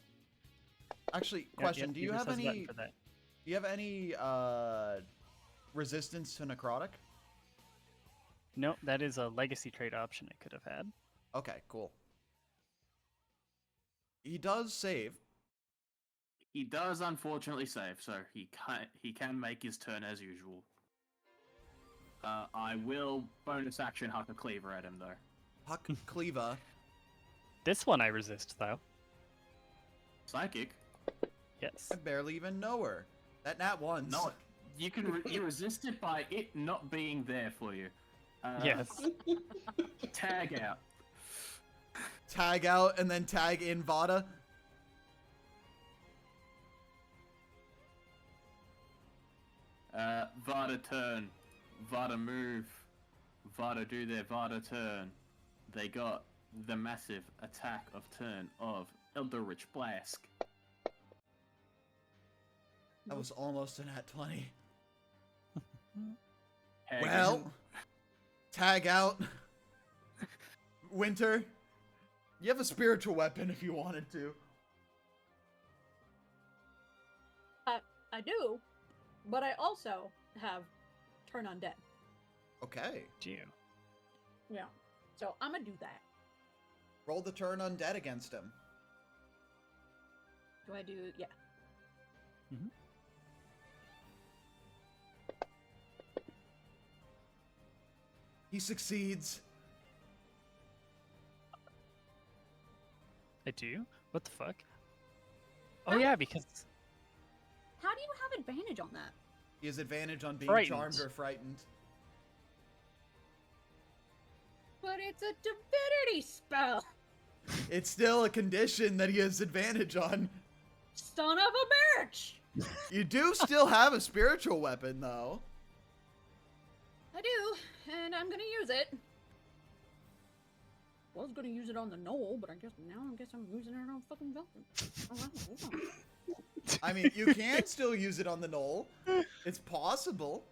Actually, Yep, question: yep, Do you Hubris have has a button any? for that. Do you have any resistance to necrotic? Nope, that is a legacy trait option I could have had. Okay, cool. He does save. He does unfortunately save, so he can make his turn as usual. I will bonus action Huck a Cleaver at him though. Huck Cleaver. This one I resist, though. Psychic. Yes. I barely even know her. That nat ones. No, you resist it by it not being there for you. Yes. Tag out. Tag out and then tag in Vada. Vada turn. Vada move. Vada do their Vada turn. They got the massive attack of turn of Eldritch Blast. That was almost a nat 20. Tag Well, in. tag out. Winter, you have a spiritual weapon if you wanted to. I do, but I also have turn undead. Okay. Do you? Yeah. So I'm gonna do that. Roll the turn undead against him. Do I do? Yeah. Mm-hmm. He succeeds. I do? What the fuck? Oh yeah, because How do you have advantage on that? He has advantage on being Frightened. charmed or frightened. But it's a divinity spell. It's still a condition that he has advantage on. Son of a bitch. You do still have a spiritual weapon, though. I do, and I'm gonna use it. Was gonna use it on the knoll, but I guess I'm using it on fucking Vulcan. Oh, wow. I mean, you can still use it on the knoll. It's possible.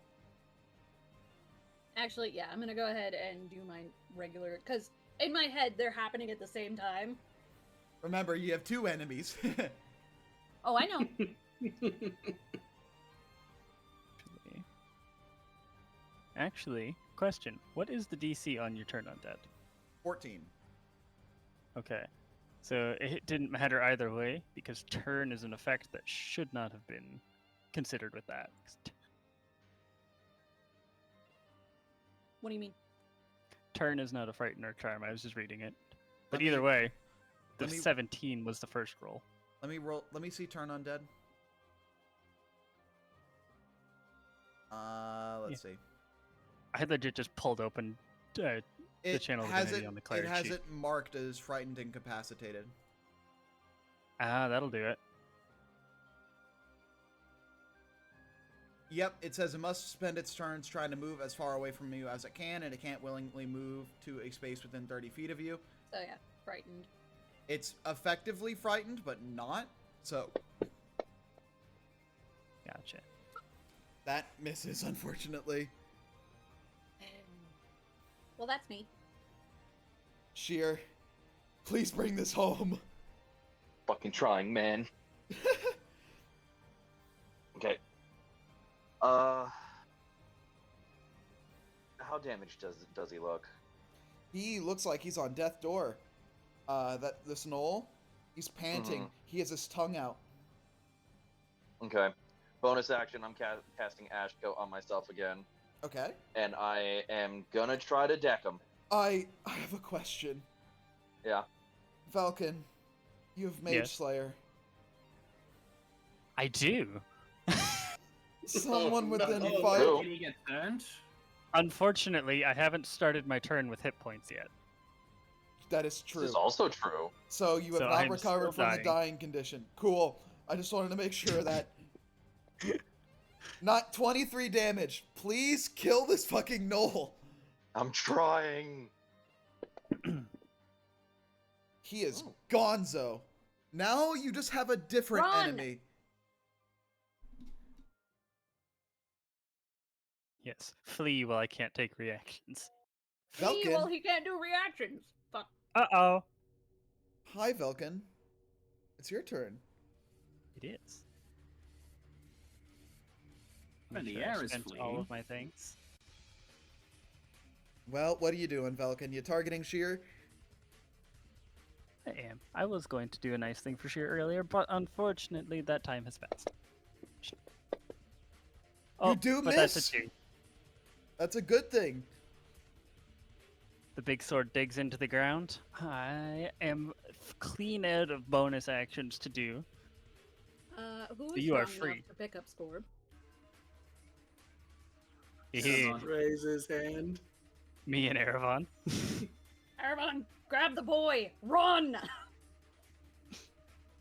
Actually, yeah, I'm gonna go ahead and do my regular, because in my head they're happening at the same time. Remember, you have two enemies. Oh, I know. Actually, question: what is the DC on your turn undead? 14. Okay, so it didn't matter either way because turn is an effect that should not have been considered with that. What do you mean? Turn is not a frighten or charm. I was just reading it. But Let me- either way, the let me- 17 was the first roll. Let me roll. Let me see turn undead. Let's see. I legit just pulled open the channel has divinity it, on the cleric It has sheet. it marked as frightened, incapacitated. Ah, that'll do it. Yep, it says it must spend its turns trying to move as far away from you as it can, and it can't willingly move to a space within 30 feet of you. So yeah, frightened. It's effectively frightened, but not. So Gotcha. that misses, unfortunately. Well, that's me. Sheer, please bring this home. Fucking trying, man. Okay. How damaged does he look? He looks like he's on death door. This knoll, he's panting. Mhm. He has his tongue out. Okay. Bonus action, I'm casting Ash Coat on myself again. Okay. And I am gonna try to deck him. I have a question. Yeah. Falcon, you have Mage Yes. Slayer. I do. Someone Oh, within no. five. No. Did he get turned? Unfortunately, I haven't started my turn with hit points yet. That is true. This is also true. So you have So not I'm recovered still from the dying condition. Cool. I just wanted to make sure that. Not 23 damage. Please kill this fucking knoll. I'm trying. He is gonzo. Now you just have a different Run! enemy. Yes. Flee while I can't take reactions. See, Velkin. well, he can't do reactions. Fuck. Uh-oh. Hi, Velkin. It's your turn. It is. And the Make sure I air is spent all fleeing. of my things. Well, what are you doing, Velkin? You targeting Sheer? I am. I was going to do a nice thing for Sheer earlier, but unfortunately that time has passed. Oh, do but that's miss? a 2. That's a good thing. The big sword digs into the ground. I am clean out of bonus actions to do. Who So is you are strong enough free. to pick up Scorb? Hehe. Raise his hand. Me and Eravon. Arvon, grab the boy! Run!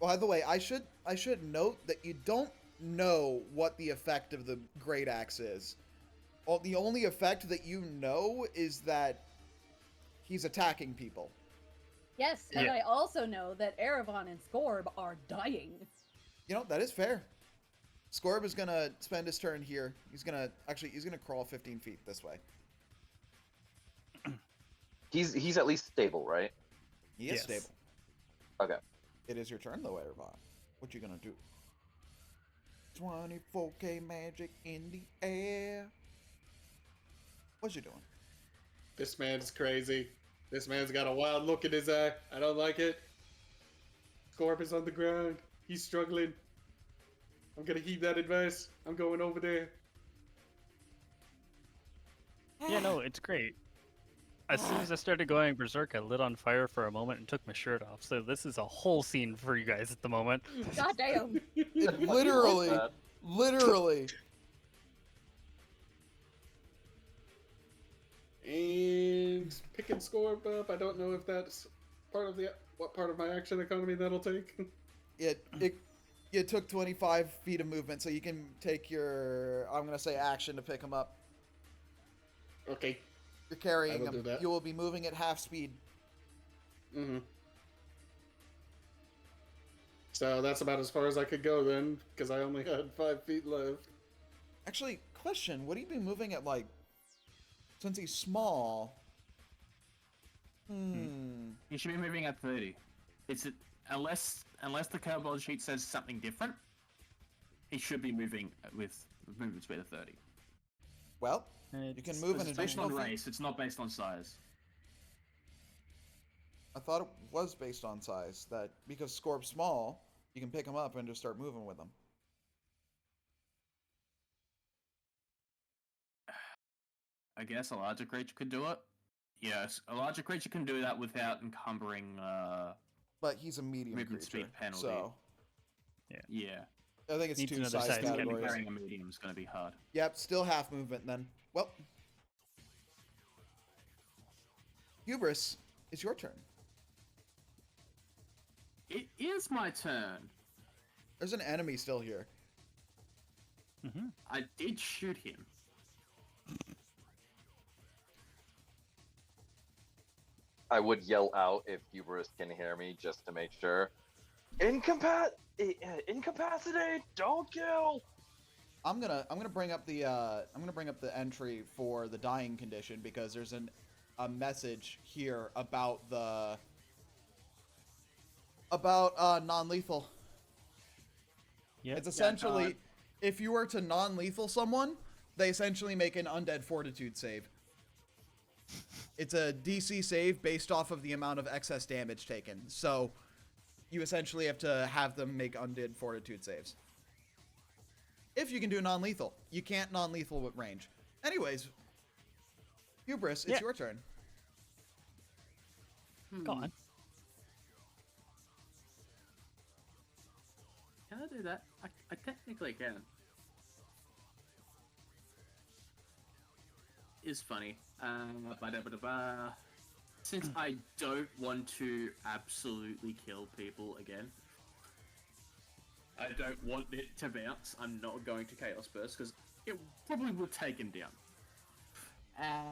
By the way, I should note that you don't know what the effect of the Great Axe is. Well, the only effect that you know is that he's attacking people. Yes, and Yeah. I also know that Eravon and Scorb are dying. You know, that is fair. Scorb is gonna spend his turn here. He's gonna crawl 15 feet this way. He's at least stable, right? He is Yes. stable. Okay. It is your turn though, Eravon. What you gonna do? 24K magic in the air. What you doing? This man's crazy. This man's got a wild look in his eye. I don't like it. Scorp is on the ground. He's struggling. I'm gonna heed that advice. I'm going over there. Yeah, no, it's great. As soon as I started going berserk, I lit on fire for a moment and took my shirt off. So this is a whole scene for you guys at the moment. Goddamn. It literally, that. literally. And picking Scorp up. I don't know if that's part of the what part of my action economy that'll take. You took 25 feet of movement, so you can take your, I'm gonna say, action to pick him up. Okay. You're carrying I will him. do that. You will be moving at half speed. Mm-hmm. So that's about as far as I could go then, because I only had 5 feet left. Actually, question: would he be moving at like? Since he's small. You should be moving at 30. Unless the cardboard sheet says something different, he should be moving with movement speed of 30. Well, you can move an It's based on additional feet. race. It's not based on size. I thought it was based on size. That because Scorp's small, you can pick him up and just start moving with him. I guess a larger creature could do it. Yes, a larger creature can do that without encumbering. But he's a medium Movement creature, speed penalty. so Yeah, I think it's Needs two another size size categories. carrying a medium is going to be hard. Yep, still half movement then. Well, Hubris, it's your turn. It is my turn. There's an enemy still here. I did shoot him. I would yell out if Hubris can hear me just to make sure. Incapacitate! Don't kill! I'm gonna bring up the entry for the dying condition because there's a message here about non-lethal. Yeah. It's essentially if you were to non-lethal someone, they essentially make an undead fortitude save. It's a DC save based off of the amount of excess damage taken. So you essentially have to have them make undead fortitude saves. If you can do non-lethal. You can't non-lethal with range. Anyways, Hubris, it's your turn. Go on. Can I do that? I technically can. Is funny. Since I don't want to absolutely kill people again, I don't want it to bounce. I'm not going to Chaos Burst because it probably will take him down. I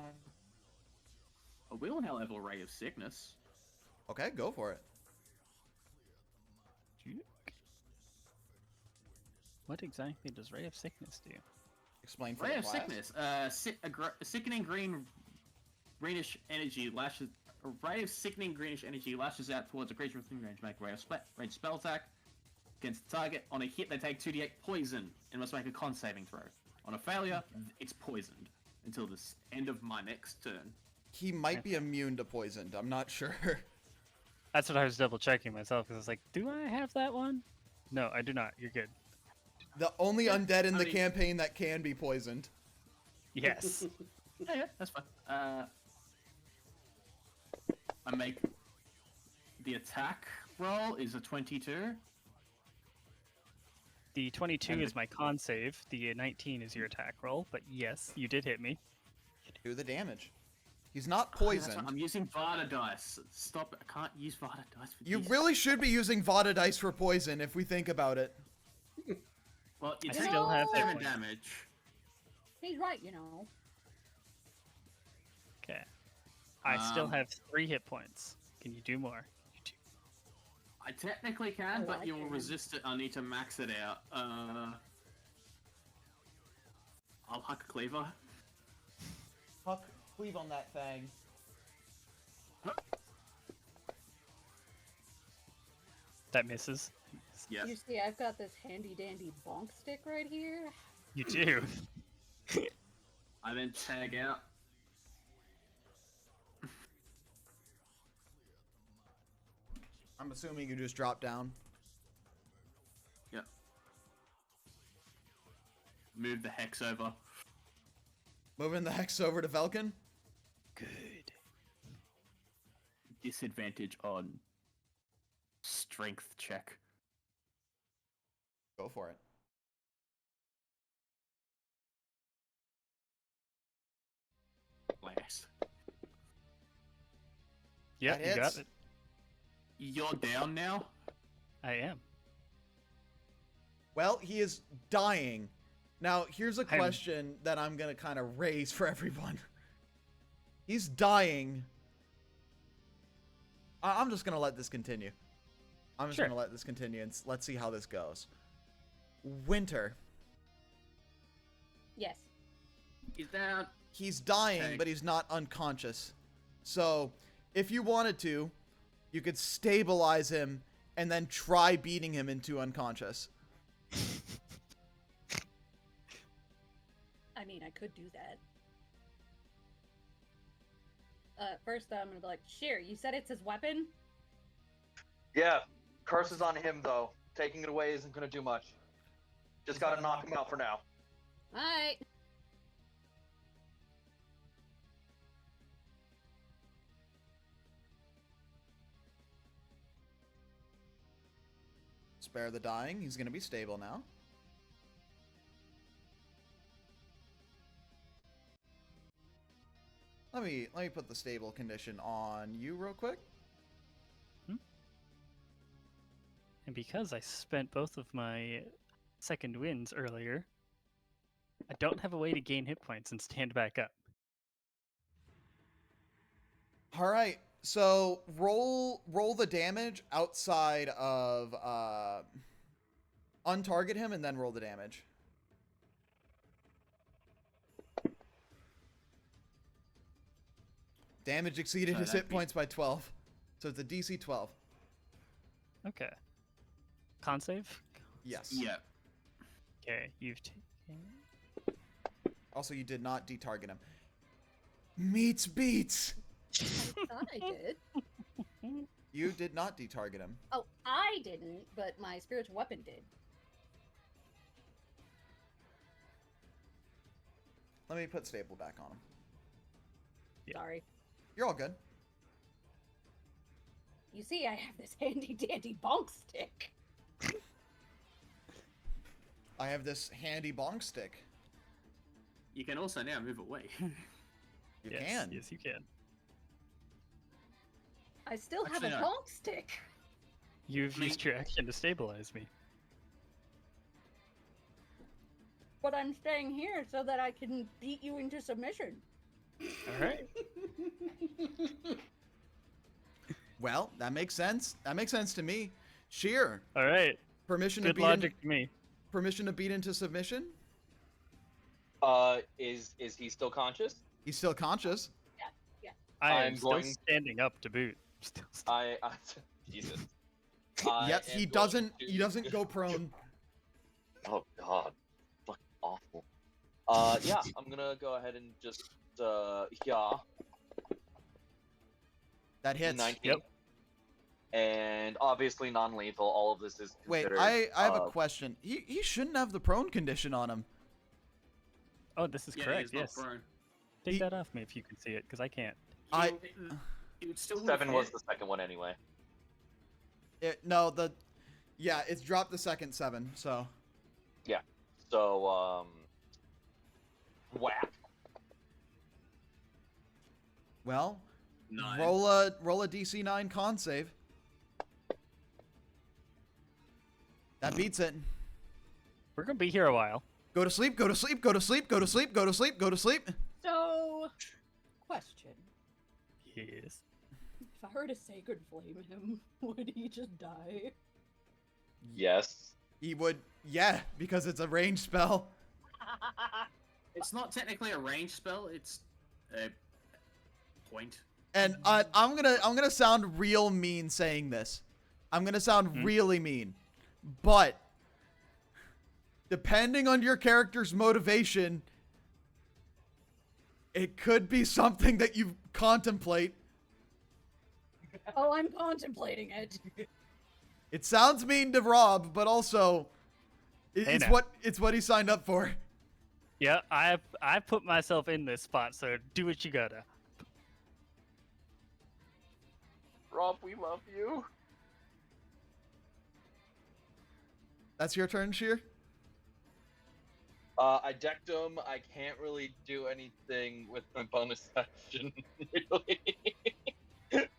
will, however, Ray of Sickness. Okay, go for it. What exactly does Ray of Sickness do? Explain for Ray the of class. Sickness. Sickening greenish energy lashes. A ray of sickening greenish energy lashes out towards a creature within range. Make a range spell attack against the target. On a hit, they take 2d8 poison and must make a con saving throw. On a failure, it's poisoned until the end of my next turn. He might be immune to poisoned. I'm not sure. That's what I was double checking myself because I was like, do I have that one? No, I do not. You're good. The only undead in I the mean- campaign that can be poisoned. Yes. Yeah, that's fine. I make the attack roll is a 22. The 22 And is my con save. The 19 is your attack roll. But yes, you did hit me. Do the damage. He's not Oh, that's poisoned. right, I'm using Vada dice. Stop it. I can't use Vada dice for You this. really should be using Vada dice for poison if we think about it. Well, you I take still have hit 7 points. damage. He's right, you know. Okay. I still Um, have 3 hit points. Can you do more? You do. I technically can, Oh, but I you'll can. resist it. I need to max it out. I'll huck a cleaver. Fuck, cleave on that thing. That misses. Yes. You see, I've got this handy dandy bonk stick right here. You do. I then tag out. I'm assuming you just drop down. Yep. Move the hex over. Moving the hex over to Velkin. Good. Disadvantage on strength check. Go for it. Blast. Yeah, That you got hits. it. You're down now. I am. Well, he is dying. Now, here's a I'm- question that I'm going to kind of raise for everyone. He's dying. I'm just going to let this continue. I'm just Sure. going to let this continue and let's see how this goes. Winter. Yes. He's down. He's dying, Okay. but he's not unconscious. So, if you wanted to, you could stabilize him and then try beating him into unconscious. I mean, I could do that. First, I'm gonna be like, Sheer, you said it's his weapon? Yeah, curse is on him though. Taking it away isn't gonna do much. Just gotta knock him out for now. Alright. Spare the dying. He's going to be stable now. Let me put the stable condition on you real quick. And because I spent both of my second wins earlier, I don't have a way to gain hit points and stand back up. All right. So roll the damage outside of untarget him and then roll the damage. Damage exceeded So his that'd hit be- points by 12. So it's a DC 12. Okay. Con save? Yes. Yeah. Okay, you've taken. Also, you did not detarget him. Meets beats. I thought I did. You did not detarget him. Oh, I didn't, but my spiritual weapon did. Let me put stable back on him. Yeah. Sorry. You're all good. You see, I have this handy dandy bonk stick. I have this handy bonk stick. You can also now move away. You Yes, can. Yes, you can. I still have Actually, a no. bonk stick. You've Me- used your action to stabilize me. But I'm staying here so that I can beat you into submission. All right. Well, that makes sense. That makes sense to me. Sheer. All right. Permission to Good beat logic to me. permission to beat into submission? Is he still conscious? He's still conscious. I am I'm still going- standing up to boot. Still I Jesus. Yep, am he going doesn't to- he doesn't go prone. Oh god. Fucking awful. Yeah, I'm gonna go ahead and just yeah. That hits. 19. Yep. And obviously non-lethal. All of this is Wait, considered. I have a question. He shouldn't have the prone condition on him. Oh, this is correct. he's not Yes. prone. Take He- that off me if you can see it, because I can't. It would still 7 was hit. the second one anyway. Yeah, it's dropped the second 7. So Yeah. So whack. well, 9. roll a DC 9 con save. That beats it. We're gonna be here a while. Go to sleep. Go to sleep. Go to sleep. Go to sleep. Go to sleep. Go to sleep. So, question. Yes. If I were to Sacred Flame him, would he just die? Yes. He would. Yeah, because it's a ranged spell. It's not technically a range spell. It's a point. And I'm gonna sound real mean saying this. I'm gonna sound really mean, but depending on your character's motivation, it could be something that you contemplate. Oh, I'm contemplating it. It sounds mean to Rob, but also it's now. what he signed up for. Yeah, I put myself in this spot, so do what you gotta. Rob, we love you. That's your turn, Sheer. I decked him. I can't really do anything with my bonus action, really.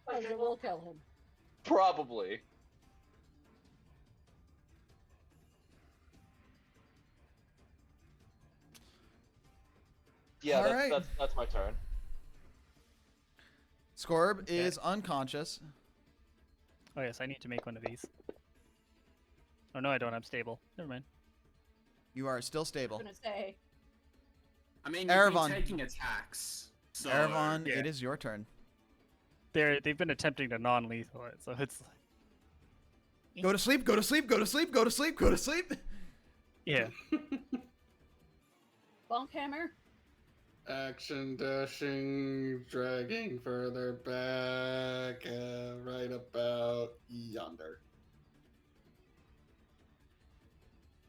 Oh, we will kill him. Probably. Yeah, Alright. that's my turn. Scorb is unconscious. Oh yes, I need to make one of these. Oh no, I don't. I'm stable. Never mind. You are still I stable. was gonna say, I mean, Erebon. you're taking attacks. So Erebon, yeah. it is your turn. They've been attempting to non-lethal it, so it's like, Go to sleep. Go to sleep. Go to sleep. Go to sleep. Go to sleep. yeah. Bonk Hammer. Action dashing, dragging further back, right about yonder.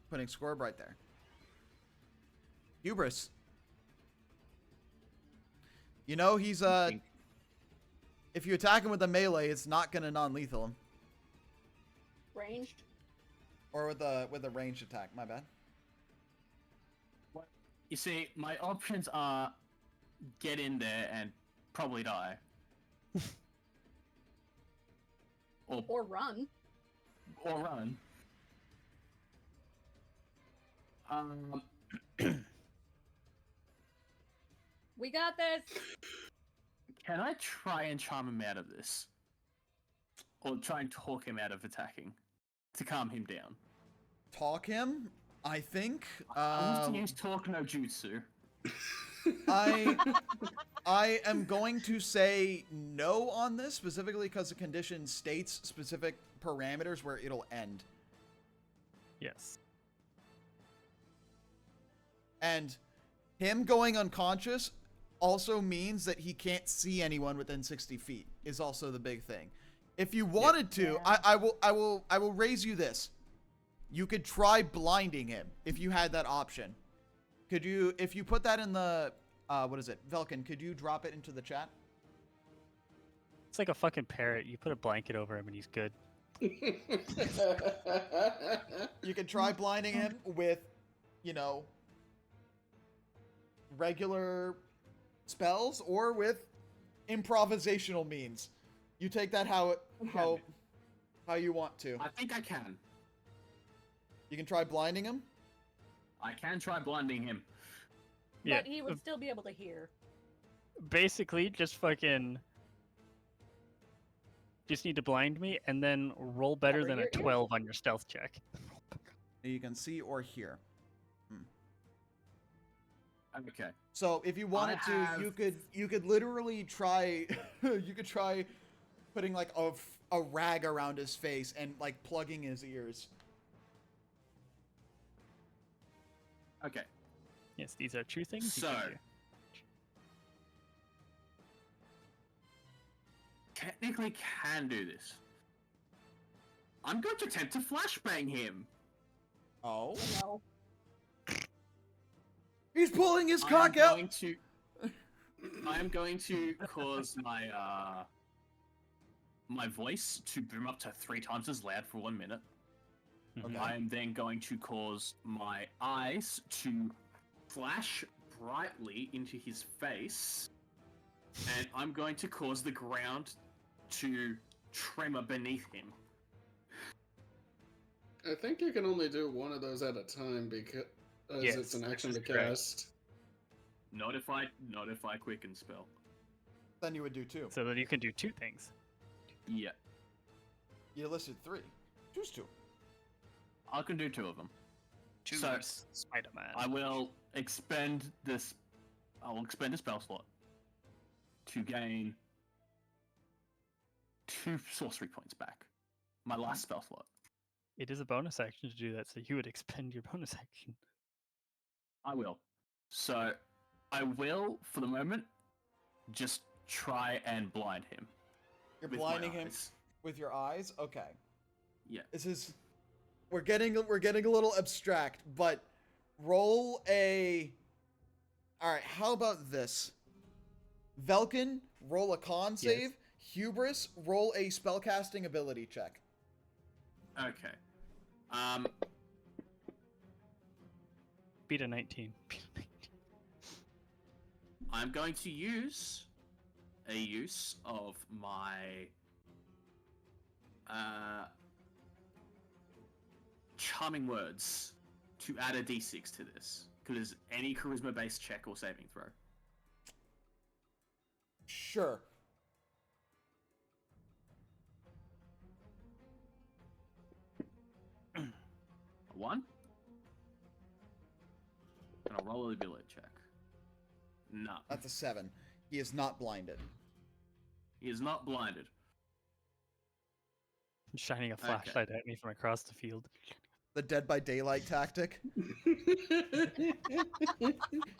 Putting Scorb right there. Hubris. You know he's if you attack him with a melee, it's not gonna non-lethal him. Ranged. Or with a ranged attack. My bad. You see, my options are get in there and probably die. Or run. Or run. We got this. Can I try and charm him out of this? Or try and talk him out of attacking? To calm him down? Talk him, I think. I want to use talk no jutsu. I am going to say no on this, specifically because the condition states specific parameters where it'll end. Yes. And him going unconscious also means that he can't see anyone within 60 feet is also the big thing. If you wanted to, Yeah. I will raise you this. You could try blinding him if you had that option. Could you, if you put that in the, what is it? Velkin, could you drop it into the chat? It's like a fucking parrot. You put a blanket over him and he's good. You could try blinding him with, you know, regular spells or with improvisational means. You take that how you want to. I think I can. You can try blinding him. I can try blinding him. Yeah. But he would still be able to hear. Basically, just fucking. Just need to blind me and then roll better Cover than a your ears. 12 on your stealth check. You can see or hear. Okay. So if you wanted to, you could literally try you could try putting like a rag around his face and like plugging his ears. Okay. Yes, these are true things. you So- can do. technically can do this. I'm going to attempt to flashbang him. Oh. No. He's pulling his I cock out. am going to cause my voice to boom up to 3 times as loud for 1 minute. Okay. I am then going to cause my eyes to flash brightly into his face, and I'm going to cause the ground to tremor beneath him. I think you can only do one of those at a time because Yes, it's an action to this is correct. cast. Not if I quicken spell. Then you would do 2. So that you can do 2 things. Yeah, You listed 3. Choose 2. I can do 2 of them. Choose So, Spider-Man. I will expend this. I will expend a spell slot to gain 2 sorcery points back. My last spell slot. It is a bonus action to do that, so you would expend your bonus action. I will. So, I will, for the moment, just try and blind him. You're with my blinding him eyes. with your eyes? Okay. Yeah. This is we're getting a little abstract, but roll a Alright, how about this? Velkin, roll a con save. Hubris, roll a spellcasting ability check. Okay. Beat a 19. I'm going to use a use of my charming words to add a d6 to this, because any charisma-based check or saving throw. Sure. A 1. And I'll roll a ability check. No. That's a 7. He is not blinded. He is not blinded. Shining a flashlight at me from across the field. The Dead by Daylight tactic.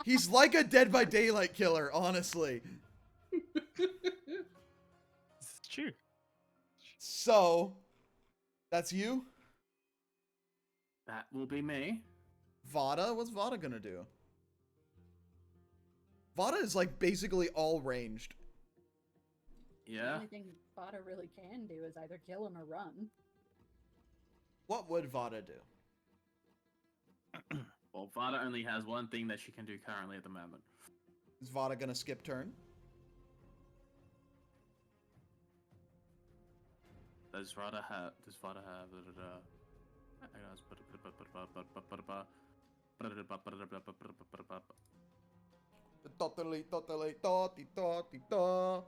He's like a Dead by Daylight killer, honestly. It's true. So, that's you? That will be me. Vada? What's Vada gonna do? Vada is like basically all ranged. The Yeah. only thing Vada really can do is either kill him or run. What would Vada do? Well, Vada only has one thing that she can do currently at the moment. Is Vada gonna skip turn? Does Vada have? Totally, totally, toti, toti, to.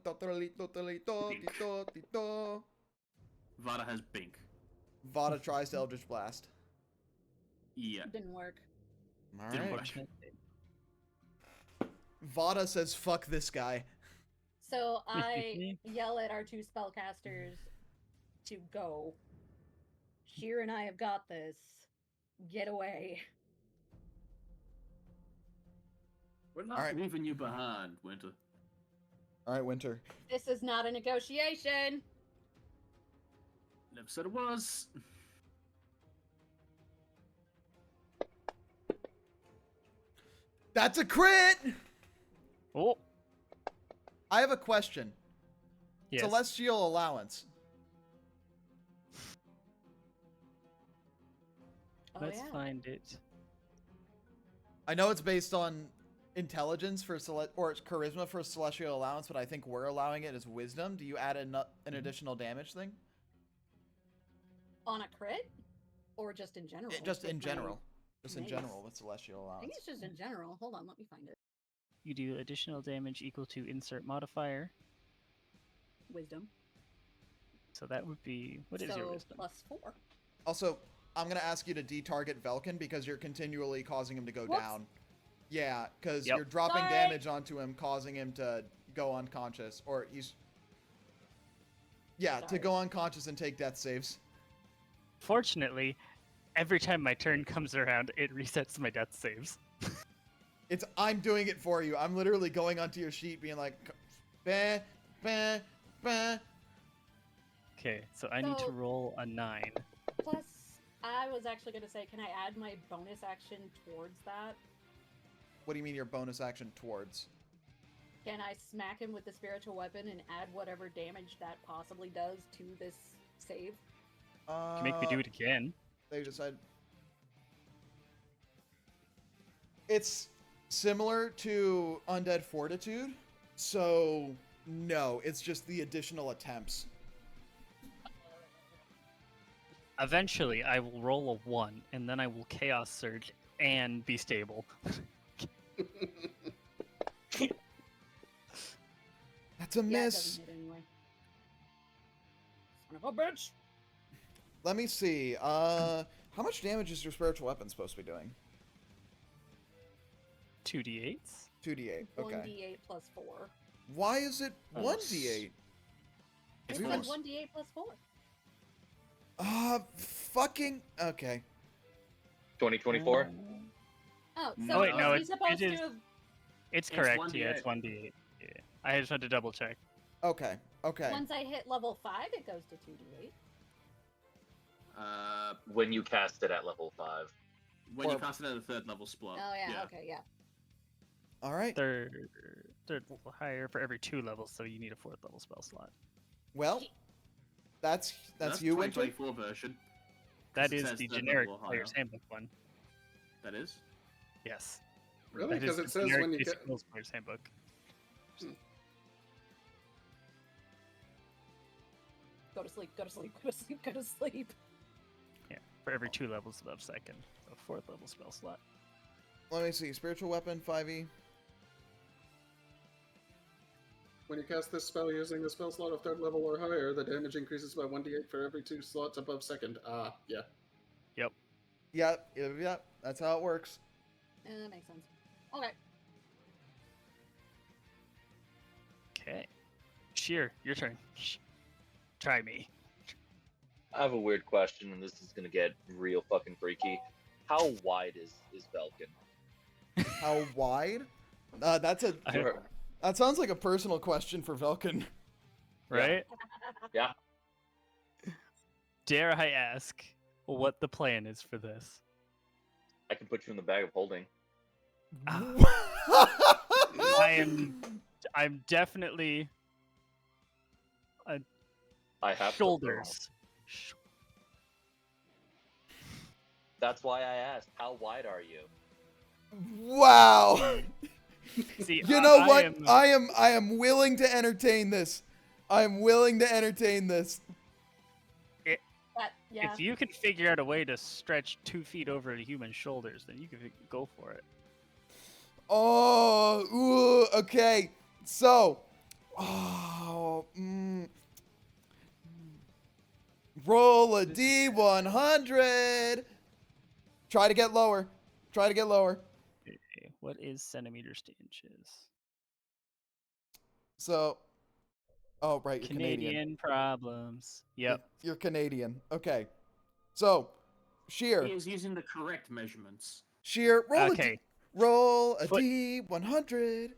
Totally, totally, toti, toti, to. Vada has Bink. Vada tries to Eldritch Blast. Yeah. Didn't work. Didn't Alright. work. Vada says, fuck this guy. So I yell at our 2 spellcasters to go. Sheer and I have got this. Get away. We're not Alright. leaving you behind, Winter. Alright, Winter. This is not a negotiation. Never said it was. That's a crit! Oh, I have a question. yes. Celestial Allowance. Oh, Let's yeah. find it. I know it's based on intelligence for or it's charisma for Celestial Allowance, but I think we're allowing it as wisdom. Do you add an additional damage thing? On a crit? Or just in general? Just in with my- general. Just in Nice. general with Celestial I Allowance. think it's just in general. Hold on, let me find it. You do additional damage equal to insert modifier. Wisdom. So that would be, what is your wisdom? +4. Also, I'm going to ask you to detarget Velkin because you're continually causing him to go Whoops. down. Yeah, because Yep. you're dropping Sorry. damage onto him, causing him to go unconscious. Or he's... Yeah, to Sorry. go unconscious and take death saves. Fortunately, every time my turn comes around, it resets my death saves. I'm doing it for you. I'm literally going onto your sheet being like, Bah, bah. Okay, so I need to So- roll a 9. Plus, I was actually going to say, can I add my bonus action towards that? What do you mean your bonus action towards? Can I smack him with the spiritual weapon and add whatever damage that possibly does to this save? Can make me do it again. They decide. It's similar to Undead Fortitude, so no, it's just the additional attempts. Eventually, I will roll a 1, and then I will Chaos Surge and be stable. That's a Yeah, it miss. doesn't hit anyway. Son of a bitch! Let me see. How much damage is your spiritual weapon supposed to be doing? 2d8s? 2d8. Okay. 1d8 plus 4. Why is it Oh, 1d8? It's We like was- 1d8 plus 4. Fucking. Okay. 2024. Oh, so No, wait, no, is he it supposed is- to have... It's It's correct, yeah, 1d8. it's 1d8. Yeah. I just had to double check. Okay. Okay. Once I hit level 5, it goes to 2d8. When you cast it at level 5. When you Or- cast it at a third level slot. Oh, yeah, okay, yeah. All right. Third level higher for every 2 levels, so you need a 4th level spell slot. Well, that's That's you, Winter. 2024 version. That it is says the third generic level or player's higher. handbook one. That is. Yes. Really? That is Because the it says generic when you basic get. rules player's handbook. Go to sleep, go to sleep, go to sleep, go to sleep. Yeah, for every 2 levels above 2nd. So 4th level spell slot. Let me see. Spiritual weapon 5e. When you cast this spell using the spell slot of third level or higher, the damage increases by 1d8 for every 2 slots above second. Yeah. Yep. Yep. That's how it works. That makes sense. Okay. Okay. Sheer, your turn. Try me. I have a weird question, and this is gonna get real fucking freaky. How wide is Velkin? How wide? That's a. Or- That sounds like a personal question for Velkin. Right? Yeah. Dare I ask what the plan is for this? I can put you in the bag of holding. I'm definitely I have to- shoulders. That's why I asked. How wide are you? Wow. See, You know what? I I am willing to entertain this. I am willing to entertain this. That, yeah. If you can figure out a way to stretch 2 feet over a human's shoulders, then you can go for it. Oh, ooh, okay. So, roll a D100. Try to get lower. Try to get lower. Okay, what is centimeters to inches? So, oh, right, you're Canadian. Canadian problems. Yep. You're Canadian. Okay. So, Sheer. He is using the correct measurements. Sheer, Okay. roll a Foot- D100.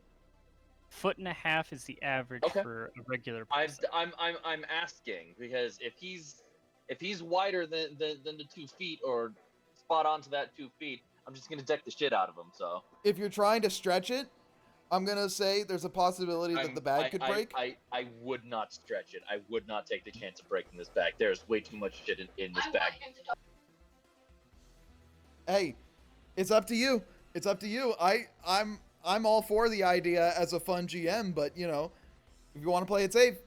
1.5 is the average Okay. for a regular I'm person. I'm asking because if he's wider than the 2 feet or spot onto that 2 feet, I'm just gonna deck the shit out of him. So If you're trying to stretch it, I'm going to say there's a possibility that the bag could break. I would not stretch it. I would not take the chance of breaking this bag. There's way too much shit in this bag. Hey, it's up to you. It's up to you. I'm all for the idea as a fun GM, but you know, if you want to play it safe,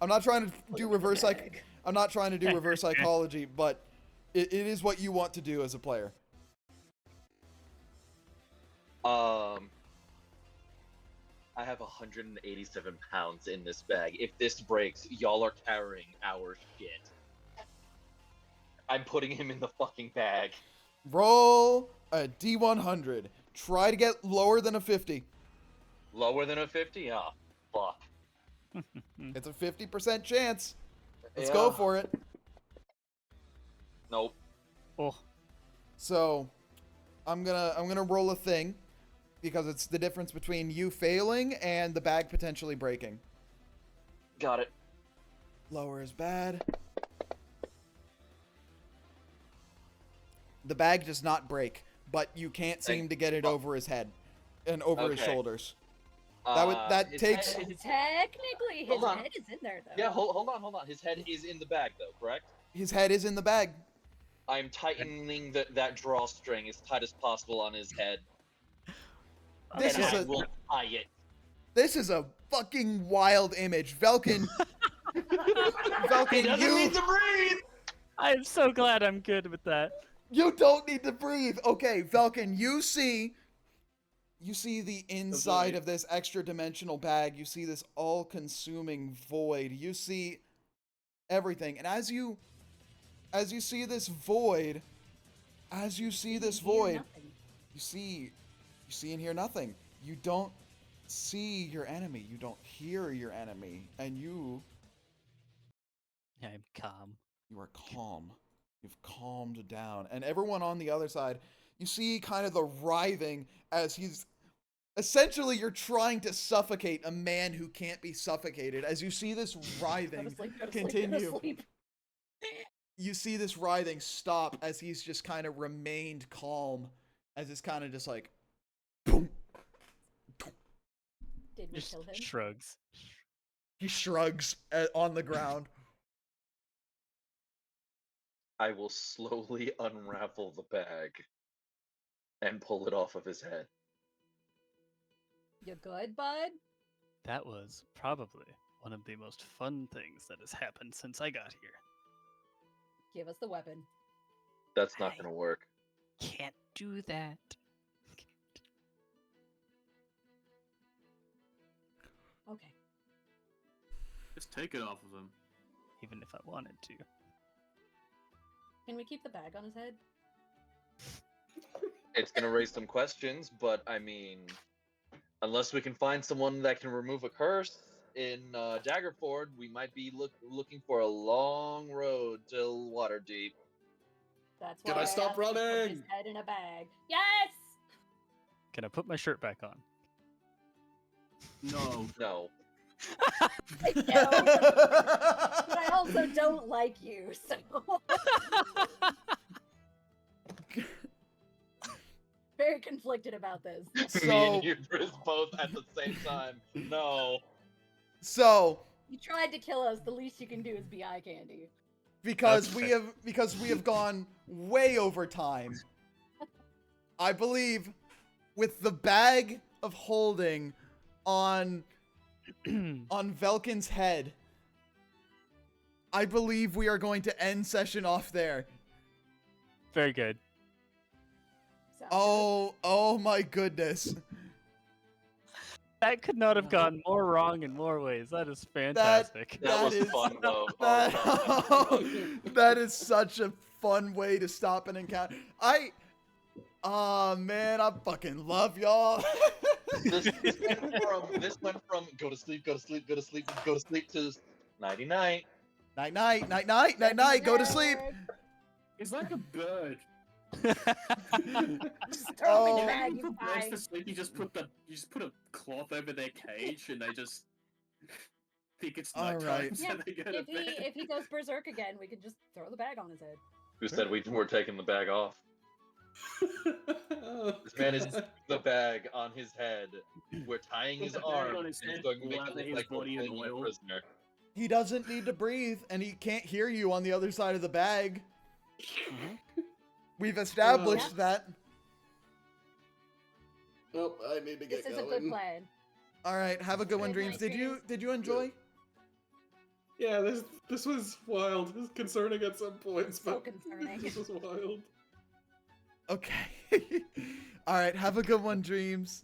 I'm not trying to do reverse I'm not trying to do reverse psychology, but it is what you want to do as a player. I have 187 pounds in this bag. If this breaks, y'all are carrying our shit. I'm putting him in the fucking bag. Roll a D100. Try to get lower than a 50. Lower than a 50? Oh, fuck. It's a 50% chance. Let's go Yeah. for it. Nope. Oh, So, I'm gonna roll a thing because it's the difference between you failing and the bag potentially breaking. Got it. Lower is bad. The bag does not break, but you can't seem to get it over his head and over his Okay. shoulders. That His takes. head- his- Technically, his Hold on. head is in there, though. Yeah, hold on. His head is in the bag, though, correct? His head is in the bag. I'm tightening that drawstring as tight as possible on his head, This and is I a will tie it. this is a fucking wild image, Velkin. He Velkin, doesn't need to breathe. I'm so glad I'm good with that. you don't need to breathe. Okay, Velkin, you see the inside of this extra dimensional bag. You see this all-consuming void. You see everything, and as you see this void, you see and hear nothing. You don't see your enemy. You don't hear your enemy, and you I'm calm. are calm. You've calmed down, and everyone on the other side, you see kind of the writhing as he's essentially you're trying to suffocate a man who can't be suffocated. As you see this writhing continue. You see this writhing stop as he's just kind of remained calm, as it's kind of just like, boom. Did we Just kill him? shrugs. He shrugs on the ground. I will slowly unravel the bag and pull it off of his head. You good, bud? That was probably one of the most fun things that has happened since I got here. Give us the weapon. That's not gonna work. Can't do that. Okay. Just take it off of him. Even if I wanted to. Can we keep the bag on his head? It's gonna raise some questions, but I mean, unless we can find someone that can remove a curse in Daggerford, we might be looking for a long road till Waterdeep. That's why Can I stop asked to put his running? head in a bag. Yes! Can I put my shirt back on? No. No. I know, but I also don't like you, so. Very conflicted about this. Me So, and Hubris both at the same time. No. so You tried to kill us, the least you can do is be eye candy. because Okay. we have gone way over time. I believe with the bag of holding on Velkin's head, I believe we are going to end session off there. Very good. Sounds Oh my goodness. That could not have gone more wrong in more ways. That is fantastic. That was is- fun, though. That, Oh, no. that is such a fun way to stop an encounter. Man, I fucking love y'all. This went from go to sleep to nighty night. Night night, night night, night night, go to sleep. He's like a bird. Just throw him in Oh. the bag, you Birds fine. to sleep, you just put a cloth over their cage and they just think it's All nighttime, right. so Yeah, they go to if bed. he goes berserk again, we could just throw the bag on his head. Who said we were taking the bag off? This man is the bag on his head. We're tying his Put the bag arm. on his and it's head, going to make it lather look his like we're body in pulling a oil. prisoner. He doesn't need to breathe, and he can't hear you on the other side of the bag. We've established that. Nope, I need to get This is going. a good plan. All right, have a good one, Good Dreams. night, Did you enjoy? Yeah, this was wild. This is concerning at some points, So but concerning. this was wild. Okay. All right, have a good one, Dreams.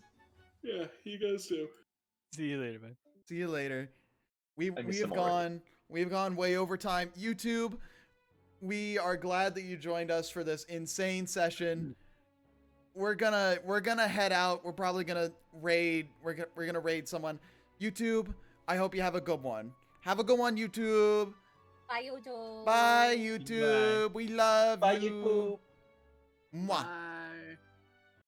Yeah, you guys too. See you later, man. See you later. I miss him already. We've gone way over time. YouTube, we are glad that you joined us for this insane session. We're gonna head out. We're probably gonna raid. We're gonna raid someone. YouTube, I hope you have a good one. Have a good one, YouTube. Bye, YouTube. Bye, YouTube. We love Bye, you. YouTube. Mwah.